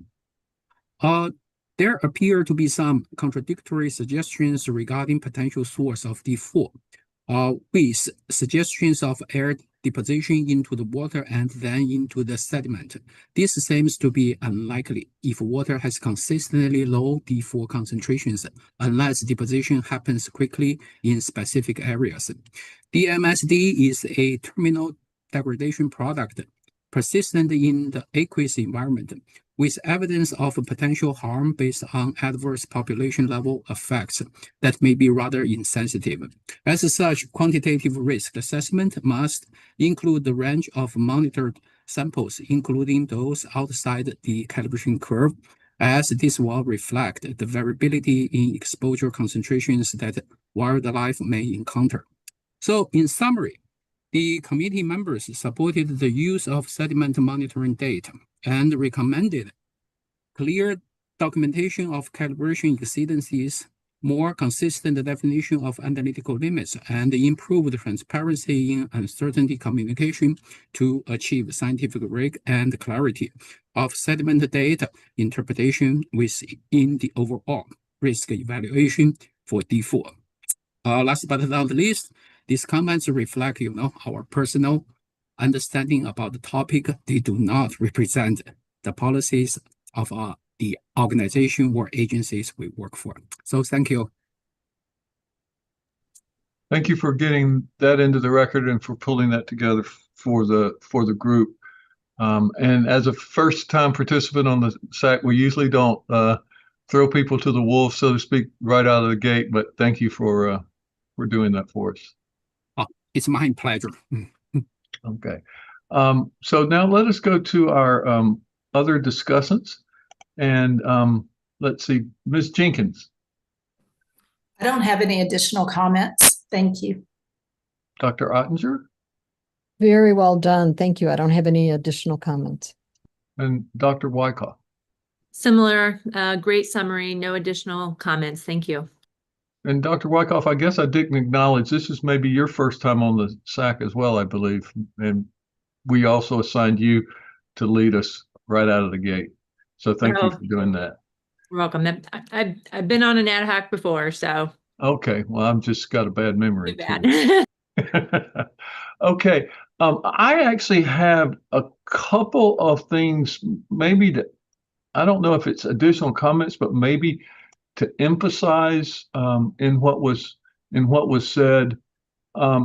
There appear to be some contradictory suggestions regarding potential source of D4. With suggestions of air deposition into the water and then into the sediment. This seems to be unlikely if water has consistently low D4 concentrations, unless deposition happens quickly in specific areas. DMSD is a terminal degradation product persistent in the aqueous environment, with evidence of potential harm based on adverse population level effects that may be rather insensitive. As such, quantitative risk assessment must include the range of monitored samples, including those outside the calibration curve, as this will reflect the variability in exposure concentrations that wildlife may encounter. So, in summary, the committee members supported the use of sediment monitoring data and recommended clear documentation of calibration exceedances, more consistent definition of analytical limits, and improved transparency in uncertainty communication to achieve scientific rigor and clarity of sediment data interpretation within the overall risk evaluation for D4. Last but not least, these comments reflect, our personal understanding about the topic. They do not represent the policies of the organization or agencies we work for. So thank you. Thank you for getting that into the record and for pulling that together for the group. And as a first-time participant on the SAC, we usually don't throw people to the wolves, so to speak, right out of the gate. But thank you for doing that for us. Oh, it's my pleasure. Okay. So now let us go to our other discussants. And let's see, Ms. Jenkins. I don't have any additional comments. Thank you. Dr. Ottinger? Very well done. Thank you. I don't have any additional comments. And Dr. Wyckoff? Similar, great summary, no additional comments. Thank you. And Dr. Wyckoff, I guess I didn't acknowledge this is maybe your first time on the SAC as well, I believe. And we also assigned you to lead us right out of the gate. So thank you for doing that. You're welcome. I've been on an ad hoc before, so. Okay, well, I've just got a bad memory. Too bad. Okay, I actually have a couple of things, maybe that I don't know if it's additional comments, but maybe to emphasize in what was said. I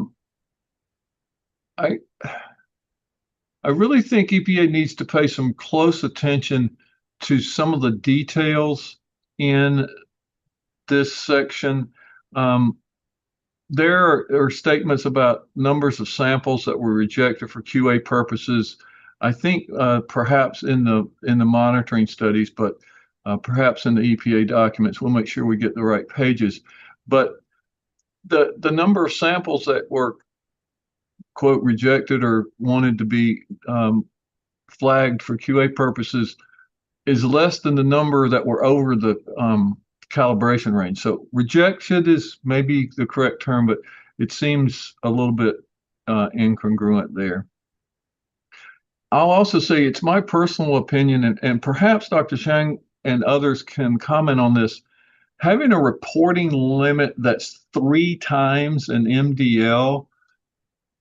really think EPA needs to pay some close attention to some of the details in this section. There are statements about numbers of samples that were rejected for QA purposes. I think perhaps in the monitoring studies, but perhaps in the EPA documents. We'll make sure we get the right pages. But the number of samples that were quote, rejected or wanted to be flagged for QA purposes is less than the number that were over the calibration range. So rejection is maybe the correct term, but it seems a little bit incongruent there. I'll also say it's my personal opinion, and perhaps Dr. Shang and others can comment on this. Having a reporting limit that's 3 times an MDL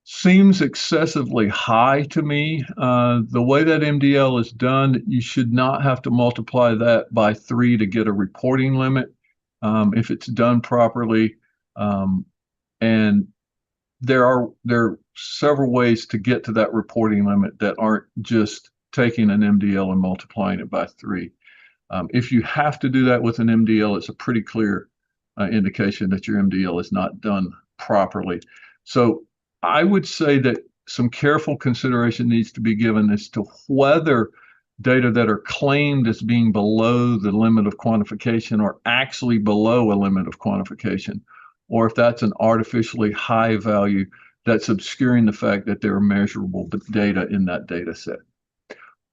seems excessively high to me. The way that MDL is done, you should not have to multiply that by 3 to get a reporting limit if it's done properly. And there are several ways to get to that reporting limit that aren't just taking an MDL and multiplying it by 3. If you have to do that with an MDL, it's a pretty clear indication that your MDL is not done properly. So I would say that some careful consideration needs to be given as to whether data that are claimed as being below the limit of quantification are actually below a limit of quantification, or if that's an artificially high value that's obscuring the fact that there are measurable data in that data set.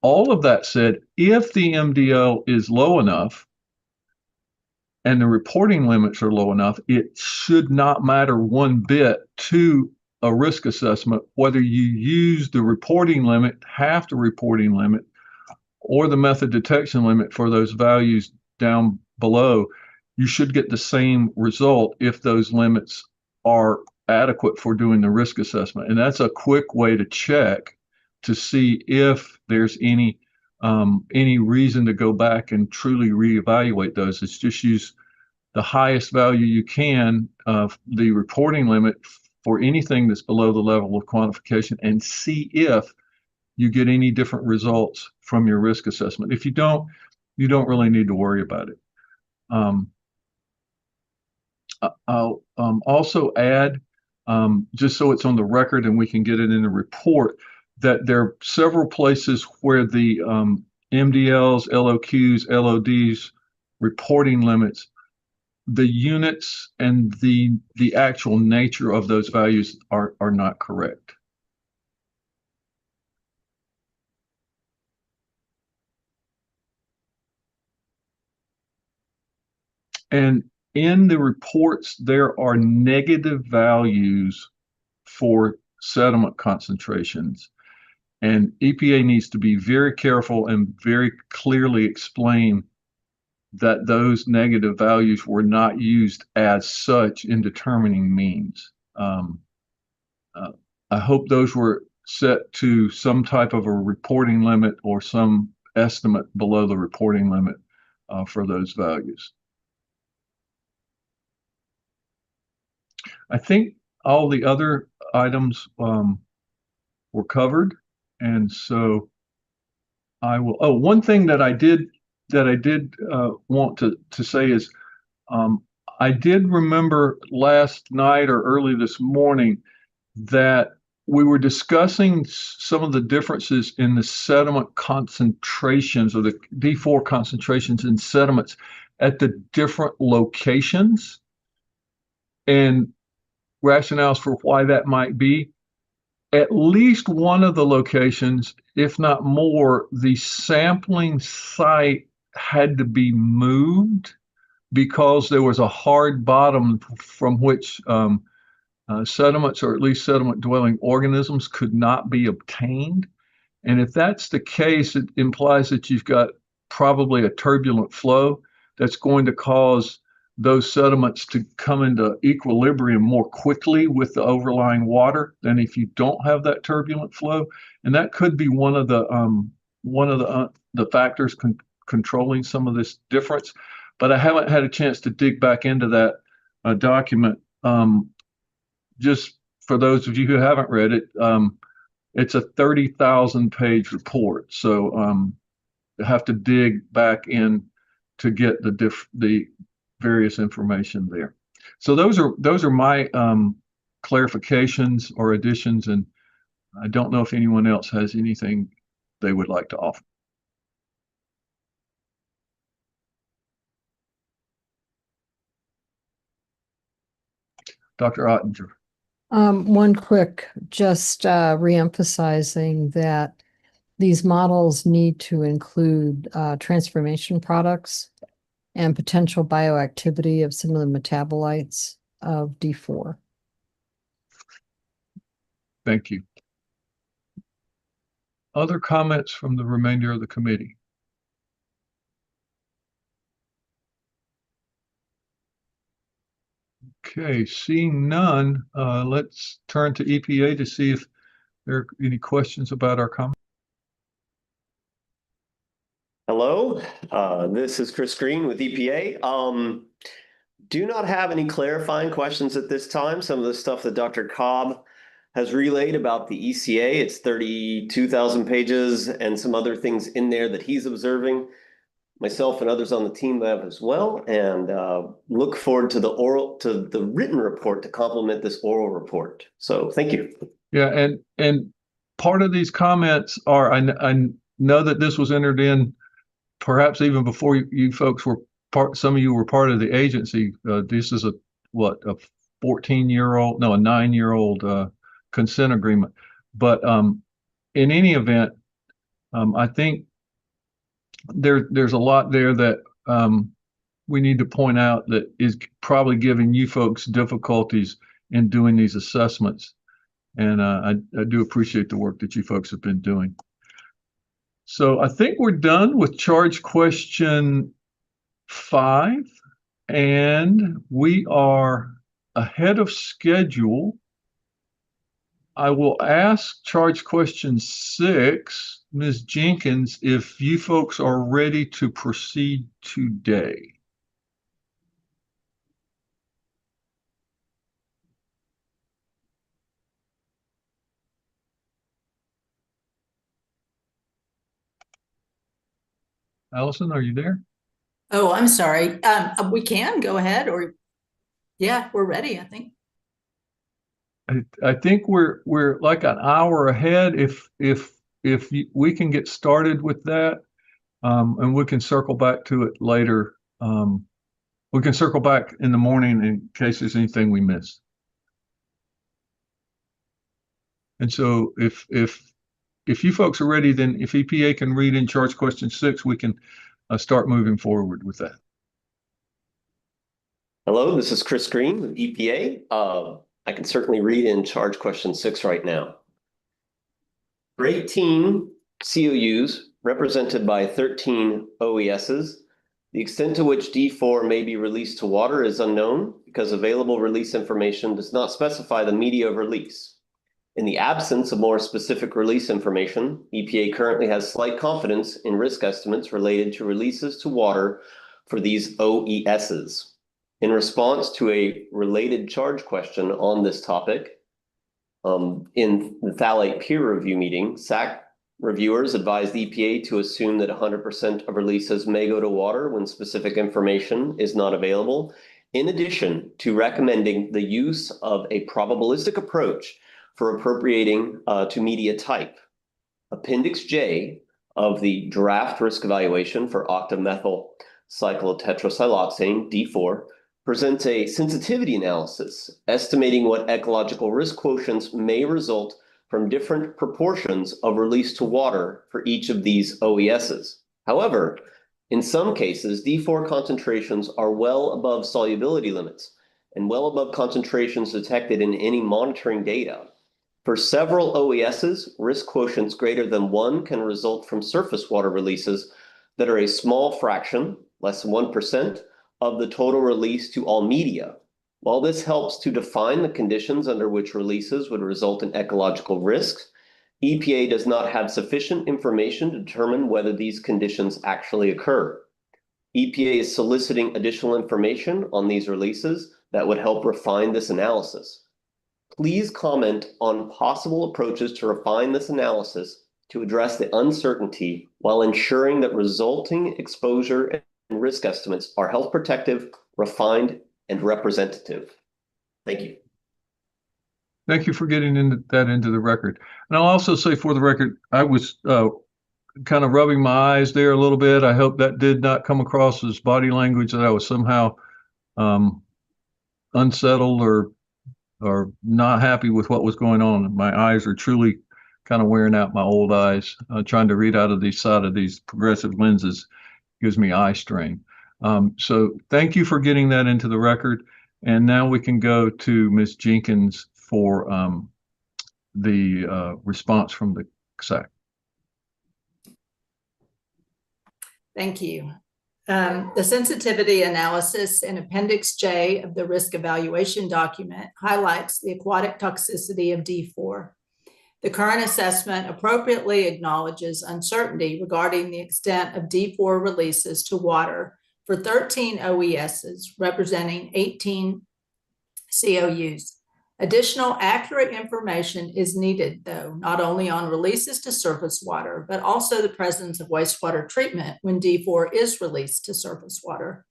All of that said, if the MDL is low enough and the reporting limits are low enough, it should not matter one bit to a risk assessment whether you use the reporting limit, half the reporting limit, or the method detection limit for those values down below. You should get the same result if those limits are adequate for doing the risk assessment. And that's a quick way to check to see if there's any reason to go back and truly reevaluate those. It's just use the highest value you can of the reporting limit for anything that's below the level of quantification and see if you get any different results from your risk assessment. If you don't really need to worry about it. I'll also add, just so it's on the record and we can get it in the report, that there are several places where the MDLs, LOQs, LODs reporting limits, the units and the actual nature of those values are not correct. And in the reports, there are negative values for sediment concentrations. And EPA needs to be very careful and very clearly explain that those negative values were not used as such in determining means. I hope those were set to some type of a reporting limit or some estimate below the reporting limit for those values. I think all the other items were covered, and so I will. Oh, one thing that I did want to say is I did remember last night or early this morning that we were discussing some of the differences in the sediment concentrations or the D4 concentrations in sediments at the different locations and rationales for why that might be. At least one of the locations, if not more, the sampling site had to be moved because there was a hard bottom from which sediments, or at least sediment-dwelling organisms, could not be obtained. And if that's the case, it implies that you've got probably a turbulent flow that's going to cause those sediments to come into equilibrium more quickly with the overlying water than if you don't have that turbulent flow. And that could be one of the factors controlling some of this difference. But I haven't had a chance to dig back into that document. Just for those of you who haven't read it, it's a 30,000 page report. So you have to dig back in to get the various information there. So those are my clarifications or additions, and I don't know if anyone else has anything they would like to offer. Dr. Ottinger. One quick, just reemphasizing that these models need to include transformation products and potential bioactivity of some of the metabolites of D4. Thank you. Other comments from the remainder of the committee? Okay, seeing none, let's turn to EPA to see if there are any questions about our comment. Hello, this is Chris Green with EPA. Do not have any clarifying questions at this time. Some of the stuff that Dr. Cobb has relayed about the ECA, it's 32,000 pages and some other things in there that he's observing. Myself and others on the team have as well, and look forward to the written report to complement this oral report. So thank you. Yeah, and part of these comments are, I know that this was entered in perhaps even before you folks were some of you were part of the agency. This is a 14-year-old, no, a 9-year-old consent agreement. But in any event, I think there's a lot there that we need to point out that is probably giving you folks difficulties in doing these assessments. And I do appreciate the work that you folks have been doing. So I think we're done with charge question 5, and we are ahead of schedule. I will ask charge question 6, Ms. Jenkins, if you folks are ready to proceed today. Allison, are you there? Oh, I'm sorry. We can go ahead, or yeah, we're ready, I think. I think we're like an hour ahead. If we can get started with that, and we can circle back to it later. We can circle back in the morning in case there's anything we missed. And so if you folks are ready, then if EPA can read in charge question 6, we can start moving forward with that. Hello, this is Chris Green with EPA. I can certainly read in charge question 6 right now. For 18 COUs represented by 13 OESs, the extent to which D4 may be released to water is unknown because available release information does not specify the media of release. In the absence of more specific release information, EPA currently has slight confidence in risk estimates related to releases to water for these OESs. In response to a related charge question on this topic, in the phthalate peer review meeting, SAC reviewers advised EPA to assume that 100% of releases may go to water when specific information is not available, in addition to recommending the use of a probabilistic approach for appropriating to media type. Appendix J of the draft risk evaluation for octamethylcyclotetrasiloxane, D4, presents a sensitivity analysis estimating what ecological risk quotients may result from different proportions of release to water for each of these OESs. However, in some cases, D4 concentrations are well above solubility limits and well above concentrations detected in any monitoring data. For several OESs, risk quotients greater than 1 can result from surface water releases that are a small fraction, less than 1%, of the total release to all media. While this helps to define the conditions under which releases would result in ecological risks, EPA does not have sufficient information to determine whether these conditions actually occur. EPA is soliciting additional information on these releases that would help refine this analysis. Please comment on possible approaches to refine this analysis to address the uncertainty while ensuring that resulting exposure and risk estimates are health protective, refined, and representative. Thank you. Thank you for getting that into the record. And I'll also say for the record, I was kind of rubbing my eyes there a little bit. I hope that did not come across as body language that I was somehow unsettled or are not happy with what was going on. My eyes are truly kind of wearing out, my old eyes. Trying to read out of the side of these progressive lenses gives me eye strain. So thank you for getting that into the record. And now we can go to Ms. Jenkins for the response from the SAC. Thank you. The sensitivity analysis in Appendix J of the risk evaluation document highlights the aquatic toxicity of D4. The current assessment appropriately acknowledges uncertainty regarding the extent of D4 releases to water for 13 OESs representing 18 COUs. Additional accurate information is needed, though, not only on releases to surface water, but also the presence of wastewater treatment when D4 is released to surface water.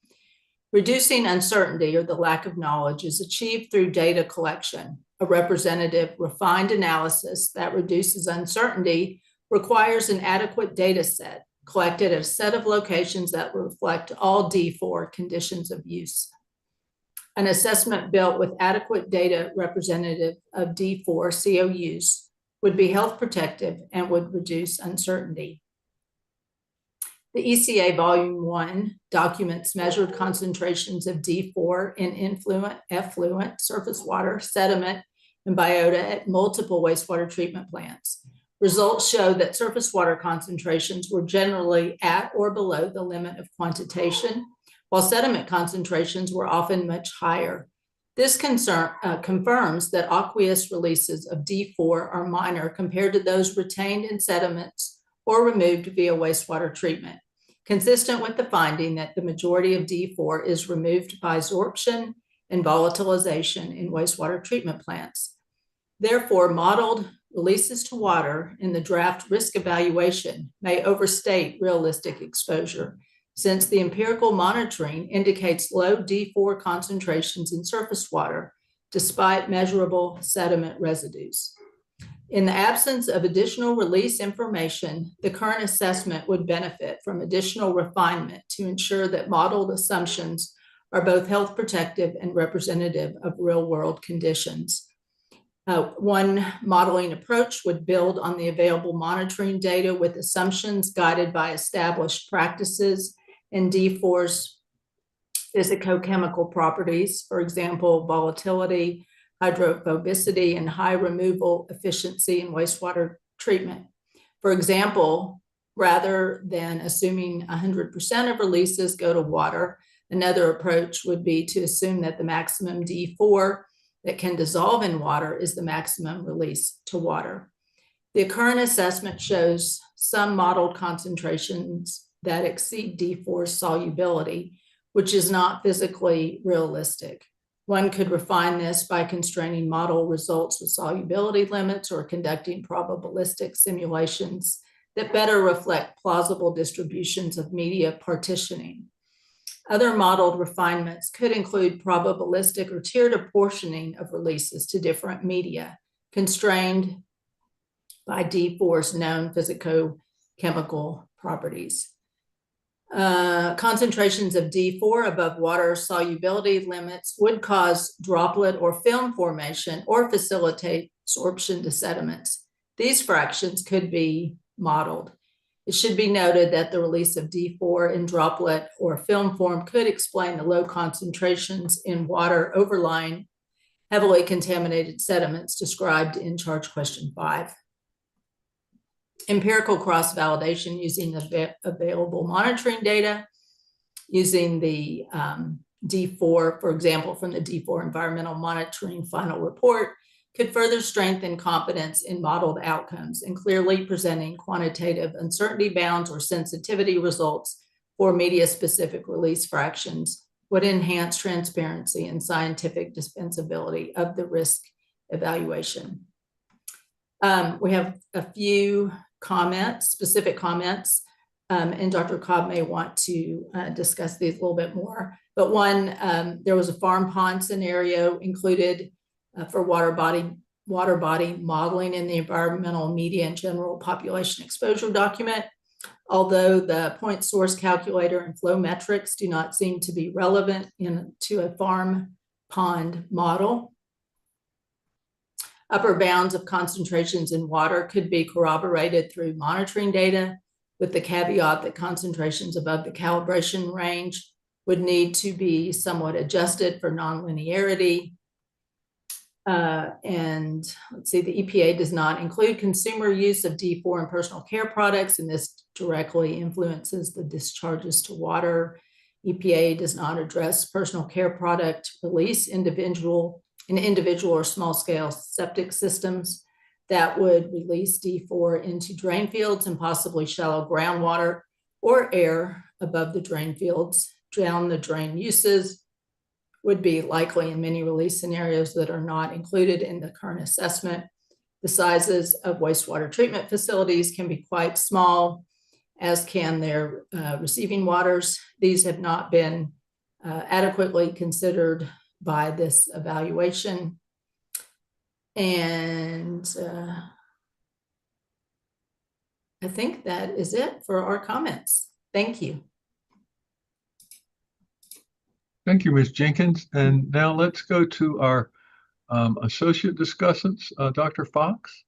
Reducing uncertainty or the lack of knowledge is achieved through data collection. A representative, refined analysis that reduces uncertainty requires an adequate data set collected at a set of locations that reflect all D4 conditions of use. An assessment built with adequate data representative of D4 COUs would be health protective and would reduce uncertainty. The ECA Volume 1 documents measured concentrations of D4 in influent, effluent, surface water, sediment, and biota at multiple wastewater treatment plants. Results show that surface water concentrations were generally at or below the limit of quantitation, while sediment concentrations were often much higher. This confirms that aqueous releases of D4 are minor compared to those retained in sediments or removed via wastewater treatment, consistent with the finding that the majority of D4 is removed by absorption and volatilization in wastewater treatment plants. Therefore, modeled releases to water in the draft risk evaluation may overstate realistic exposure, since the empirical monitoring indicates low D4 concentrations in surface water, despite measurable sediment residues. In the absence of additional release information, the current assessment would benefit from additional refinement to ensure that modeled assumptions are both health protective and representative of real-world conditions. One modeling approach would build on the available monitoring data with assumptions guided by established practices and D4's physicochemical properties, for example, volatility, hydrophobicity, and high removal efficiency in wastewater treatment. For example, rather than assuming 100% of releases go to water, another approach would be to assume that the maximum D4 that can dissolve in water is the maximum release to water. The current assessment shows some modeled concentrations that exceed D4's solubility, which is not physically realistic. One could refine this by constraining model results with solubility limits or conducting probabilistic simulations that better reflect plausible distributions of media partitioning. Other modeled refinements could include probabilistic or tiered apportioning of releases to different media, constrained by D4's known physicochemical properties. Concentrations of D4 above water solubility limits would cause droplet or film formation or facilitate absorption to sediments. These fractions could be modeled. It should be noted that the release of D4 in droplet or film form could explain the low concentrations in water overlying heavily contaminated sediments described in charge question 5. Empirical cross-validation using the available monitoring data, using the D4, for example, from the D4 Environmental Monitoring Final Report, could further strengthen confidence in modeled outcomes, and clearly presenting quantitative uncertainty bounds or sensitivity results for media-specific release fractions would enhance transparency and scientific dispensability of the risk evaluation. We have a few comments, specific comments, and Dr. Cobb may want to discuss these a little bit more. But one, there was a farm pond scenario included for water body modeling in the environmental media and general population exposure document. Although the point source calculator and flow metrics do not seem to be relevant to a farm pond model, Upper bounds of concentrations in water could be corroborated through monitoring data, with the caveat that concentrations above the calibration range would need to be somewhat adjusted for nonlinearity. And let's see, the EPA does not include consumer use of D4 in personal care products, and this directly influences the discharges to water. EPA does not address personal care product release in individual or small scale septic systems that would release D4 into drain fields and possibly shallow groundwater or air above the drain fields. Down the drain uses would be likely in many release scenarios that are not included in the current assessment. The sizes of wastewater treatment facilities can be quite small, as can their receiving waters. These have not been adequately considered by this evaluation. And I think that is it for our comments. Thank you. Thank you, Ms. Jenkins. And now let's go to our associate discussants, Dr. Fox.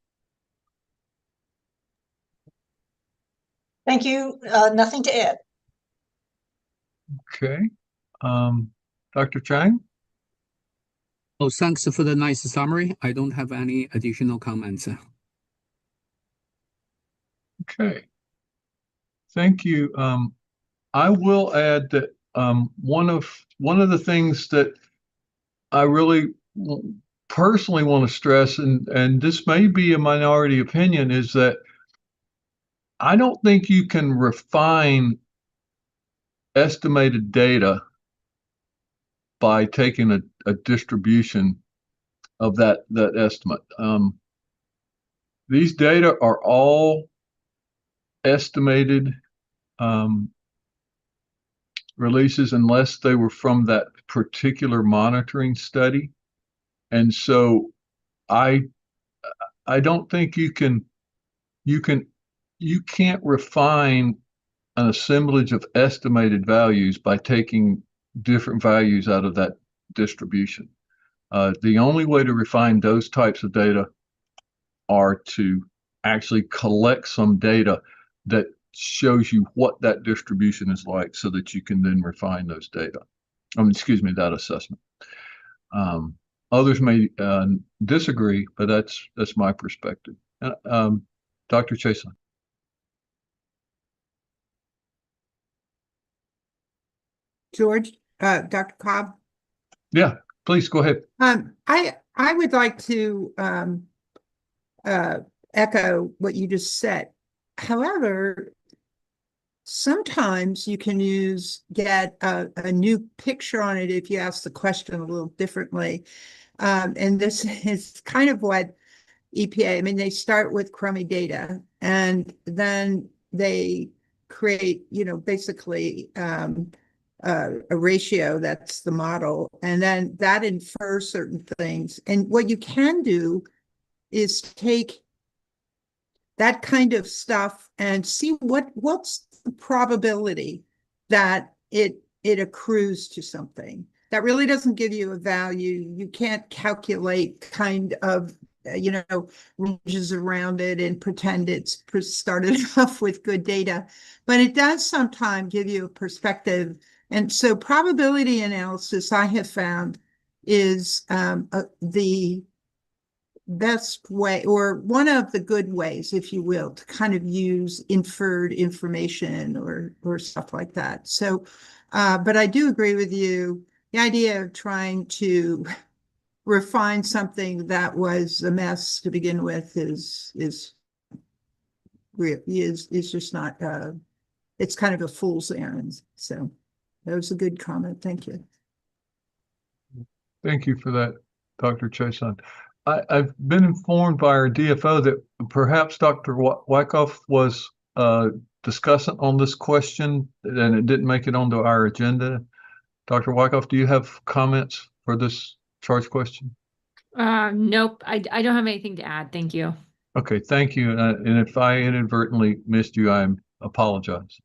Thank you. Nothing to add. Okay. Dr. Chang? Oh, thanks for the nice summary. I don't have any additional comments. Okay. Thank you. I will add that one of the things that I really personally want to stress, and this may be a minority opinion, is that I don't think you can refine estimated data by taking a distribution of that estimate. These data are all estimated releases unless they were from that particular monitoring study. And so I don't think you can't refine an assemblage of estimated values by taking different values out of that distribution. The only way to refine those types of data are to actually collect some data that shows you what that distribution is like so that you can then refine those data. That assessment. Others may disagree, but that's my perspective. Dr. Chason. George, Dr. Cobb? Yeah, please go ahead. I would like to echo what you just said. However, sometimes you can get a new picture on it if you ask the question a little differently. And this is kind of what EPA, I mean, they start with crummy data and then they create, basically a ratio that's the model, and then that infers certain things. And what you can do is take that kind of stuff and see what's the probability that it accrues to something. That really doesn't give you a value. You can't calculate kind of ranges around it and pretend it's started off with good data, but it does sometimes give you a perspective. And so probability analysis, I have found, is the best way, or one of the good ways, if you will, to kind of use inferred information or stuff like that. So, but I do agree with you. The idea of trying to refine something that was a mess to begin with is just not. It's kind of a fool's errand. So that was a good comment. Thank you. Thank you for that, Dr. Chason. I've been informed by our DFO that perhaps Dr. Wyckoff was discussant on this question and it didn't make it onto our agenda. Dr. Wyckoff, do you have comments for this charge question? Nope, I don't have anything to add. Thank you. Okay, thank you. And if I inadvertently missed you, I apologize.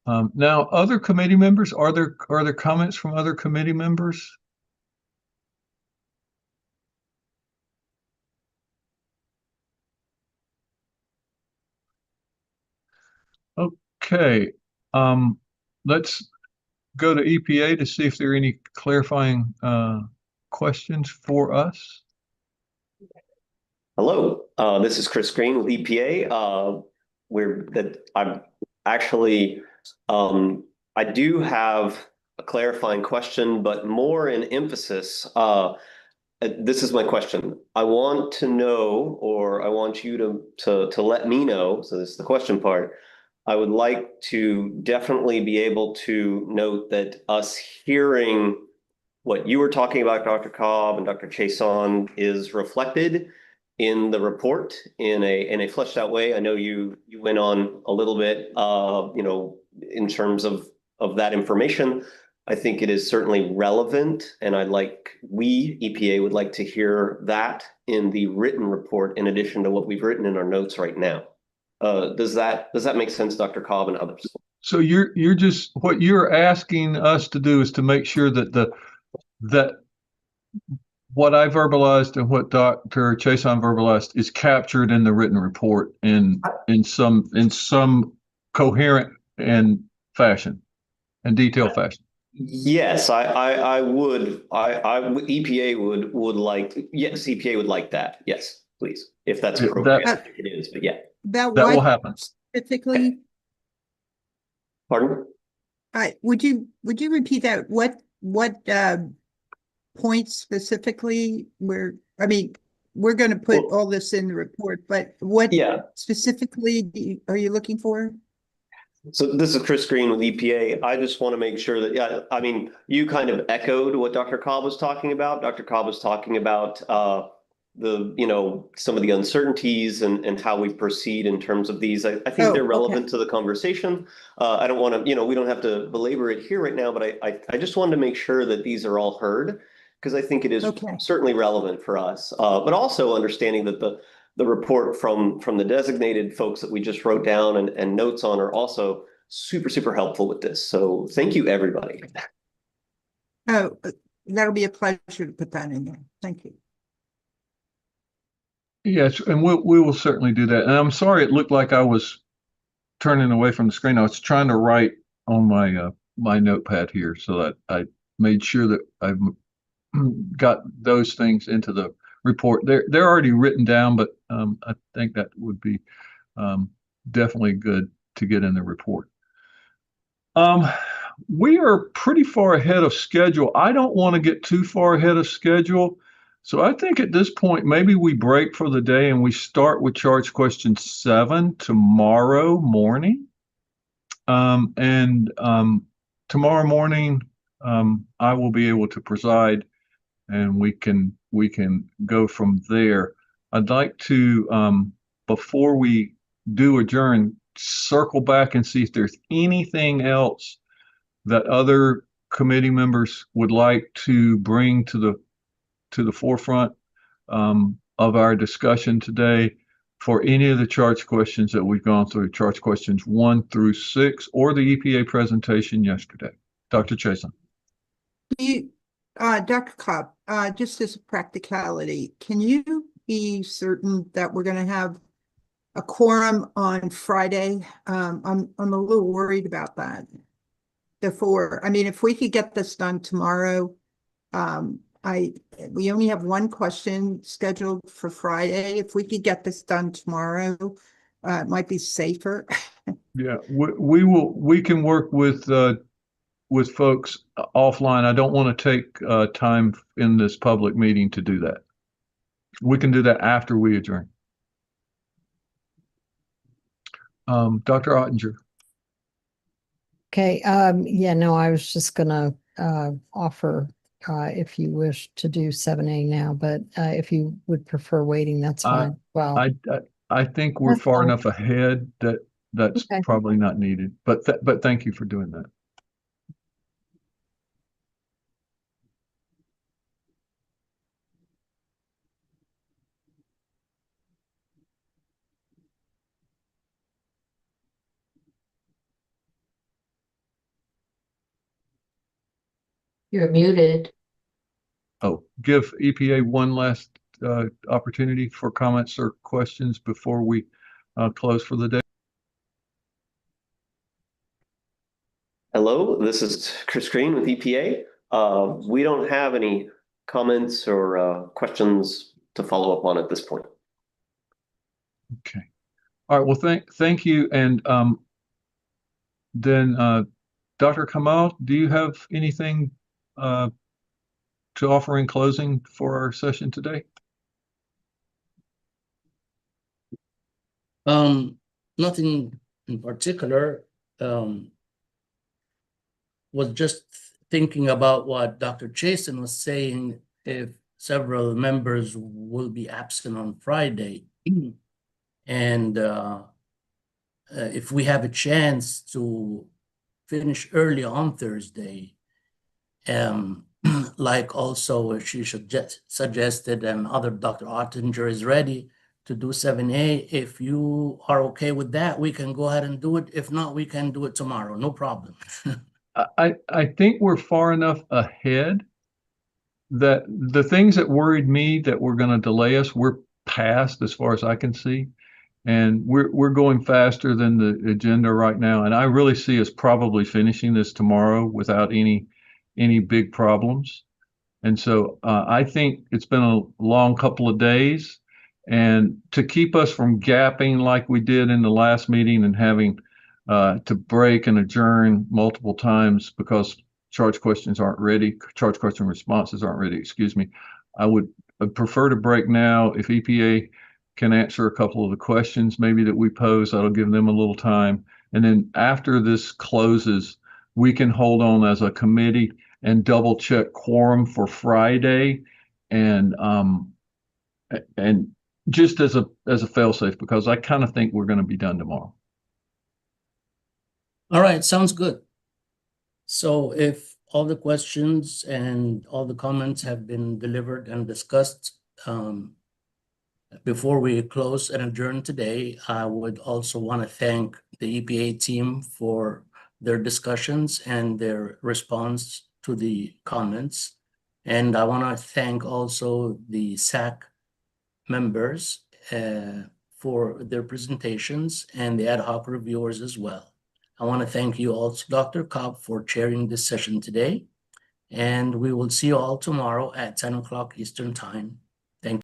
Now, other committee members, are there comments from other committee members? Okay, let's go to EPA to see if there are any clarifying questions for us. Hello, this is Chris Green with EPA. I'm actually, I do have a clarifying question, but more in emphasis. This is my question. I want to know, or I want you to let me know. So this is the question part. I would like to definitely be able to note that us hearing what you were talking about, Dr. Cobb and Dr. Chason, is reflected in the report in a fleshed out way. I know you went on a little bit, in terms of that information. I think it is certainly relevant, and we, EPA, would like to hear that in the written report in addition to what we've written in our notes right now. Does that make sense, Dr. Cobb and others? So you're just, what you're asking us to do is to make sure that that what I verbalized and what Dr. Chason verbalized is captured in the written report in some coherent and fashion and detailed fashion. Yes, I would. EPA would like. Yes, EPA would like that. Yes, please, if that's appropriate. I think it is, but yeah, That will happen. Specifically, pardon? would you repeat that? What points specifically we're going to put all this in the report, but what specifically are you looking for? So this is Chris Green with EPA. I just want to make sure that, you kind of echoed what Dr. Cobb was talking about. Dr. Cobb was talking about some of the uncertainties and how we proceed in terms of these. I think they're relevant to the conversation. I don't want to, we don't have to belabor it here right now, but I just wanted to make sure that these are all heard, because I think it is certainly relevant for us, but also understanding that the report from the designated folks that we just wrote down and notes on are also super, super helpful with this. So thank you, everybody. Oh, that'll be a pleasure to put that in there. Thank you. Yes, and we will certainly do that. And I'm sorry, it looked like I was turning away from the screen. I was trying to write on my my notepad here, so that I made sure that I've got those things into the report. They're already written down, but I think that would be definitely good to get in the report. We are pretty far ahead of schedule. I don't want to get too far ahead of schedule. So I think at this point, maybe we break for the day and we start with charge question 7 tomorrow morning. Tomorrow morning, I will be able to preside, and we can go from there. I'd like to, before we do adjourn, circle back and see if there's anything else that other committee members would like to bring to the forefront of our discussion today for any of the charge questions that we've gone through, charge questions 1 through 6, or the EPA presentation yesterday. Dr. Chason. Dr. Cobb, just as a practicality, can you be certain that we're going to have a quorum on Friday? I'm a little worried about that. If we could get this done tomorrow, we only have one question scheduled for Friday. If we could get this done tomorrow, it might be safer. Yeah, we can work with folks offline. I don't want to take time in this public meeting to do that. We can do that after we adjourn. Dr. Ottinger. Okay. Yeah, no, I was just gonna offer if you wish to do 7A now, but if you would prefer waiting, that's fine. Well, I think we're far enough ahead that that's probably not needed. But thank you for doing that. You're muted. Oh, give EPA one last opportunity for comments or questions before we close for the day. Hello, this is Chris Green with EPA. We don't have any comments or questions to follow up on at this point. Okay. All right. Well, thank you. And then Dr. Kamal, do you have anything to offer in closing for our session today? Nothing in particular. Was just thinking about what Dr. Chasen was saying, if several members will be absent on Friday. And if we have a chance to finish early on Thursday, like also she suggested, and other Dr. Ottinger is ready to do 7A. If you are okay with that, we can go ahead and do it. If not, we can do it tomorrow, no problem. I think we're far enough ahead that the things that worried me that were going to delay us, we're past as far as I can see. And we're going faster than the agenda right now. And I really see us probably finishing this tomorrow without any big problems. And so I think it's been a long couple of days. And to keep us from gapping like we did in the last meeting and having to break and adjourn multiple times because charge question responses aren't ready, excuse me. I would prefer to break now. If EPA can answer a couple of the questions maybe that we pose, that'll give them a little time. And then after this closes, we can hold on as a committee and double check quorum for Friday and just as a fail-safe, because I kind of think we're going to be done tomorrow. All right, sounds good. So if all the questions and all the comments have been delivered and discussed, before we close and adjourn today, I would also want to thank the EPA team for their discussions and their response to the comments. And I want to thank also the SAC members for their presentations and the ad hoc reviewers as well. I want to thank you also, Dr. Cobb, for chairing this session today. And we will see you all tomorrow at 10 o'clock Eastern Time.